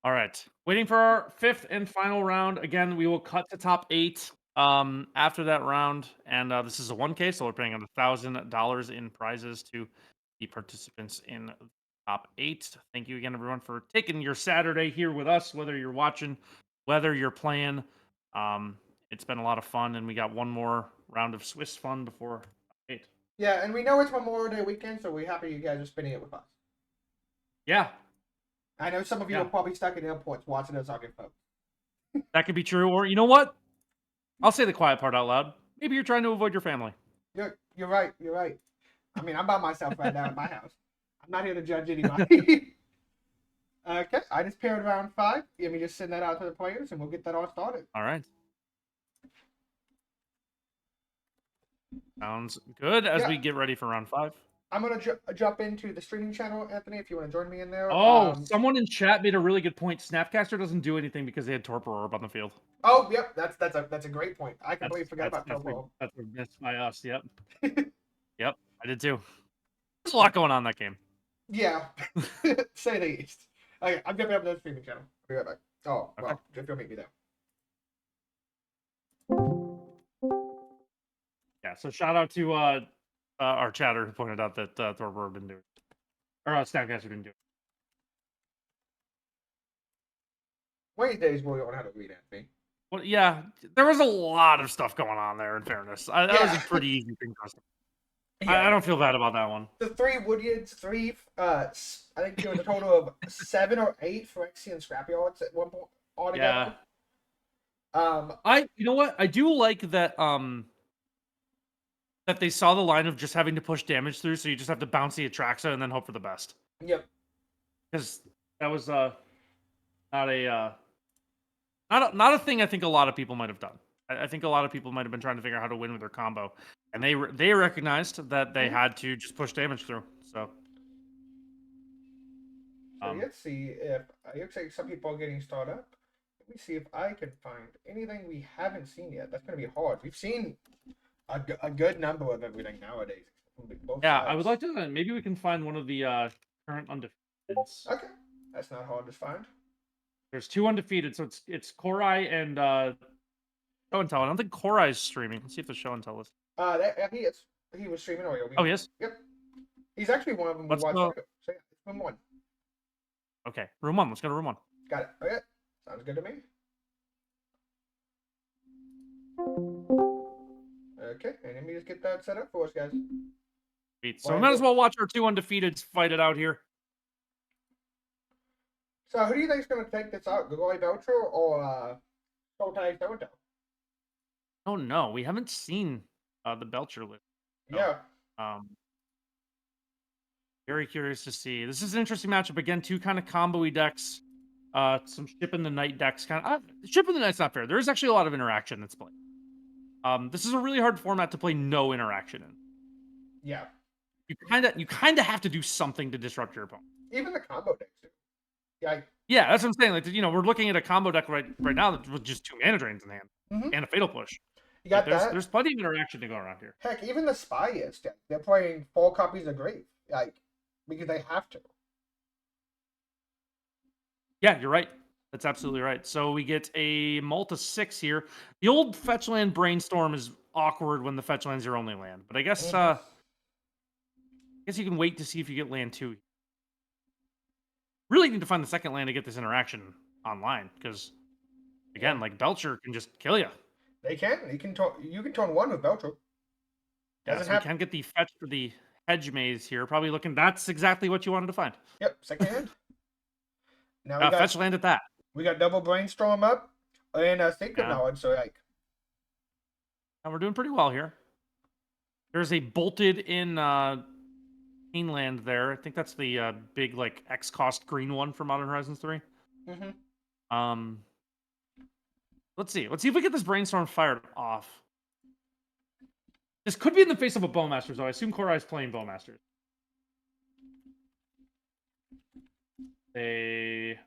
All right, waiting for our 5th and final round. Again, we will cut to top 8 after that round, and this is a 1K, so we're paying $1,000 in prizes to the participants in top 8. Thank you again, everyone, for taking your Saturday here with us, whether you're watching, whether you're playing. It's been a lot of fun, and we got one more round of Swiss fun before 8. Yeah, and we know it's Memorial Day weekend, so we're happy you guys are spending it with us. Yeah. I know some of you are probably stuck in airports watching us on your phone. That could be true, or you know what? I'll say the quiet part out loud. Maybe you're trying to avoid your family. You're right. You're right. I mean, I'm by myself right now in my house. I'm not here to judge anybody. Okay, I just paired round 5. Let me just send that out to the players, and we'll get that all started. All right. Sounds good as we get ready for round 5. I'm going to jump into the streaming channel, Anthony, if you want to join me in there. Oh, someone in chat made a really good point. Snapcaster doesn't do anything because they had Torpor Orb on the field. Oh, yep, that's a great point. I completely forgot about Torpor Orb. That's a miss by us, yep. Yep, I did too. There's a lot going on in that game. Yeah, say the least. Okay, I'm jumping up to the streaming channel. I'll be right back. Oh, well, if you'll meet me there. Yeah, so shout out to our chatter who pointed out that Torpor didn't do it. Or Snapcaster didn't do it. Wednesdays we'll learn how to read, Anthony. Well, yeah, there was a lot of stuff going on there, in fairness. That was a pretty easy thing for us. I don't feel bad about that one. The 3 Woodyards, I think there was a total of 7 or 8 Phyrexian scrapyards at one point altogether. Yeah. You know what? I do like that that they saw the line of just having to push damage through, so you just have to bounce the Atraxa and then hope for the best. Yep. because that was not a not a thing I think a lot of people might have done. I think a lot of people might have been trying to figure out how to win with their combo, and they recognized that they Mhm. had to just push damage through. So, So let's see if it looks like some people are getting started up. Let me see if I can find anything we haven't seen yet. That's going to be hard. We've seen a good number of everything nowadays. From both yeah, sides. I would like to. Maybe we can find one of the current undefeateds. Okay, that's not hard to find. There's 2 undefeated, so it's Korai and Show and Tell. I don't think Korai's streaming. Let's see if the Show and Tell is. He is. He was streaming earlier. Oh, he is. Yep. He's actually one of them we Let's watched. go- earlier. So yeah, it's room 1. Okay, room 1. Let's go to room 1. Got it. Okay, sounds good to me. Okay, and let me just get that set up for us, guys. Sweet. So we might as well watch our 2 undefeateds fight it out here. So who do you think is going to take this out? Gogoy Belcher or Sultai Soto? Oh no, we haven't seen the Belcher list. So, Yeah. Very curious to see. This is an interesting matchup. Again, 2 kind of combo-y decks. Some Ship in the Night decks. Ship in the Night's not fair. There is actually a lot of interaction that's played. This is a really hard format to play no interaction in. Yeah. You kind of have to do something to disrupt your opponent. Even the combo decks too. Yeah. Yeah, that's what I'm saying. Like, we're looking at a combo deck right now with just 2 mana drains in hand and a fatal push. You got that. There's plenty of interaction to go around here. Heck, even the Spy is deck. They're playing 4 copies of Grave, because they have to. Yeah, you're right. That's absolutely right. So we get a Malta 6 here. The old fetch land brainstorm is awkward when the fetch land's your only land, but I guess you can wait to see if you get land 2. Really need to find the second land to get this interaction online, because again, like Belcher can just kill you. They can. You can turn 1 with Belcher. Yeah, so we can get the fetch for the hedge maze here. Probably looking. That's exactly what you wanted to find. Yep, second hand. Now we got Fetch land at that. We got double brainstorm up and secret knowledge. So and we're doing pretty well here. There's a bolted in Mainland there. I think that's the big like X cost green one for Modern Horizons 3. Let's see. Let's see if we get this brainstorm fired off. This could be in the face of a Bowmaster, though. I assume Korai's playing Bowmasters. They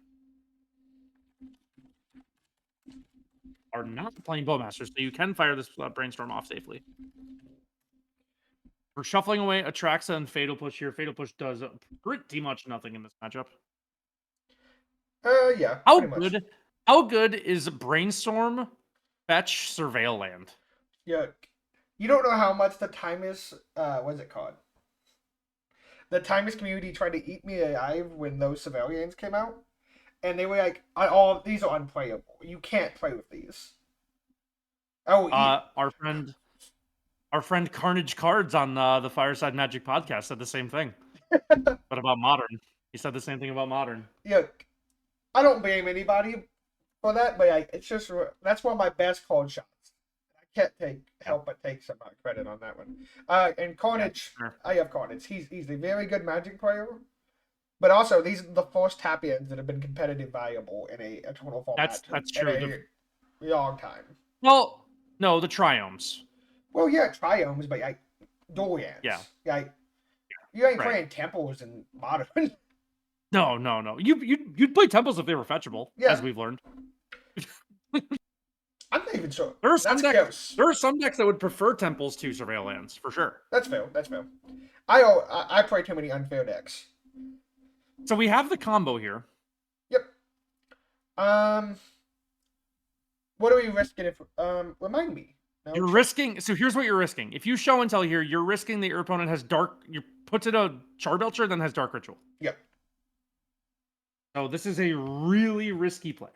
are not playing Bowmasters, so you can fire this brainstorm off safely. We're shuffling away Atraxa and Fatal Push here. Fatal Push does pretty much nothing in this matchup. Yeah. How good is Brainstorm Fetch Surveil Land? Yeah. You don't know how much the Timeless, what's it called? The Timeless community tried to eat me alive when those civilians came out. And they were like, these are unplayable. You can't play with these. Oh, our friend Carnage Cards on the Fireside Magic podcast said the same thing. But about Modern. He said the same thing about Modern. Yeah. I don't blame anybody for that, but it's just, that's one of my best called shots. I can't help but take some credit on that one. And Carnage, I have Carnage. He's a very good Magic player. But also, these are the first tap-ins that have been competitive valuable in a tournal format. That's true. In a long time. Well, no, the Triomes. Well, yeah, Triomes, but Dorians. Yeah. You ain't playing Temples in Modern. No. You'd play Temples if they were fetchable, as we've learned. I'm not even sure. There are some decks that would prefer Temples to Surveil Lands, for sure. That's fair. I play too many unfair decks. So we have the combo here. Yep. What are we risking if remind me? No? You're risking, so here's what you're risking. If you show and tell here, you're risking that your opponent has puts in a Charbelcher, then has Dark Ritual. Yep. So this is a really risky play.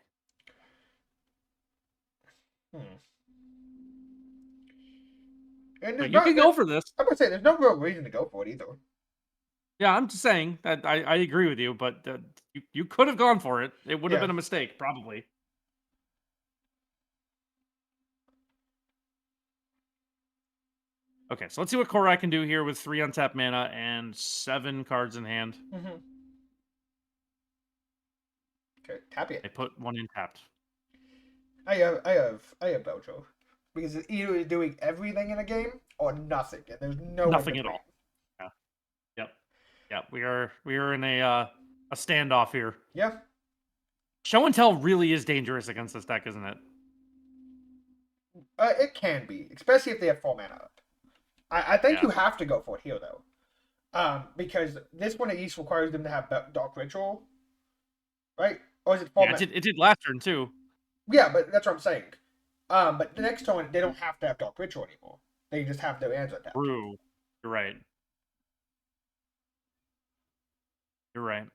And you can go for this. I'm gonna say there's no real reason to go for it either. Yeah, I'm just saying that I agree with you, but you could have gone for it. It would have been a mistake, probably. Okay, so let's see what Korai can do here with 3 untapped mana and 7 cards in hand. Okay, tap it. I put one in tapped. I have Belcho. Because it's either doing everything in a game or nothing, and there's no Nothing in at between. all. Yeah. Yep. Yep. We are in a standoff here. Yeah. Show and tell really is dangerous against this deck, isn't it? It can be, especially if they have 4 mana up. I think Yeah. you have to go for it here though, because this one at least requires them to have Dark Ritual, right? Or is it 4 Yeah, mana? it did last turn too. Yeah, but that's what I'm saying. But the next turn they don't have to have Dark Ritual anymore. They just have their answer tapped. True. You're right. You're right.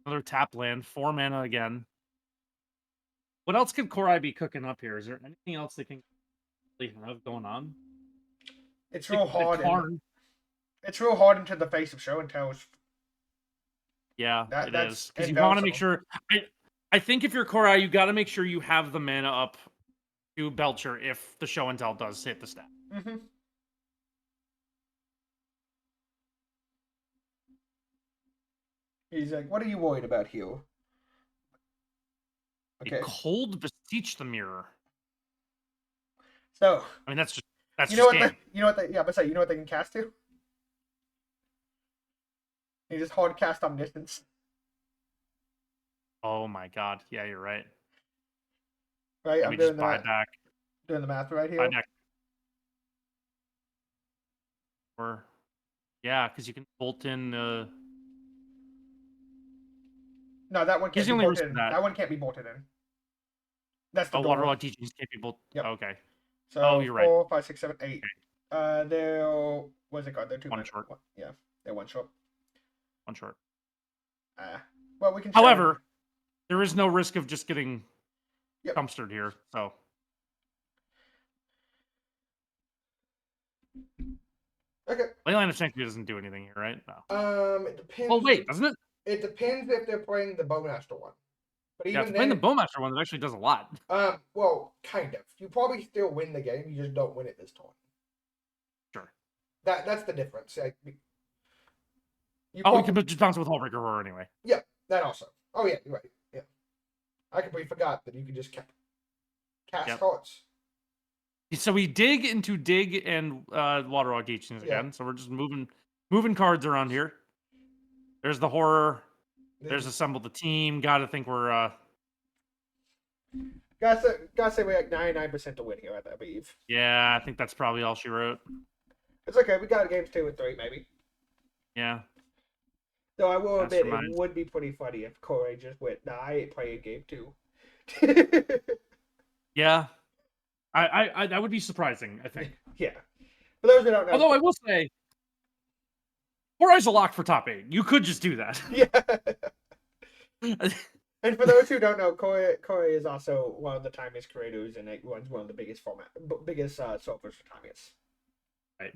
Another tap land, 4 mana again. What else could Korai be cooking up here? Is there anything else they can really have going on? It's real hard. Karn. It's real hard into the face of show and tells. Yeah, That's it is. Because you want to make sure. I think if you're Korai, you got to make sure you have the mana up to Belcher if the show and tell does hit the stat. Mm-hmm. He's like, "What are you worried about here?" Okay. A cold beseech the mirror. So I mean, that's you know just what? game. You know what? Yeah, but say you know what they can cast to? You just hard cast Omniscience. Oh my god. Yeah, you're right. Right? Let me just buy back. Doing the math right here. Buy back. Or yeah, because you can bolt in. No, that one Here's can't the be only bolted risk in. of that. That one can't be bolted in. That's the door. Waterlogged teachings can't be bolt. Yep. Okay. So Oh, you're right. 4, 5, 6, 7, 8. They're what's it called? They're 2 One minutes. short. Yeah, they're 1 short. One short. Well, we can. However, there is no risk of just getting Yep. dumpstered here. So Okay. Leyline of Sanctity doesn't do anything here, right? No. It depends. Oh wait, doesn't it? It depends if they're playing the Bowmaster one. But Yeah, even it's playing the then, Bowmaster one that actually does a lot. well, kind of. You probably still win the game. You just don't win it this turn. Sure. That's the difference. Like, you We probably- can just bounce it with Hullbreaker Horror anyway. Yeah, that also. Oh yeah, you're right. Yeah, I completely forgot that you could just cast Yep. cards. So we dig into dig and Waterlog teachings again. Yeah. So we're just moving cards around here. There's the horror. There's assemble the team. Got to think we're Gotta say we're like 99% to win here, I believe. yeah. I think that's probably all she wrote. It's okay. We got games 2 and 3 maybe. Yeah. Though I will admit, Mastermind. it would be pretty funny if Corey just went, "Nah, I ain't playing game 2." Yeah. I that would be surprising, I think. Yeah. For those who don't know, Although I will say, Four Eyes a lock for top 8. You could just do that. yeah. And for those who don't know, Corey is also one of the Timeous creators, and it runs one of the biggest solvers for Timeous. Right.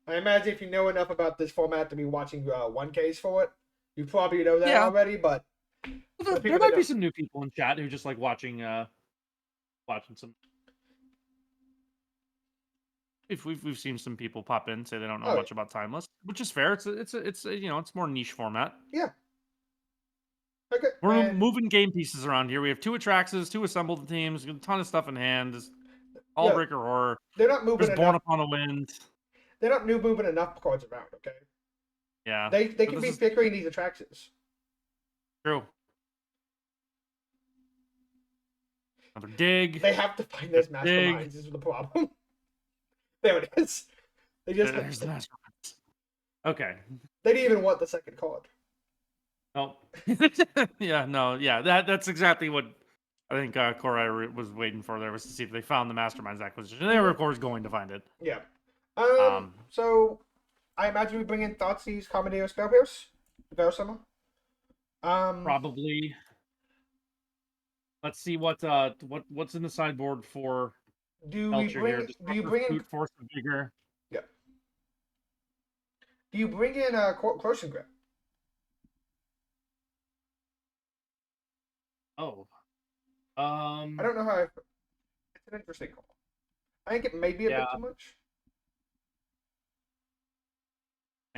I imagine if you know enough about this format to be watching 1Ks for it, you probably know that Yeah. already. But There people might that be don't- some new people in chat who just like watching some. If we've seen some people pop in say they don't know Oh, much about Timeless, which is fair. It's you know, it's more niche format. okay, We're and moving game pieces around here. We have 2 Atraxes, 2 assembled teams, a ton of stuff in hand. All Yeah. Breaker Horror. they're not moving There's Born enough. Upon a Wind. They're not moving enough cards around. Okay, Yeah, they but can this be is figuring these attractions. true. Another dig. They have to find those Big. masterminds. Is the problem. There it is. They just There's the masterminds. Okay. they didn't even want the second card. Oh. Yeah, no, yeah. That's exactly what I think Korai was waiting for there, was to see if they found the Masterminds acquisition. They were, of course, going to find it. Yeah. Um, So I imagine we bring in Thoughtseize, Commodore, Spellpierce, Verisummer. Probably. Let's see what's in the sideboard for Do we Belcher bring? here. Just Do you bring in? Force of Vigor. Do you bring in Close and Grip? Oh. I don't know how. It's an interesting call. I think it may be a bit Yeah. too much.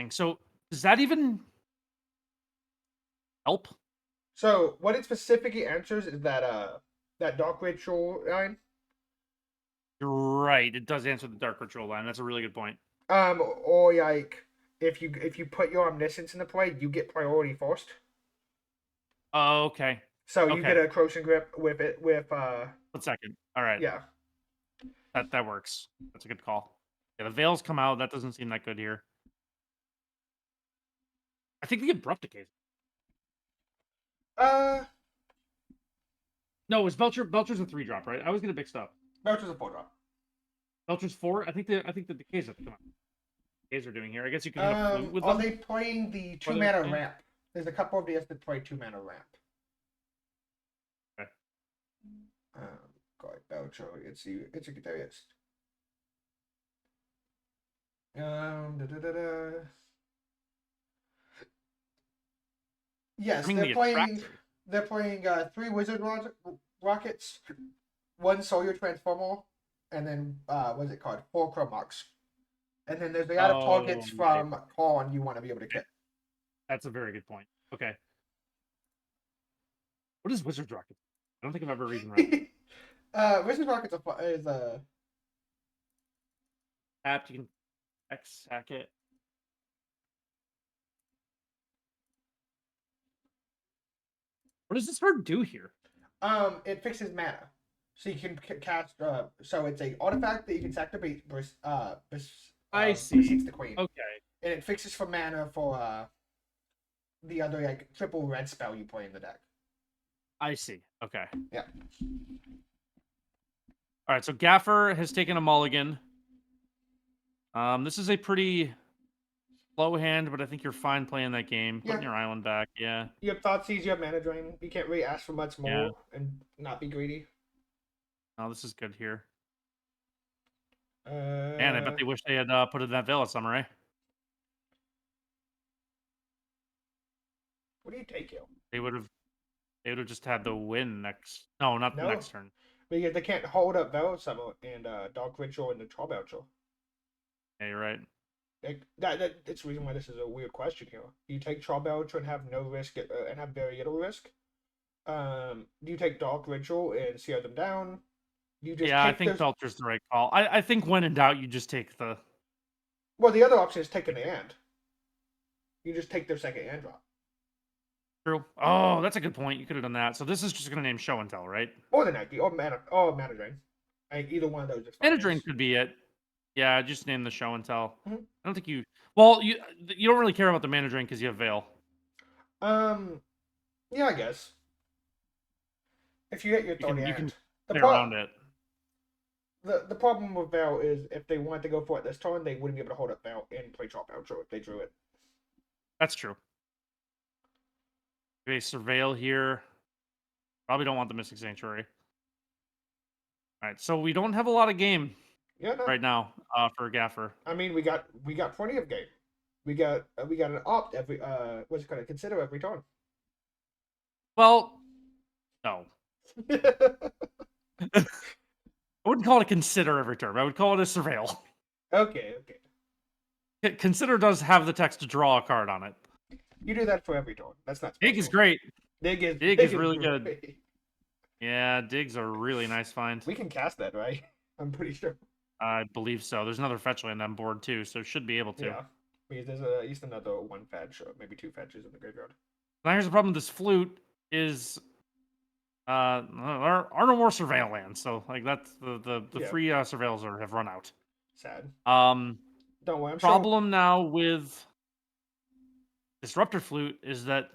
So does that even help? So what it specifically answers is that Dark Ritual line. You're right. It does answer the Dark Ritual line. That's a really good point. Or like if you put your omniscience into play, you get priority first. Oh, okay. So you Okay. get a Croatian grip with it with 1 second. All right. yeah. That works. That's a good call. Yeah, the veils come out. That doesn't seem that good here. I think the abrupt decays. No, it's Belcher. Belcher's a 3-drop, right? I always get it mixed up. Belcher's a 4-drop. Belcher's 4. I think the decays have come out. Decays are doing here. I guess you can hit a flute with Are them. they playing the What are 2 they mana playing? ramp? There's a couple of DS that play 2 mana ramp. Okay. God, Belcher. It's a guitarist. Da. Yes, I mean, they're the playing. attractor. They're playing 3 wizard rockets, 1 solar transformer, and then what's it called? 4 Chromox. And then there's the out of targets Oh, from Corn you want to be able to get. That's a very good point. Okay. What is Wizard Rocket? I don't think I've ever read right. Wizard rockets is Tapped, you can X hack it. What does this card do here? it fixes mana, so you can cast. So it's a artifact that you can sack to I see. Beseech the Queen, Okay. and it fixes for mana for the other like triple red spell you play in the deck. I see. Okay. Yeah. All right. So Gaffer has taken a mulligan. This is a pretty slow hand, but I think you're fine playing that game. Putting Yeah. your island back. Yeah. You have Thoughtseize, you have Mana Drain. You can't really ask for much more Yeah. and not be greedy. Oh, this is good here. Uh, Man, I bet they wish they had put in that Veil at Samurai. What do you take here? They would have just had the win next. No, not the No. next turn. Because they can't hold up Veil Summer and Dark Ritual and the Trobelcher. Yeah, you're right. That's the reason why this is a weird question here. You take Trobelcher and have no risk and have very little risk. Do you take Dark Ritual and sear them down? You just Yeah, I take think those... Belcher's the right call. I think when in doubt, you just take the. Well, the other option is taking the hand. You just take their second hand drop. True. Oh, that's a good point. You could have done that. So this is just going to name Show and Tell, right? Or the Nike, or Mana Drain. Like, either one of those is fine. Mana Drain could be it. Yeah, just name the Show and Tell. Mhm. I don't think you. Well, you don't really care about the Mana Drain because you have Veil. Yeah, I guess. If you hit your third you can hand. play around it. The problem with Veil is if they wanted to go for it this turn, they wouldn't be able to hold up Veil and play Drop Outro if they drew it. That's true. Okay, Surveil here. Probably don't want the Mystic Sanctuary. All right, so we don't have a lot of game Yeah, no. right now for Gaffer. I mean, we got plenty of game. We got an opt every what's it called? Consider every turn. Well, no. I wouldn't call it a consider every turn. I would call it a surveil. Okay. Consider does have the text to draw a card on it. You do that for every turn. That's not Dig is special. great. Dig Dig is really great. good. Yeah, Dig's a really nice find. We can cast that, right? I'm pretty sure. I believe so. There's another fetch land on board too, so should be able to. Yeah. Because there's at least another 1 fetch, or maybe 2 fetches in the graveyard. Now here's the problem with this flute is there are no more surveil lands, so like that's the Yeah. free surveils have run out. Sad. Um Don't worry, I'm problem now with Disruptor Flute is that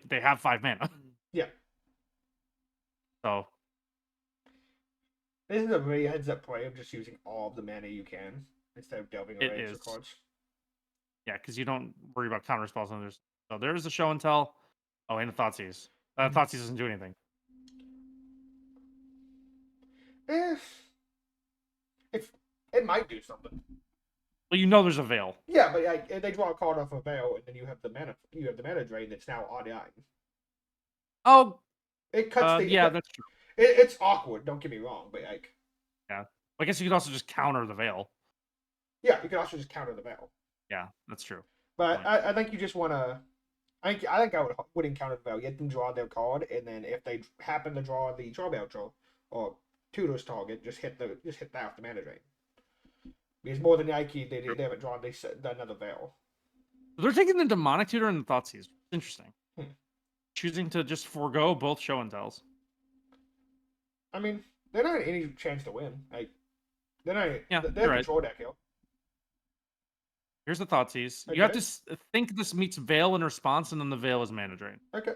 they have 5 mana. Yeah. So This is a really heads-up play of just using all of the mana you can instead of delving It away extra is. cards. yeah, because you don't worry about counter spells on this. So there's a show and tell. Oh, and a Thoughtseize. Thoughtseize doesn't do anything. If it might do something. Well, you know there's a veil. Yeah, but like they draw a card off a veil, and then you have the mana drain that's now on the eye. Oh, It cuts the yeah, that's true. It's awkward. Don't get me wrong, but like I guess you could also just counter the veil. yeah, you can also just counter the veil. Yeah, that's true. But Point. I think you just want to. I think I would encounter the veil. Get them draw their card, and then if they happen to draw the draw outro or tutor's target, just hit that with the mana drain. Because more than likely they haven't drawn another veil. They're taking the demonic tutor and the Thoughtseize. Interesting. Hmm. Choosing to just forego both show and tells. I mean, they're not any chance to win. Like they're not. Yeah, they're you're right. control deck here. Here's the Thoughtseize. You have to think this meets Veil in response, and then the Veil is mana drain. Okay.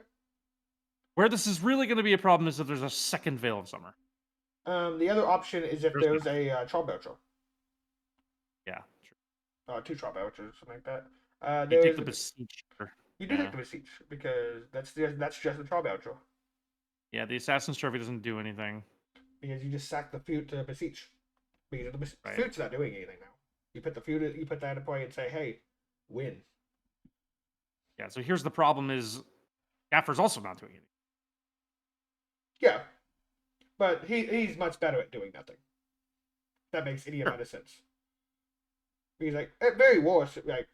Where this is really going to be a problem is if there's a second Veil of Summer. The other option is if there's a Charbelcher. Yeah, true. 2 Charbelchers, something like that. You take the Beseech. You do take the Beseech because that's just a Charbelcher. Yeah, the Assassin's Trophy doesn't do anything. Because you just sack the feud to Beseech. Because the Right. feud's not doing anything now. You put the feud, you put that in play and say, "Hey, win." Yeah. So here's the problem: is Gaffer's also not doing anything. Yeah, but he's much better at doing nothing. That makes any amount of sense. Because like at very worst, like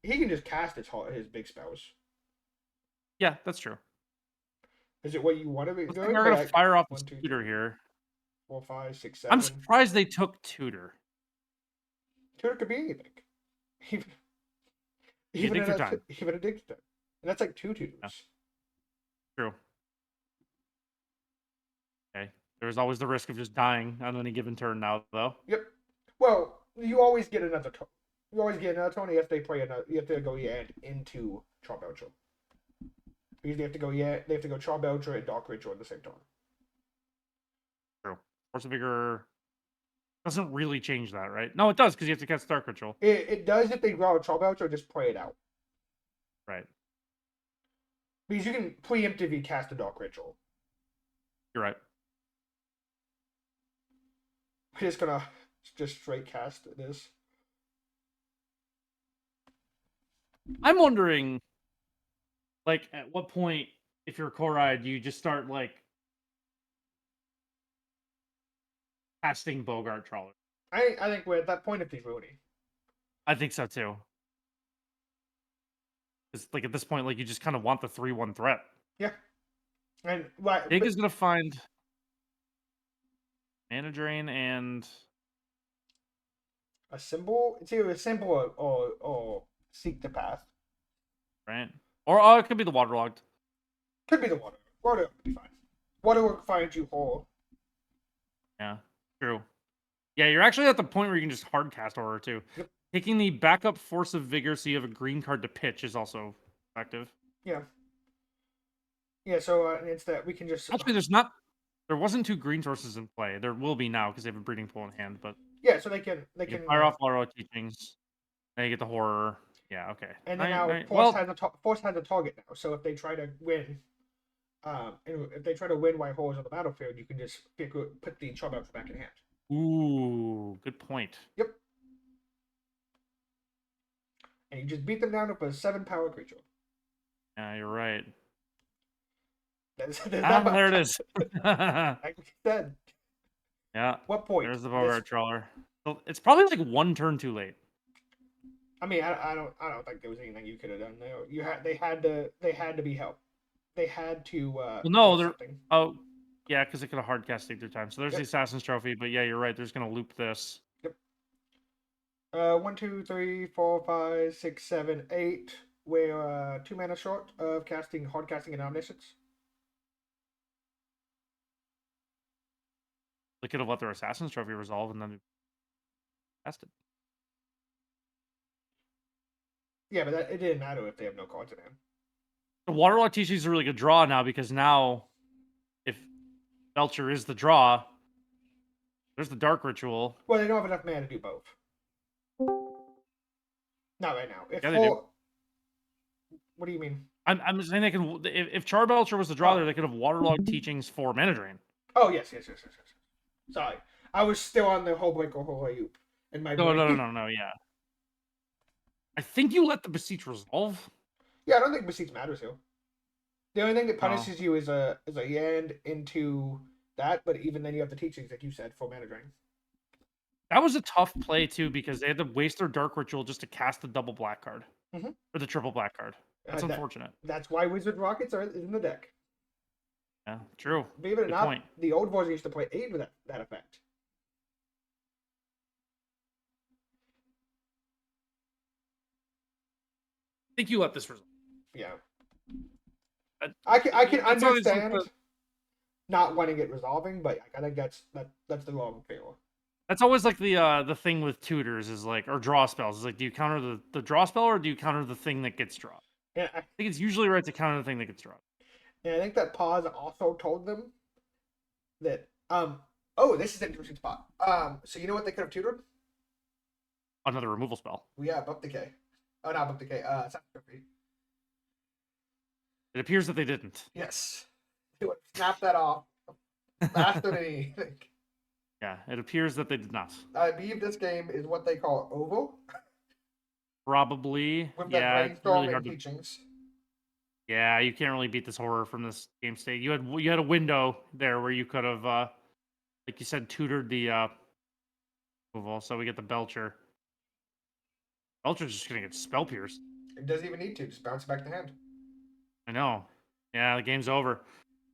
he can just cast his big spells. Yeah, that's true. Is it what you want to be They're doing? going to Like, fire off 1, the 2, tutor 3, here. 4, 5, 6, 7. I'm surprised they took tutor. Tutor could be anything. Even You take your time. Even a dictator. And that's like 2 tutors. Yeah. True. Okay. There's always the risk of just dying on any given turn now, though. Yep. Well, you always get another You always get another Tony if they play another. You have to go into Charbelcher. Because they have to go Charbelcher and Dark Ritual at the same time. True. Force of Vigor doesn't really change that, right? No, it does because you have to cast Dark Ritual. It does if they draw a Charbelcher, just play it out. Right. Because you can preemptively cast a Dark Ritual. You're right. We're just gonna straight cast this. I'm wondering, like, at what point, if you're Korai, do you just start, like, casting Bogart Trawler? I think we're at that point if he's Rooney. I think so, too. It's like, at this point, like, you just kind of want the 3/1 threat. Yeah. And right, Big is going to find Mana Drain and a symbol. It's either a symbol or Seek the Path. right? Or it could be the Waterlogged. Could be the water. Water would be fine. Water will find you whole. Yeah, true. Yeah, you're actually at the point where you can just hard cast Aurora too. Yep. Taking the backup Force of Vigor so you have a green card to pitch is also effective. Yeah. Yeah, so it's that we can just... Actually, there wasn't 2 green sources in play. There will be now because they have a breeding pool in hand, but... Yeah, so they can fire off Waterlog Teachings. Then you get the Horror. Yeah, okay. And then Force has a target now, so if they try to win... if they try to win while Horror's on the battlefield, you can just put the Charbelcher back in hand. Ooh, good point. Yep. And you just beat them down with a 7-power creature. Yeah, you're right. There it is. Like we said. Yeah. What point? There's the Bogart Trawler. So it's probably like 1 turn too late. I mean, I don't think there was anything you could have done there. They had to be helped. They had to. Well, no, they're. something. Oh, yeah, because they could have hard cast through time. So there's Yep. the Assassin's Trophy, but yeah, you're right. There's gonna loop this. Yep. 1, 2, 3, 4, 5, 6, 7, 8. We're 2 mana short of hard casting and Omniscience. They could have let their Assassin's Trophy resolve and then cast it. Yeah, but it didn't matter if they have no cards in hand. The Waterlogged Teaching is a really good draw now because now, if Belcher is the draw, there's the Dark Ritual. Well, they don't have enough mana to do both. Not right now. Yeah, they do. What do you mean? I'm saying they can. If Charbelcher was the draw there, they could have Waterlogged Teachings for Mana Drain. Oh yes. Sorry, I was still on the whole break or whole Ayup. No. Yeah. I think you let the Beseech resolve. Yeah, I don't think Beseech matters here. The only thing that punishes you is a hand into that, but even then you have the teachings, like you said, for Mana Drain. That was a tough play too because they had to waste their Dark Ritual just to cast the double black card or the triple black card. That's that- unfortunate. That's why Wizard Rockets are in the deck. Yeah, true. Believe it or Good not, point. the old version used to play 8 with that effect. I think you let this result. Yeah. Uh, I can It's always like understand not wanting it resolving, but I think that's the wrong feel. That's always like the thing with tutors is like, or draw spells is like, do you counter the draw spell or do you counter the thing that gets drawn? Yeah, I think it's usually right to counter the thing that gets drawn. and I think that pause also told them that oh, this is an interesting spot. So you know what they could have tutored? Another removal spell. Yeah, Buff Decay. Oh, not Buff Decay. Sacrifice. It appears that they didn't. Yes. They would snap that off faster than anything. Yeah, it appears that they did not. I believe this game is what they call oval Probably. with Yeah, that it's brainstorm really and hard to. teachings. Yeah, you can't really beat this horror from this game state. You had a window there where you could have, like you said, tutored the removal. So we get the Belcher. Belcher's just gonna get spell pierced. It doesn't even need to. Just bounce it back to hand. I know. Yeah, the game's over.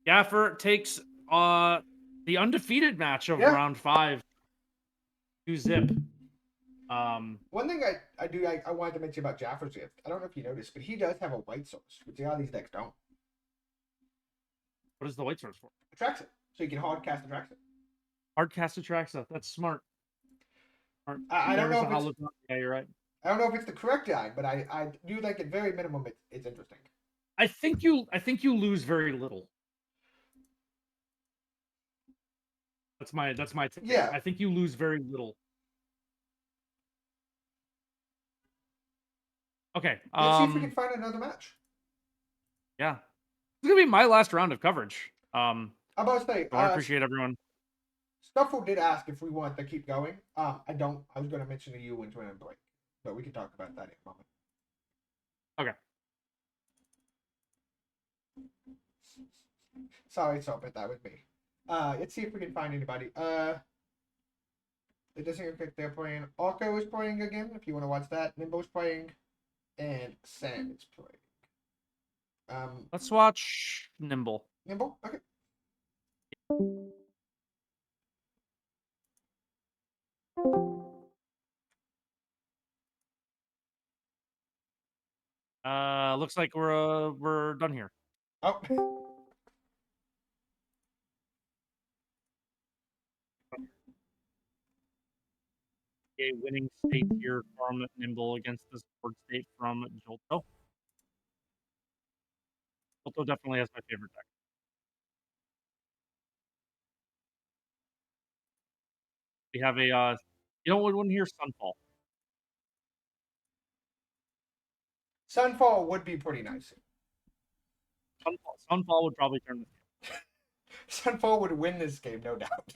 Gaffer takes the undefeated match of Yeah. round 5. 2-zip. One thing I wanted to mention about Jaffer's gift. I don't know if you noticed, but he does have a white source, which a lot of these decks don't. What is the white source for? Attracts it, so you can hard cast attracts it. Hardcast attracts us. That's smart. Smart. I don't know if There's a it's- hologram. Yeah, you're right. I don't know if it's the correct guy, but I do think at very minimum it's interesting. I think you lose very little. That's my take. Yeah. I think you lose very little. Okay. Let's see if we can find another match. Yeah. It's gonna be my last round of coverage. I'm about to say, So I appreciate everyone. Stuffle did ask if we want to keep going. I don't. I was going to mention to you when to break, but we can talk about that in a moment. Okay. Sorry, but that was me. Let's see if we can find anybody. It doesn't look like they're playing. Orko is playing again. If you want to watch that, Nimble's playing, and Sam is playing. Let's watch Nimble. Nimble. Okay. Looks like we're done here. Oh. A winning state here from Nimble against this board state from Jolto. Jolto definitely has my favorite deck. We have a you know what one here? Sunfall. Sunfall would be pretty nice. Sunfall would probably turn this game. Sunfall would win this game, no doubt.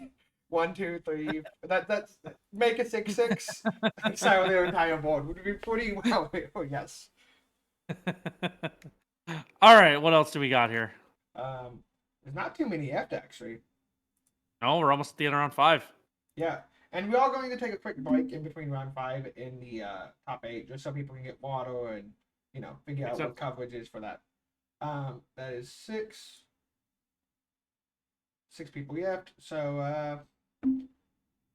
1, 2, 3. That's make it 6-6. Style their entire board would be pretty well. Oh yes. All right, what else do we got here? There's not too many left actually. No, we're almost at the end of round 5. Yeah, and we are going to take a quick break in between round 5 in the top 8, just so people can get water and figure out what coverage is for that. That is 6 people left. So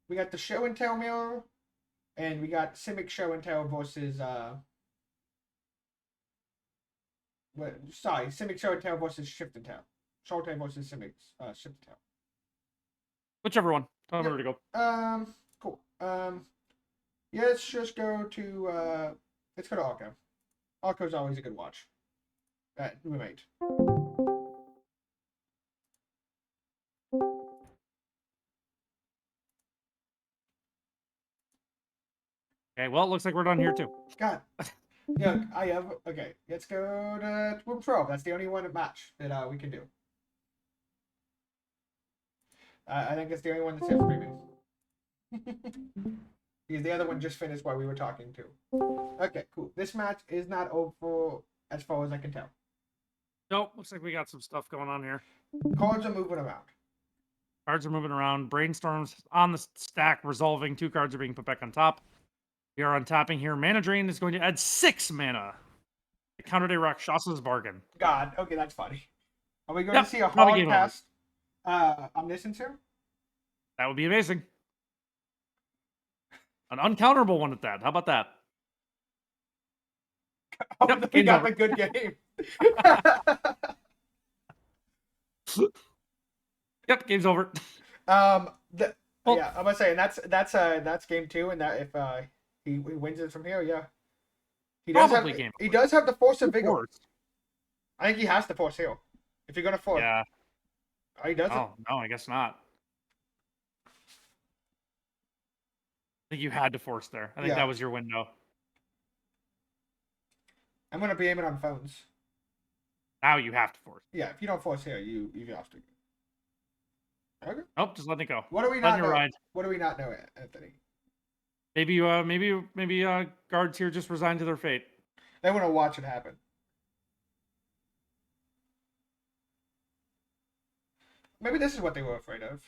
we got the show and tell mirror, and we got Simic show and tell versus Simic show and tell versus shift and tell. Show and tell versus Simic shift and tell. Whichever one. Tell me Yep. where to go. Cool. Yeah, let's just go to let's go to Arco. Arco's always a good watch. Roommate. Okay, well, it looks like we're done here too. God. Yeah, I have. Okay, let's go to room 12. That's the only one match that we can do. I think it's the only one that's still streaming. Because the other one just finished while we were talking too. Okay, cool. This match is not over as far as I can tell. Nope, looks like we got some stuff going on here. Cards are moving around. Cards are moving around. Brainstorms on the stack, resolving. 2 cards are being put back on top. We are untapping here. Mana Drain is going to add 6 mana. Counter Day Rakshas's Bargain. God, okay, that's funny. Are we going Yep, to see a not a hard game over. cast Omniscience here? That would be amazing. An uncounterable one at that. How about that? Oh, Yep, we game's got over. the good game. Yep, game's over. Well, Well- I'm gonna say, and that's game 2, and that if he wins it from here, yeah, he does Probably have game he does have the force of vigor. Force. I think he has to force heal if you're gonna force. Yeah. Oh, he doesn't. Oh, no, I guess not. I think you had to force there. I think Yeah. that was your window. I'm gonna be aiming on phones. Now you have to force. Yeah, if you don't force here, you have to. Okay. Nope, just letting it go. What do we Letting not it know? ride. What do we not know, Anthony? Maybe guards here just resigned to their fate. They want to watch it happen. Maybe this is what they were afraid of.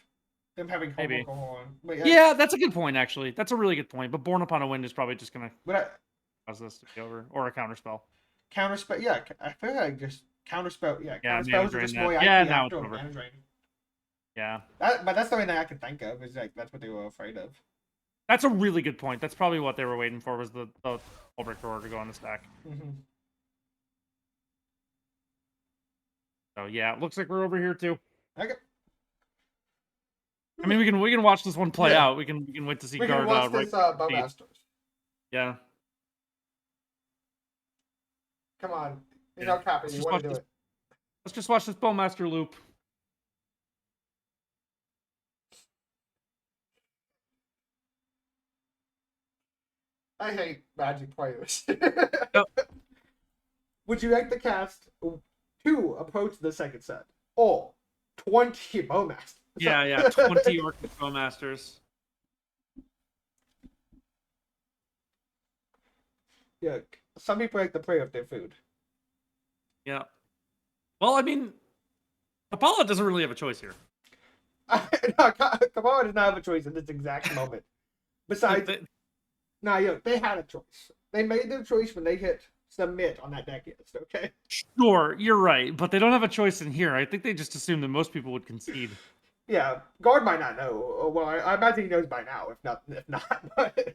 Them having Maybe. homework on. But Yeah, that's a good point, actually. That's a really good point. But Born Upon a Wind is probably just going to But cause this to be over. Or a counterspell. counterspell. Yeah, I feel like just counterspell. Yeah, Yeah, counterspells mana are drain just that. more Yeah, IP now after it's a over. mana drain. Yeah. But that's the only thing I can think of is like that's what they were afraid of. That's a really good point. That's probably what they were waiting for was the Hullbreaker order to go on the stack. Mm-hmm. So yeah, it looks like we're over here too. Okay. I mean, we can watch this one play Yeah. out. We can wait to see We guard can watch right. this Bowmasters. Yeah. Come on, you Yeah. know, Cappy, Let's you just want watch to do this. it. Let's just watch this Bowmaster loop. I hate Magic players. Yep. Would you like the cast to approach the second set or 20 Bowmasters? Yeah, 20 Orcish Bowmasters. Yeah, some people like to play with their food. Yeah. Well, I mean, Apollo doesn't really have a choice here. No, Kamala does not have a choice in this exact moment. Besides, they had a choice. They made their choice when they hit submit on that deck list, okay? Sure, you're right, but they don't have a choice in here. I think they just assumed that most people would concede. Yeah, Guard might not know. Well, I imagine he knows by now, if not. But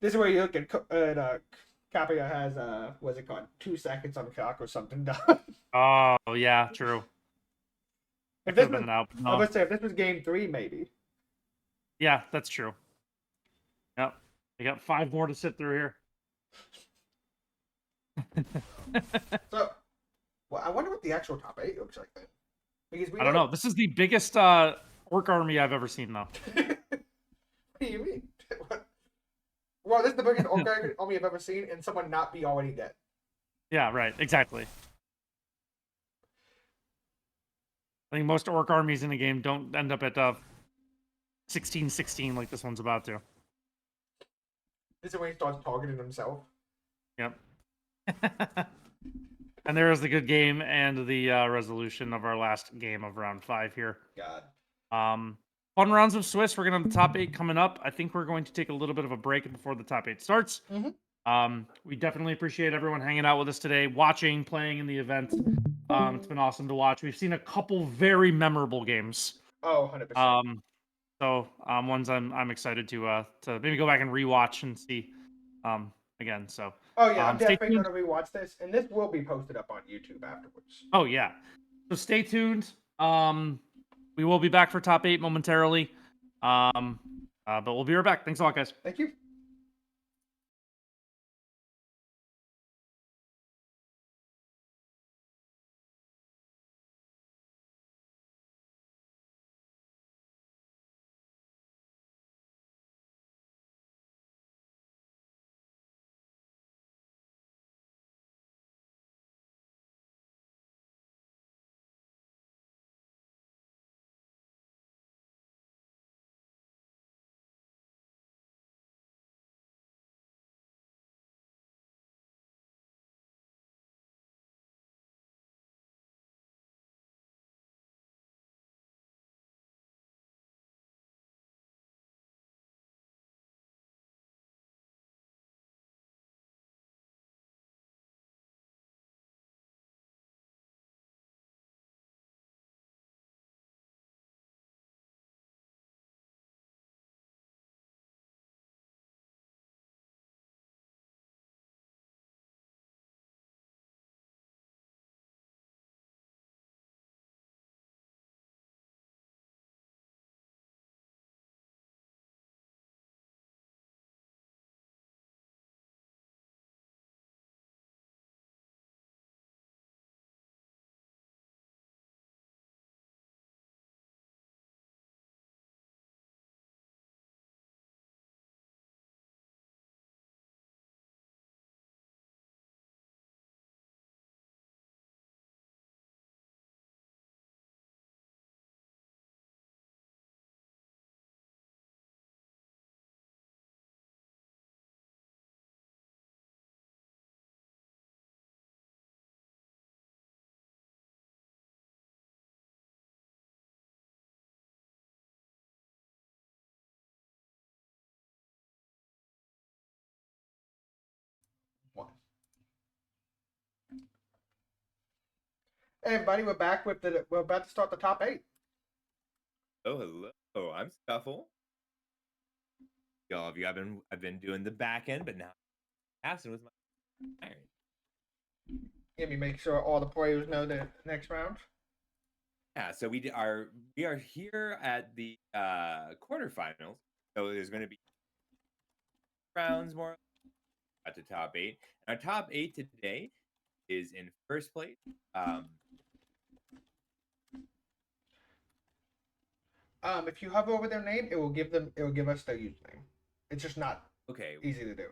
this is where you look at Capia has what's it called? 2 seconds on the clock or something done. Oh, yeah, true. If That this could have been was, out. I No. would say if this was game 3, maybe. Yeah, that's true. Yep. We got 5 more to sit through here. So, well, I wonder what the actual top 8 looks like then. Because we I don't know. This is the biggest orc army I've ever seen, though. What do you mean? Well, this is the biggest orc army I've ever seen, and someone not be already dead. Yeah, right. Exactly. I think most orc armies in the game don't end up at 16-16 like this one's about to. This is when he starts targeting himself. Yep. And there is the good game and the resolution of our last game of round 5 here. God. Fun rounds of Swiss. We're gonna have the top 8 coming up. I think we're going to take a little bit of a break before the top 8 starts. We definitely appreciate everyone hanging out with us today, watching, playing in the event. It's been awesome to watch. We've seen a couple very memorable games. Oh, 100%. So ones I'm excited to maybe go back and rewatch and see again. So Oh, yeah, I'm stay definitely tuned. going to rewatch this, and this will be posted up on YouTube afterwards. Oh yeah. So stay tuned. We will be back for top 8 momentarily. But we'll be right back. Thanks a lot, guys. Thank you. Hey everybody, we're back with we're about to start the top 8. Oh, hello. I'm Scuffle. Y'all of you, I've been doing the back end, but now passing with my iron. Let me make sure all the players know the next round. Yeah, so we are here at the quarterfinals. So there's going to be rounds more at the top 8. And our top 8 today is in first place. If you hover over their name, it will give us their username. It's just not Okay. easy to do.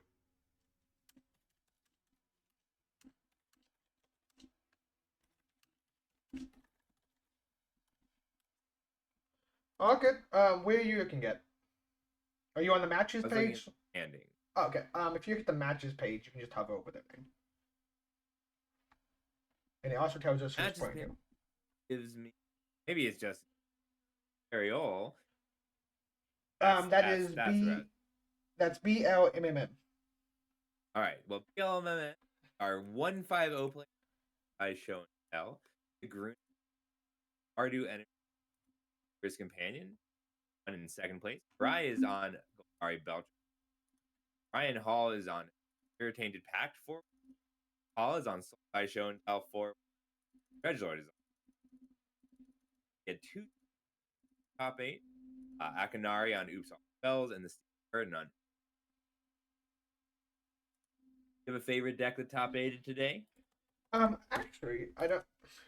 Oh, good. Where you can get? Are you on the matches I was looking page? at standing. Oh, okay. If you hit the matches page, you can just hover over their name, and it also tells us who's Matches playing page. who. Gives me, maybe it's just Ariol. That's right. That's BLMMM. All right. Well, BLMM are 150 players by show and tell. The Groon, Ardu, and his companion, one in second place. Bry is on Golari Belcher. Ryan Hall is on Irritated Pact 4. Hall is on Soul by show and tell 4. Dredgelord is on. He had 2 top 8. Akanari on Oops All Spells and the Steve Burden on. You have a favorite deck the top 8 today? Actually, I don't.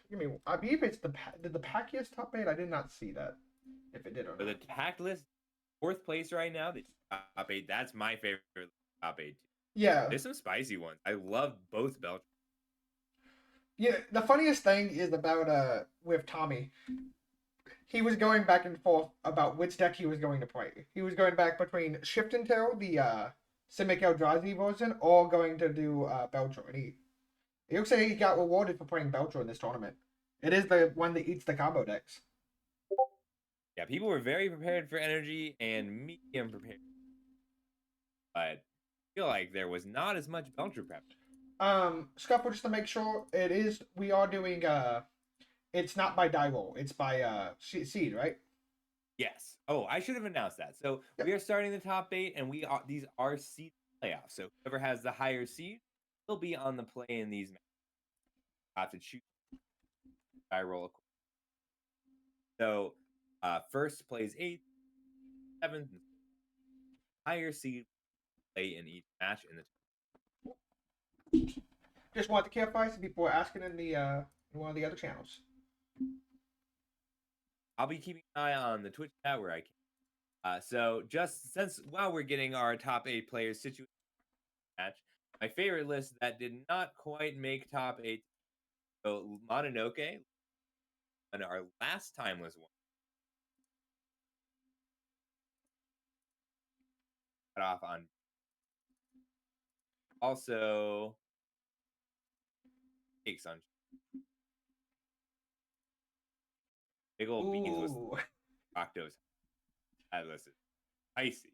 Give me. I believe it's did the Packiest top 8? I did not see that. If it did or For the not. pack list, 4th place right now. The top 8. That's my favorite top 8. Yeah. There's some spicy ones. I love both Belcher. Yeah. The funniest thing is about with Tommy. He was going back and forth about which deck he was going to play. He was going back between Shift and Tail, the Simic Eldrazi version, or going to do Belcher. And he looks like he got rewarded for playing Belcher in this tournament. It is the one that eats the combo decks. Yeah, people were very prepared for energy and medium prepared. But I feel like there was not as much Belcher prep. Scuffle, just to make sure, we are doing it's not by die roll, it's by seed, right? Yes. Oh, I should have announced that. So Yep. we are starting the top 8, and these are seed playoffs. So whoever has the higher seed will be on the play in these matches. Have to choose die roll. So first plays 8th, 7th, higher seed play in each match in the. Just want to clarify some people were asking in one of the other channels. I'll be keeping an eye on the Twitch chat where I can. So just since while we're getting our top 8 players situated match, my favorite list that did not quite make top 8. So Mononoke, and our last timeless one, cut off on. Also, cakes on. Big old beans was Ooh. Octo's. That list is icy.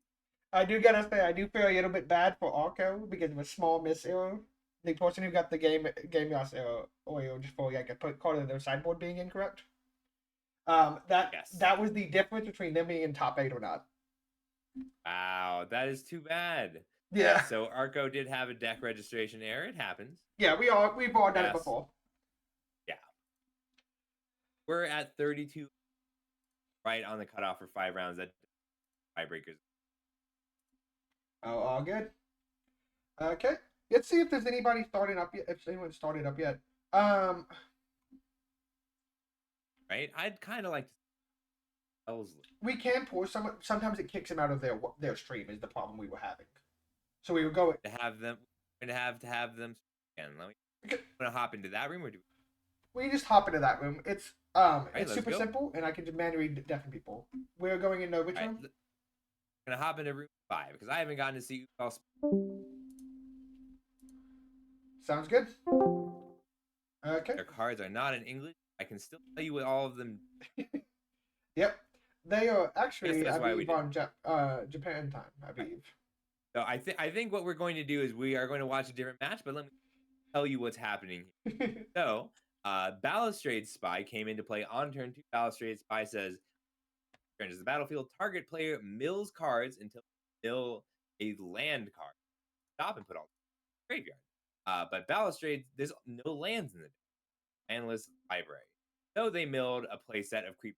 I do gotta say, I do feel a little bit bad for Arco because of a small miss error. The person who got the game loss error oil just for like a card of their sideboard being incorrect. That was the difference between them being in top 8 or not. Wow, that is too bad. Yeah. So Arco did have a deck registration error. It happens. Yeah, we've all done it before. Yeah. We're at 32, right on the cutoff for 5 rounds. That tiebreakers. Oh, all good. Okay. Let's see if there's anybody starting up yet. If anyone's started up yet. Right. I'd kind of like to. We can pour some. Sometimes it kicks them out of their stream. Is the problem we were having. So we would go to have them. We're gonna have to have them. And let me. I'm gonna hop into that room or do. We just hop into that room. It's it's super go. simple, and I can just manually deafen people. We're going into which room? I'm gonna hop into room 5 because I haven't gotten to see all. Sounds good. Okay. Their cards are not in English. I can still tell you what all of them. Yep. They are actually, that's I why believe, we on Japan time, I believe. So I think what we're going to do is we are going to watch a different match, but let me tell you what's happening here. So Balustrade Spy came into play on turn 2. Balustrade Spy says, enters the battlefield, target player mills cards until they mill a land card. Stop and put all the graveyard. But Balustrade, there's no lands in the landless library. So they milled a playset of creep.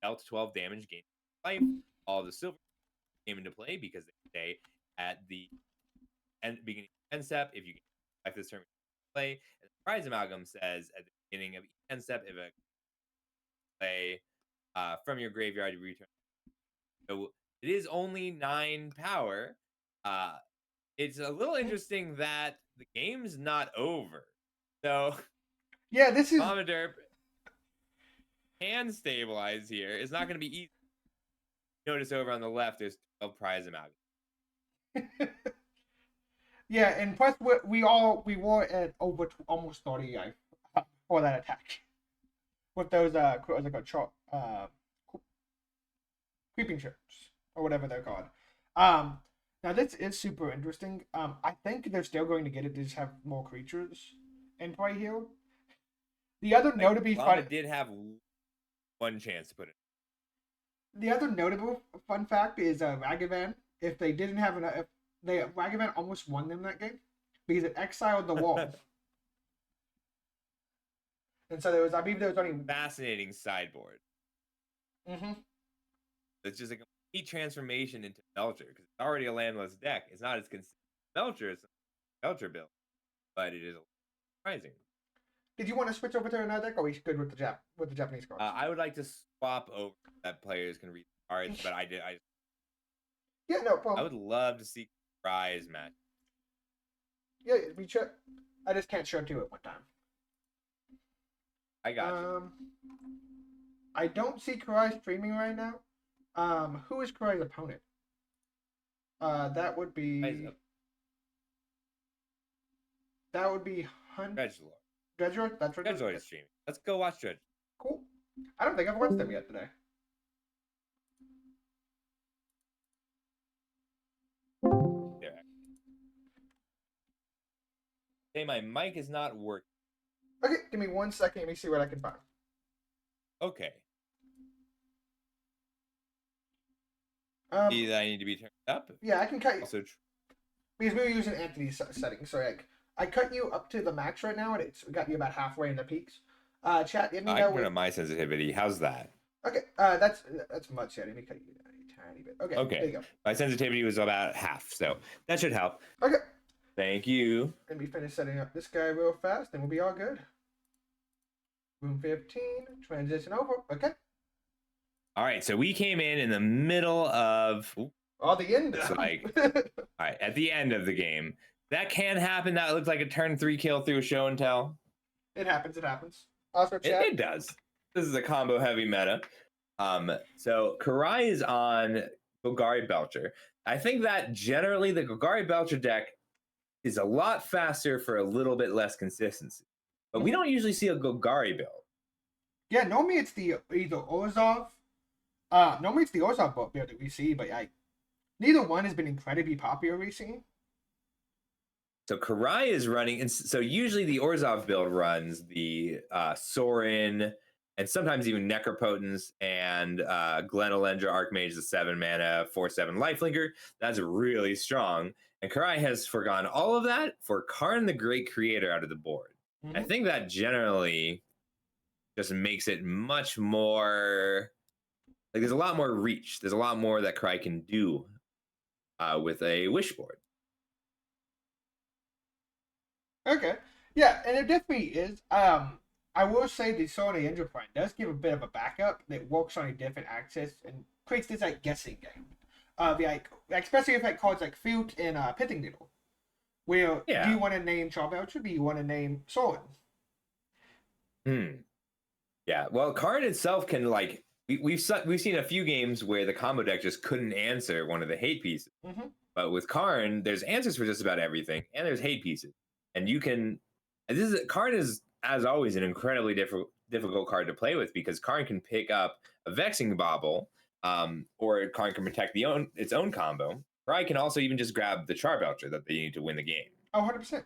Dealt 12 damage, gained life. All the silver came into play because they say at the beginning of end step, if you get life this turn, play. And the prize amalgam says at the beginning of each end step, if a play from your graveyard, you return. So it is only 9 power. It's a little interesting that the game's not over. So Yeah, this is Commodore can stabilize here. It's not going to be easy. Notice over on the left, there's 12 prize amalgam. yeah, and plus we were at over almost 30 for that attack with those what's it called, creeping shirts or whatever they're called. Now this is super interesting. I think they're still going to get it to just have more creatures in play here. The other notable Llama did have one chance to put it. The other notable fun fact is Ragavan. If they didn't have enough, Ragavan almost won them that game because it exiled the wall. And so I believe there was only Fascinating sideboard. Mm-hmm. It's just a complete transformation into Belcher because it's already a landless deck. It's not as consistent Belcher as Belcher build, but it is surprising. Did you want to switch over to another deck, or are we good with the Japanese cards? I would like to swap over that players can read cards, but I yeah, no problem. I would love to see Rise match. Yeah, we should. I just can't show two at one time. I got you. I don't see Karai streaming right now. Who is Karai's opponent? That would be Hunt. Dredgelord. Dredgelord? That's right. Dredgelord is streaming. Let's go watch Dredgelord. Cool. I don't think I've watched them yet today. There. Hey, my mic is not working. Okay, give me 1 second. Let me see what I can find. Okay. Um, Either I need to be turned up. yeah, I can cut you. Also, Because we were using Anthony's settings, so I cut you up to the max right now, and it's got you about halfway in the peaks. Chat, let me I know. can turn up my sensitivity. How's that? Okay, that's much. Yeah, let me cut you a tiny bit. Okay, Okay. there you go. My sensitivity was about half, so that should help. Okay, Thank you. let me finish setting up this guy real fast, and we'll be all good. Room 15, transition over. Okay. All right, so we came in the middle of. All the end. It's like- All right, at the end of the game. That can happen. That looks like a turn 3 kill through a show and tell. It happens. It happens. Also, chat. It does. This is a combo heavy meta. So Karai is on Golgari Belcher. I think that generally the Golgari Belcher deck is a lot faster for a little bit less consistency. But we don't usually see a Golgari build. Yeah, normally it's either Orzhov. Normally it's the Orzhov build that we see, but neither one has been incredibly popular recently. So Karai is running, and so usually the Orzhov build runs the Sorin, and sometimes even Necropotence and Glenelendra Archmage, the 7 mana, 4/7 lifelinker. That's really strong. And Karai has forgone all of that for Karn the Great Creator out of the board. I think that generally just makes it much more like there's a lot more reach. There's a lot more that Karai can do with a wish board. Okay. Yeah, and it definitely is. I will say the Sony Enterprise does give a bit of a backup that works on a different axis and creates this guessing game. Especially if cards like Field and Pithing Needle. Where do you want to name Charbelcher? Do you want to name Sorin? Yeah. Well, Karn itself can we've seen a few games where the combo deck just couldn't answer one of the hate pieces. But with Karn, there's answers for just about everything, and there's hate pieces. And you can. Karn is, as always, an incredibly difficult card to play with because Karn can pick up a Vexing Bauble, or Karn can protect its own combo. Karai can also even just grab the Charbelcher that they need to win the game. Oh, 100%.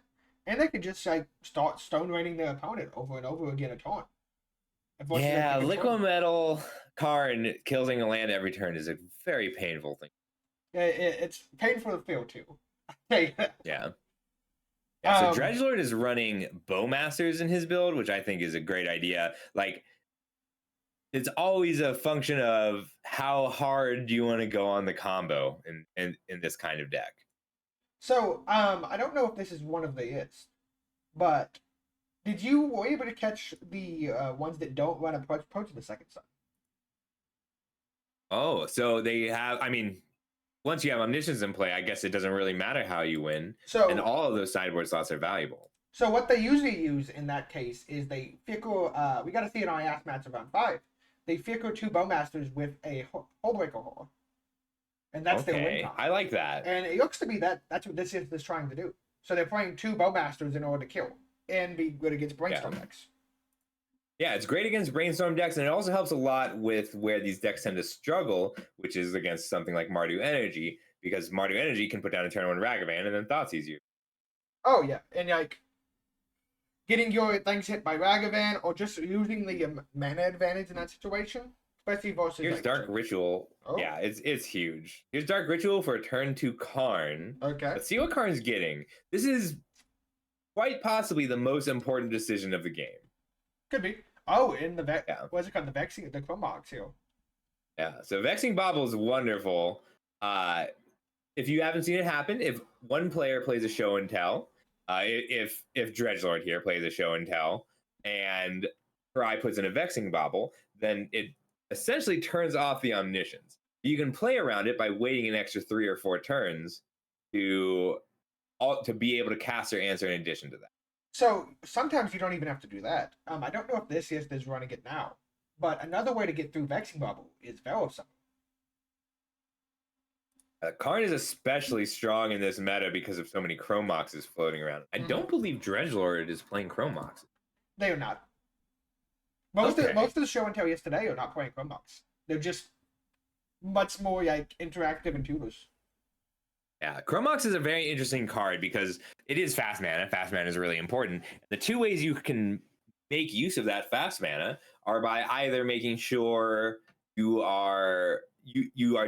And they could just like start stone raining their opponent over and over again a taunt. Unfortunately, Yeah, they can liquid control it. metal Karn killing a land every turn is a very painful thing. Yeah, it's painful to feel too. Hey, Yeah. Yeah, so Um, Dredgelord is running Bowmasters in his build, which I think is a great idea. Like, it's always a function of how hard do you want to go on the combo in this kind of deck. so I don't know if this is one of the is, but were you able to catch the ones that don't run approach to the second sun? Oh, so they have, I mean, once you have Omniscience in play, I guess it doesn't really matter how you win. So And all of those sideboard slots are valuable. So what they usually use in that case is they fickle. We got to see it on Ass Match around 5. They fickle 2 Bowmasters with a Hullbreaker Horror, and that's their win Okay, con. I like that. And it looks to be that's what this is trying to do. So they're playing 2 Bowmasters in order to kill and be good against Brainstorm decks. Yeah, it's great against Brainstorm decks, and it also helps a lot with where these decks tend to struggle, which is against something like Mardu Energy, because Mardu Energy can put down a turn 1 Ragavan and then Thoughtseize you. Oh yeah, and like getting your things hit by Ragavan or just using the mana advantage in that situation, especially versus. Here's like, Dark Ritual. Oh. Yeah, it's huge. Here's Dark Ritual for a turn 2 Karn. Okay. Let's see what Karn's getting. This is quite possibly the most important decision of the game. Could be. Oh, in the Yeah. what's it called? The Vexing, the Chromox here. Yeah, so Vexing Bobble is wonderful. If you haven't seen it happen, if one player plays a show and tell, if Dredgelord here plays a show and tell, and Cry puts in a Vexing Bobble, then it essentially turns off the Omniscience. You can play around it by waiting an extra 3 or 4 turns to be able to cast or answer in addition to that. So sometimes you don't even have to do that. I don't know if this is running it now, but another way to get through Vexing Bubble is Veil Summon. Karn is especially strong in this meta because of so many Chromoxes floating around. I don't believe Dredgelord is playing Chromox. They are not. Most Okay. of the show and tell yesterday are not playing Chromox. They're just much more like interactive and tutors. Yeah, Chromox is a very interesting card because it is fast mana. Fast mana is really important. The 2 ways you can make use of that fast mana are by either making sure you are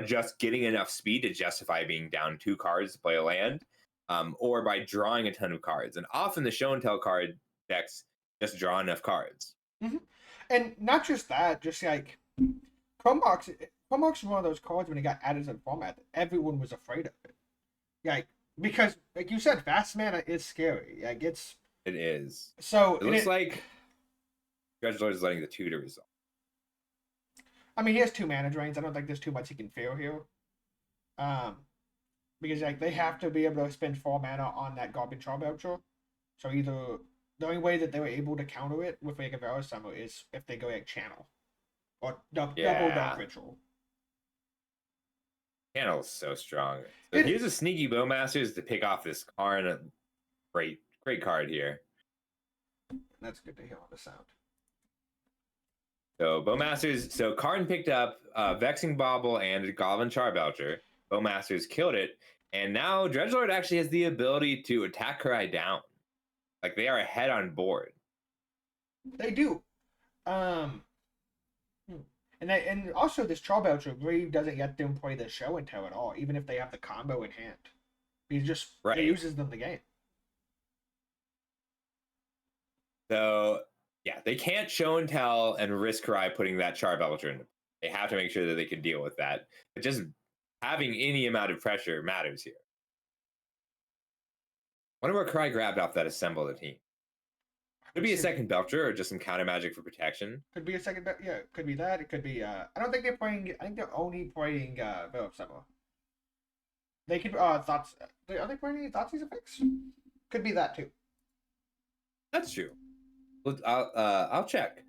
just getting enough speed to justify being down 2 cards to play a land, or by drawing a ton of cards. And often the show and tell card decks just draw enough cards. Mm-hmm. And not just that, just like Chromox is one of those cards when it got added to the format that everyone was afraid of it. Like, because like you said, fast mana is scary. Like It is. so It looks like Dredgelord is letting the tutor resolve. I mean, he has 2 mana drains. I don't think there's too much he can fail here. Because like they have to be able to spend 4 mana on that Goblin Charbelcher. So either the only way that they were able to counter it with like a Veil Summer is if they go like Channel or double Dark Ritual. Channel is so strong. So here's a sneaky Bowmasters to pick off this Karn. Great card here. That's good to hear on the sound. So Bowmasters, so Karn picked up Vexing Bobble and Goblin Charbelcher. Bowmasters killed it, and now Dredgelord actually has the ability to attack Cry down. Like they are ahead on board. They do. And also this Charbelcher really doesn't get them play the show and tell at all, even if they have the combo in hand. He just he uses them the game. So yeah, they can't show and tell and risk Cry putting that Charbelcher in. They have to make sure that they can deal with that. But just having any amount of pressure matters here. Wonder what Cry grabbed off that assemble the team. Could be a second Belcher or just some counter magic for protection. Could be a second, yeah. Could be that. It could be. I don't think they're playing. I think they're only playing Veil of Summer. They could thoughts. Are they playing any Thoughtseize effects? Could be that too. That's true. I'll check.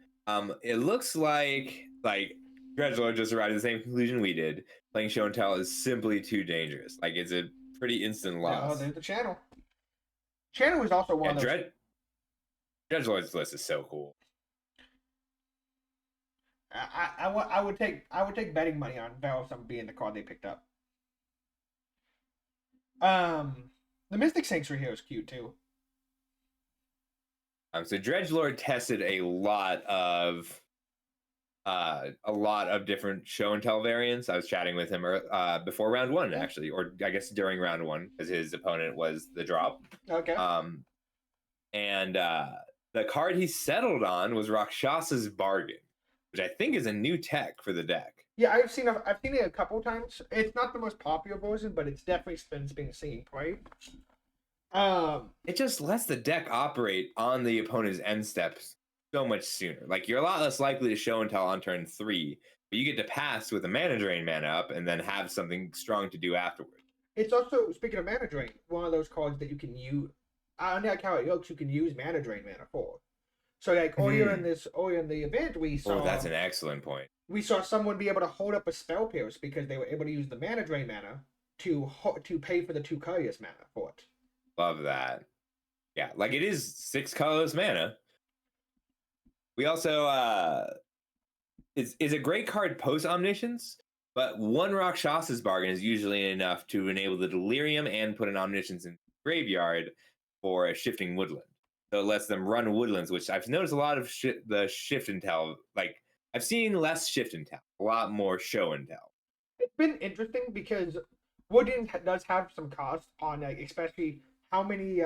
It looks like Dredgelord just arrived at the same conclusion we did. Playing show and tell is simply too dangerous. Like it's a pretty instant loss. Oh, there's the channel. Channel is also one of those. Dredgelord's list is so cool. I would take betting money on Veil of Summer being the card they picked up. The Mystic Sanctuary here is cute too. So Dredgelord tested a lot of different show and tell variants. I was chatting with him before round one, actually, or I guess during round one, because his opponent was the drop. Okay. And the card he settled on was Rakshasa's Bargain, which I think is a new tech for the deck. Yeah, I've seen it a couple times. It's not the most popular version, but it's definitely being seen, right? It just lets the deck operate on the opponent's end steps so much sooner. Like, you're a lot less likely to show and tell on turn 3, but you get to pass with a mana drain mana up and then have something strong to do afterward. It's also, speaking of mana drain, one of those cards that you can use. Unlike how it looks, you can use mana drain mana for. So like earlier in the event, we saw. Oh, that's an excellent point. We saw someone be able to hold up a spell pierce because they were able to use the mana drain mana to pay for the 2 colorless mana for it. Love that. Yeah, like it is 6 colorless mana. We also is a great card post Omniscience, but 1 Rakshasa's Bargain is usually enough to enable the Delirium and put an Omniscience in the graveyard for a Shifting Woodland. So it lets them run woodlands, which I've noticed a lot of the shift and tell. Like, I've seen less shift and tell, a lot more show and tell. It's been interesting because Woodland does have some cost on, like, especially how many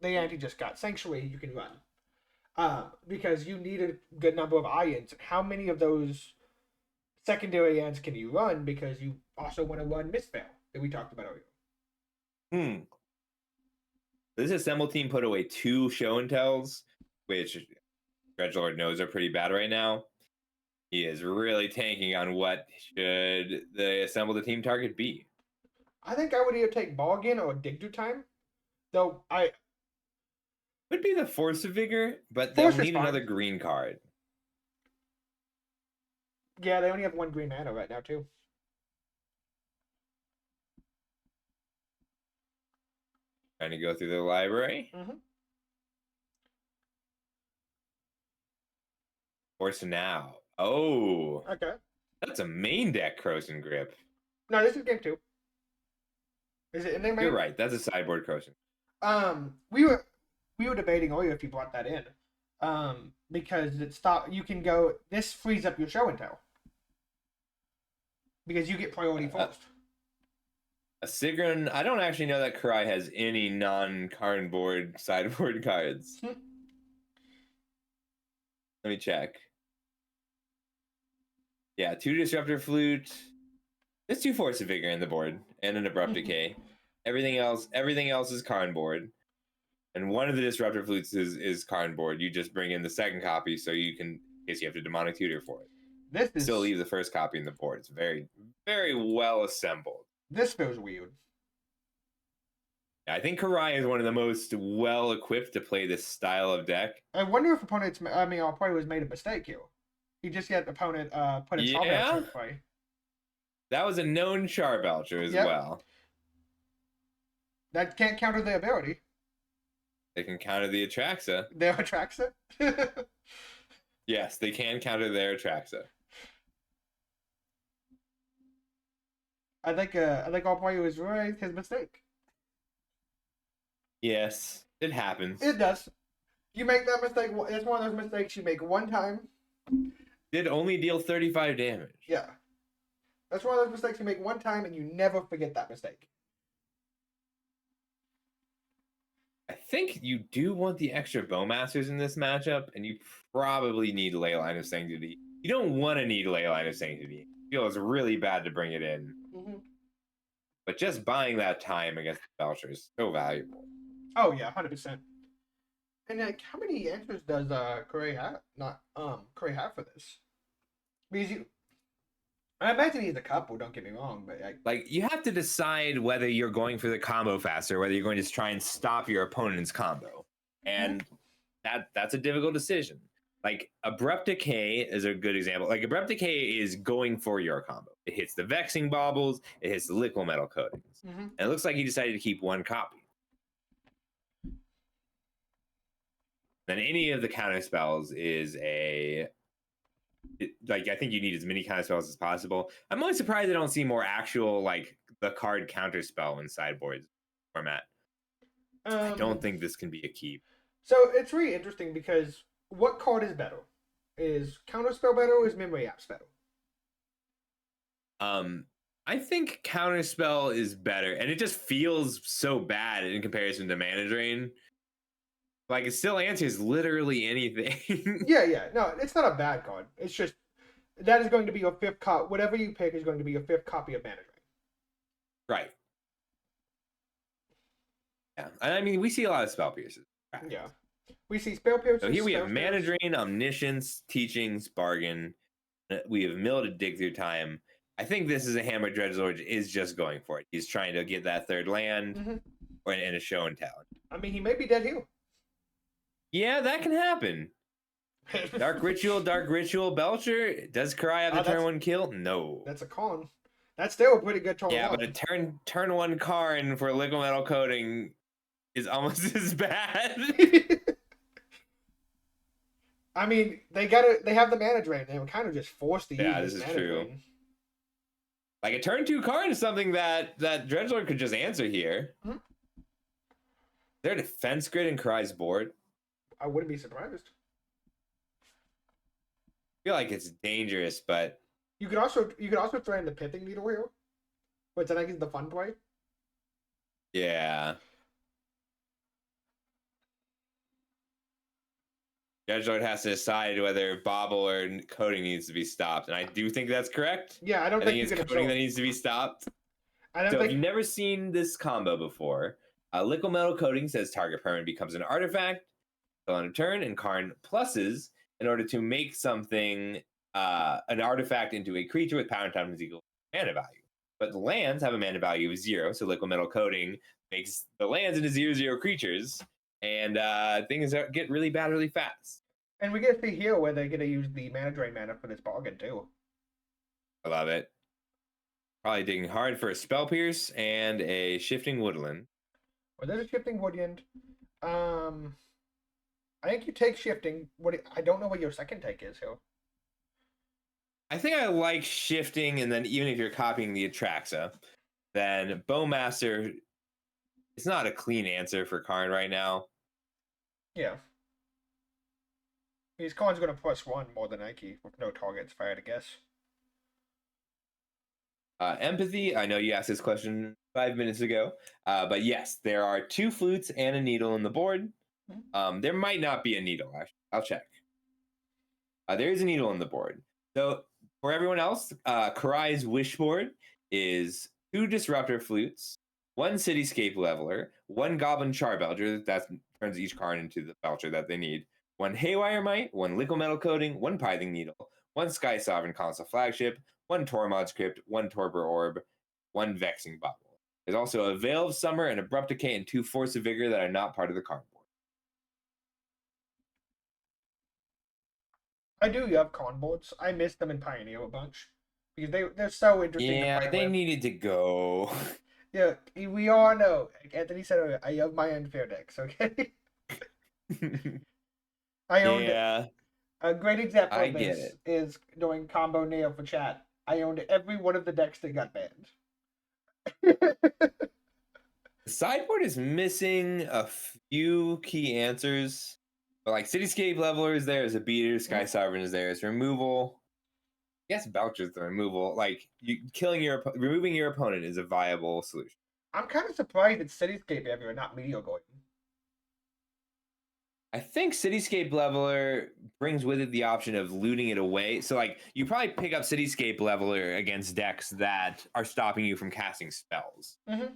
the anti just got Sanctuary you can run. Because you need a good number of ions. How many of those secondary ants can you run? Because you also want to run Misspell that we talked about earlier. This assemble team put away 2 show and tells, which Dredgelord knows are pretty bad right now. He is really tanking on what should the assemble the team target be. I think I would either take Bargain or Dig Through Time. Though I would be the Force of Vigor, but Force they'll is need fine. another green card. Yeah, they only have 1 green mana right now too. Trying to go through the library. Force now. Oh, Okay. that's a main deck Croson Grip. No, this is game 2. Is it in there, man? You're right. That's a sideboard Croson. We were debating earlier if you brought that in. Because you can go. This frees up your show and tell. Because you get priority first. A Sigrun. I don't actually know that Karai has any non-cardboard sideboard cards. Let me check. Yeah, 2 Disruptor Flute. There's 2 Force of Vigor in the board and an Abrupt Decay. Everything else is cardboard. And one of the Disruptor Flutes is cardboard. You just bring in the second copy so you can, in case you have to Demonic Tutor for it. Still leave the first copy in the board. It's very, very well assembled. This feels weird. I think Karai is one of the most well equipped to play this style of deck. I wonder if our player was made a mistake here. He just had opponent put a Charbelcher in play. That was a known Charbelcher as well. That can't counter the ability. They can counter the Atraxa. Their Atraxa? Yes, they can counter their Atraxa. I think our player was right. His mistake. Yes, it happens. It does. You make that mistake. It's one of those mistakes you make one time. Did only deal 35 damage. Yeah. That's one of those mistakes you make one time and you never forget that mistake. I think you do want the extra Bowmasters in this matchup, and you probably need Leyline of Sanctity. You don't want to need Leyline of Sanctity. I feel it's really bad to bring it in. But just buying that time against the Belcher is so valuable. Oh yeah, 100%. And like, how many answers does Corey have? Corey have for this? Because I imagine he's a couple. Don't get me wrong, but like you have to decide whether you're going for the combo faster, or whether you're going to try and stop your opponent's combo, and that's a difficult decision. Like Abrupt Decay is a good example. Like Abrupt Decay is going for your combo. It hits the Vexing Baubles, it hits the Liquid Metal Coatings, and it looks like he decided to keep 1 copy. Then any of the counter spells is I think you need as many counter spells as possible. I'm only surprised I don't see more actual like the card counter spell in sideboard format. I don't think this can be a keep. So it's really interesting because what card is better? Is Counterspell better or is Memory Apps better? I think Counterspell is better, and it just feels so bad in comparison to Mana Drain. Like, it still answers literally anything. Yeah. No, it's not a bad card. It's just that is going to be your fifth copy. Whatever you pick is going to be your fifth copy of Mana Drain. Right. Yeah, and I mean, we see a lot of Spell Pierces. Yeah. We see Spell Pierces. So here we have Spell Mana Spears. Drain, Omniscience, Teachings, Bargain. We have Mill to Dig Through Time. I think this is a Hammer Dredgelord is just going for it. He's trying to get that third land Mhm. or in a show and tell. I mean, he may be dead here. Yeah, that can happen. Dark Ritual, Belcher. Does Karai have the turn that's- one kill? No. That's a con. That's still a pretty good turn. Yeah, one. but a turn one Karn for Liquid Metal Coating is almost as bad. I mean, they have the Mana Drain. They were kind of just forced to use Yeah, this this is Mana true. Drain. Like a turn two Karn is something that Dredgelord could just answer here. Mhm. Is there a defense grid in Karai's board? I wouldn't be surprised. I feel like it's dangerous, but You could also throw in the Pithing Needle here, which I think is the fun play. yeah. Dredgelord has to decide whether Bobble or Coating needs to be stopped, and I do think that's correct. Yeah, I don't I think think you it's can Coating that needs to be stopped. I don't So if think you've never seen this combo before, Liquid Metal Coating says target permanent becomes an artifact on a turn, and Karn pluses in order to make something an artifact into a creature with power and time is equal to mana value. But the lands have a mana value of 0, so Liquid Metal Coating makes the lands into 0/0 creatures, and things get really bad really fast. and we get to see here where they're gonna use the Mana Drain mana for this bargain too. I love it. Probably digging hard for a Spell Pierce and a Shifting Woodland. Well, there's a Shifting Woodland. I think you take Shifting. I don't know what your second take is here. I think I like shifting, and then even if you're copying the Atraxa, then Bowmaster is not a clean answer for Karn right now. Yeah. His con's gonna +1 more than Nike with no targets, if I had to guess. Empathy, I know you asked this question 5 minutes ago, but yes, there are 2 flutes and a needle in the board. There might not be a needle, actually. I'll check. There is a needle in the board. So for everyone else, Karai's wish board is 2 Disruptor Flutes, 1 Cityscape Leveler, 1 Goblin Charbelcher, that turns each card into the Belcher that they need, 1 Haywire Mite, 1 Liquid Metal Coating, 1 Pithing Needle, 1 Sky Sovereign Console Flagship, 1 Tormod's Crypt, 1 Torpor Orb, 1 Vexing Bubble. There's also a Veil of Summer, an Abrupt Decay, and 2 Force of Vigor that are not part of the card board. I do love con boards. I miss them in Pioneer a bunch because they're so interesting. Yeah, to play they with. needed to go. Yeah, we all know. Like Anthony said earlier, I love my unfair decks. Okay, I owned it. Yeah, A great example I of get this is doing combo nail for chat. I owned every one of the decks that got banned. the sideboard is missing a few key answers, but like Cityscape Leveler is there as a beater, Sky Sovereign is there as removal. Yes, Belcher's the removal. Like removing your opponent is a viable solution. I'm kind of surprised it's Cityscape everywhere, not Meteor Golden. I think Cityscape Leveler brings with it the option of looting it away. So like you probably pick up Cityscape Leveler against decks that are stopping you from casting spells. Mm-hmm.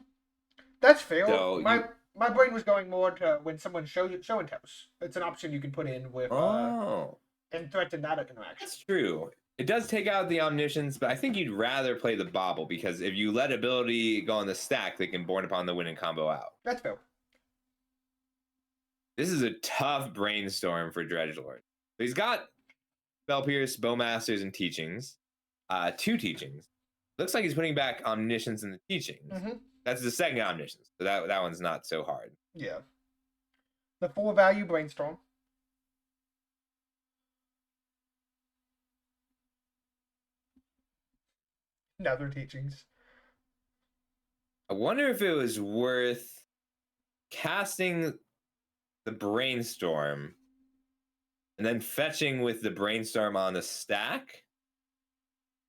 That's fair. So my brain was going more to when someone show and tells. It's an option you can put in with and threaten that interaction. That's true. It does take out the Omniscience, but I think you'd rather play the Bobble because if you let ability go on the stack, they can Born Upon the Winning combo out. That's fair. This is a tough brainstorm for Dredgelord. So he's got Spell Pierce, Bowmasters, and Teachings. 2 Teachings. Looks like he's putting back Omniscience in the Teachings. Mm-hmm. That's the second Omniscience, so that one's not so hard. Yeah. The 4 value brainstorm. Another teachings. I wonder if it was worth casting the brainstorm, and then fetching with the brainstorm on the stack.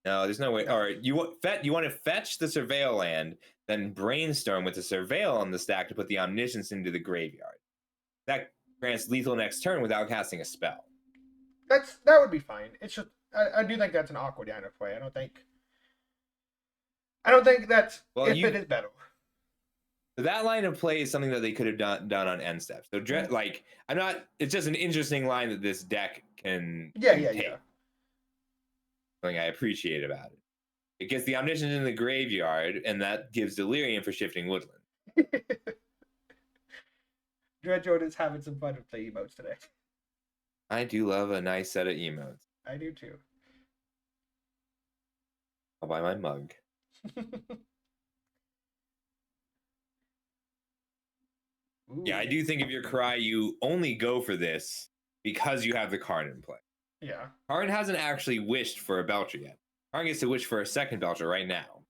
No, there's no way. No. Or you want to fetch the surveil land, then brainstorm with the surveil on the stack to put the omniscience into the graveyard. That grants lethal next turn without casting a spell. That would be fine. It's just I do think that's an awkward line of play. I don't think that's it is better. So that line of play is something that they could have done on end step. So like I'm not. It's just an interesting line that this deck can take. Something I appreciate about it. It gets the omniscience in the graveyard, and that gives delirium for shifting woodland. Dread Jordan's having some fun with the emotes today. I do love a nice set of emotes. I do too. I'll buy my mug. Yeah, I do think if you're Cry, you only go for this because you have the card in play. Yeah. Karn hasn't actually wished for a Belcher yet. Karn gets to wish for a second Belcher right now.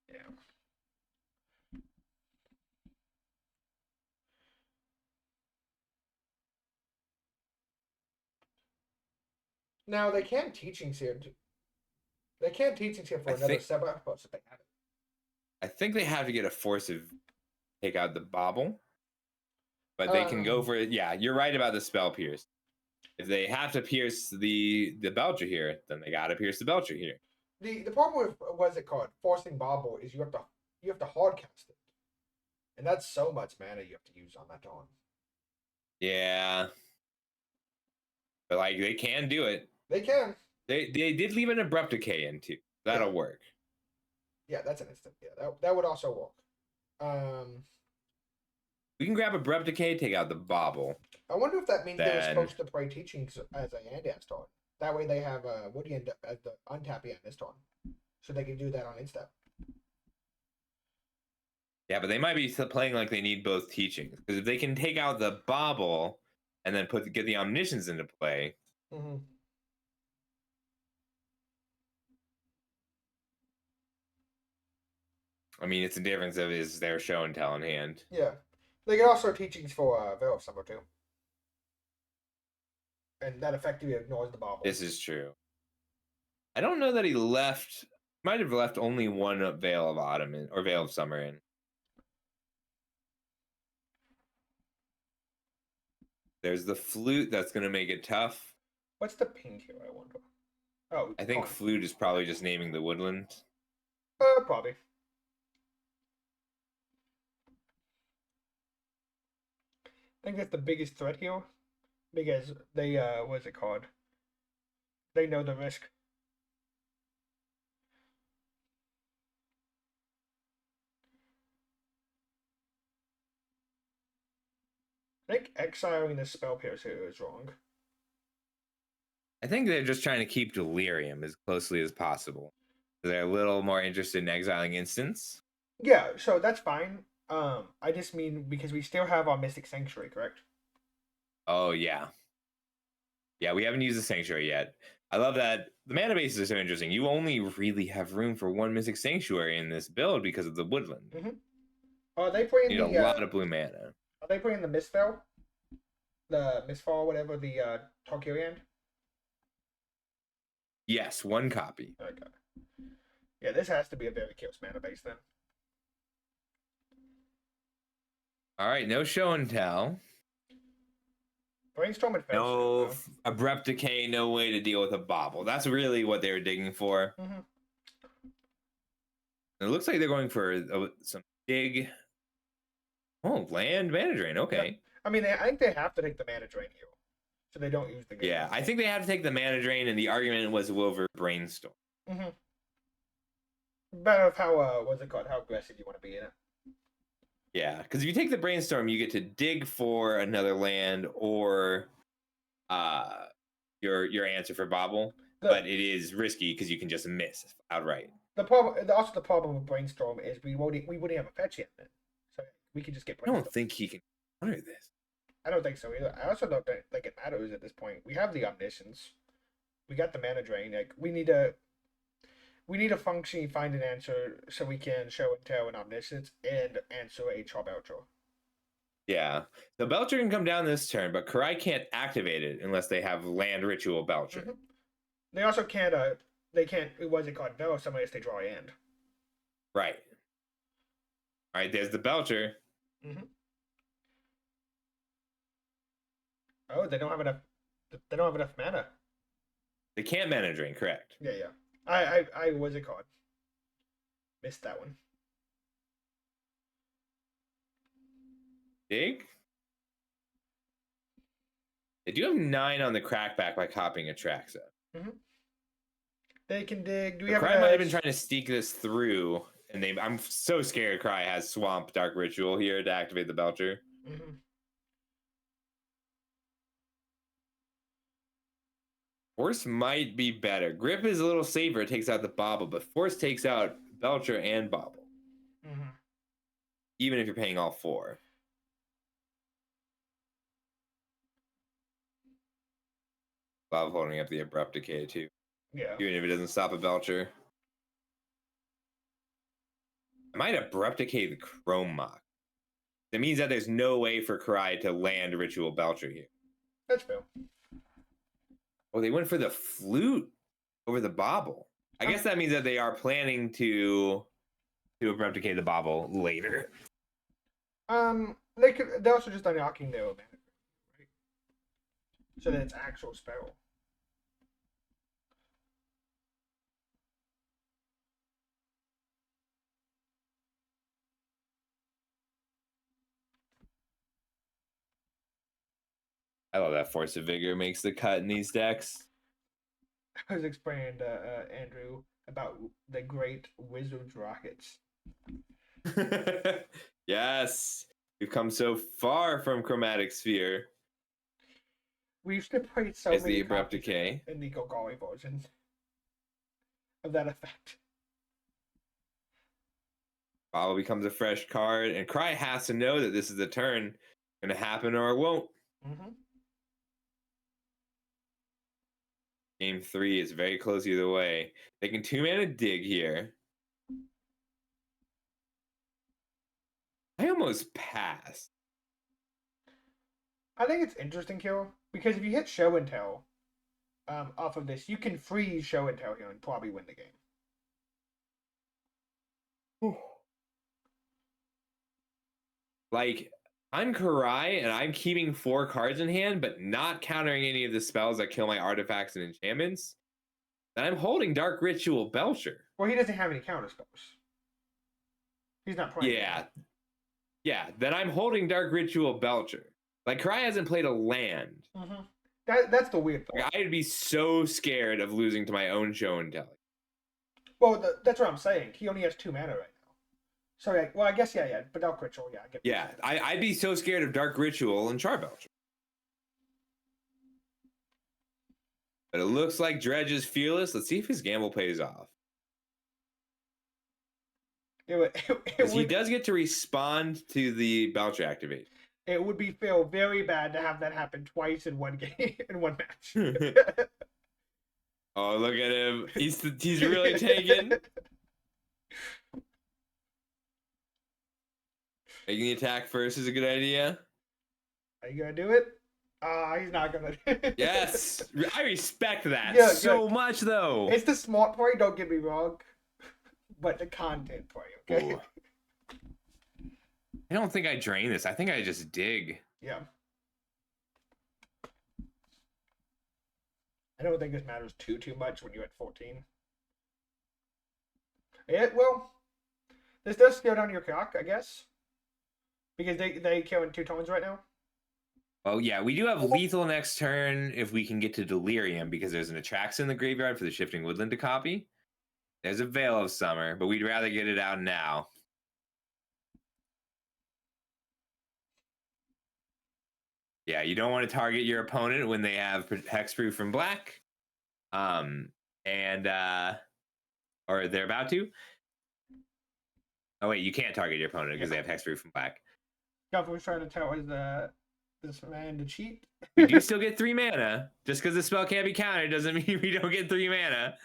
Yeah. Now they can't teaching here. They can't teaching here for another separate episode if they have it. I think they have to get a force of take out the bobble, but they can go for it. Yeah, you're right about the spell pierce. If they have to pierce the Belcher here, then they got to pierce the Belcher here. The problem with what's it called forcing bobble is you have to hard cast it, and that's so much mana you have to use on that turn. Yeah, but like they can do it. They can. They did leave an abrupt decay in too. That'll work. Yeah, that's an instant. Yeah, that would also work. We can grab abrupt decay, take out the bobble. I wonder if that means they're supposed to play teachings as a hand dance turn. That way they have Woody as the untappy end this turn, so they can do that on instep. Yeah, but they might be playing like they need both teachings, because if they can take out the bobble and then get the omniscience into play. Mm-hmm. I mean, it's a difference of is their show and tell in hand. Yeah. They can also teachings for Veil of Summer too. And that effectively ignores the bobble. This is true. I don't know that he left. Might have left only one Veil of Autumn in, or Veil of Summer in. There's the flute that's going to make it tough. What's the ping here, I wonder? Oh, I think flute is probably just naming the woodland. Probably. I think that's the biggest threat here, because they what's it called? They know the risk. I think exiling the spell pierce here is wrong. I think they're just trying to keep delirium as closely as possible. They're a little more interested in exiling instants. Yeah, so that's fine. I just mean because we still have our Mystic Sanctuary, correct? Oh yeah. Yeah, we haven't used the Sanctuary yet. I love that the mana bases are so interesting. You only really have room for one Mystic Sanctuary in this build because of the woodland. Mm-hmm. Are they playing you need a lot of blue mana. Are they playing the Mistfell? The Mistfall, whatever, the Tarkirian? Yes, one copy. Okay. Yeah, this has to be a very chaos mana base then. All right, no show and tell. Brainstorm and fetch. No abrupt decay, no way to deal with a bobble. That's really what they were digging for. Mm-hmm. It looks like they're going for some big. Oh, land mana drain. Okay. Yeah. I mean, I think they have to take the mana drain here, so they don't use the. Yeah, I think they have to take the mana drain, and the argument was over brainstorm. Mm-hmm. Better of how what's it called? How aggressive you want to be in it. Yeah, because if you take the brainstorm, you get to dig for another land or your answer for bobble, but it is risky because you can just miss outright. The problem with brainstorm is we wouldn't have a fetch yet then, so we could just get brainstorm. I don't think he can counter this. I don't think so either. I also don't think it matters at this point. We have the omniscience, we got the mana drain. Like we need to functionally find an answer so we can show and tell an omniscience and answer a Charbelcher. Yeah. The Belcher can come down this turn, but Karai can't activate it unless they have land ritual Belcher. Mhm. They also can't. They can't. What's it called? No, somebody has to draw a hand. Right. All right. There's the Belcher. Oh, they don't have enough. They don't have enough mana. They can't mana drain. Correct. Yeah, yeah. I what's it called? Missed that one. Dig. They do have 9 on the crackback by copying Atraxa. They can dig. Do we The have? Cry might have been trying to sneak this through, and I'm so scared Cry has Swamp Dark Ritual here to activate the Belcher. Force might be better. Grip is a little safer. It takes out the Bobble, but Force takes out Belcher and Bobble. Even if you're paying all 4. Bob holding up the Abrupt Decay too. Yeah. Even if it doesn't stop a Belcher. I might Abrupt Decay the Chrome Mock. That means that there's no way for Karai to land Ritual Belcher here. That's fair. Oh, they went for the Flute over the Bobble. I guess that means that they are planning to Abrupt Decay the Bobble later. They're also just unlocking their own mana, right? So that it's actual spell. I love that Force of Vigor makes the cut in these decks. I was explaining to Andrew about the great Wizards Rockets. Yes. We've come so far from Chromatic Sphere. We used to play so As many the Abrupt copies Decay. in the Golgari version of that effect. Bobble becomes a fresh card, and Cry has to know that this is the turn going to happen or it won't. Game 3 is very close either way. They can 2-mana dig here. I almost passed. I think it's interesting, Kill, because if you hit Show and Tell off of this, you can freeze Show and Tell here and probably win the game. Like, I'm Karai, and I'm keeping 4 cards in hand, but not countering any of the spells that kill my artifacts and enchantments. Then I'm holding Dark Ritual Belcher. Well, he doesn't have any counter spells. He's not playing. Yeah, then I'm holding Dark Ritual Belcher. Like, Karai hasn't played a land. That's the weird part. Like, I'd be so scared of losing to my own show and tell. Well, that's what I'm saying. He only has 2 mana right now. So, well, I guess, yeah. But Dark Ritual, yeah. I get Yeah, I'd be so scared of Dark Ritual and Char Belcher. But it looks like Dredge is fearless. Let's see if his gamble pays off. He does get to respond to the Belcher activate. It would feel very bad to have that happen twice in one game, in one match. Oh, look at him. He's really taken. Making the attack first is a good idea. Are you going to do it? He's not going to. Yes. I respect that Yeah, so good. much, though. It's the smart play, don't get me wrong. But the content play, okay? Ooh. I don't think I drain this. I think I just dig. Yeah. I don't think this matters too much when you're at 14. Well, this does scale down your clock, I guess. Because they kill in 2 tones right now. Well, yeah, we do have lethal next turn if we can get to Delirium, because there's an Atraxa in the graveyard for the Shifting Woodland to copy. There's a Veil of Summer, but we'd rather get it out now. Yeah, you don't want to target your opponent when they have Hexproof from black. Or they're about to. Oh, wait, you can't target your opponent because they have Hexproof from black. Guff was trying to tell us this man to cheat. We do still get 3 mana. Just because the spell can't be countered doesn't mean we don't get 3 mana.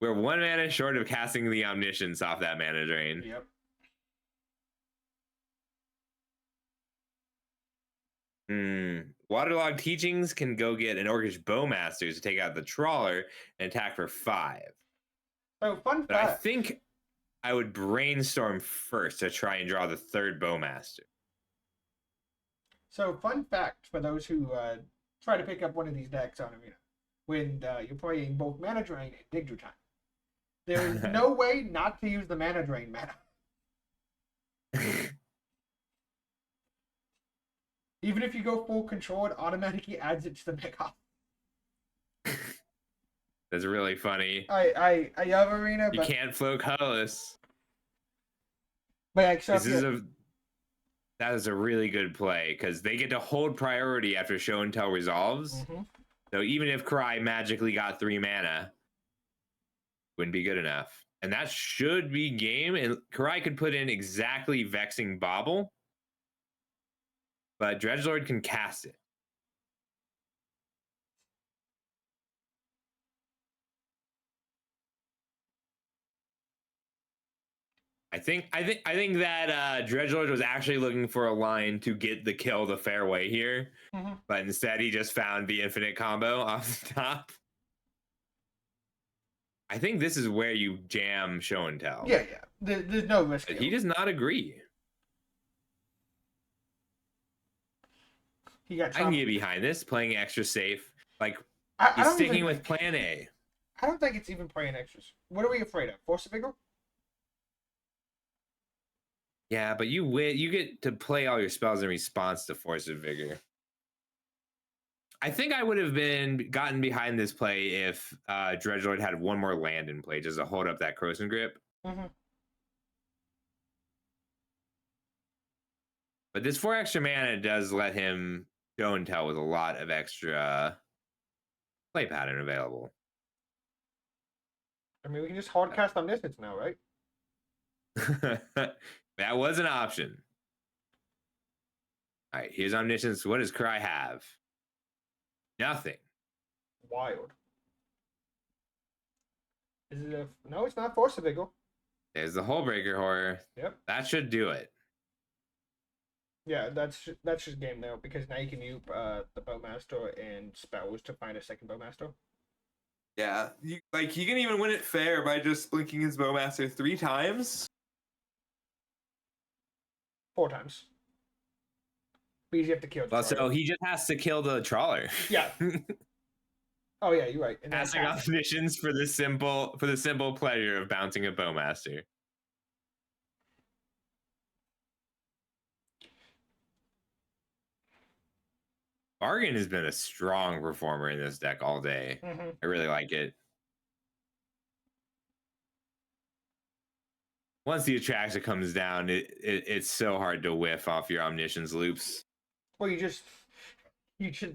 We're 1 mana short of casting the Omniscience off that mana drain. Yep. Waterlogged Teachings can go get an Orcish Bowmaster to take out the Trawler and attack for 5. So fun But I fact. think I would brainstorm first to try and draw the 3rd Bowmaster. So fun fact for those who try to pick up one of these decks on Arena, when you're playing both Mana Drain and Dig Through Time, there is no way not to use the Mana Drain mana. Even if you go full control, it automatically adds it to the mega. That's really funny. I love Arena, You but can't float colorless. but so That is a really good play because they get to hold priority after Show and Tell resolves. Mhm. So even if Cry magically got 3 mana, wouldn't be good enough. And that should be game. And Cry could put in exactly Vexing Bobble, but Dredgelord can cast it. I think that Dredgelord was actually looking for a line to get the kill the fairway here, but instead he just found the infinite combo off the top. I think this is where you jam Show and Tell. yeah. There's no risk. But he does not agree. He got. I can get behind this, playing extra safe. Like I he's don't sticking even with think- Plan A. I don't think it's even playing extras. What are we afraid of? Force of Vigor? Yeah, but you get to play all your spells in response to Force of Vigor. I think I would have gotten behind this play if Dredgelord had one more land in play just to hold up that Croson Grip. Mm-hmm. But this 4 extra mana does let him Show and Tell with a lot of extra play pattern available. I mean, we can just hard cast Omniscience now, right? That was an option. All right, here's Omniscience. What does Cry have? Nothing. Wild. Is it a... No, it's not Force of Vigor. There's the Hullbreaker Horror. Yep. That should do it. Yeah, that's just game now because now you can use the Bowmaster and spells to find a second Bowmaster. Yeah, you can even win it fair by just blinking his Bowmaster 3 times. 4 times. Because you have to kill the Well, so Trawler. he just has to kill the Trawler. Yeah. Oh yeah, you're right. And then Passing attack. off missions for the simple pleasure of bouncing a Bowmaster. Bargain has been a strong performer in this deck all day. Mhm. I really like it. Once the Atraxa comes down, it's so hard to whiff off your Omniscience loops. Well, you just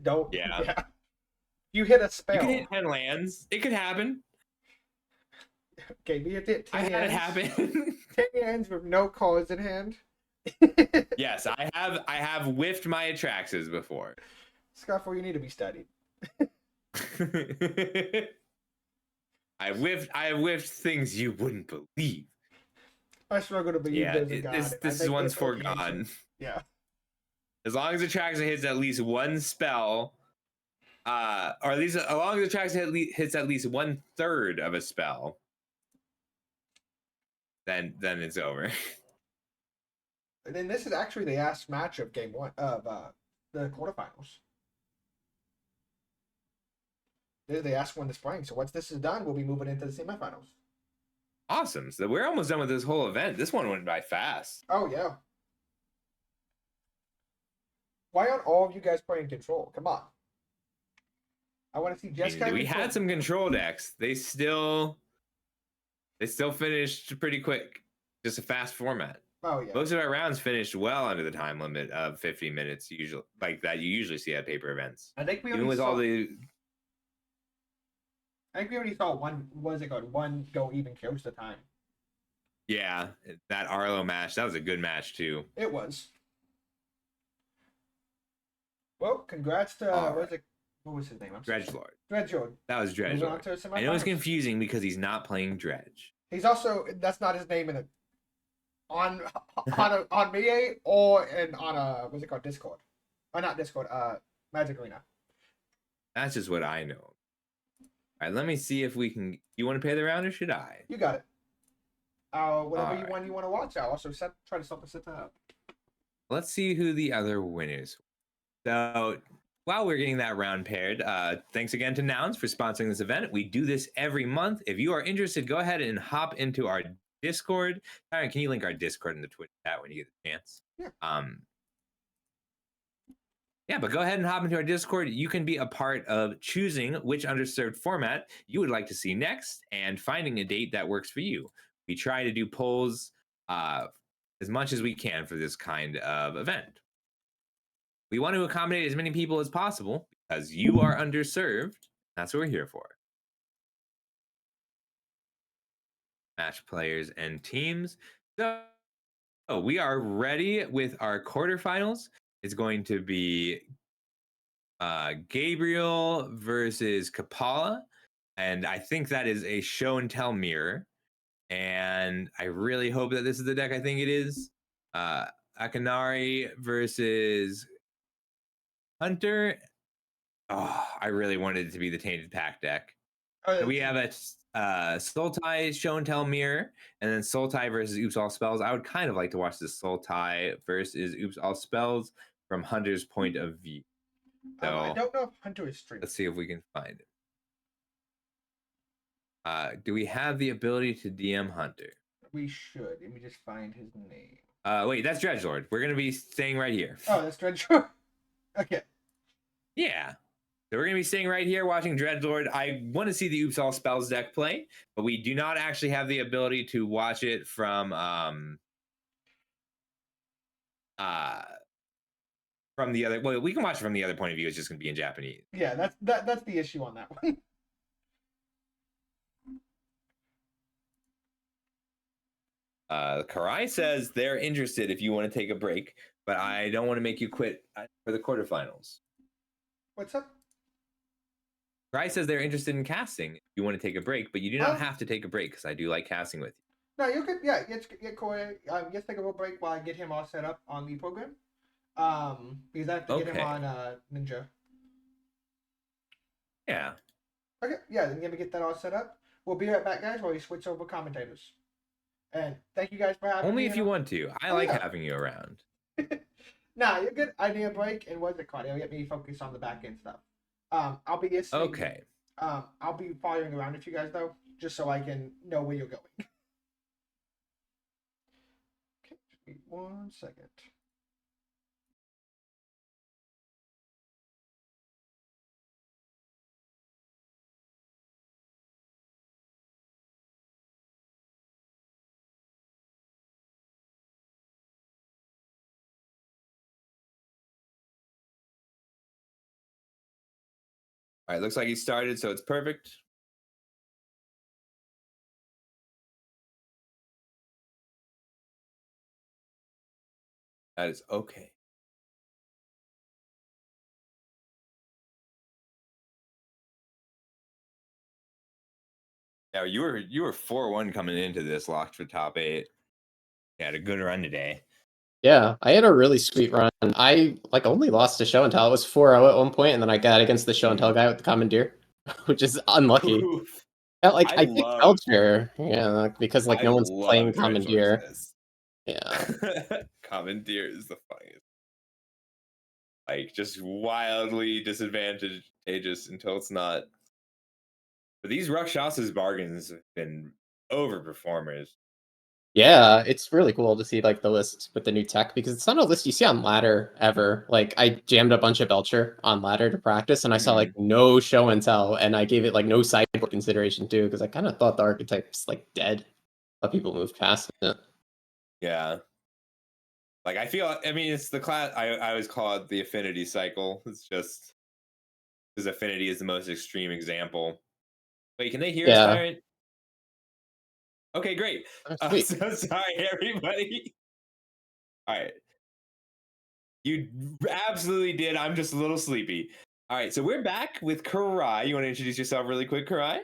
don't. Yeah. You hit a spell. You can hit 10 lands. It could happen. Okay, we hit 10 I had it hands. happen. 10 hands with no cards in hand. Yes, I have whiffed my Atraxas before. Scuffle, you need to be studied. I have whiffed things you wouldn't believe. I struggle to believe Yeah, there's a god. this is one's foregone. Yeah. As long as Atraxa hits at least one spell, or at least as long as Atraxa hits at least 1/3 of a spell, then it's over. And then this is actually the last match of game 1 of the quarterfinals. This is the last one this spring. So once this is done, we'll be moving into the semifinals. Awesome. So we're almost done with this whole event. This one went by fast. Oh yeah. Why aren't all of you guys playing control? Come on. I want to see Jessica. We had some control decks. They still finished pretty quick. Just a fast format. Oh yeah. Most of our rounds finished well under the time limit of 50 minutes, usually like that you usually see at paper events. I think we Even only with saw, all the I think we already saw one. What was it called? One go even close to time. yeah, that Arlo match, that was a good match too. It was. Well, congrats to All what was his name? I'm sorry. Dredgelord. Dredgelord. That was Moving on Dredgelord. to the I know it's semifinals. confusing because he's not playing Dredge. He's also that's not his name in it. On MEA or on what's it called, Discord. not Discord. Magic Arena. That's just what I know. All right, let me see if we can. You want to pay the round or should I? You got it. Whatever Alright. one you want to watch, I'll also try to set that up. Let's see who the other winners. So while we're getting that round paired, thanks again to Nouns for sponsoring this event. We do this every month. If you are interested, go ahead and hop into our Discord. Tyron, can you link our Discord in the Twitch chat when you get the chance? Yeah. Yeah, but go ahead and hop into our Discord. You can be a part of choosing which underserved format you would like to see next and finding a date that works for you. We try to do polls as much as we can for this kind of event. We want to accommodate as many people as possible because you are underserved. That's what we're here for. Match players and teams. So we are ready with our quarterfinals. It's going to be Gabriel versus Kapala. And I think that is a show and tell mirror. And I really hope that this is the deck I think it is. Akanari versus Hunter. Oh, I really wanted it to be the Tainted Pack deck. Oh, So we have a Sultai show and tell mirror, and then Sultai versus Oops All Spells. I would kind of like to watch the Sultai versus Oops All Spells from Hunter's point of view. So I don't know if Hunter is streaming. let's see if we can find it. Do we have the ability to DM Hunter? We should. Let me just find his name. Wait, that's Dredgelord. We're gonna be staying right here. Oh, that's Dredgelord. Okay. Yeah. So we're going to be staying right here watching Dredgelord. I want to see the Oops All Spells deck play, but we do not actually have the ability to watch it from the other. Well, we can watch it from the other point of view. It's just going to be in Japanese. Yeah, that's the issue on that one. Karai says they're interested if you want to take a break, but I don't want to make you quit for the quarterfinals. What's up? Karai says they're interested in casting if you want to take a break, but you do not have to take a break because I do like casting with you. No, you could. Yeah, get Corey. Let's take a little break while I get him all set up on the program. Because I have to get him on Ninja. Yeah. Okay. Yeah, then let me get that all set up. We'll be right back, guys, while we switch over commentators. And thank you guys for having me. Only if you want to. I like having you around. Nah, you're good. I need a break, and what's it called? It'll get me focused on the back end stuff. I'll be listening. Okay. I'll be following around with you guys though, just so I can know where you're going. Okay, just give me 1 second. All right, looks like he started, so it's perfect. That is okay. Now you were 4-1 coming into this, locked for top 8. You had a good run today. Yeah, I had a really sweet run. I only lost to show and tell. It was 4-0 at one point, and then I got against the show and tell guy with the commandeer, which is unlucky. Oof. Yeah, I picked Belcher, because no one's playing commandeer. Yeah. Commandeer is the funniest. Just wildly disadvantageous until it's not. But these Rakshas's bargains have been overperformers. Yeah, it's really cool to see the list with the new tech because it's not a list you see on ladder ever. I jammed a bunch of Belcher on ladder to practice, and I saw no show and tell, and I gave it no sideboard consideration too because I kind of thought the archetype's dead, but people moved past it. Yeah. It's the class. I always call it the affinity cycle. It's just because affinity is the most extreme example. Wait, can they hear us, Tyrant? Okay, great. So sorry, everybody. All right. You absolutely did. I'm just a little sleepy. All right, so we're back with Karai. You want to introduce yourself really quick, Karai?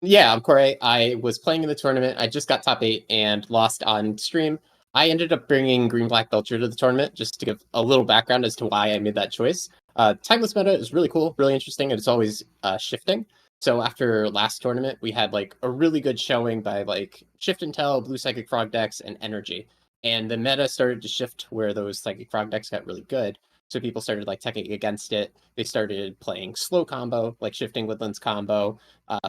Yeah, I'm Karai. I was playing in the tournament. I just got top 8 and lost on stream. I ended up bringing Green Black Belcher to the tournament just to give a little background as to why I made that choice. Timeless meta is really cool, really interesting, and it's always shifting. So after last tournament, we had like a really good showing by like Shift and Tell, Blue Psychic Frog decks, and Energy. And the meta started to shift where those Psychic Frog decks got really good. So people started like teching against it. They started playing slow combo, like Shifting Woodlands combo,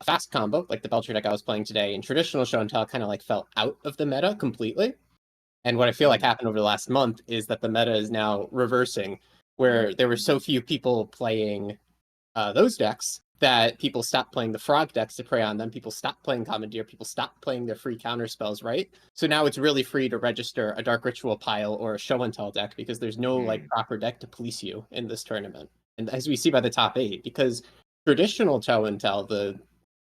fast combo, like the Belcher deck I was playing today, and traditional show and tell kind of like fell out of the meta completely. And what I feel like happened over the last month is that the meta is now reversing, where there were so few people playing those decks that people stopped playing the frog decks to prey on them. People stopped playing Commandeer. People stopped playing their free counter spells, right? So now it's really free to register a Dark Ritual pile or a Show and Tell deck because there's no like proper deck to police you in this tournament. And as we see by the top 8, because traditional Show and Tell, the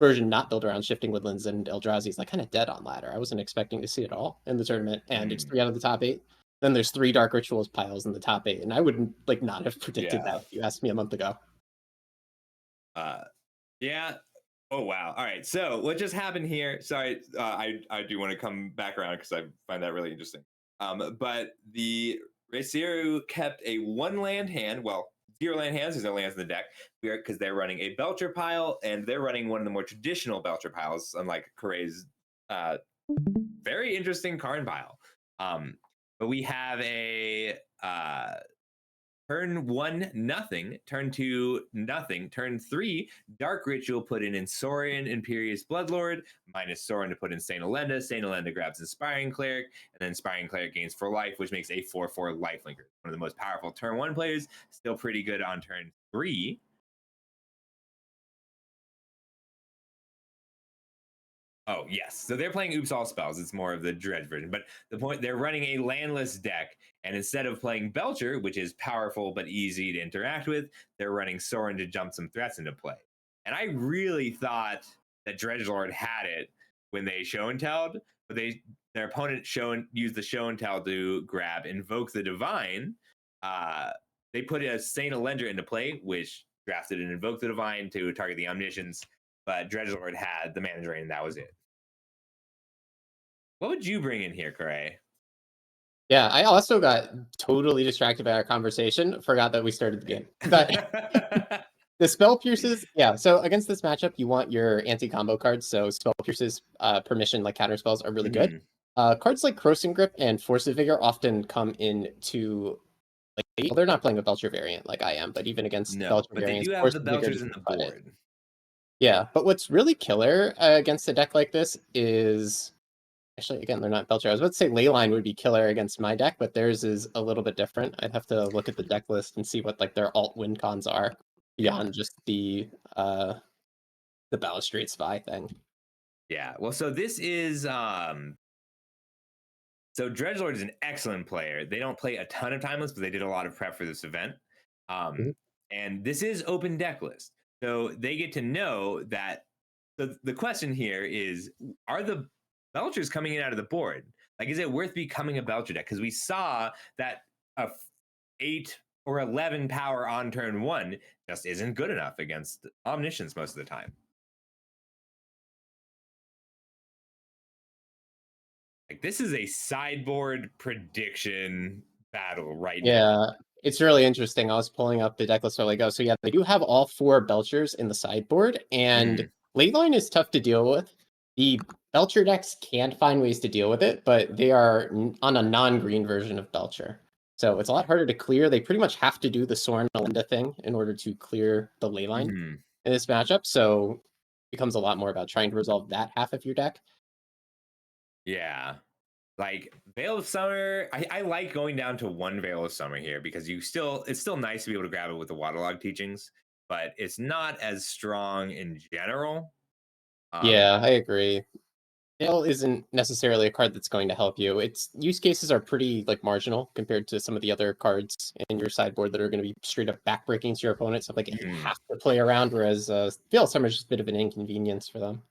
version not built around Shifting Woodlands and Eldrazi, is like kind of dead on ladder. I wasn't expecting to see it all in the tournament, and it's 3 out of the top 8. Then there's 3 Dark Rituals piles in the top 8, and I wouldn't like not have predicted that if you asked me a month ago. Yeah. Oh wow. All right. So what just happened here? Sorry, I do want to come back around because I find that really interesting. But the Resiru kept a 1 land hand. Well, 0 land hands. There's no lands in the deck. Because they're running a Belcher pile, and they're running one of the more traditional Belcher piles, unlike Coray's very interesting Karn pile. But we have a turn 1, nothing. Turn 2, nothing. Turn 3, Dark Ritual put in Saurian Imperious Bloodlord, minus Sorin to put in Saint Elenda. Saint Elenda grabs Inspiring Cleric, and then Inspiring Cleric gains for life, which makes a 4/4 lifelinker. One of the most powerful turn 1 players, still pretty good on turn 3. Oh, yes. So they're playing Oops All Spells. It's more of the Dredge version. But the point, they're running a landless deck. And instead of playing Belcher, which is powerful but easy to interact with, they're running Sorin to jump some threats into play. And I really thought that Dredgelord had it when they show and telled, but their opponent used the show and tell to grab Invoke the Divine. They put a Saint Elender into play, which drafted an Invoke the Divine to target the Omniscience, but Dredgelord had the Mana Drain, and that was it. What would you bring in here, Corey? Yeah, I also got totally distracted by our conversation. Forgot that we started the game. But the Spell Pierces, yeah. So against this matchup, you want your anti-combo cards. So Spell Pierces, permission, like counter spells, are really good. Cards like Crossing Grip and Force of Vigor often come into like, well, they're not playing a Belcher variant like I am, but even against Belcher but variants, they do have the Belchers in the board. Yeah, but what's really killer against a deck like this is actually, again, they're not Belcher. I was about to say Leyline would be killer against my deck, but theirs is a little bit different. I'd have to look at the deck list and see what like their alt win cons are beyond just the Balustrade Spy thing. Yeah, well, so this is so Dredgelord is an excellent player. They don't play a ton of Timeless, but they did a lot of prep for this event. And this is open deck list. So they get to know that. So the question here is, are the Belchers coming in out of the board? Like, is it worth becoming a Belcher deck? Because we saw that a 8 or 11 power on turn 1 just isn't good enough against Omniscience most of the time. Like, this is a sideboard prediction battle right now. Yeah, it's really interesting. I was pulling up the deck list while ago. So yeah, they do have all 4 Belchers in the sideboard, and Leyline is tough to deal with. The Belcher decks can find ways to deal with it, but they are on a non-green version of Belcher. So it's a lot harder to clear. They pretty much have to do the Sorin Elenda thing in order to clear the Leyline in this matchup. So it becomes a lot more about trying to resolve that half of your deck. Yeah. Like Veil of Summer, I like going down to 1 Veil of Summer here because it's still nice to be able to grab it with the Waterlog teachings, but it's not as strong in general. Yeah, I agree. Veil isn't necessarily a card that's going to help you. Its use cases are pretty like marginal compared to some of the other cards in your sideboard that are going to be straight up backbreaking to your opponent. Stuff like you have to play around, whereas Veil of Summer is just a bit of an inconvenience for them.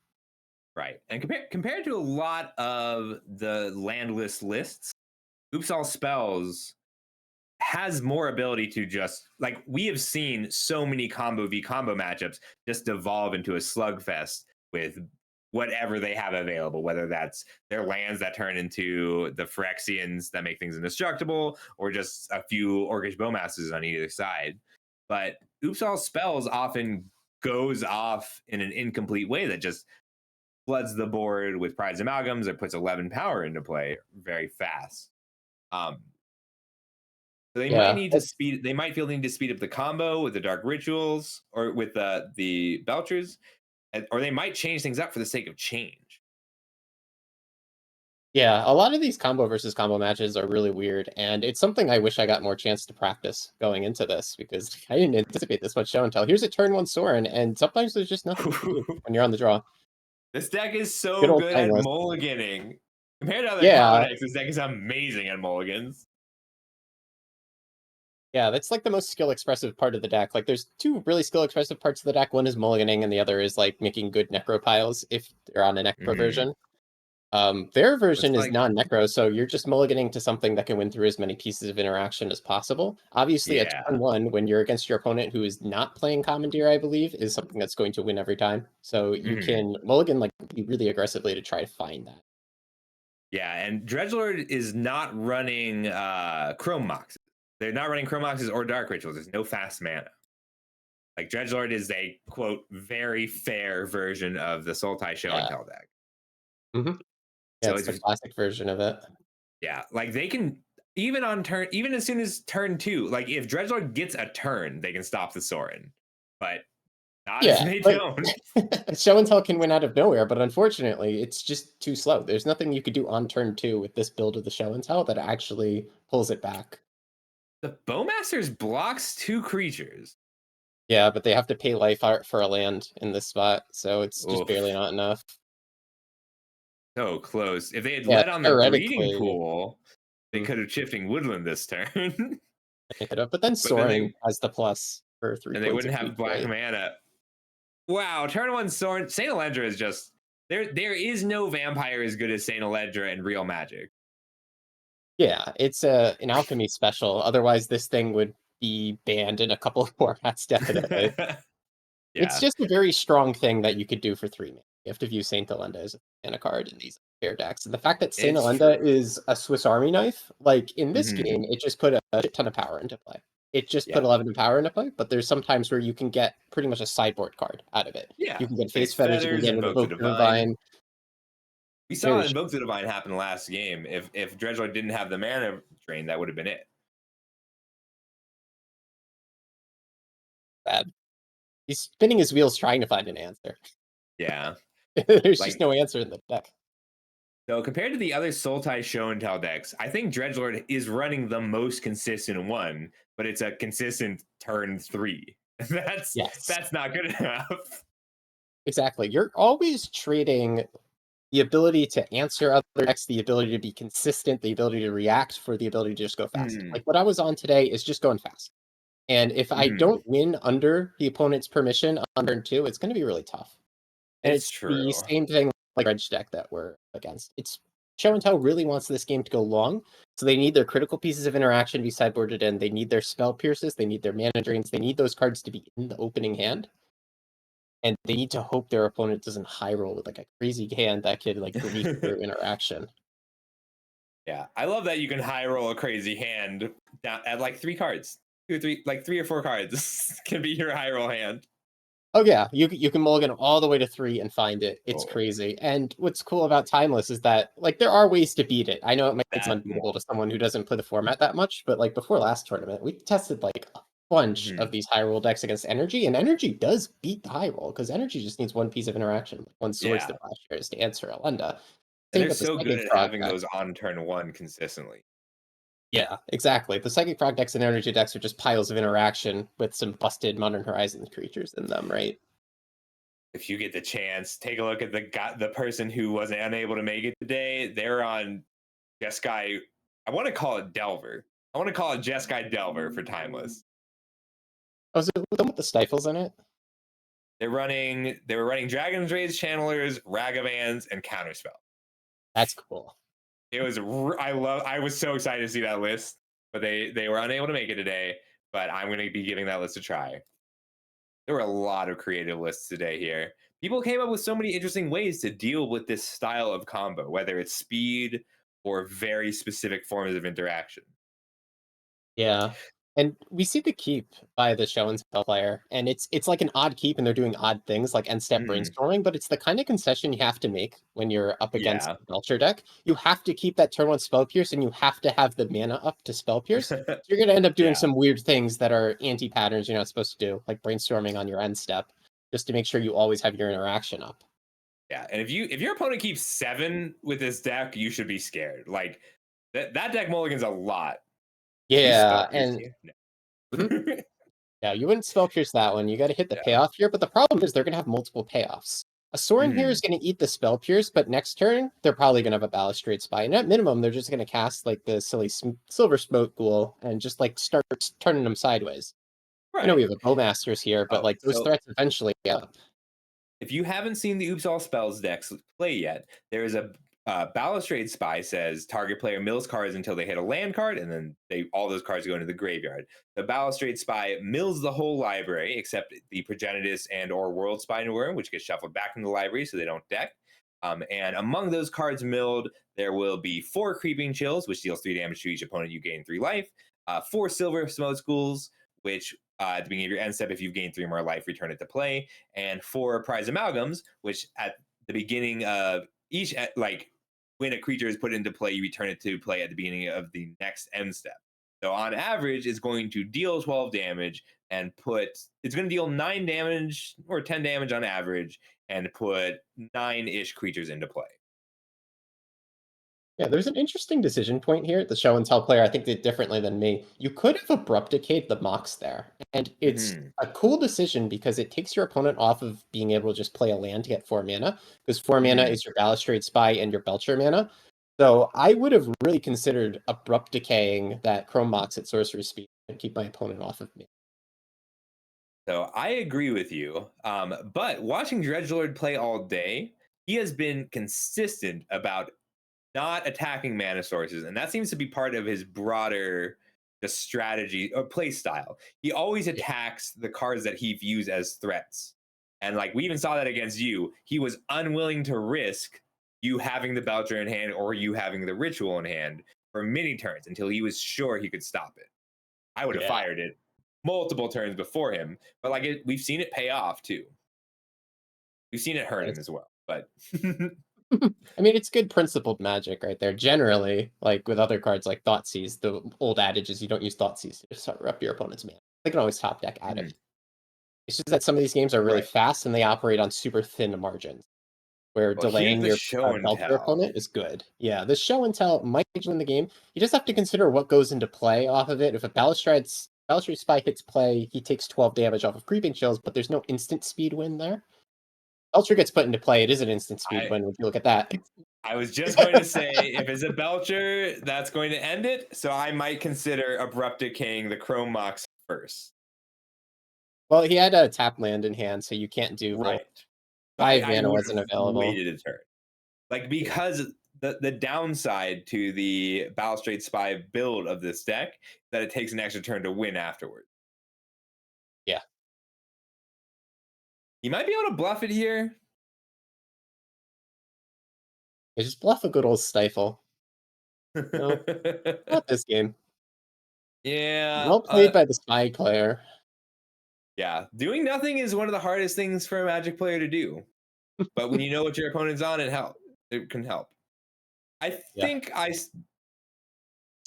Right. And compared to a lot of the landless lists, Oops All Spells has more ability to just, like, we have seen so many combo v combo matchups just devolve into a slugfest with whatever they have available, whether that's their lands that turn into the Phyrexians that make things indestructible, or just a few Orcish Bowmasters on either side. But Oops All Spells often goes off in an incomplete way that just floods the board with Prize Amalgams or puts 11 power into play very fast. So they might need to speed. They might feel the need to speed up the combo with the Dark Rituals or with the Belchers, or they might change things up for the sake of change. Yeah, a lot of these combo versus combo matches are really weird, and it's something I wish I got more chance to practice going into this, because I didn't anticipate this much show and tell. Here's a turn 1 Sorin, and sometimes there's just nothing to do when you're on the draw. This deck is so Good old good at Timeless. mulliganing. Compared to other Yeah. combo decks, this deck is amazing at mulligans. Yeah, that's like the most skill expressive part of the deck. Like, there's two really skill expressive parts of the deck. One is mulliganing, and the other is like making good necro piles if they're on a necro version. Their version is like- non-necro, so you're just mulliganing to something that can win through as many pieces of interaction as possible. Obviously, Yeah. at turn 1, when you're against your opponent who is not playing Commandeer, I believe, is something that's going to win every time. So you can mulligan like really aggressively to try to find that. Yeah, and Dredgelord is not running Chrome Moxes. They're not running Chrome Moxes or Dark Rituals. There's no fast mana. Like, Dredgelord is a, quote, very fair version of the Sultai Show and Tell deck. Yeah, So it's the classic version of it. Yeah, like they can, even on turn, even as soon as turn 2, like if Dredgelord gets a turn, they can stop the Sorin. But not if they don't. Show and Tell can win out of nowhere, but unfortunately, it's just too slow. There's nothing you could do on turn 2 with this build of the Show and Tell that actually pulls it back. The Bowmasters blocks 2 creatures. Yeah, but they have to pay life art for a land in this spot, so it's just Oof. barely not enough. So close. If they had led on the breeding theoretically. pool, they could have shifting Woodland this turn. They could have, but then Sorin has the plus for 3 and they points wouldn't of have black right? mana. Wow, turn 1 Sorin. Saint Eledra is just there is no vampire as good as Saint Eledra in real Magic. Yeah, it's an alchemy special. Otherwise, this thing would be banned in a couple of formats, definitely. It's just a very strong thing that you could do for 3 mana. You have to view Saint Elenda as a mana card in these pair decks. And the fact that Saint Elenda is a Swiss Army knife, like in this game, it just put a ton of power into play. It just put 11 power into play, but there's some times where you can get pretty much a sideboard card out of it. Yeah. You can get Face Fetters, you can get Invoke Invoke the Divine. We saw Invoke the Divine happen last game. If Dredgelord didn't have the mana drain, that would have been it. Bad. He's spinning his wheels trying to find an answer. Yeah. There's just no answer in the deck. So compared to the other Sultai Show and Tell decks, I think Dredgelord is running the most consistent one, but it's a consistent turn 3. That's not good enough. Exactly. You're always trading the ability to answer other decks, the ability to be consistent, the ability to react for the ability to just go fast. Like what I was on today is just going fast. And if I don't win under the opponent's permission on turn 2, it's going to be really tough. And it's the same thing like Dredge deck that we're against. It's Show and Tell really wants this game to go long, so they need their critical pieces of interaction to be sideboarded in. They need their spell pierces, they need their mana drains, they need those cards to be in the opening hand. And they need to hope their opponent doesn't high roll with like a crazy hand that could like grief their interaction. Yeah, I love that you can high roll a crazy hand down at like 3 cards. 2 or 3, like 3 or 4 cards can be your high roll hand. Oh yeah, you can mulligan all the way to 3 and find it. It's crazy. And what's cool about Timeless is that like there are ways to beat it. I know it might be unbeatable to someone who doesn't play the format that much, but like before last tournament, we tested like a bunch of these high roll decks against Energy, and Energy does beat the high roll because Energy just needs one piece of interaction, like 1 Swords to Plowshares to answer Elenda. And they're so good at having those on turn 1 consistently. Yeah, exactly. The Psychic Frog decks and Energy decks are just piles of interaction with some busted Modern Horizons creatures in them, right? If you get the chance, take a look at the person who wasn't unable to make it today. They're on Jeskai. I want to call it Delver. I want to call it Jeskai Delver for Timeless. Oh, is it with the stifles in it? They were running Dragon's Rage Channelers, Ragavans, and Counterspell. That's cool. It was I was so excited to see that list, but they were unable to make it today. But I'm going to be giving that list a try. There were a lot of creative lists today here. people came up with so many interesting ways to deal with this style of combo, whether it's speed or very specific forms of interaction. Yeah. And we see the keep by the show and tell player, and it's like an odd keep, and they're doing odd things like end step Mhm. brainstorming, but it's the kind of concession you have to make when you're up against Yeah. the Belcher deck. You have to keep that turn one spell pierce, and you have to have the mana up to spell pierce. So you're gonna end up doing Yeah. some weird things that are anti-patterns you're not supposed to do, like brainstorming on your end step, just to make sure you always have your interaction up. Yeah, and if your opponent keeps 7 with this deck, you should be scared. Like that deck mulligans a lot. You spell Yeah, pierce and here? No. Mhm. Yeah, you wouldn't spell pierce that one. You got to hit the Yeah. payoff here, but the problem is they're going to have multiple payoffs. A Sorin here is going to eat the spell pierce, but next turn they're probably going to have a balustrade spy, and at minimum they're just going to cast like the silly silver smoke ghoul and just like start turning them sideways. I know we Right. have a bowmasters here, but Oh, like those so threats eventually up. if you haven't seen the Oops All Spells decks play yet, there is a Balustrade Spy says target player mills cards until they hit a land card, and then all those cards go into the graveyard. The Balustrade Spy mills the whole library except the Progenitus and or World Spine Worm, which gets shuffled back in the library so they don't deck. And among those cards milled, there will be 4 Creeping Chills, which deals 3 damage to each opponent. You gain 3 life. 4 Silver Smoke Schools, which at the beginning of your end step, if you've gained 3 more life, return it to play. And 4 Prize Amalgams, which at the beginning of each, like when a creature is put into play, you return it to play at the beginning of the next end step. So on average, it's going to deal 12 damage and it's going to deal 9 damage or 10 damage on average and put 9-ish creatures into play. Yeah, there's an interesting decision point here. The show and tell player, I think, did differently than me. You could have abrupticate the Mox there, and it's a cool decision because it takes your opponent off of being able to just play a land to get 4 mana, because 4 mana is your Balustrade Spy and your Belcher mana. So I would have really considered abrupt decaying that Chrome Mox at sorcery speed and keep my opponent off of me. So I agree with you. But watching Dredgelord play all day, he has been consistent about not attacking mana sources, and that seems to be part of his broader strategy or play style. He always attacks the cards that he views as threats, and like we even saw that against you. He was unwilling to risk you having the Belcher in hand or you having the Ritual in hand for many turns until he was sure he could stop it. I would have fired it multiple turns before him, but like we've seen it pay off too. We've seen it hurt him as well, but I mean, it's good principled magic right there. Generally, like with other cards like Thoughtseize, the old adage is you don't use Thoughtseize to just up your opponent's mana. They can always top deck at it. It's just that some of these games are really fast and they operate on super thin margins, where delaying your Belcher opponent is good. Yeah, the show and tell might win the game. You just have to consider what goes into play off of it. If a Balustrade Spy hits play, he takes 12 damage off of Creeping Chills, but there's no instant speed win there. Belcher gets put into play, it is an instant speed win if you look at that. I was just going to say, if it's a Belcher, that's going to end it. So I might consider abrupt decaying the Chrome Mox first. Well, he had a tap land in hand, so you can't do right. 5 mana wasn't available. Waited a turn, like because the downside to the Balustrade Spy build of this deck that it takes an extra turn to win afterwards. Yeah, you might be able to bluff it here. Yeah, just bluff a good old stifle. No, not this game. Yeah. Well played by the Spy player. Yeah, doing nothing is one of the hardest things for a Magic player to do. But when you know what your opponent's on, it can help. I think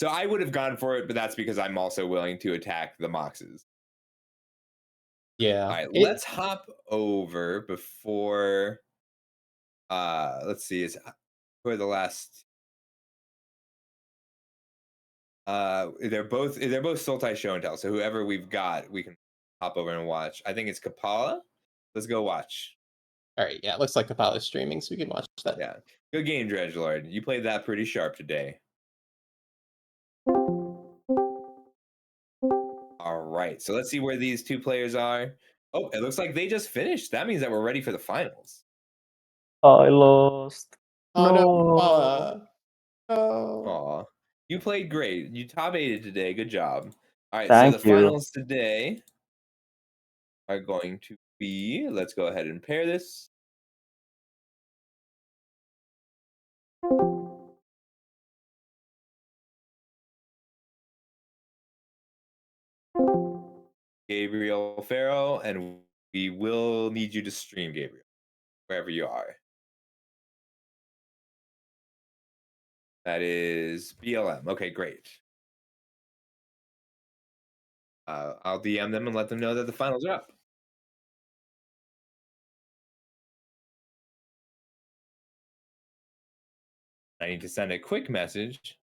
so I would have gone for it, but that's because I'm also willing to attack the Moxes. Yeah. All right, let's hop over before let's see, is for the last they're both Sultai Show and Tell. So whoever we've got, we can hop over and watch. I think it's Kapala. Let's go watch. All right, yeah, it looks like Kapala's streaming, so we can watch that. Yeah, good game, Dredgelord. You played that pretty sharp today. All right, so let's see where these two players are. Oh, it looks like they just finished. That means that we're ready for the finals. I lost. Oh No. Oh. Aw, you played great. You top 8'd today. Good job. All right, Thank so the you. finals today are going to be, let's go ahead and pair this. Gabriel Farrow, and we will need you to stream, Gabriel, wherever you are. That is BLM. Okay, great. I'll DM them and let them know that the finals are up. I need to send a quick message.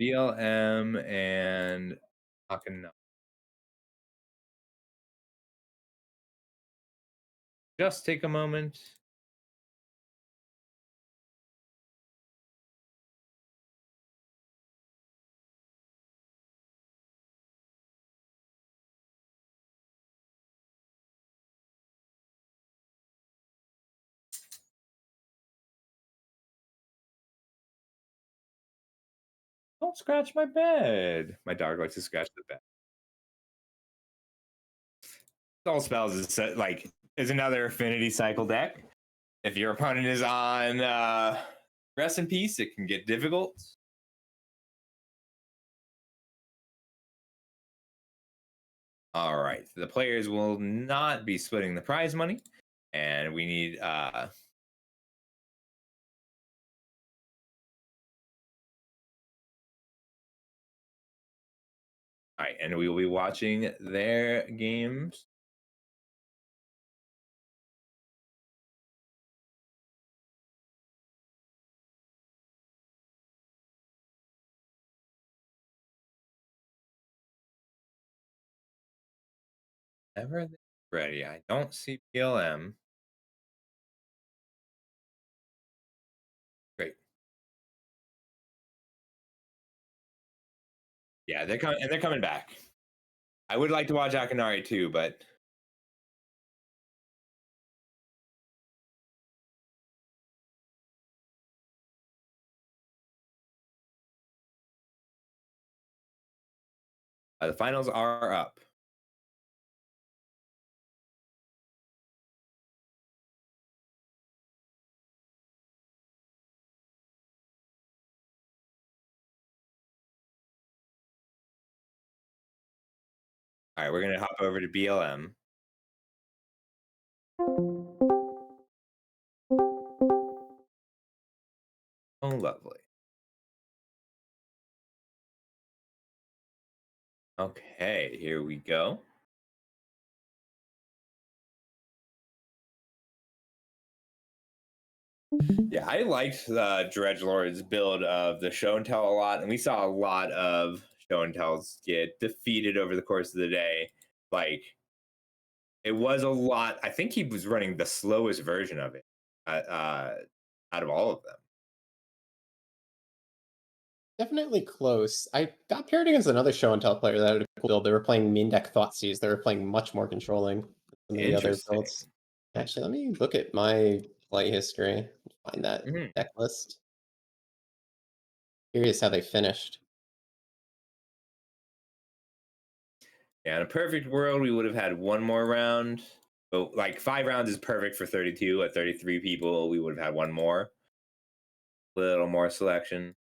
BLM and Akana. Just take a moment. Don't scratch my bed. My dog likes to scratch the bed. All spells is like is another affinity cycle deck. If your opponent is on rest in peace, it can get difficult. All right, the players will not be splitting the prize money, and we need all right, and we will be watching their games. Whenever they're ready. I don't see PLM. Great. Yeah, they're coming and they're coming back. I would like to watch Akinari too, but the finals are up. All right, we're gonna hop over to BLM. Oh, lovely. Okay, here we go. Yeah, I liked Dredgelord's build of the show and tell a lot, and we saw a lot of show and tells get defeated over the course of the day. Like, it was a lot. I think he was running the slowest version of it out of all of them. Definitely close. I got paired against another show and tell player that had a cool build. They were playing main deck Thoughtseize. They were playing much more controlling than some of the other Interesting. builds. Actually, let me look at my play history. Find that deck list. Curious how they finished. Yeah, in a perfect world, we would have had one more round. But like 5 rounds is perfect for 32. At 33 people, we would have had one more. Little more selection.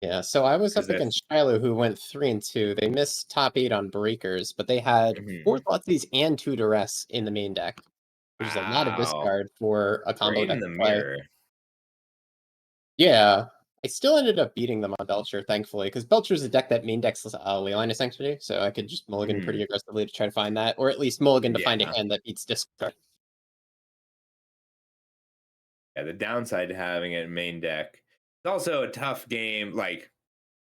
Yeah, so I was 'Cause up that's- against Shiloh, who went 3-2. They missed top 8 on breakers, but they had 4 Thoughtseize and 2 Duress in the main deck, which is a lot of Wow. discard for a combo Right deck in the to play. mirror. Yeah, I still ended up beating them on Belcher, thankfully, because Belcher's a deck that main decks Leyline essentially, so I could just mulligan pretty aggressively to try to find that, or at least mulligan to find a Yeah. hand that beats discard. Yeah, the downside to having it main deck. It's also a tough game. Like,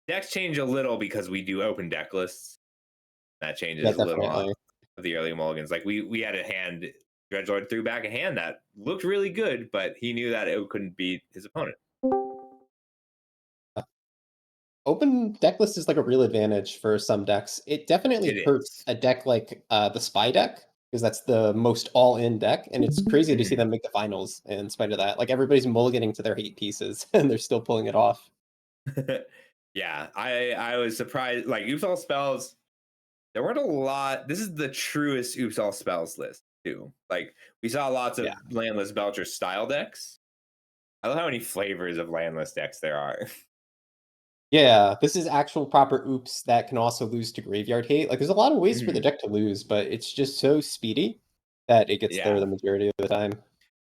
decks change a little because we do open deck lists. That changes Yeah, a little definitely. of the early mulligans. Like, we had a hand, Dredgelord threw back a hand that looked really good, but he knew that it couldn't beat his opponent. Open deck list is like a real advantage for some decks. It definitely It hurts is. a deck like the Spy deck, because that's the most all-in deck, and it's crazy to see Mhm. them make the finals in spite of that. Like everybody's mulliganing to their hate pieces, and they're still pulling it off. Yeah, I was surprised. Like Oops All Spells, there weren't a lot. This is the truest Oops All Spells list too. Like we saw lots of Yeah. landless Belcher style decks. I love how many flavors of landless decks there are. Yeah, this is actual proper oops that can also lose to graveyard hate. Like there's a lot of ways for the Mhm. deck to lose, but it's just so speedy that it gets there Yeah. the majority of the time.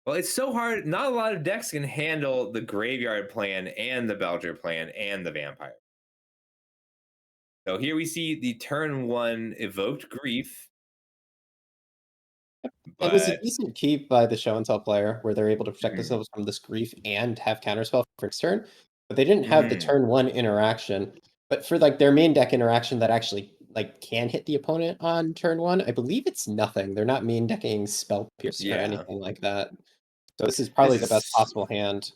Well, it's so hard. Not a lot of decks can handle the graveyard plan and the Belcher plan and the vampire. So here we see the turn 1 evoked grief. It was a But decent keep by the show and tell player where they're able to protect Mhm. themselves from this grief and have counterspell for next turn, but they didn't have the Mhm. turn 1 interaction. But for like their main deck interaction that actually like can hit the opponent on turn 1, I believe it's nothing. They're not main decking Spell Pierce or Yeah. anything like that. So this is probably the best possible hand.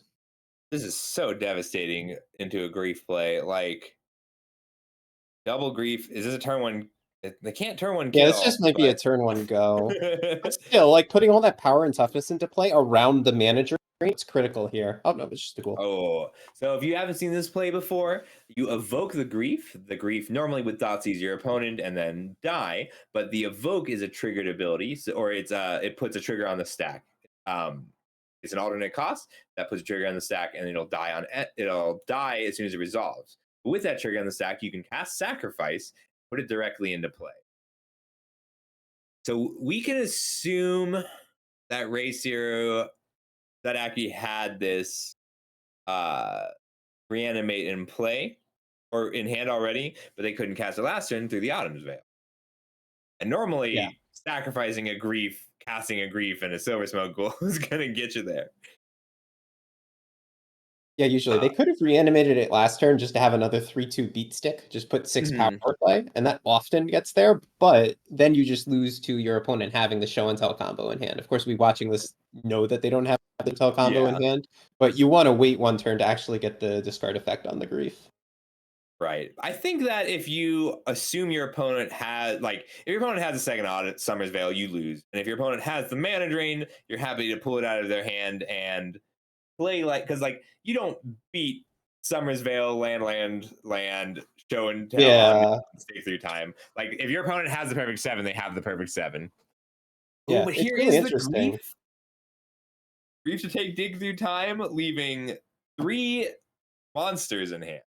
This is so devastating into a grief play. Like double grief. Is this a turn 1? They can't turn 1 Yeah, this kill. just might be a But turn 1 go. But still, like putting all that power and toughness into play around the manager, it's critical here. Oh no, it's just a cool. Oh, so if you haven't seen this play before, you evoke the grief. The grief normally with Dotsies your opponent and then die, but the evoke is a triggered ability, so, or it puts a trigger on the stack. It's an alternate cost that puts a trigger on the stack, and it'll die as soon as it resolves. But with that trigger on the stack, you can cast Sacrifice, put it directly into play. So we can assume that Race Zero that actually had this reanimate in play or in hand already, but they couldn't cast it last turn through the Autumn's Veil. And normally, sacrificing a grief, casting a grief, and a Silver Smoke Ghoul is going to get you there. Yeah, usually they could have reanimated it last turn just to have another 3/2 beat stick, just put 6 power play, and that often gets there, but then you just lose to your opponent having the show and tell combo in hand. Of course, we watching this know that they don't have the tell combo in hand, but you want to wait 1 turn to actually get the discard effect on the grief. Right. I think that if you assume your opponent has, like, if your opponent has a second audit, Summer's Veil, you lose. And if your opponent has the mana drain, you're happy to pull it out of their hand and play like, because like you don't beat Summer's Veil, land, show and tell on stay through time. Like if your opponent has the perfect 7, they have the perfect 7. Yeah, Oh, but it's here really is the interesting. grief to take dig through time, leaving 3 monsters in hand.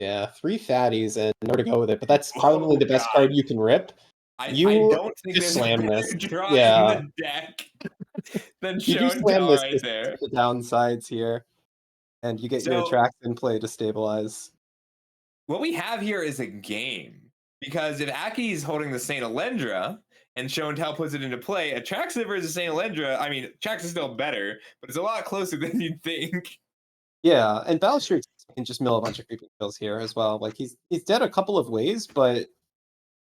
Yeah, 3 fatties and nowhere to go with it, but that's probably the best God. card you can rip. I You don't think just there's a slam better this. draw Yeah. in the deck than You show do and slam tell this right to there. the downsides here, and you get your So attract in play to stabilize. what we have here is a game. Because if Aki is holding the Saint Alendra and Show and Tell puts it into play, Atraxa versus Saint Alendra, I mean, Atraxa is still better, but it's a lot closer than you'd think. Yeah, and Balustrade can just mill a bunch of creeping kills here as well. Like he's dead a couple of ways, but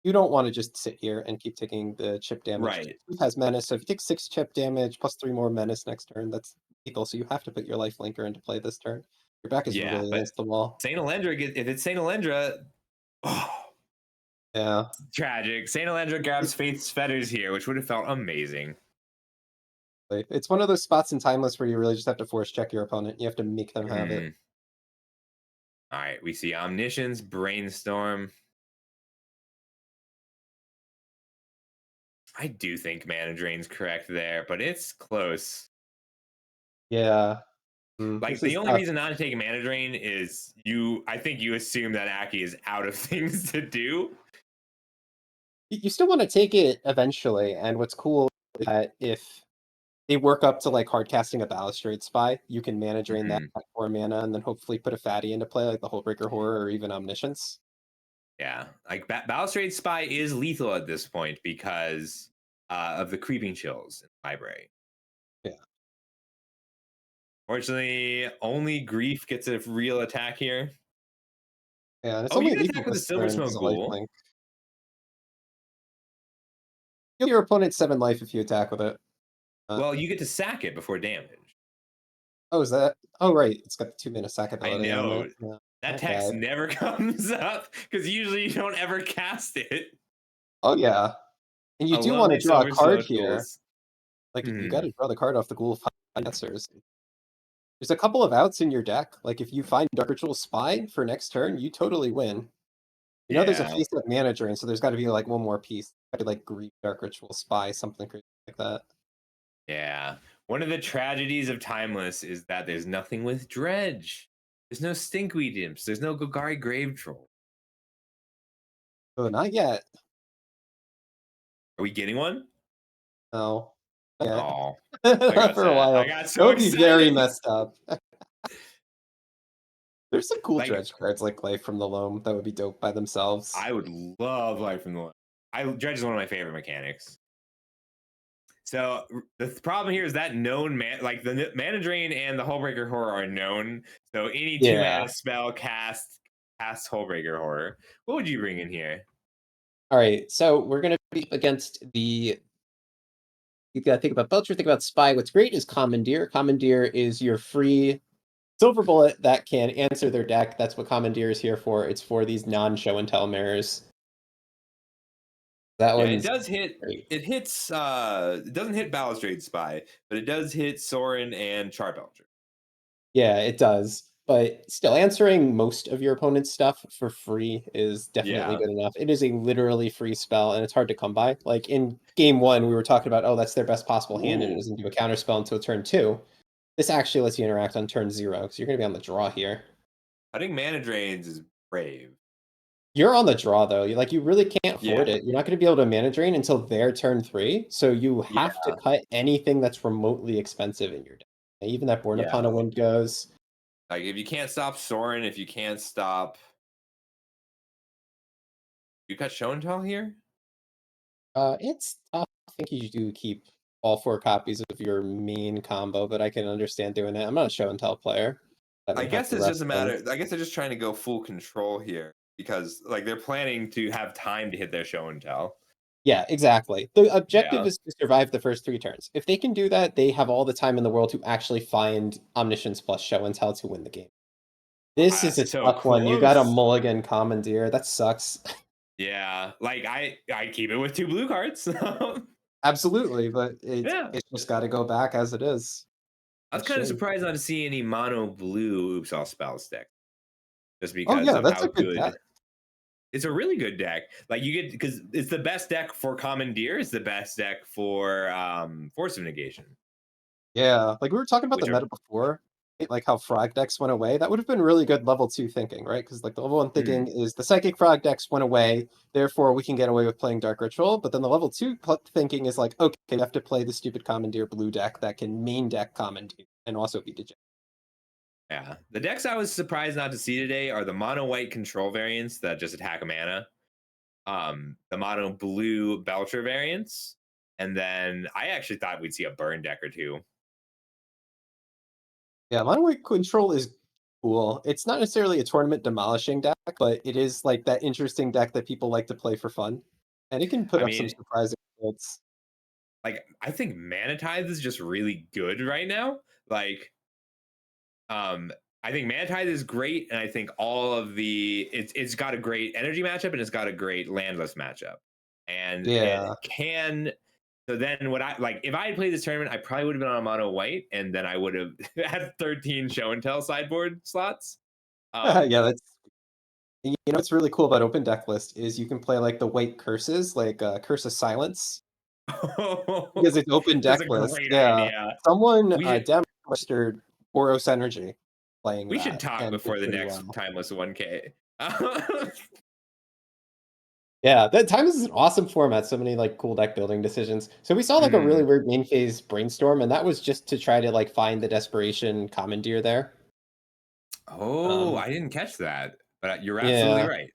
you don't want to just sit here and keep taking the chip damage. Right. He has menace, so if you take 6 chip damage plus 3 more menace next turn, that's equal. So you have to put your life linker into play this turn. Your back is Yeah, really but against the wall. Saint Alendra, if it's Saint Alendra, Yeah. tragic. Saint Alendra grabs Faith's Fetters here, which would have felt amazing. It's one of those spots in Timeless where you really just have to force check your opponent. You have to make them have it. All right, we see Omniscience, Brainstorm. I do think Mana Drain's correct there, but it's close. Yeah. Like the only reason not to take a Mana Drain is I think you assume that Aki is out of things to do. You still want to take it eventually, and what's cool is that if they work up to like hard casting a Balustrade Spy, you can mana drain that 4 mana and then hopefully put a fatty into play like the Hullbreaker Horror or even Omniscience. Yeah, like Balustrade Spy is lethal at this point because of the creeping chills in the library. Yeah. Fortunately, only Grief gets a real attack here. Yeah, and it's Oh, only you can lethal attack with a this Silver turn Smoke as a Ghoul. lifelink. Give your opponent 7 life if you attack with it. Well, you get to sack it before damage. Oh, is that? Oh, right. It's got the 2 mana sack I ability on know. it. Yeah. That Okay. text never comes up because usually you don't ever cast it. Oh yeah, and you A do want to lovely draw a silver card slow here. tools. Like you Hmm. got to draw the card off the Ghoul Financers. There's a couple of outs in your deck. Like if you find Dark Ritual Spy for next turn, you totally win. You know there's a Yeah. face-up mana drain, so there's got to be like one more piece. Got to like Grief, Dark Ritual Spy, something crazy like that. Yeah. One of the tragedies of Timeless is that there's nothing with Dredge. There's no Stinkweed Imps. There's no Golgari Grave Troll. Oh, not yet. Are we getting one? No. Not yet. Oh, Not for a sad. while. I got That so would be very excited. messed up. There's some cool Like- Dredge cards like Life from the Loam that would be dope by themselves. I would love Life from the Loam. Dredge is one of my favorite mechanics. So the problem here is that known like the mana drain and the Hullbreaker Horror are known. So any 2 mana spell cast Hullbreaker Horror. What would you bring in here? All right, so we're gonna be against the. You gotta think about Belcher, think about Spy. What's great is Commandeer. Commandeer is your free silver bullet that can answer their deck. That's what Commandeer is here for. It's for these non-show and tell mirrors. That Yeah, one it does hit. great. It hits. It doesn't hit Balustrade Spy, but it does hit Sorin and Charbelcher. Yeah, it does. But still, answering most of your opponent's stuff for free is definitely Yeah. good enough. It is a literally free spell, and it's hard to come by. Like in game 1, we were talking about, oh, that's their best possible hand, and it Ooh. doesn't do a counter spell until turn 2. This actually lets you interact on turn 0, because you're going to be on the draw here. I think mana drains is brave. You're on the draw, though. You really can't afford Yeah. it. You're not going to be able to mana drain until their turn 3, so you have to cut anything that's remotely expensive in your deck. Even that Born Upon a Wind goes. Like if you can't stop Sorin, if you can't stop, you cut Show and Tell here. It's tough. I think you do keep all 4 copies of your main combo, but I can understand doing it. I'm not a show and tell player. I guess it's just a matter. I guess they're just trying to go full control here because like they're planning to have time to hit their Show and Tell. Yeah, exactly. The objective Yeah. is to survive the first 3 turns. If they can do that, they have all the time in the world to actually find Omniscience plus Show and Tell to win the game. This is a So tough one. You got a close. mulligan Commandeer. That sucks. Yeah, like I keep it with 2 blue cards. Absolutely, but Yeah. it's just got to go back as it is. I was It's kind of shame. surprised not to see any mono blue Oops All Spells deck, just Oh because yeah, of that's how a good deck. It's a really good deck. Like you get because it's the best deck for Commandeer. It's the best deck for Force of Negation. Yeah, like we were talking about Which the are- meta before, like how frog decks went away. That would have been really good level 2 thinking, right? Because like the level 1 thinking is the psychic frog decks went away, therefore we can get away with playing Dark Ritual. But then the level 2 thinking is like, okay, you have to play the stupid Commandeer blue deck that can main deck Commandeer and also be dejected. Yeah, the decks I was surprised not to see today are the mono white control variants that just attack a mana, the mono blue Belcher variants, and then I actually thought we'd see a burn deck or 2. Yeah, Mono White Control is cool. It's not necessarily a tournament demolishing deck, but it is like that interesting deck that people like to play for fun, and it can put up some surprising results. Like I think Mana Tithe is just really good right now. Like, I think Mana Tithe is great, and I think all of it's got a great energy matchup and it's got a great landless matchup, and Yeah. it can. So then, what I like if I had played this tournament, I probably would have been on a mono white, and then I would have had 13 show and tell sideboard slots. Yeah, that's. You know what's really cool about open deck list is you can play like the white curses, like Curse of Silence, because it's open That's deck a list. great Yeah, idea. someone We should- demonstrated Boros Energy playing. We should that talk and did before the pretty next well. Timeless 1K. Yeah, that time is an awesome format. So many like cool deck building decisions. So we saw like a really weird main phase brainstorm, and that was just to try to like find the desperation Commandeer there. Oh, I didn't catch that, but you're Yeah. absolutely right.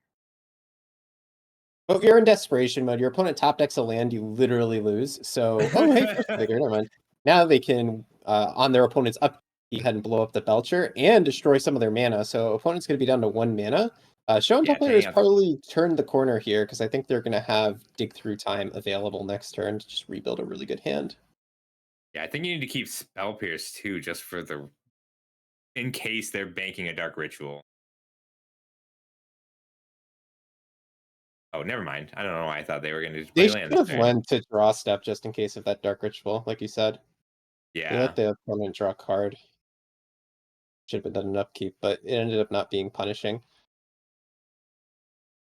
But if you're in desperation mode, your opponent top decks a land, you literally lose. So, oh hey, Force Vigor, never mind. Now they can on their opponent's up, go ahead and blow up the Belcher and destroy some of their mana. So opponent's going to be down to 1 mana. Show and tell players probably turned the corner here because I think they're going to have dig through time available next turn to just rebuild a really good hand. Yeah, I think you need to keep Spell Pierce too, just for in case they're banking a Dark Ritual. Oh, never mind. I don't know why I thought they were going to just They play should land have this turn. went to draw step just in case of that Dark Ritual, like you said. They Yeah. let the opponent draw a card. Should have been done an upkeep, but it ended up not being punishing.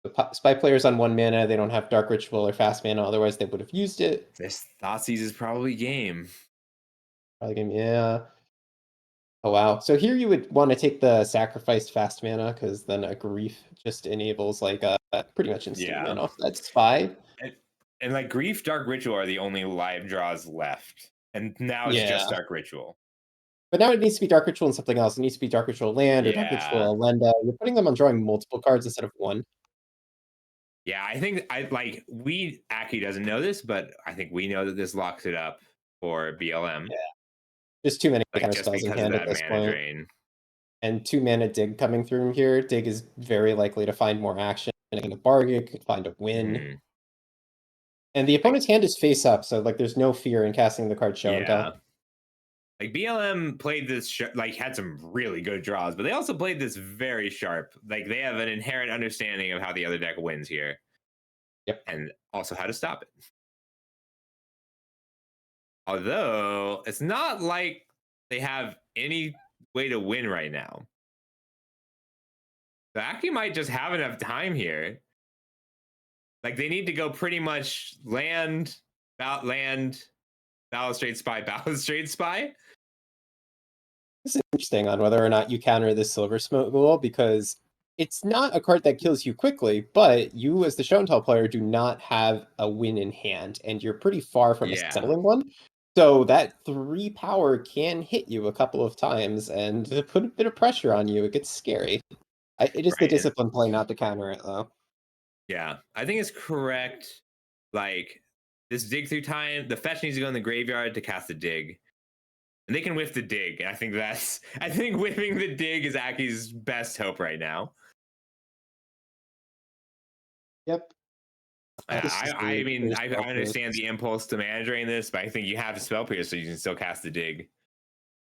The spy players on 1 mana, they don't have Dark Ritual or fast mana, otherwise they would have used it. This Thoughtseize is probably game. Yeah. Oh wow. So here you would want to take the sacrificed fast mana, because then a grief just enables like a pretty much instant win off that spy. And like Grief, Dark Ritual are the only live draws left. And now it's just Dark Ritual. But now it needs to be Dark Ritual and something else. It needs to be Dark Ritual land or Dark Ritual Alenda. You're putting them on drawing multiple cards instead of one. Yeah, I think Aki doesn't know this, but I think we know that this locks it up for BLM. Yeah. Just too many counter just spells in because of hand that at this mana point. drain. And 2 mana Dig coming through here. Dig is very likely to find more action. And a bargain could find a win. And the opponent's hand is face up, so like there's no fear in casting the card Show and Tell. Like BLM played this had some really good draws, but they also played this very sharp. Like they have an inherent understanding of how the other deck wins here. Yep. And also how to stop it. Although it's not like they have any way to win right now. So Aki might just have enough time here. Like they need to go pretty much land, balustrade spy, balustrade spy. This is interesting on whether or not you counter this Silver Smoke Ghoul, because it's not a card that kills you quickly, but you as the Show and Tell player do not have a win in hand, and you're pretty far from assembling one. So that 3 power can hit you a couple of times and put a bit of pressure on you. It gets scary. It is the discipline play not to counter it, though. Yeah, I think it's correct. Like, this dig through time, the fetch needs to go in the graveyard to cast the dig. And they can whiff the dig. I think whiffing the dig is Aki's best hope right now. Yep. I mean, I understand the impulse to mana drain this, but I think you have to Spell Pierce so you can still cast the dig.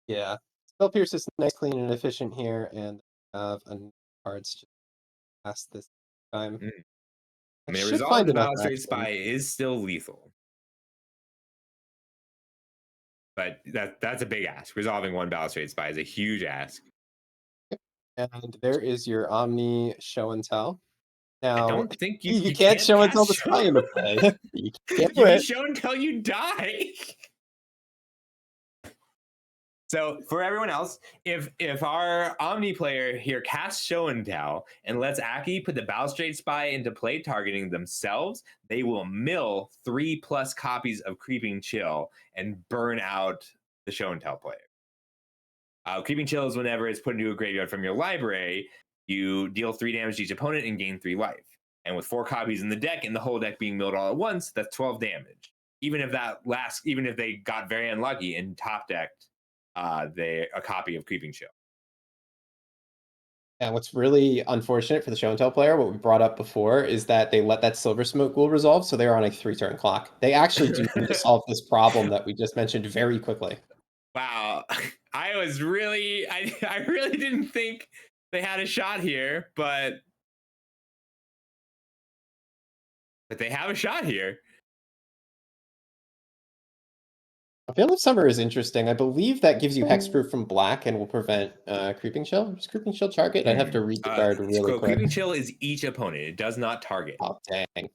Yeah. Spell Pierce is nice, clean, and efficient here, and have cards to cast this time. I mean, Resolve the Balustrade Spy is still lethal. But that's a big ask. Resolving 1 Balustrade Spy is a huge ask. And there is your Omni Show and Tell. Now, I don't think you can't Show and Tell the Spy into play. You can't do it. Show and Tell, you die. So for everyone else, if our Omni player here casts Show and Tell and lets Aki put the Balustrade Spy into play targeting themselves, they will mill 3+ copies of Creeping Chill and burn out the Show and Tell player. Creeping Chill is whenever it's put into a graveyard from your library, you deal 3 damage to each opponent and gain 3 life. And with 4 copies in the deck and the whole deck being milled all at once, that's 12 damage. Even if they got very unlucky and top decked a copy of Creeping Chill. And what's really unfortunate for the Show and Tell player, what we brought up before, is that they let that Silver Smoke Ghoul resolve, so they're on a 3-turn clock. They actually do need to solve this problem that we just mentioned very quickly. Wow, I really didn't think they had a shot here, but they have a shot here. Veil of Summer is interesting. I believe that gives you hexproof from black and will prevent Creeping Chill. Does Creeping Chill target? I'd have to read the card really quick. Creeping Chill is each opponent. It does not target. Oh, dang.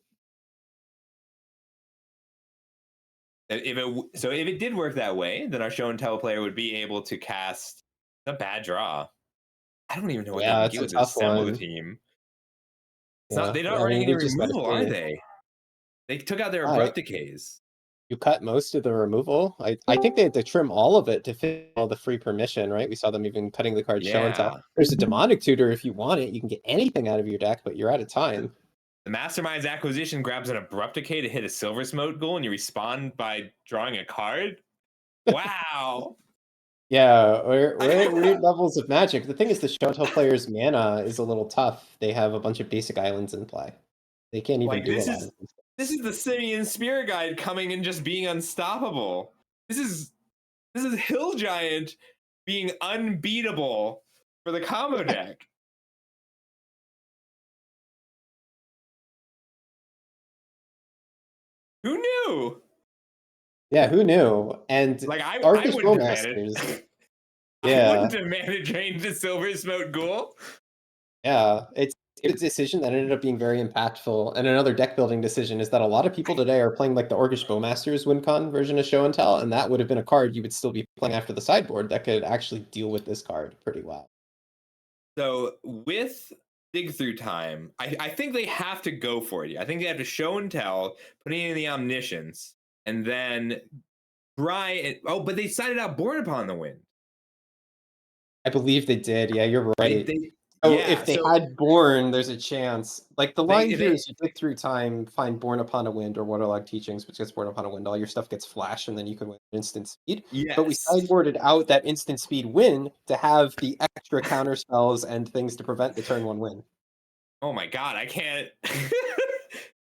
If it did work that way, then our Show and Tell player would be able to cast a bad draw. I don't even know what they can get with this assemble the team. They're not running any removal, are they? They took out their Abrupt Decays. You cut most of the removal. I think they had to trim all of it to fit all the free permission, right? We saw them even cutting the card Show and Tell. There's a Demonic Tutor if you want it. You can get anything out of your deck, but you're out of time. The Mastermind's Acquisition grabs an Abrupt Decay to hit a Silver Smoke Ghoul, and you respond by drawing a card? Wow! Yeah, we're at weird levels of Magic. The thing is, the Show and Tell player's mana is a little tough. They have a bunch of basic islands in play. They can't even do a lot of things. This is the Simeon Spirit Guide coming and just being unstoppable. This is Hill Giant being unbeatable for the combo deck. Who knew? Yeah, who knew? And Like I Argus wouldn't have managed. Bowmasters. I Yeah. wouldn't have managed drained the Silver Smoke Ghoul. Yeah, it's a decision that ended up being very impactful. And another deck building decision is that a lot of people today are playing like the Orcish Bowmasters WinCon version of Show and Tell, and that would have been a card you would still be playing after the sideboard that could actually deal with this card pretty well. So with Dig Through Time, I think they have to go for it. I think they have to Show and Tell, putting in the Omniscience, and then try it. Oh, but they decided out Born Upon the Wind. I believe they did. Yeah, you're right. So yeah, if they so had Born, there's a chance. Like the line They- here they- is you dig through time, find Born Upon a Wind or Waterlog Teachings, which gets Born Upon a Wind. All your stuff gets flash, and then you can win instant speed. yes. But we sideboarded out that instant speed win to have the extra counter spells and things to prevent the turn 1 win. Oh my god, I can't.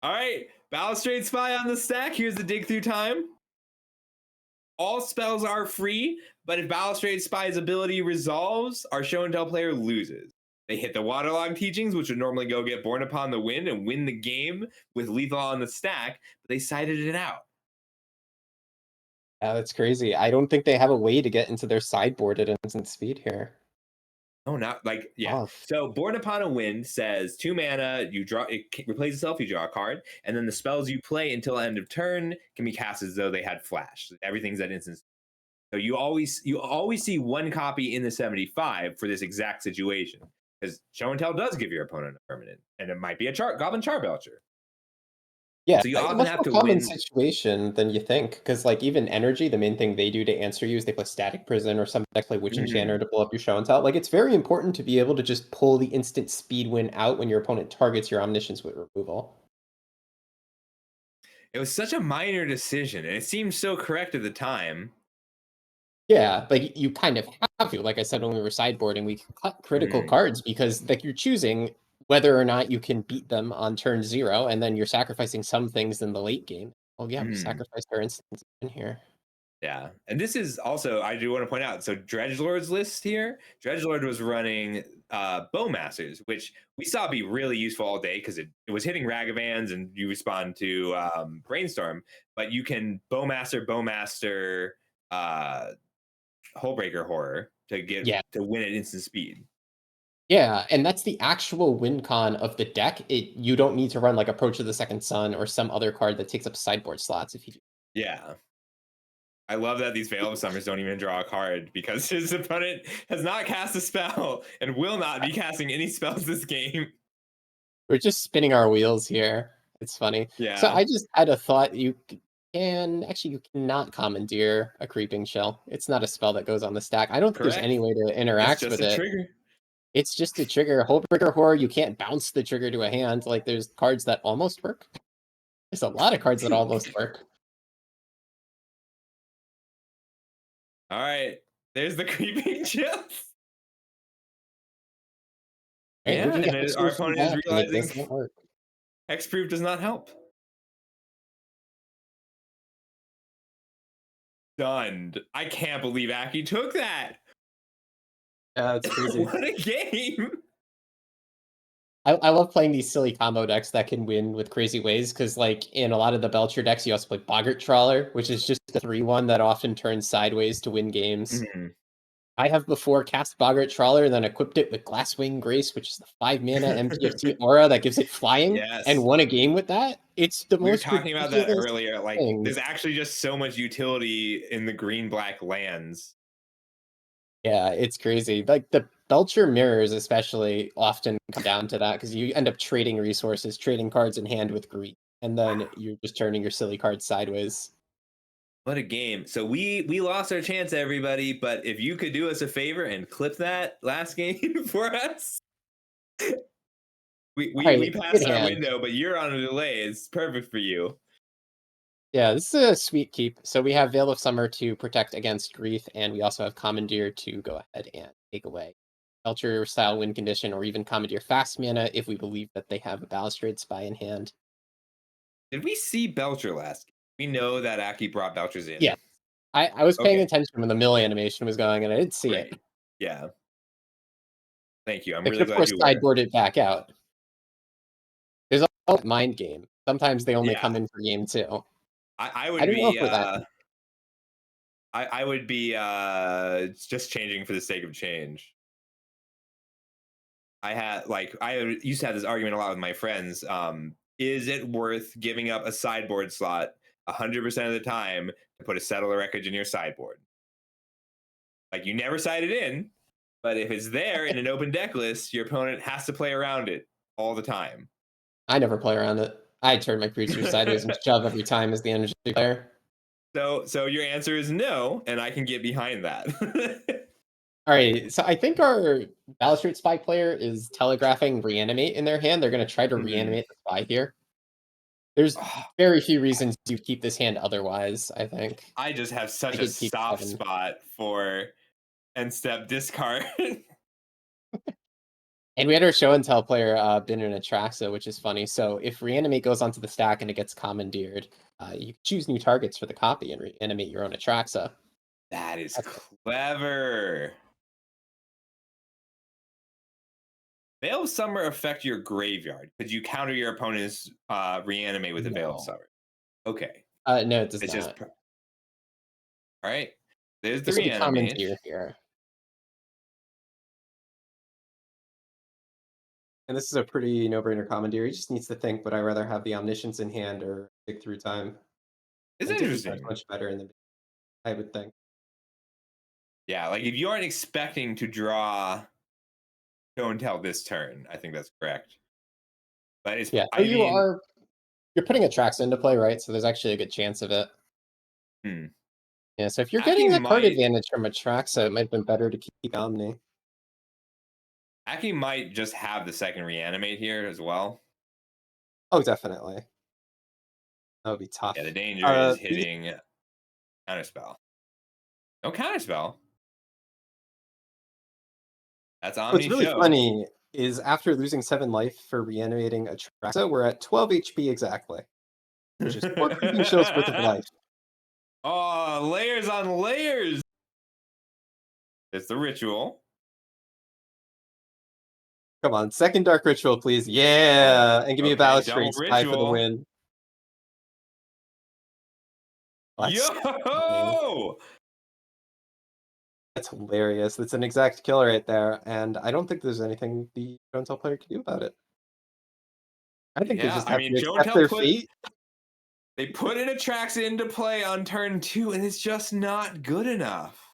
All right, Balustrade Spy on the stack. Here's the Dig Through Time. All spells are free, but if Balustrade Spy's ability resolves, our Show and Tell player loses. They hit the Waterlog Teachings, which would normally go get Born Upon the Wind and win the game with lethal on the stack, but they sided it out. Yeah, that's crazy. I don't think they have a way to get into their sideboard at instant speed here. Oh, not like, yeah. Oh. So Born Upon a Wind says 2 mana, you draw, it replaces itself, you draw a card, and then the spells you play until end of turn can be cast as though they had flash. Everything's at instant. So you always see one copy in the 75 for this exact situation. Because Show and Tell does give your opponent a permanent, and it might be a Goblin Charbelcher. Yeah, So you it's a often much have more to common win. situation than you think, because like even energy, the main thing they do to answer you is they play Static Prison, or some decks play Witch Enchanter to pull up your Show and Tell. Like it's very important to be able to just pull the instant speed win out when your opponent targets your Omniscience with removal. It was such a minor decision, and it seemed so correct at the time. Yeah, like you kind of have to. Like I said when we were sideboarding, we cut critical cards because like you're choosing whether or not you can beat them on turn 0, and then you're sacrificing some things in the late game. Oh yeah, we sacrificed our instants in here. Yeah, and this is also, I do want to point out, so Dredgelord's list here, Dredgelord was running Bowmasters, which we saw be really useful all day because it was hitting Ragavans and you respond to Brainstorm, but you can Bowmaster Hullbreaker Horror to get to win at instant speed. Yeah, and that's the actual win con of the deck. You don't need to run like Approach of the Second Sun or some other card that takes up sideboard slots if you do. Yeah. I love that these Veil of Summers don't even draw a card because his opponent has not cast a spell and will not be casting any spells this game. We're just spinning our wheels here. It's funny. Yeah. So I just had a thought. You cannot commandeer a Creeping Shell. It's not a spell that goes on the stack. I don't think there's any way to interact with it. Trigger. It's just a trigger. Hullbreaker Horror, you can't bounce the trigger to a hand. Like there's cards that almost work. There's a lot of cards that almost work. All right, there's the Creeping Chills. Yeah, and our opponent is realizing Hexproof does not help. Stunned. I can't believe Aki took that. Yeah, it's crazy. What a game. I love playing these silly combo decks that can win with crazy ways, because like in a lot of the Belcher decks, you also play Boggart Trawler, which is just a 3/1 that often turns sideways to win games. I have before cast Boggart Trawler and then equipped it with Glasswing Grace, which is the 5 mana MTFT aura that gives it flying, and won a game with that. It's the We were most talking about that earlier. Like, thing. there's actually just so much utility in the green-black lands. Yeah, it's crazy. Like the Belcher mirrors especially often come down to that, because you end up trading resources, trading cards in hand with greed, and then you're just turning your silly cards sideways. What a game. So we lost our chance, everybody, but if you could do us a favor and clip that last game for us. We passed our window, but you're on a delay. It's perfect for you. Yeah, this is a sweet keep. So we have Veil of Summer to protect against Grief, and we also have Commandeer to go ahead and take away Belcher style win condition, or even Commandeer fast mana if we believe that they have a Balustrade Spy in hand. Did we see Belcher last game? We know that Aki brought Belchers in. Yeah. I was paying attention when the mill animation was going, and I didn't see it. Yeah. Thank you. I'm They really could, of glad course, you were. sideboard it back out. There's a mind game. Sometimes they only come in for game 2. I would I don't know be if we're that. I would be just changing for the sake of change. I used to have this argument a lot with my friends. Is it worth giving up a sideboard slot 100% of the time to put a Settle the Wreckage in your sideboard? Like, you never side it in, but if it's there in an open deck list, your opponent has to play around it all the time. I never play around it. I turn my creature sideways and shove every time as the energy player. So your answer is no, and I can get behind that. All right, so I think our Balustrade Spy player is telegraphing Reanimate in their hand. They're going to try to reanimate the Spy here. There's very few reasons to keep this hand otherwise, I think. I just have such I a could keep soft 7. spot for end step discard. And we had our show and tell player been in Atraxa, which is funny. So if Reanimate goes onto the stack and it gets commandeered, you choose new targets for the copy and reanimate your own Atraxa. That is clever. Veil of Summer affect your graveyard. Could you counter your opponent's reanimate with a Veil of Summer? Okay. No, it does It's not. just all right. There's the This would be reanimate. commandeer here. And this is a pretty no-brainer commandeer. He just needs to think, would I rather have the Omniscience in hand or dig through time? It's And dig through interesting. time's much better in the I would think. Yeah, like if you aren't expecting to draw show and tell this turn, I think that's correct. But it's Yeah, so you're putting Atraxa into play, right? So there's actually a good chance of it. Yeah, so if you're getting the card advantage from Atraxa, it might have been better to keep Omni. Aki might just have the second reanimate here as well. Oh, definitely. That would be tough. Yeah, the danger is hitting counterspell. No counterspell. That's Omni What's really show. funny is after losing 7 life for reanimating Atraxa, we're at 12 HP exactly. Which is 4 creeping chills worth of life. Oh, layers on layers. It's the ritual. Come on, second Dark Ritual, please. Yeah, and give me a Balustrade Spy for the win. Yo! That's hilarious. That's an exact kill right there, and I don't think there's anything the show and tell player can do about it. I think they just have to accept their fate. They put in Atraxa into play on turn 2, and it's just not good enough.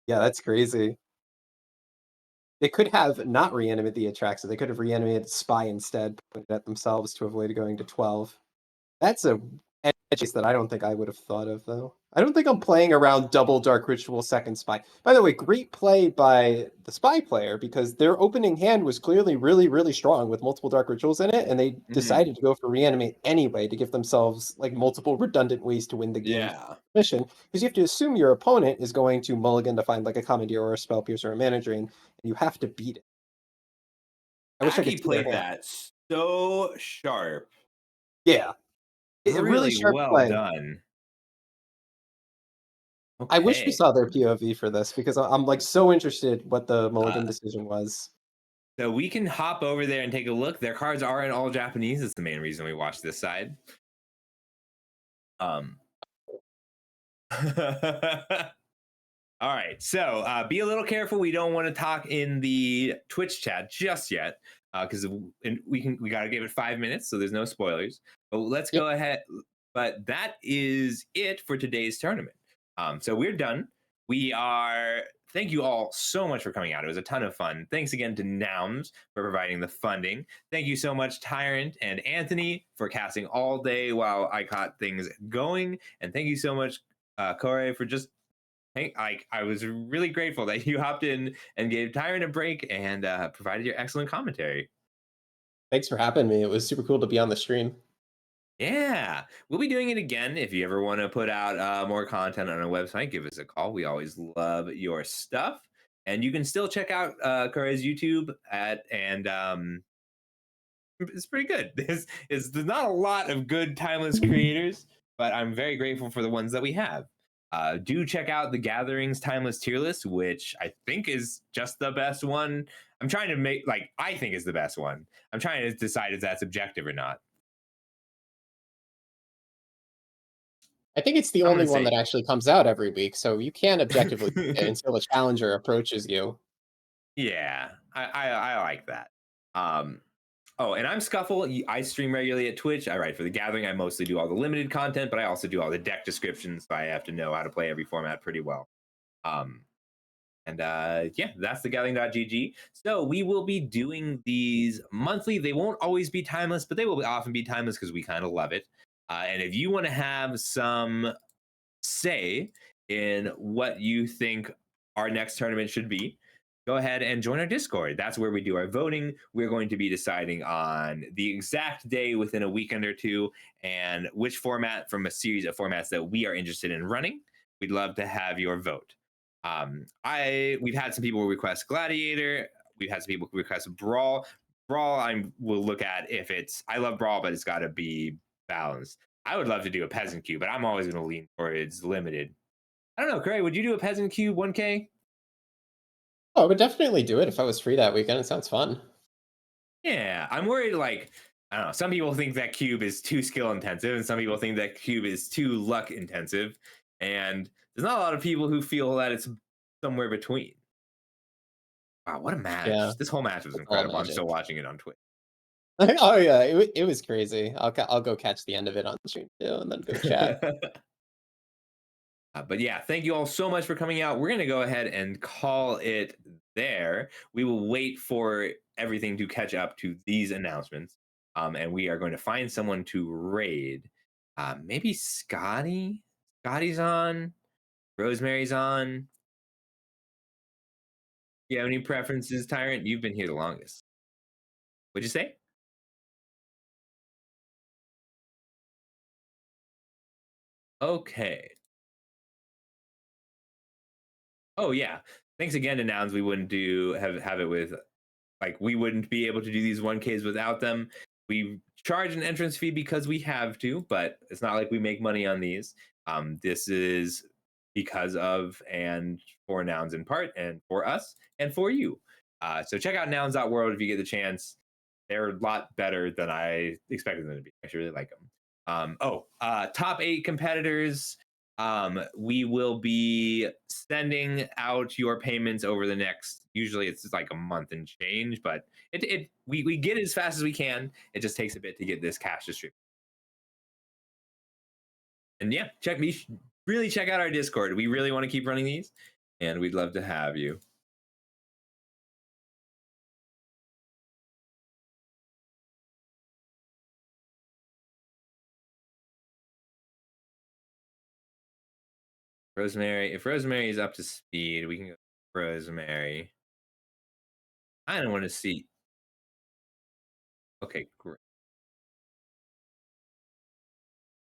Yeah, that's crazy. They could have not reanimated the Atraxa. They could have reanimated Spy instead, put it at themselves to avoid going to 12. That's a edge that I don't think I would have thought of, though. I don't think I'm playing around double Dark Ritual second Spy. By the way, great play by the Spy player, because their opening hand was clearly really, really strong with multiple Dark Rituals in it, and they decided to go for Reanimate anyway to give themselves like multiple redundant ways to win the game mission. Because you have to assume your opponent is going to mulligan to find like a Commandeer or a Spell Piercer or a Mana Drain, and you have to beat it. I wish I could play that so sharp. Yeah. Really sharp well play. done. I wish we saw their POV for this, because I'm like so interested what the mulligan decision was. So we can hop over there and take a look. Their cards are in all Japanese. That's the main reason we watch this side. All right, so be a little careful. We don't want to talk in the Twitch chat just yet, because we gotta give it 5 minutes, so there's no spoilers. But let's go ahead. But that is it for today's tournament. So we're done. Thank you all so much for coming out. It was a ton of fun. Thanks again to Nouns for providing the funding. Thank you so much, Tyrant and Anthony, for casting all day while I caught things going. And thank you so much, Corey, for just I was really grateful that you hopped in and gave Tyrant a break and provided your excellent commentary. Thanks for having me. It was super cool to be on the stream. Yeah, we'll be doing it again. If you ever want to put out more content on our website, give us a call. We always love your stuff. And you can still check out Corey's YouTube it's pretty good. There's not a lot of good timeless creators, but I'm very grateful for the ones that we have. Do check out the Gatherings Timeless Tier List, which I think is just the best one. I'm trying to I think is the best one. I'm trying to decide if that's objective or not. I think it's the I'm only gonna one that say- actually comes out every week, so you can't objectively see it until a challenger approaches you. Yeah, I like that. Oh, and I'm Scuffle. I stream regularly at Twitch. I write for the Gathering. I mostly do all the limited content, but I also do all the deck descriptions, so I have to know how to play every format pretty well. And yeah, that's the gathering.gg. So we will be doing these monthly. They won't always be timeless, but they will often be timeless because we kind of love it. And if you want to have some say in what you think our next tournament should be, go ahead and join our Discord. That's where we do our voting. We're going to be deciding on the exact day within a weekend or two and which format from a series of formats that we are interested in running. We'd love to have your vote. We've had some people request Gladiator. We've had some people request Brawl. Brawl, I will look at if it's. I love Brawl, but it's got to be balanced. I would love to do a Peasant Cube, but I'm always going to lean towards limited. I don't know, Craig. Would you do a Peasant Cube 1K? Oh, I would definitely do it if I was free that weekend. It sounds fun. Yeah, I'm worried. Like, I don't know. Some people think that cube is too skill intensive, and some people think that cube is too luck intensive. And there's not a lot of people who feel that it's somewhere between. Wow, what a match! Yeah, This whole match was it's all incredible. I'm still magic. watching it on Twitch. Oh yeah, it was crazy. I'll go catch the end of it on stream too, and then go chat. But yeah, thank you all so much for coming out. We're going to go ahead and call it there. We will wait for everything to catch up to these announcements. And we are going to find someone to raid. Maybe Scotty? Scotty's on. Rosemary's on. You have any preferences, Tyrant? You've been here the longest. What'd you say? Okay. Oh yeah. Thanks again to Nouns. We wouldn't have it with, like, we wouldn't be able to do these 1Ks without them. We charge an entrance fee because we have to, but it's not like we make money on these. This is because of and for Nouns in part, and for us and for you. So check out nouns.world if you get the chance. They're a lot better than I expected them to be. I actually really like them. Top 8 competitors. We will be sending out your payments over the next, usually it's like a month and change, but we get it as fast as we can. It just takes a bit to get this cash distributed. And yeah, really check out our Discord. We really want to keep running these, and we'd love to have you. Rosemary, if Rosemary is up to speed, we can go Rosemary. I don't want to see. Okay, great.